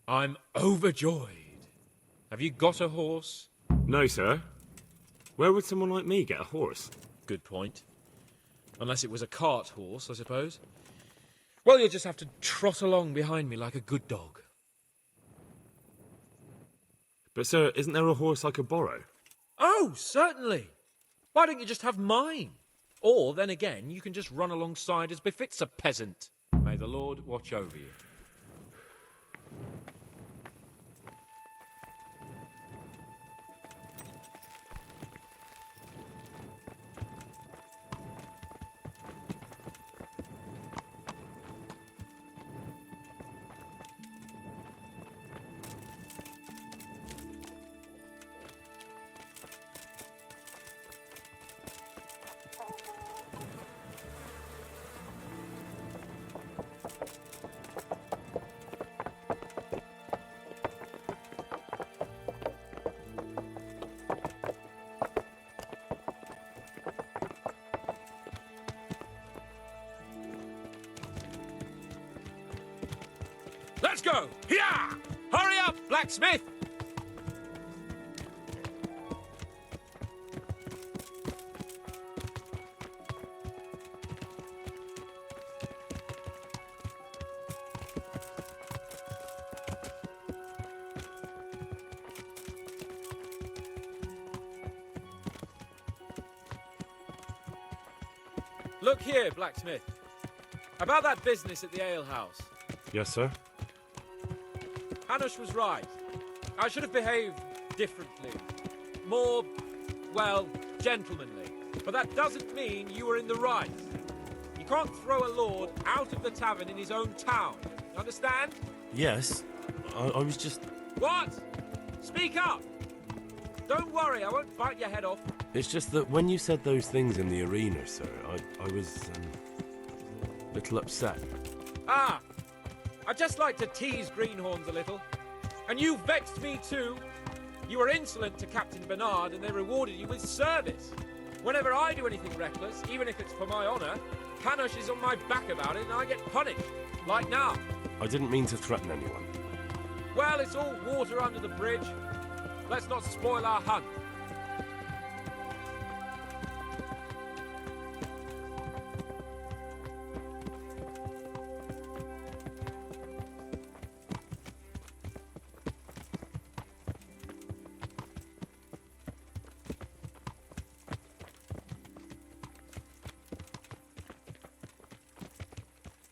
Speaker 21: I'm overjoyed. Have you got a horse?
Speaker 23: No, sir. Where would someone like me get a horse?
Speaker 21: Good point. Unless it was a cart horse, I suppose. Well, you'll just have to trot along behind me like a good dog.
Speaker 23: But, sir, isn't there a horse I could borrow?
Speaker 21: Oh, certainly. Why don't you just have mine? Or, then again, you can just run alongside as befits a peasant. May the Lord watch over you. Let's go! Here! Hurry up, blacksmith! Look here, blacksmith. About that business at the alehouse.
Speaker 23: Yes, sir?
Speaker 21: Hanush was right. I should have behaved differently. More, well, gentlemanly. But that doesn't mean you were in the right. You can't throw a lord out of the tavern in his own town. Understand?
Speaker 23: Yes. I was just...
Speaker 21: What? Speak up! Don't worry, I won't bite your head off.
Speaker 23: It's just that when you said those things in the arena, sir, I was, a little upset.
Speaker 21: Ah! I just like to tease greenhorns a little. And you vexed me too. You were insolent to Captain Bernard and they rewarded you with service. Whenever I do anything reckless, even if it's for my honour, Hanush is on my back about it and I get punished. Like now.
Speaker 23: I didn't mean to threaten anyone.
Speaker 21: Well, it's all water under the bridge. Let's not spoil our hunt.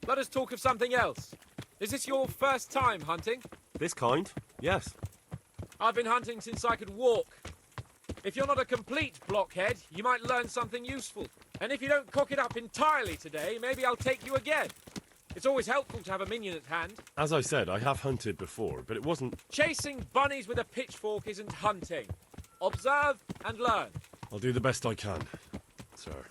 Speaker 21: Let us talk of something else. Is this your first time hunting?
Speaker 23: This kind? Yes.
Speaker 21: I've been hunting since I could walk. If you're not a complete blockhead, you might learn something useful. And if you don't cock it up entirely today, maybe I'll take you again. It's always helpful to have a minion at hand.
Speaker 23: As I said, I have hunted before, but it wasn't...
Speaker 21: Chasing bunnies with a pitchfork isn't hunting. Observe and learn.
Speaker 23: I'll do the best I can, sir.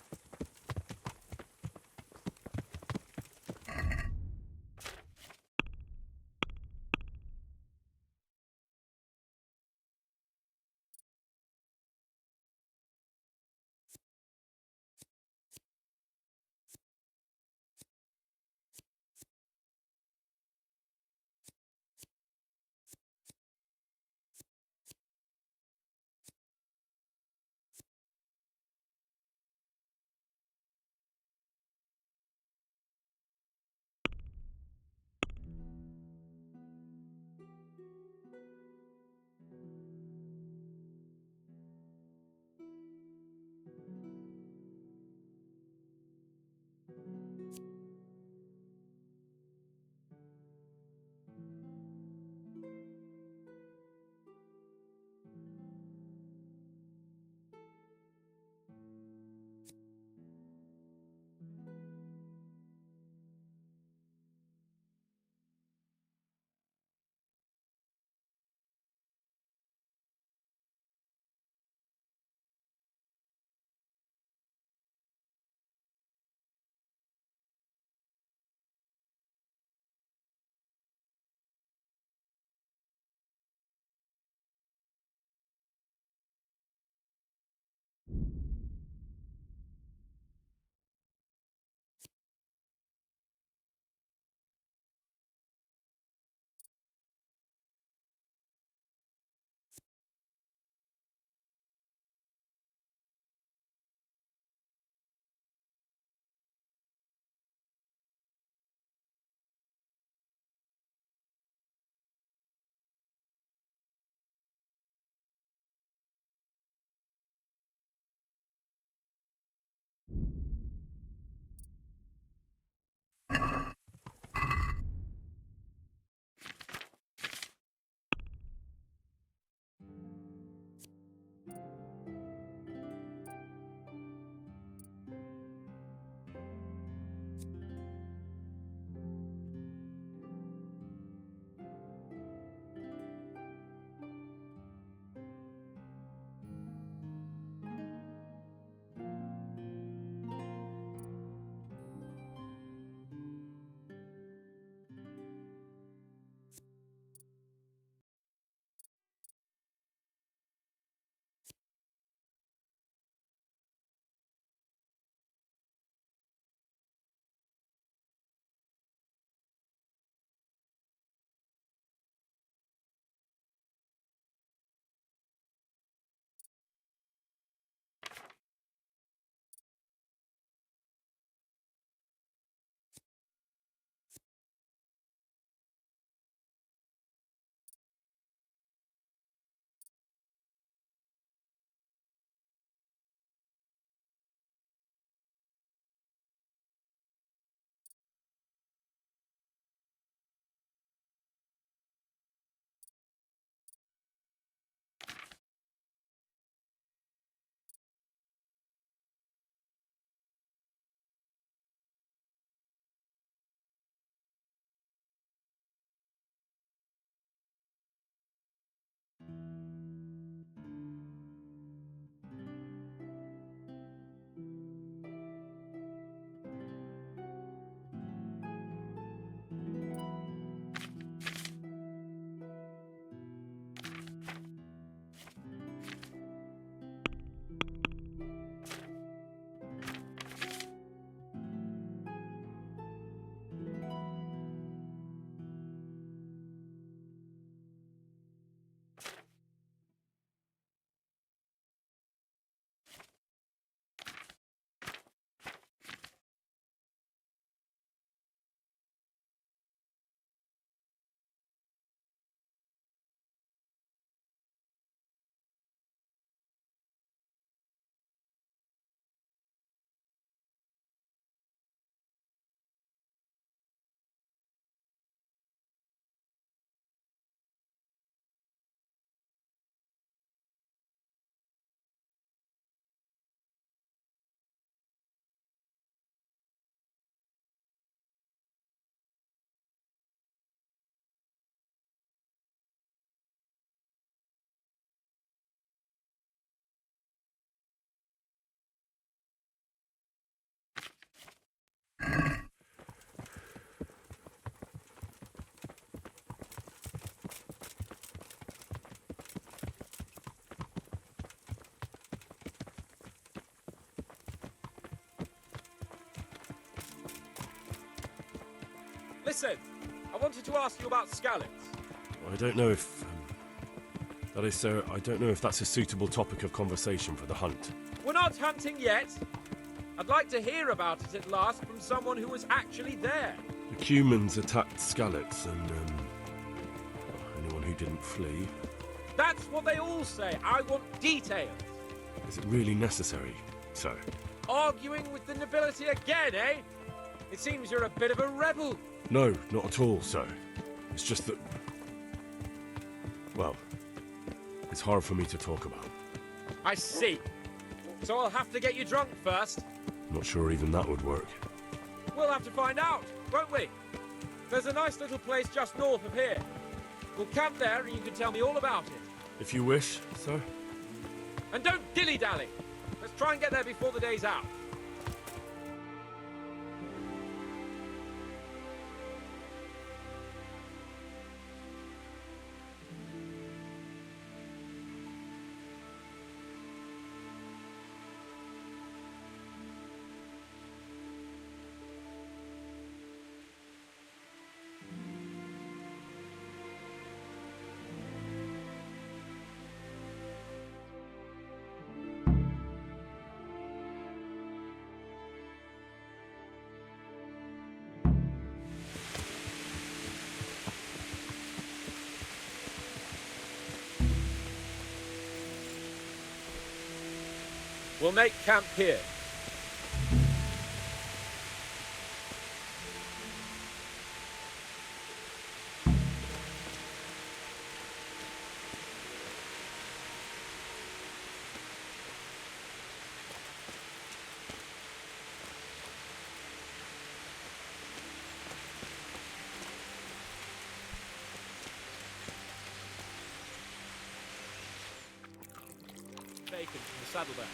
Speaker 21: Listen! I wanted to ask you about scallops.
Speaker 23: I don't know if... that is, sir, I don't know if that's a suitable topic of conversation for the hunt.
Speaker 21: We're not hunting yet. I'd like to hear about it at last from someone who was actually there.
Speaker 23: The Cumans attacked Skallets and, anyone who didn't flee.
Speaker 21: That's what they all say. I want details.
Speaker 23: Is it really necessary, sir?
Speaker 21: Arguing with the nobility again, eh? It seems you're a bit of a rebel.
Speaker 23: No, not at all, sir. It's just that... well, it's hard for me to talk about.
Speaker 21: I see. So I'll have to get you drunk first.
Speaker 23: Not sure even that would work.
Speaker 21: We'll have to find out, won't we? There's a nice little place just north of here. We'll camp there and you can tell me all about it.
Speaker 23: If you wish, sir.
Speaker 21: And don't dilly-dally. Let's try and get there before the day's out. We'll make camp here. Bacon from the saddlebag.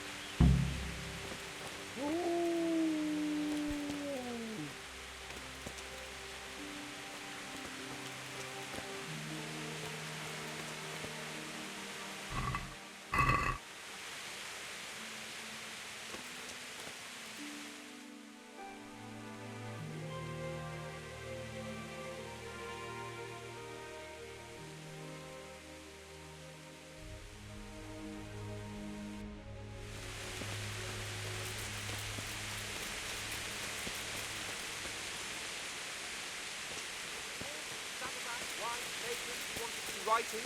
Speaker 21: Writing.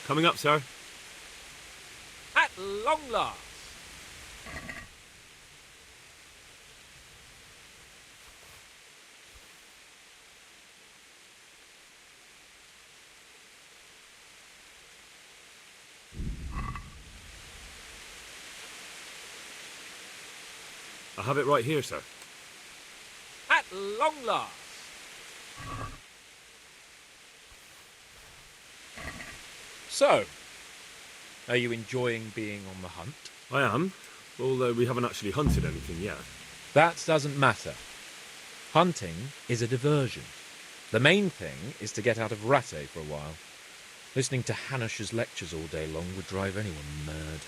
Speaker 23: Coming up, sir.
Speaker 21: At long last.
Speaker 23: I have it right here, sir.
Speaker 21: At long last. So, are you enjoying being on the hunt?
Speaker 23: I am, although we haven't actually hunted anything yet.
Speaker 21: That doesn't matter. Hunting is a diversion. The main thing is to get out of Rattay for a while. Listening to Hanush's lectures all day long would drive anyone mad.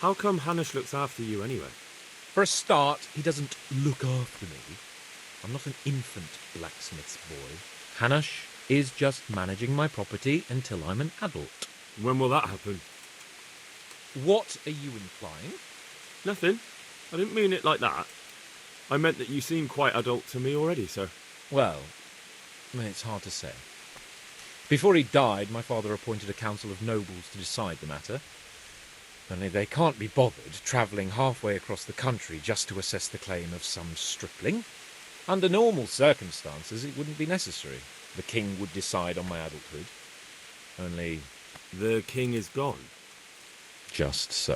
Speaker 23: How come Hanush looks after you anyway?
Speaker 21: For a start, he doesn't look after me. I'm not an infant blacksmith's boy. Hanush is just managing my property until I'm an adult.
Speaker 23: When will that happen?
Speaker 21: What are you implying?
Speaker 23: Nothing. I didn't mean it like that. I meant that you seem quite adult to me already, sir.
Speaker 21: Well, it's hard to say. Before he died, my father appointed a council of nobles to decide the matter. Only they can't be bothered travelling halfway across the country just to assess the claim of some stripling. Under normal circumstances, it wouldn't be necessary. The king would decide on my adulthood. Only...
Speaker 23: the king is gone.
Speaker 21: Just so.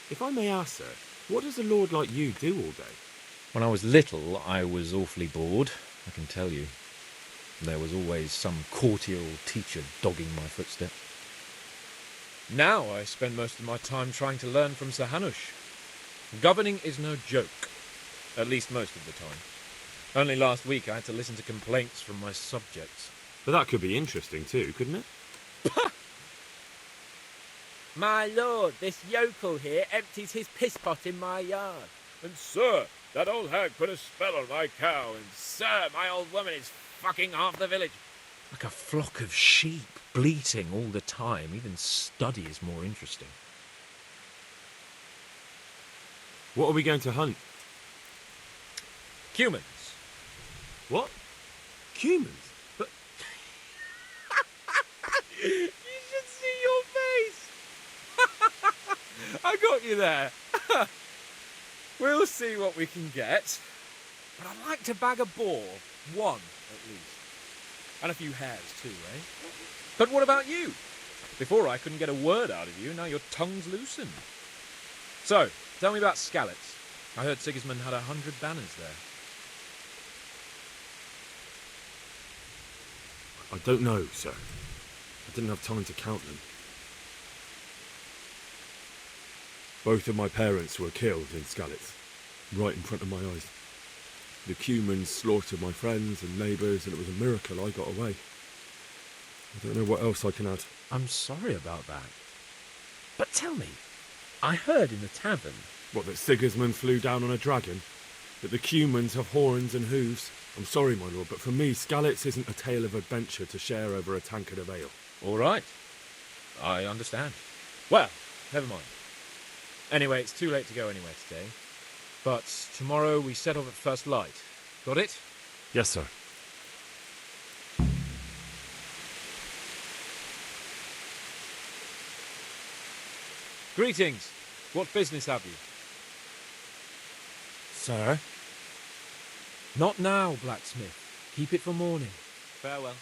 Speaker 23: If I may ask, sir, what does a lord like you do all day?
Speaker 21: When I was little, I was awfully bored, I can tell you. There was always some courtier or teacher dogging my footsteps. Now I spend most of my time trying to learn from Sir Hanush. Governing is no joke, at least most of the time. Only last week I had to listen to complaints from my subjects.
Speaker 23: But that could be interesting too, couldn't it?
Speaker 21: My lord, this yokel here empties his piss pot in my yard.
Speaker 10: And sir, that old hag put a spell on my cow, and
Speaker 21: Sir, my old woman is fucking half the village. Like a flock of sheep, bleating all the time. Even study is more interesting.
Speaker 23: What are we going to hunt?
Speaker 21: Humans.
Speaker 23: What? Humans?
Speaker 21: But you should see your face. I got you there. We'll see what we can get. But I'd like to bag a boar. One, at least. And a few hares too, eh? But what about you? Before I couldn't get a word out of you, now your tongue's loosened. So, tell me about Skalitz. I heard Sigismund had 100 banners there.
Speaker 23: I don't know, sir. I didn't have time to count them. Both of my parents were killed in Skalitz, right in front of my eyes. The Cumans slaughtered my friends and neighbours, and it was a miracle I got away. I don't know what else I can add.
Speaker 21: I'm sorry about that. But tell me, I heard in the tavern...
Speaker 23: What, that Sigismund flew down on a dragon? That the Cumans have horns and hooves? I'm sorry, my lord, but for me, Skalitz isn't a tale of adventure to share over a tankard of ale.
Speaker 21: All right. I understand. Well, never mind. Anyway, it's too late to go anywhere today. But tomorrow we set off at first light. Got it?
Speaker 23: Yes, sir.
Speaker 21: Greetings. What business have you?
Speaker 23: Sir?
Speaker 21: Not now, blacksmith. Keep it for morning. Farewell.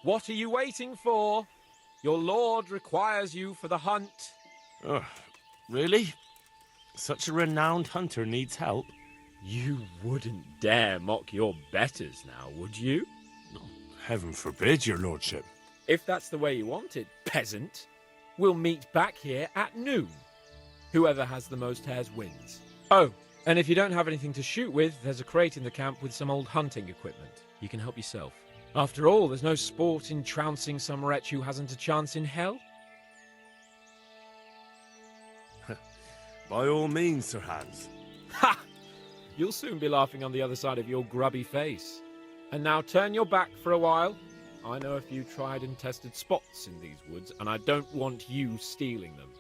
Speaker 21: What are you waiting for? Your lord requires you for the hunt.
Speaker 23: Oh, really? Such a renowned hunter needs help?
Speaker 21: You wouldn't dare mock your betters now, would you?
Speaker 23: Heaven forbid, your lordship.
Speaker 21: If that's the way you want it, peasant, we'll meet back here at noon. Whoever has the most hares wins. Oh, and if you don't have anything to shoot with, there's a crate in the camp with some old hunting equipment. You can help yourself. After all, there's no sport in trouncing some wretch who hasn't a chance in hell.
Speaker 23: By all means, Sir Hans.
Speaker 21: Ha! You'll soon be laughing on the other side of your grubby face. And now turn your back for a while. I know a few tried and tested spots in these woods, and I don't want you stealing them.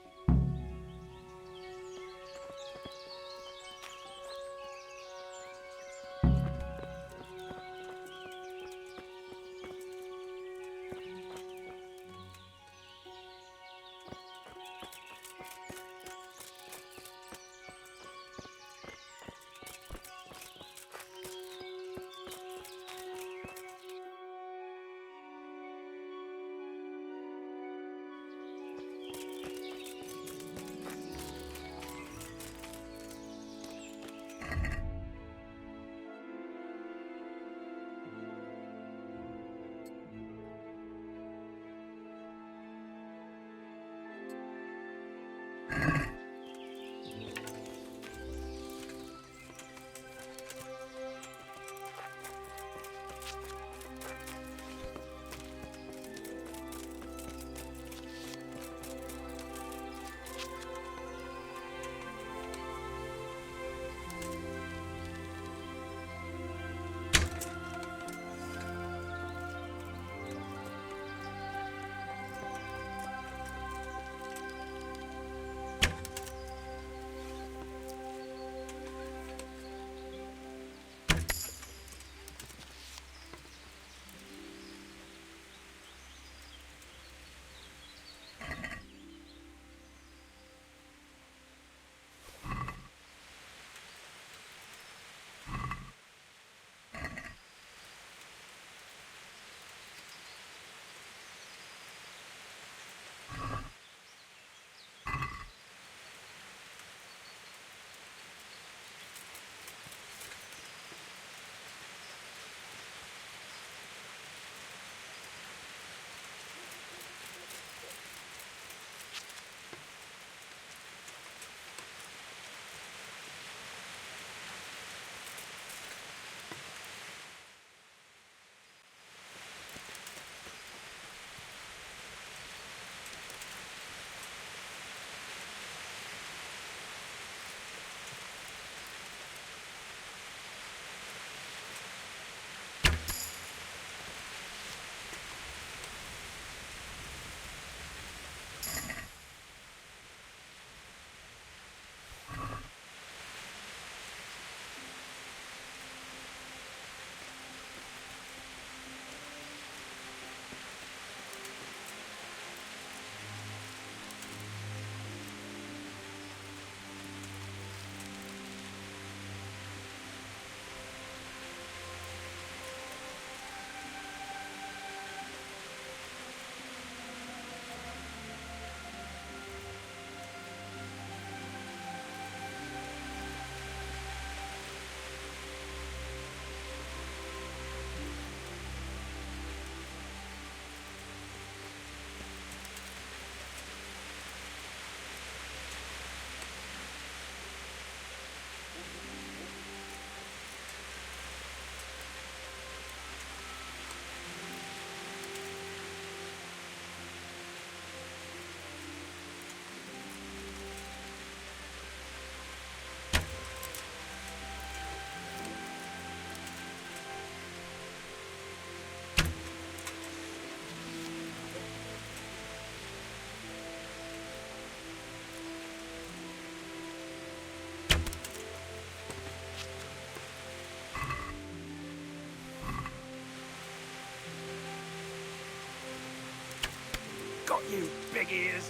Speaker 11: Got you, big ears!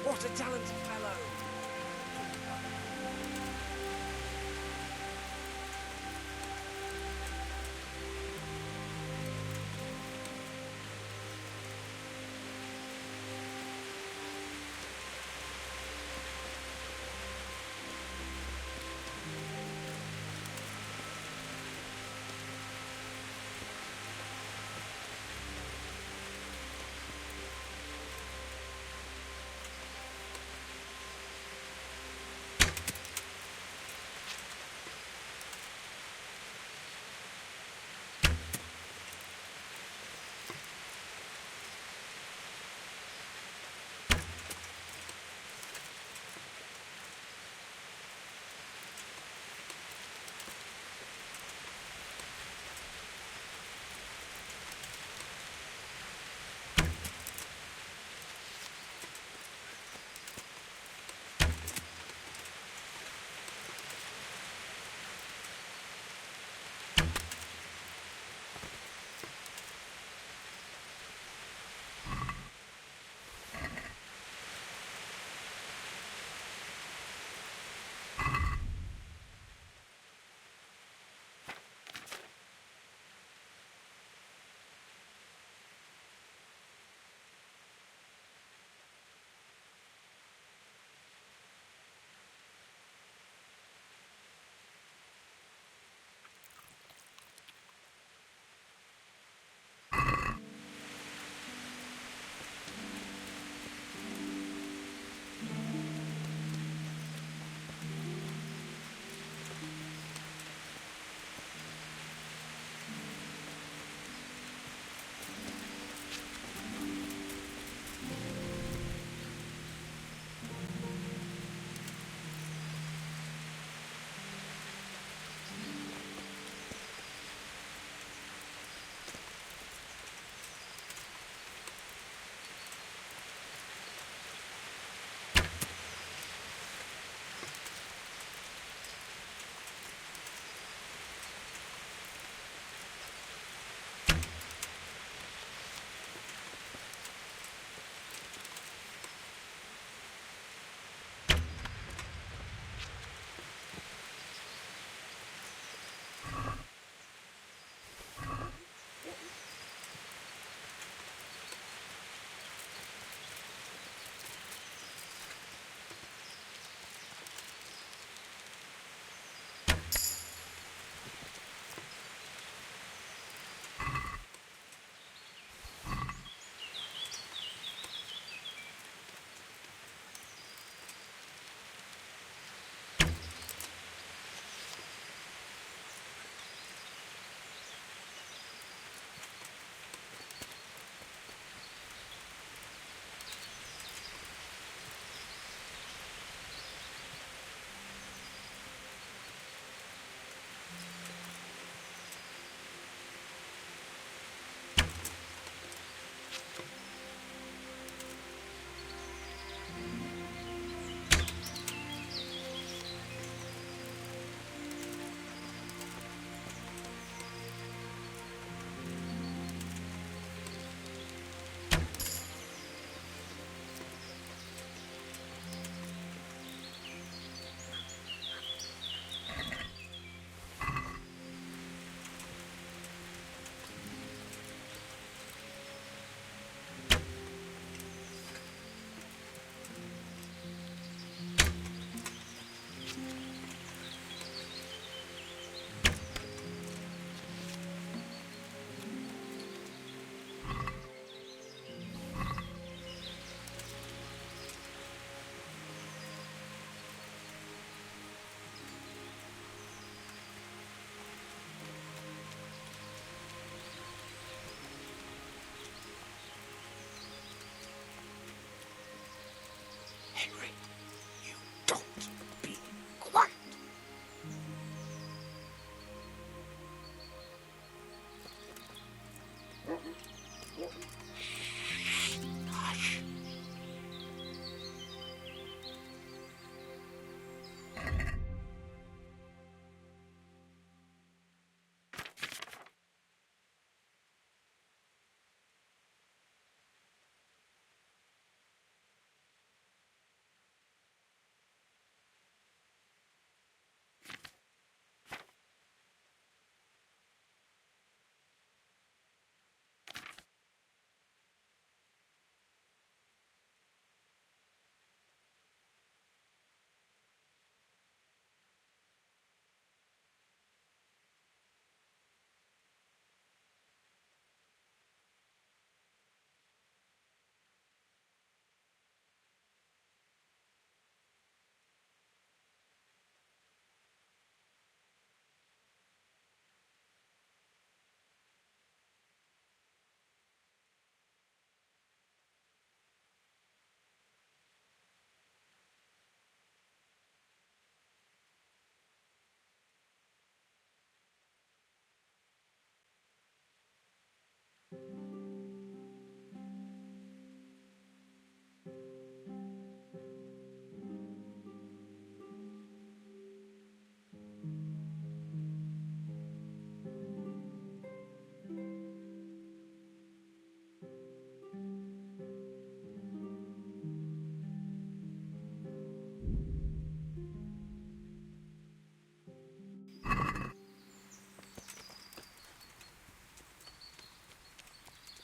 Speaker 11: What a talented fellow!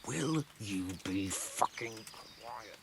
Speaker 18: Will you be fucking quiet?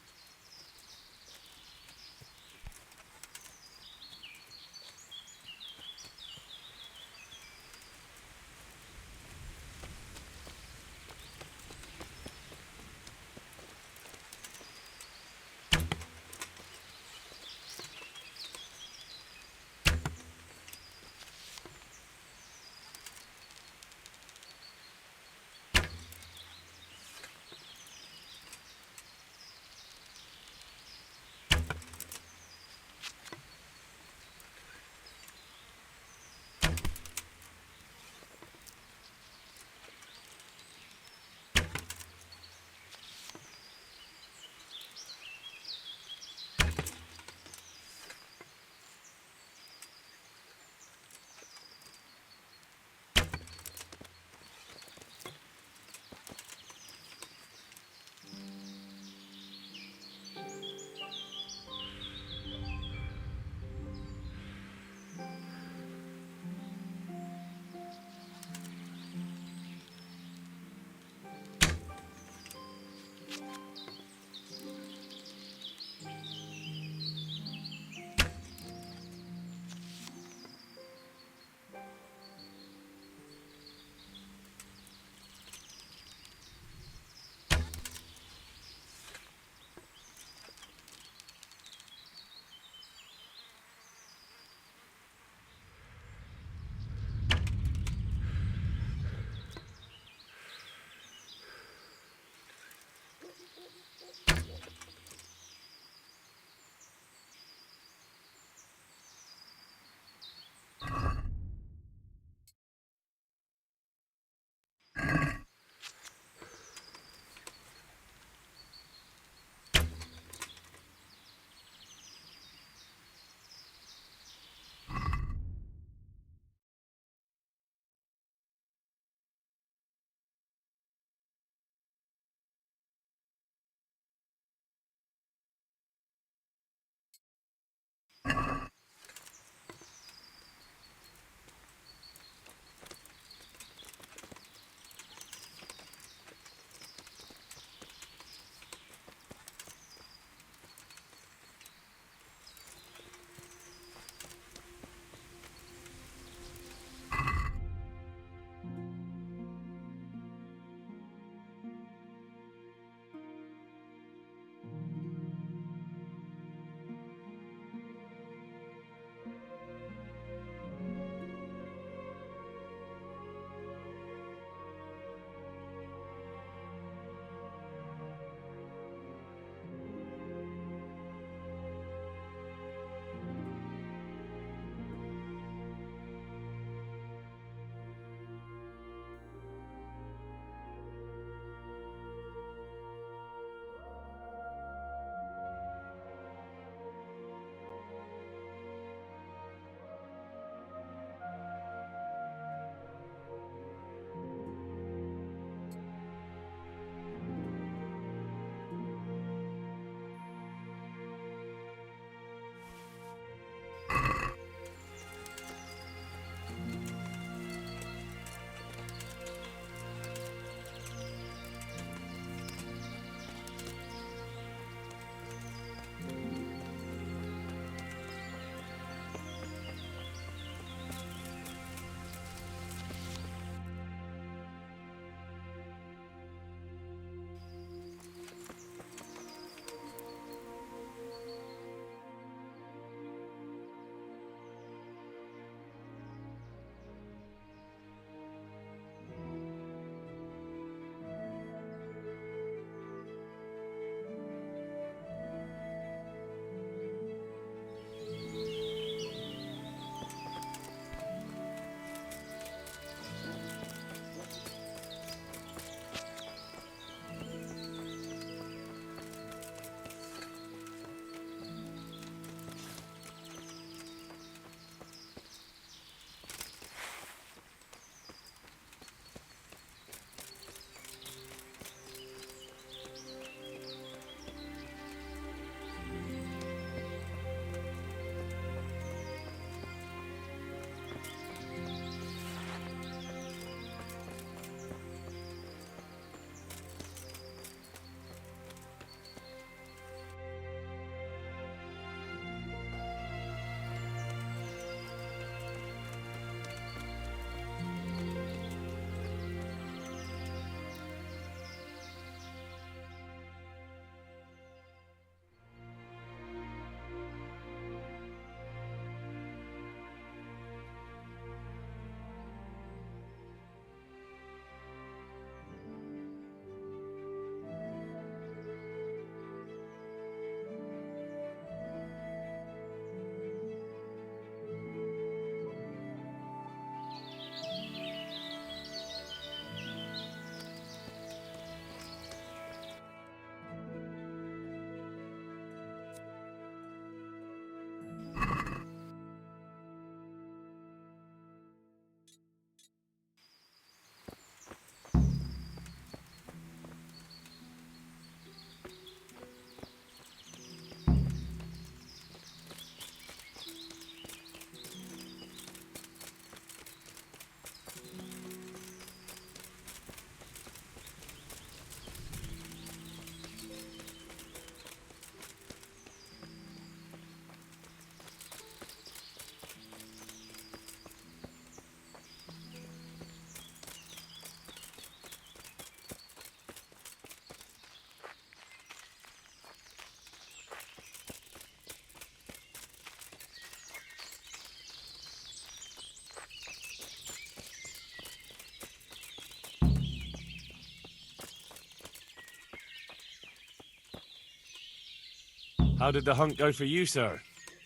Speaker 23: How did the hunt go for you, sir?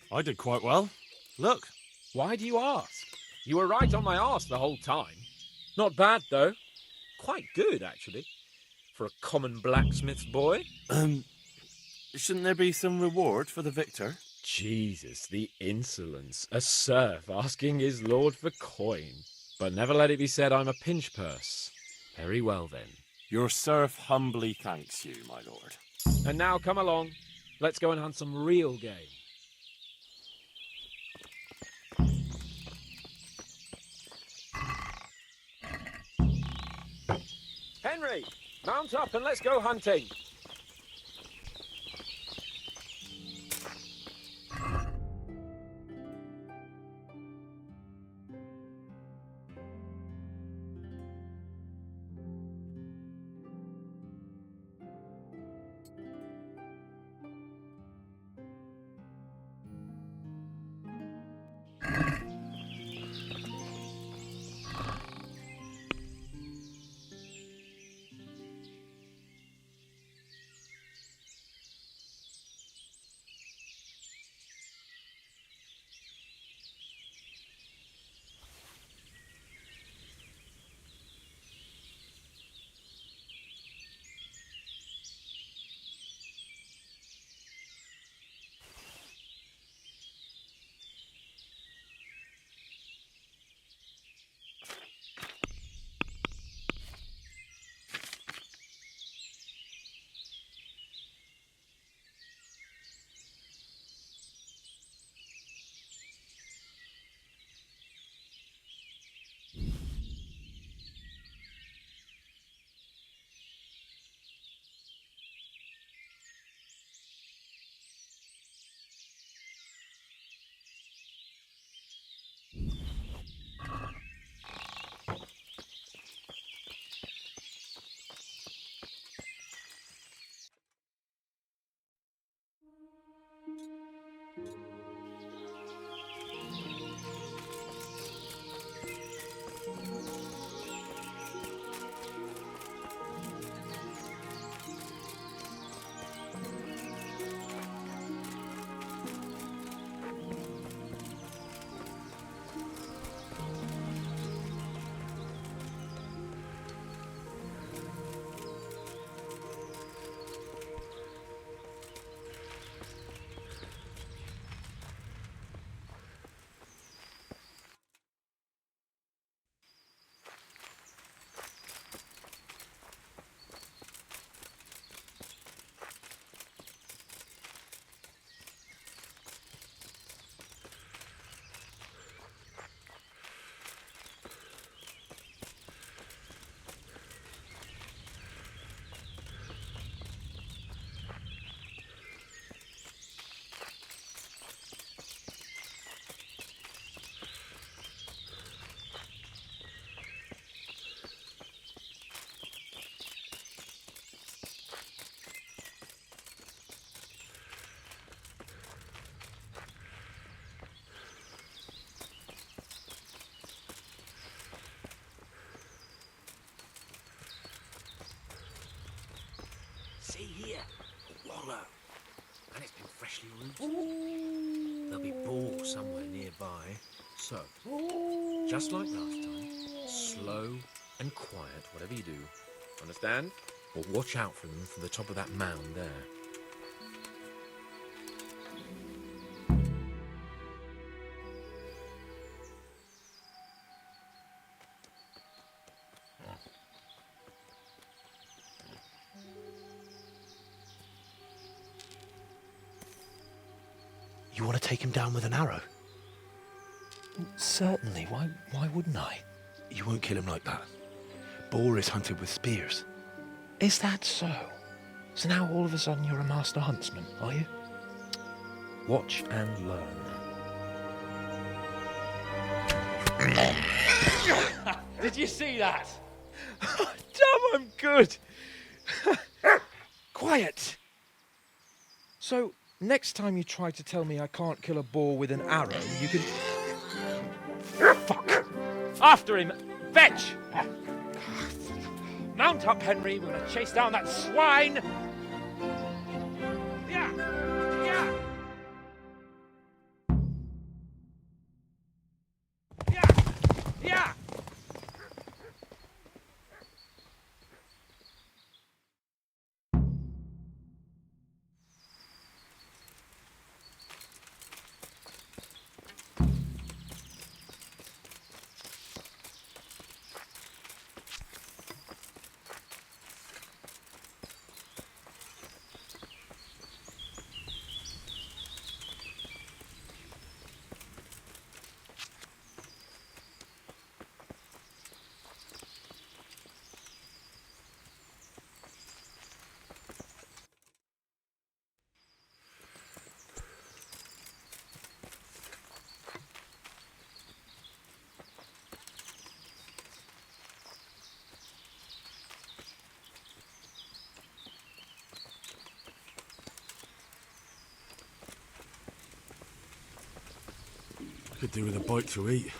Speaker 23: I did quite well. Look.
Speaker 21: Why do you ask? You were right on my arse the whole time. Not bad, though. Quite good, actually. For a common blacksmith's boy.
Speaker 23: Shouldn't there be some reward for the victor?
Speaker 21: Jesus, the insolence. A serf asking his lord for coin. But never let it be said I'm a pinch purse. Very well, then.
Speaker 23: Your serf humbly thanks you, my lord.
Speaker 21: And now come along. Let's go and hunt some real game. Henry, mount up and let's go hunting.
Speaker 3: See here, a wallow. And it's been freshly rooted. There'll be boar somewhere nearby. So, just like last time, slow and quiet, whatever you do. Understand? Or watch out for them from the top of that mound there.
Speaker 8: You want to take him down with an arrow? Certainly. Why wouldn't I? You won't kill him like that. Boar is hunted with spears. Is that so? So now all of a sudden you're a master huntsman, are you? Watch and learn.
Speaker 24: Did you see that? Damn, I'm good.
Speaker 13: Quiet! So, next time you try to tell me I can't kill a boar with an arrow, you can... Fuck!
Speaker 24: After him! Fetch! Mount up, Henry. We're going to chase down that swine. Yeah! Yeah!
Speaker 23: Could do with a bite to eat.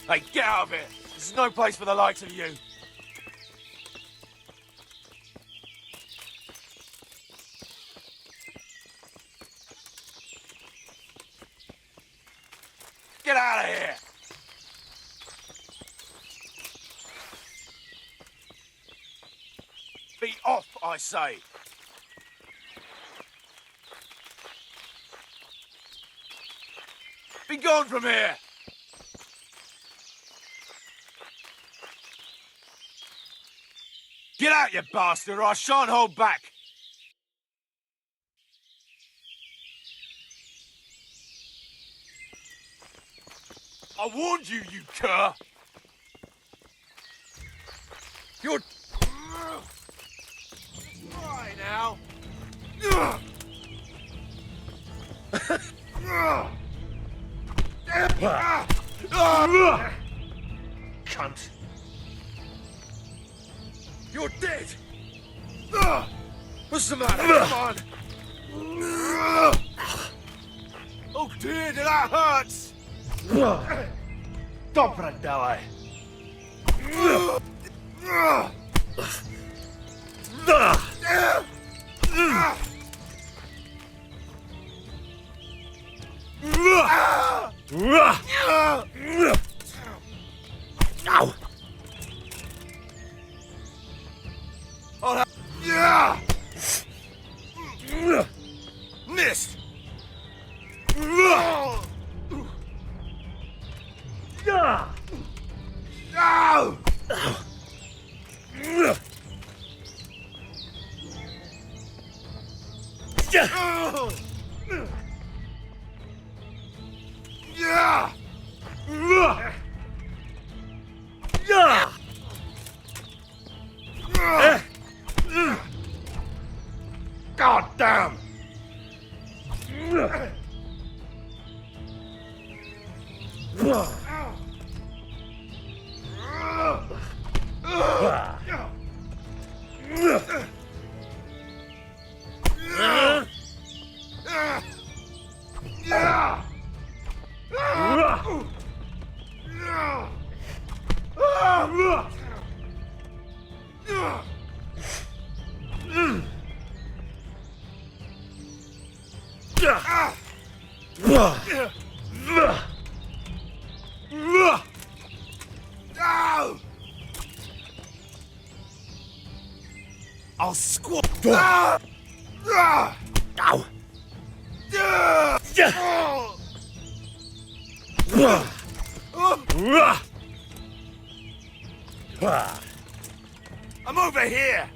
Speaker 11: Hey, get out of here! This is no place for the likes of you. Get out of here! Feet off, I say. Be gone from here! Get out, you bastard, or I shan't hold back! I warned you, you cur! You're... Right now!
Speaker 8: Cunt.
Speaker 11: You're dead! What's the matter? Come on! Oh dear, that hurts!
Speaker 8: Dobra, dawaj.
Speaker 11: Ow! Oh, yeah! Missed! Ow! God damn! I'll squat. Ow! I'm over here.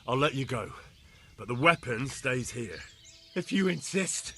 Speaker 23: I'll let you go, but the weapon stays here.
Speaker 11: If you insist.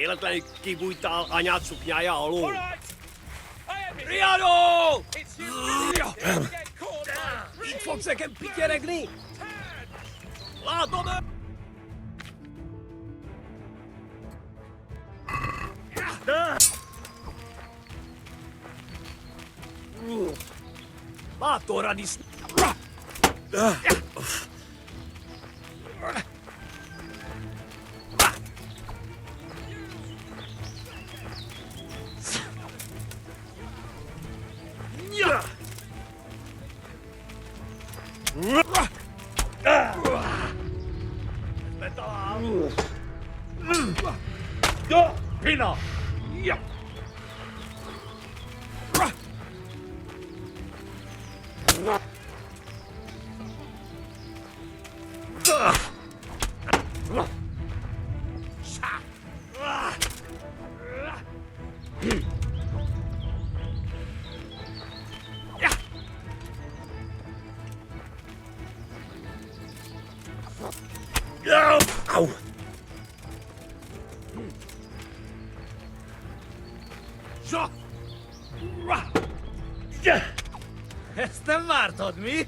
Speaker 1: Véletlenül kibújtál anyád szupjája alól?
Speaker 11: Riadó!
Speaker 1: Itt fogsz nekem pityeregni? Látom -e? Bátorran is!
Speaker 11: Pina!
Speaker 1: Au! Ezt nem vártad, mi?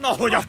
Speaker 1: Na, hogy a...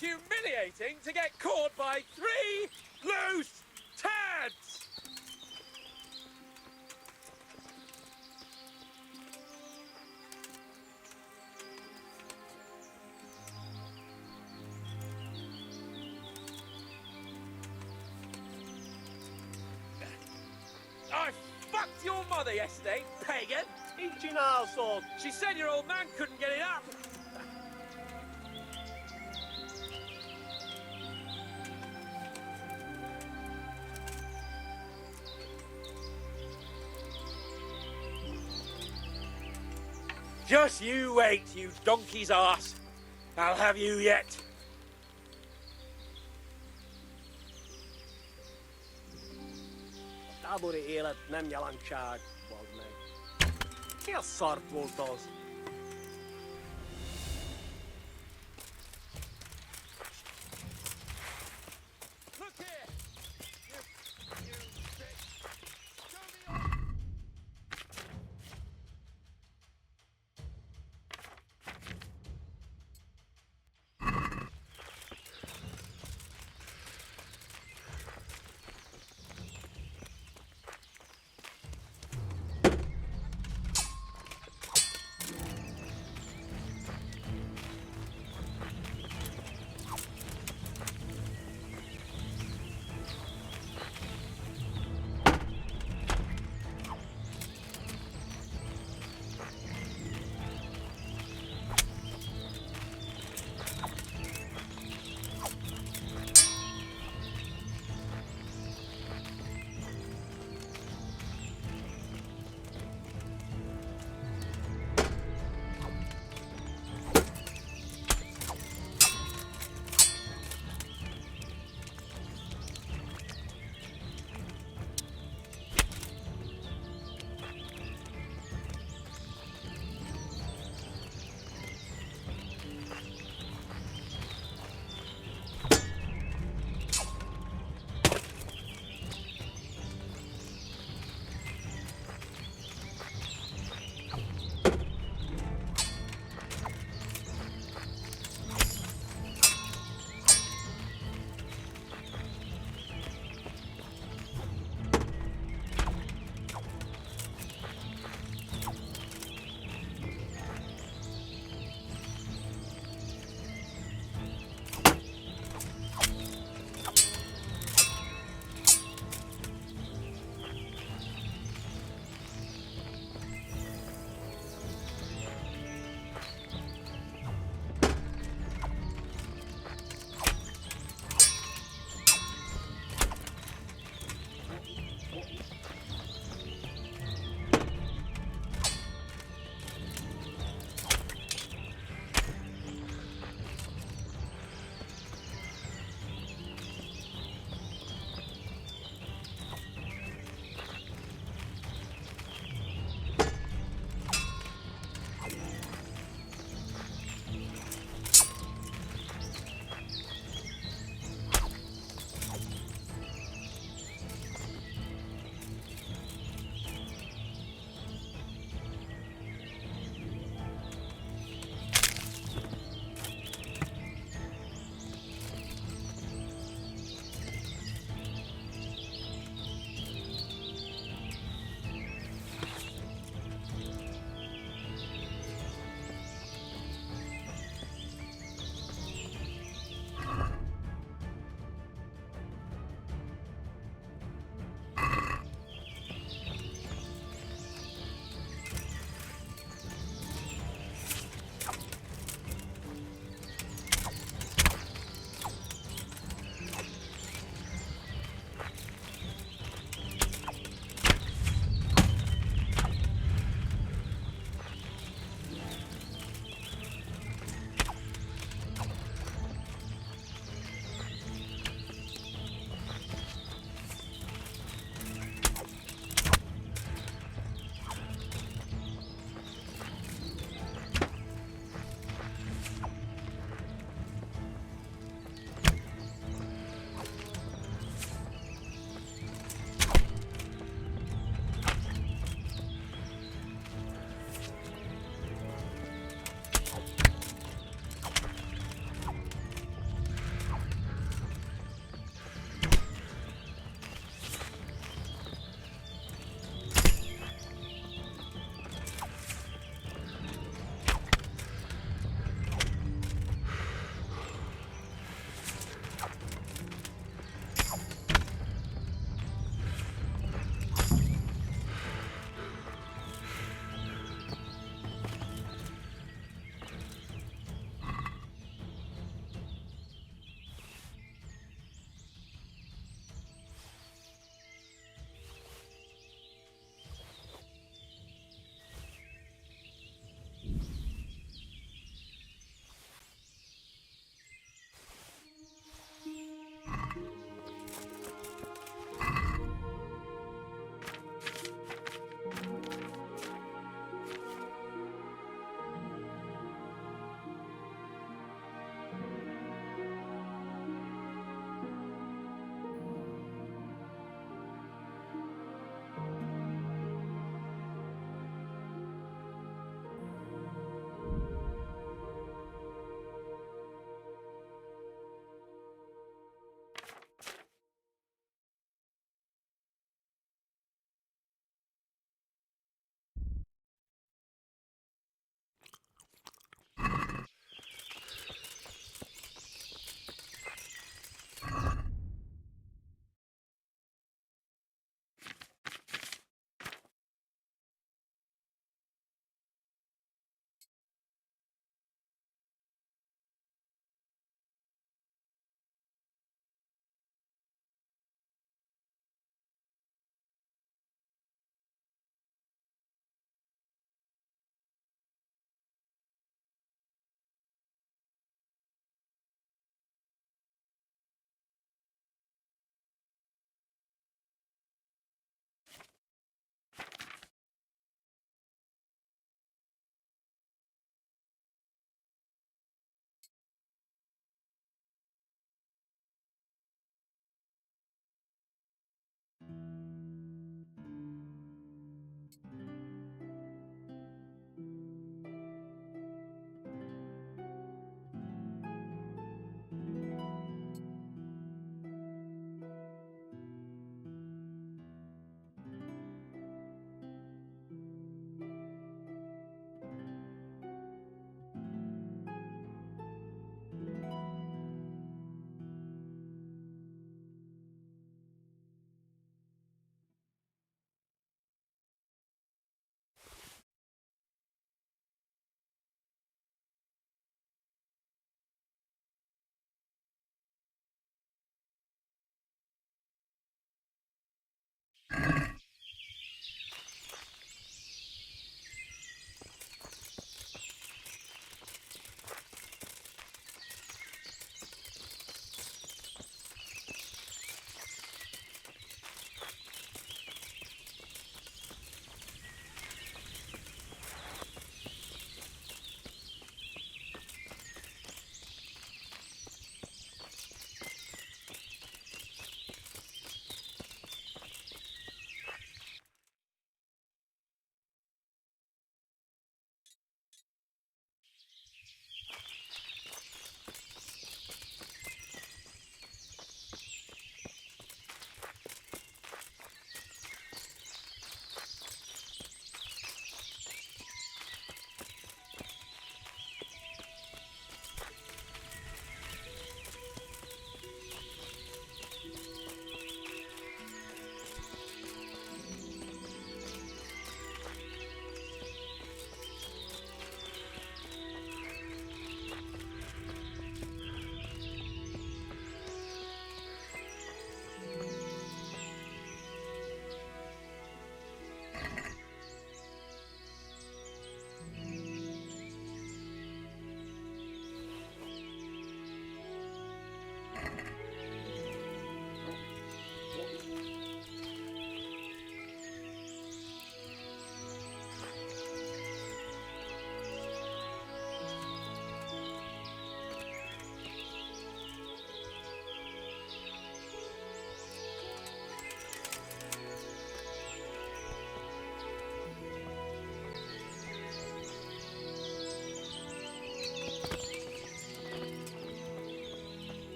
Speaker 21: humiliating to get caught by 3 loose tads! I fucked your mother yesterday, pagan!
Speaker 1: Teaching arsehole.
Speaker 21: She said your old man couldn't get it up. Just you wait, you donkey's arse. I'll have you yet.
Speaker 1: Tábori élet nem jelentság, bazd meg. Ki a szart volt az?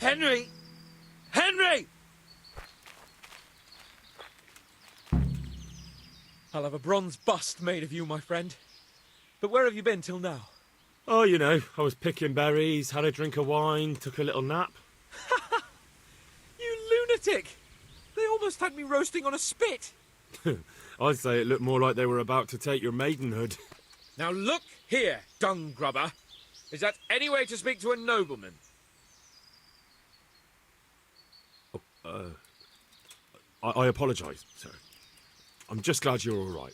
Speaker 21: Henry! Henry! I'll have a bronze bust made of you, my friend. But where have you been till now?
Speaker 23: Oh, you know, I was picking berries, had a drink of wine, took a little nap.
Speaker 21: You lunatic! They almost had me roasting on a spit.
Speaker 23: I'd say it looked more like they were about to take your maidenhood.
Speaker 21: Now look here, dung grubber. Is that any way to speak to a nobleman?
Speaker 23: I apologise, sir. I'm just glad you're all right.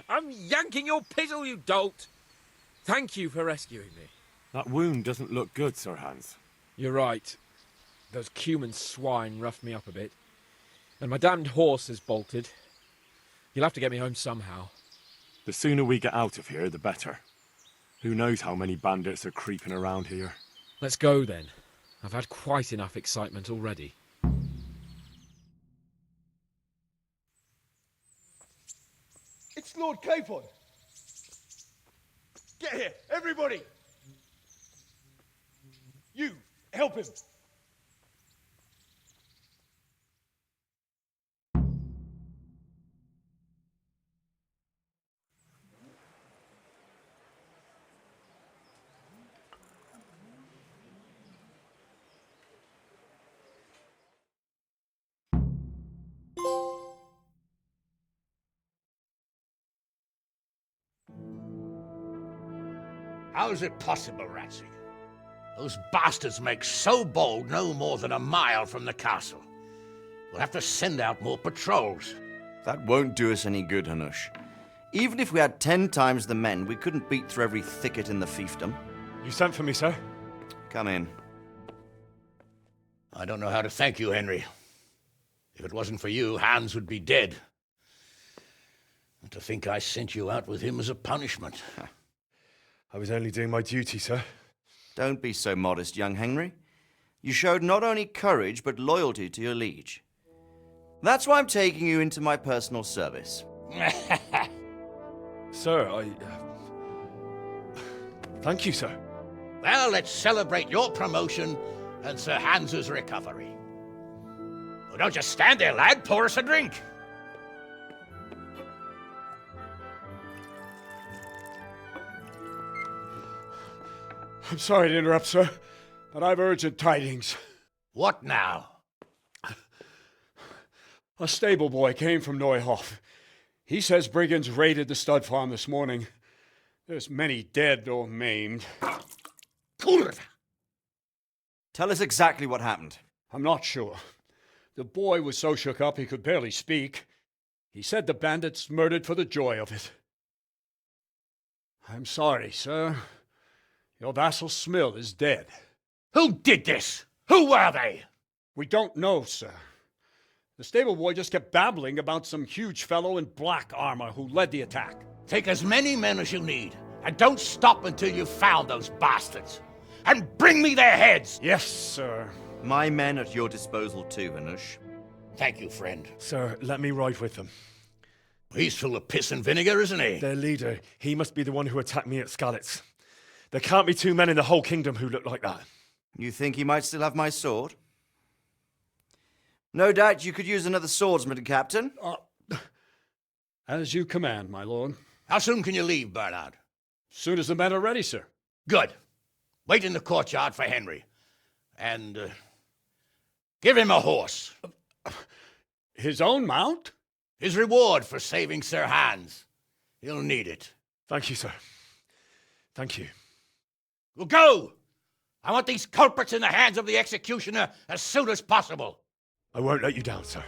Speaker 21: I'm yanking your pizzle, you dolt! Thank you for rescuing me.
Speaker 23: That wound doesn't look good, Sir Hans.
Speaker 21: You're right. Those Cuman swine roughed me up a bit. And my damned horse has bolted. You'll have to get me home somehow.
Speaker 23: The sooner we get out of here, the better. Who knows how many bandits are creeping around here.
Speaker 21: Let's go, then. I've had quite enough excitement already.
Speaker 9: It's Lord Capon! Get here, everybody! You, help him!
Speaker 18: How is it possible, Ratsig? Those bastards make so bold no more than a mile from the castle. We'll have to send out more patrols.
Speaker 19: That won't do us any good, Hanush. Even if we had 10 times the men, we couldn't beat through every thicket in the fiefdom.
Speaker 23: You sent for me, sir?
Speaker 19: Come in.
Speaker 18: I don't know how to thank you, Henry. If it wasn't for you, Hans would be dead. And to think I sent you out with him as a punishment.
Speaker 23: I was only doing my duty, sir.
Speaker 19: Don't be so modest, young Henry. You showed not only courage, but loyalty to your liege. That's why I'm taking you into my personal service.
Speaker 23: Sir, thank you, sir.
Speaker 18: Well, let's celebrate your promotion and Sir Hans's recovery. Well, don't just stand there, lad. Pour us a drink.
Speaker 9: I'm sorry to interrupt, sir, but I've urgent tidings.
Speaker 18: What now?
Speaker 9: A stable boy came from Neuhof. He says brigands raided the stud farm this morning. There's many dead or maimed.
Speaker 18: Kurva!
Speaker 19: Tell us exactly what happened.
Speaker 9: I'm not sure. The boy was so shook up he could barely speak. He said the bandits murdered for the joy of it. I'm sorry, sir. Your vassal Smill is dead.
Speaker 18: Who did this? Who were they?
Speaker 9: We don't know, sir. The stable boy just kept babbling about some huge fellow in black armor who led the attack.
Speaker 18: Take as many men as you need, and don't stop until you've found those bastards. And bring me their heads!
Speaker 9: Yes, sir.
Speaker 19: My men at your disposal too, Hanush.
Speaker 18: Thank you, friend.
Speaker 23: Sir, let me ride with them.
Speaker 18: He's full of piss and vinegar, isn't he?
Speaker 23: Their leader, he must be the one who attacked me at Skalitz. There can't be 2 men in the whole kingdom who look like that.
Speaker 19: You think he might still have my sword? No doubt you could use another swordsman, Captain.
Speaker 9: As you command, my lord.
Speaker 18: How soon can you leave, Bernard?
Speaker 9: Soon as the men are ready, sir.
Speaker 18: Good. Wait in the courtyard for Henry. And, give him a horse.
Speaker 9: His own mount?
Speaker 18: His reward for saving Sir Hans. He'll need it.
Speaker 23: Thank you, sir. Thank you.
Speaker 18: Well, go! I want these culprits in the hands of the executioner as soon as possible.
Speaker 23: I won't let you down, sir.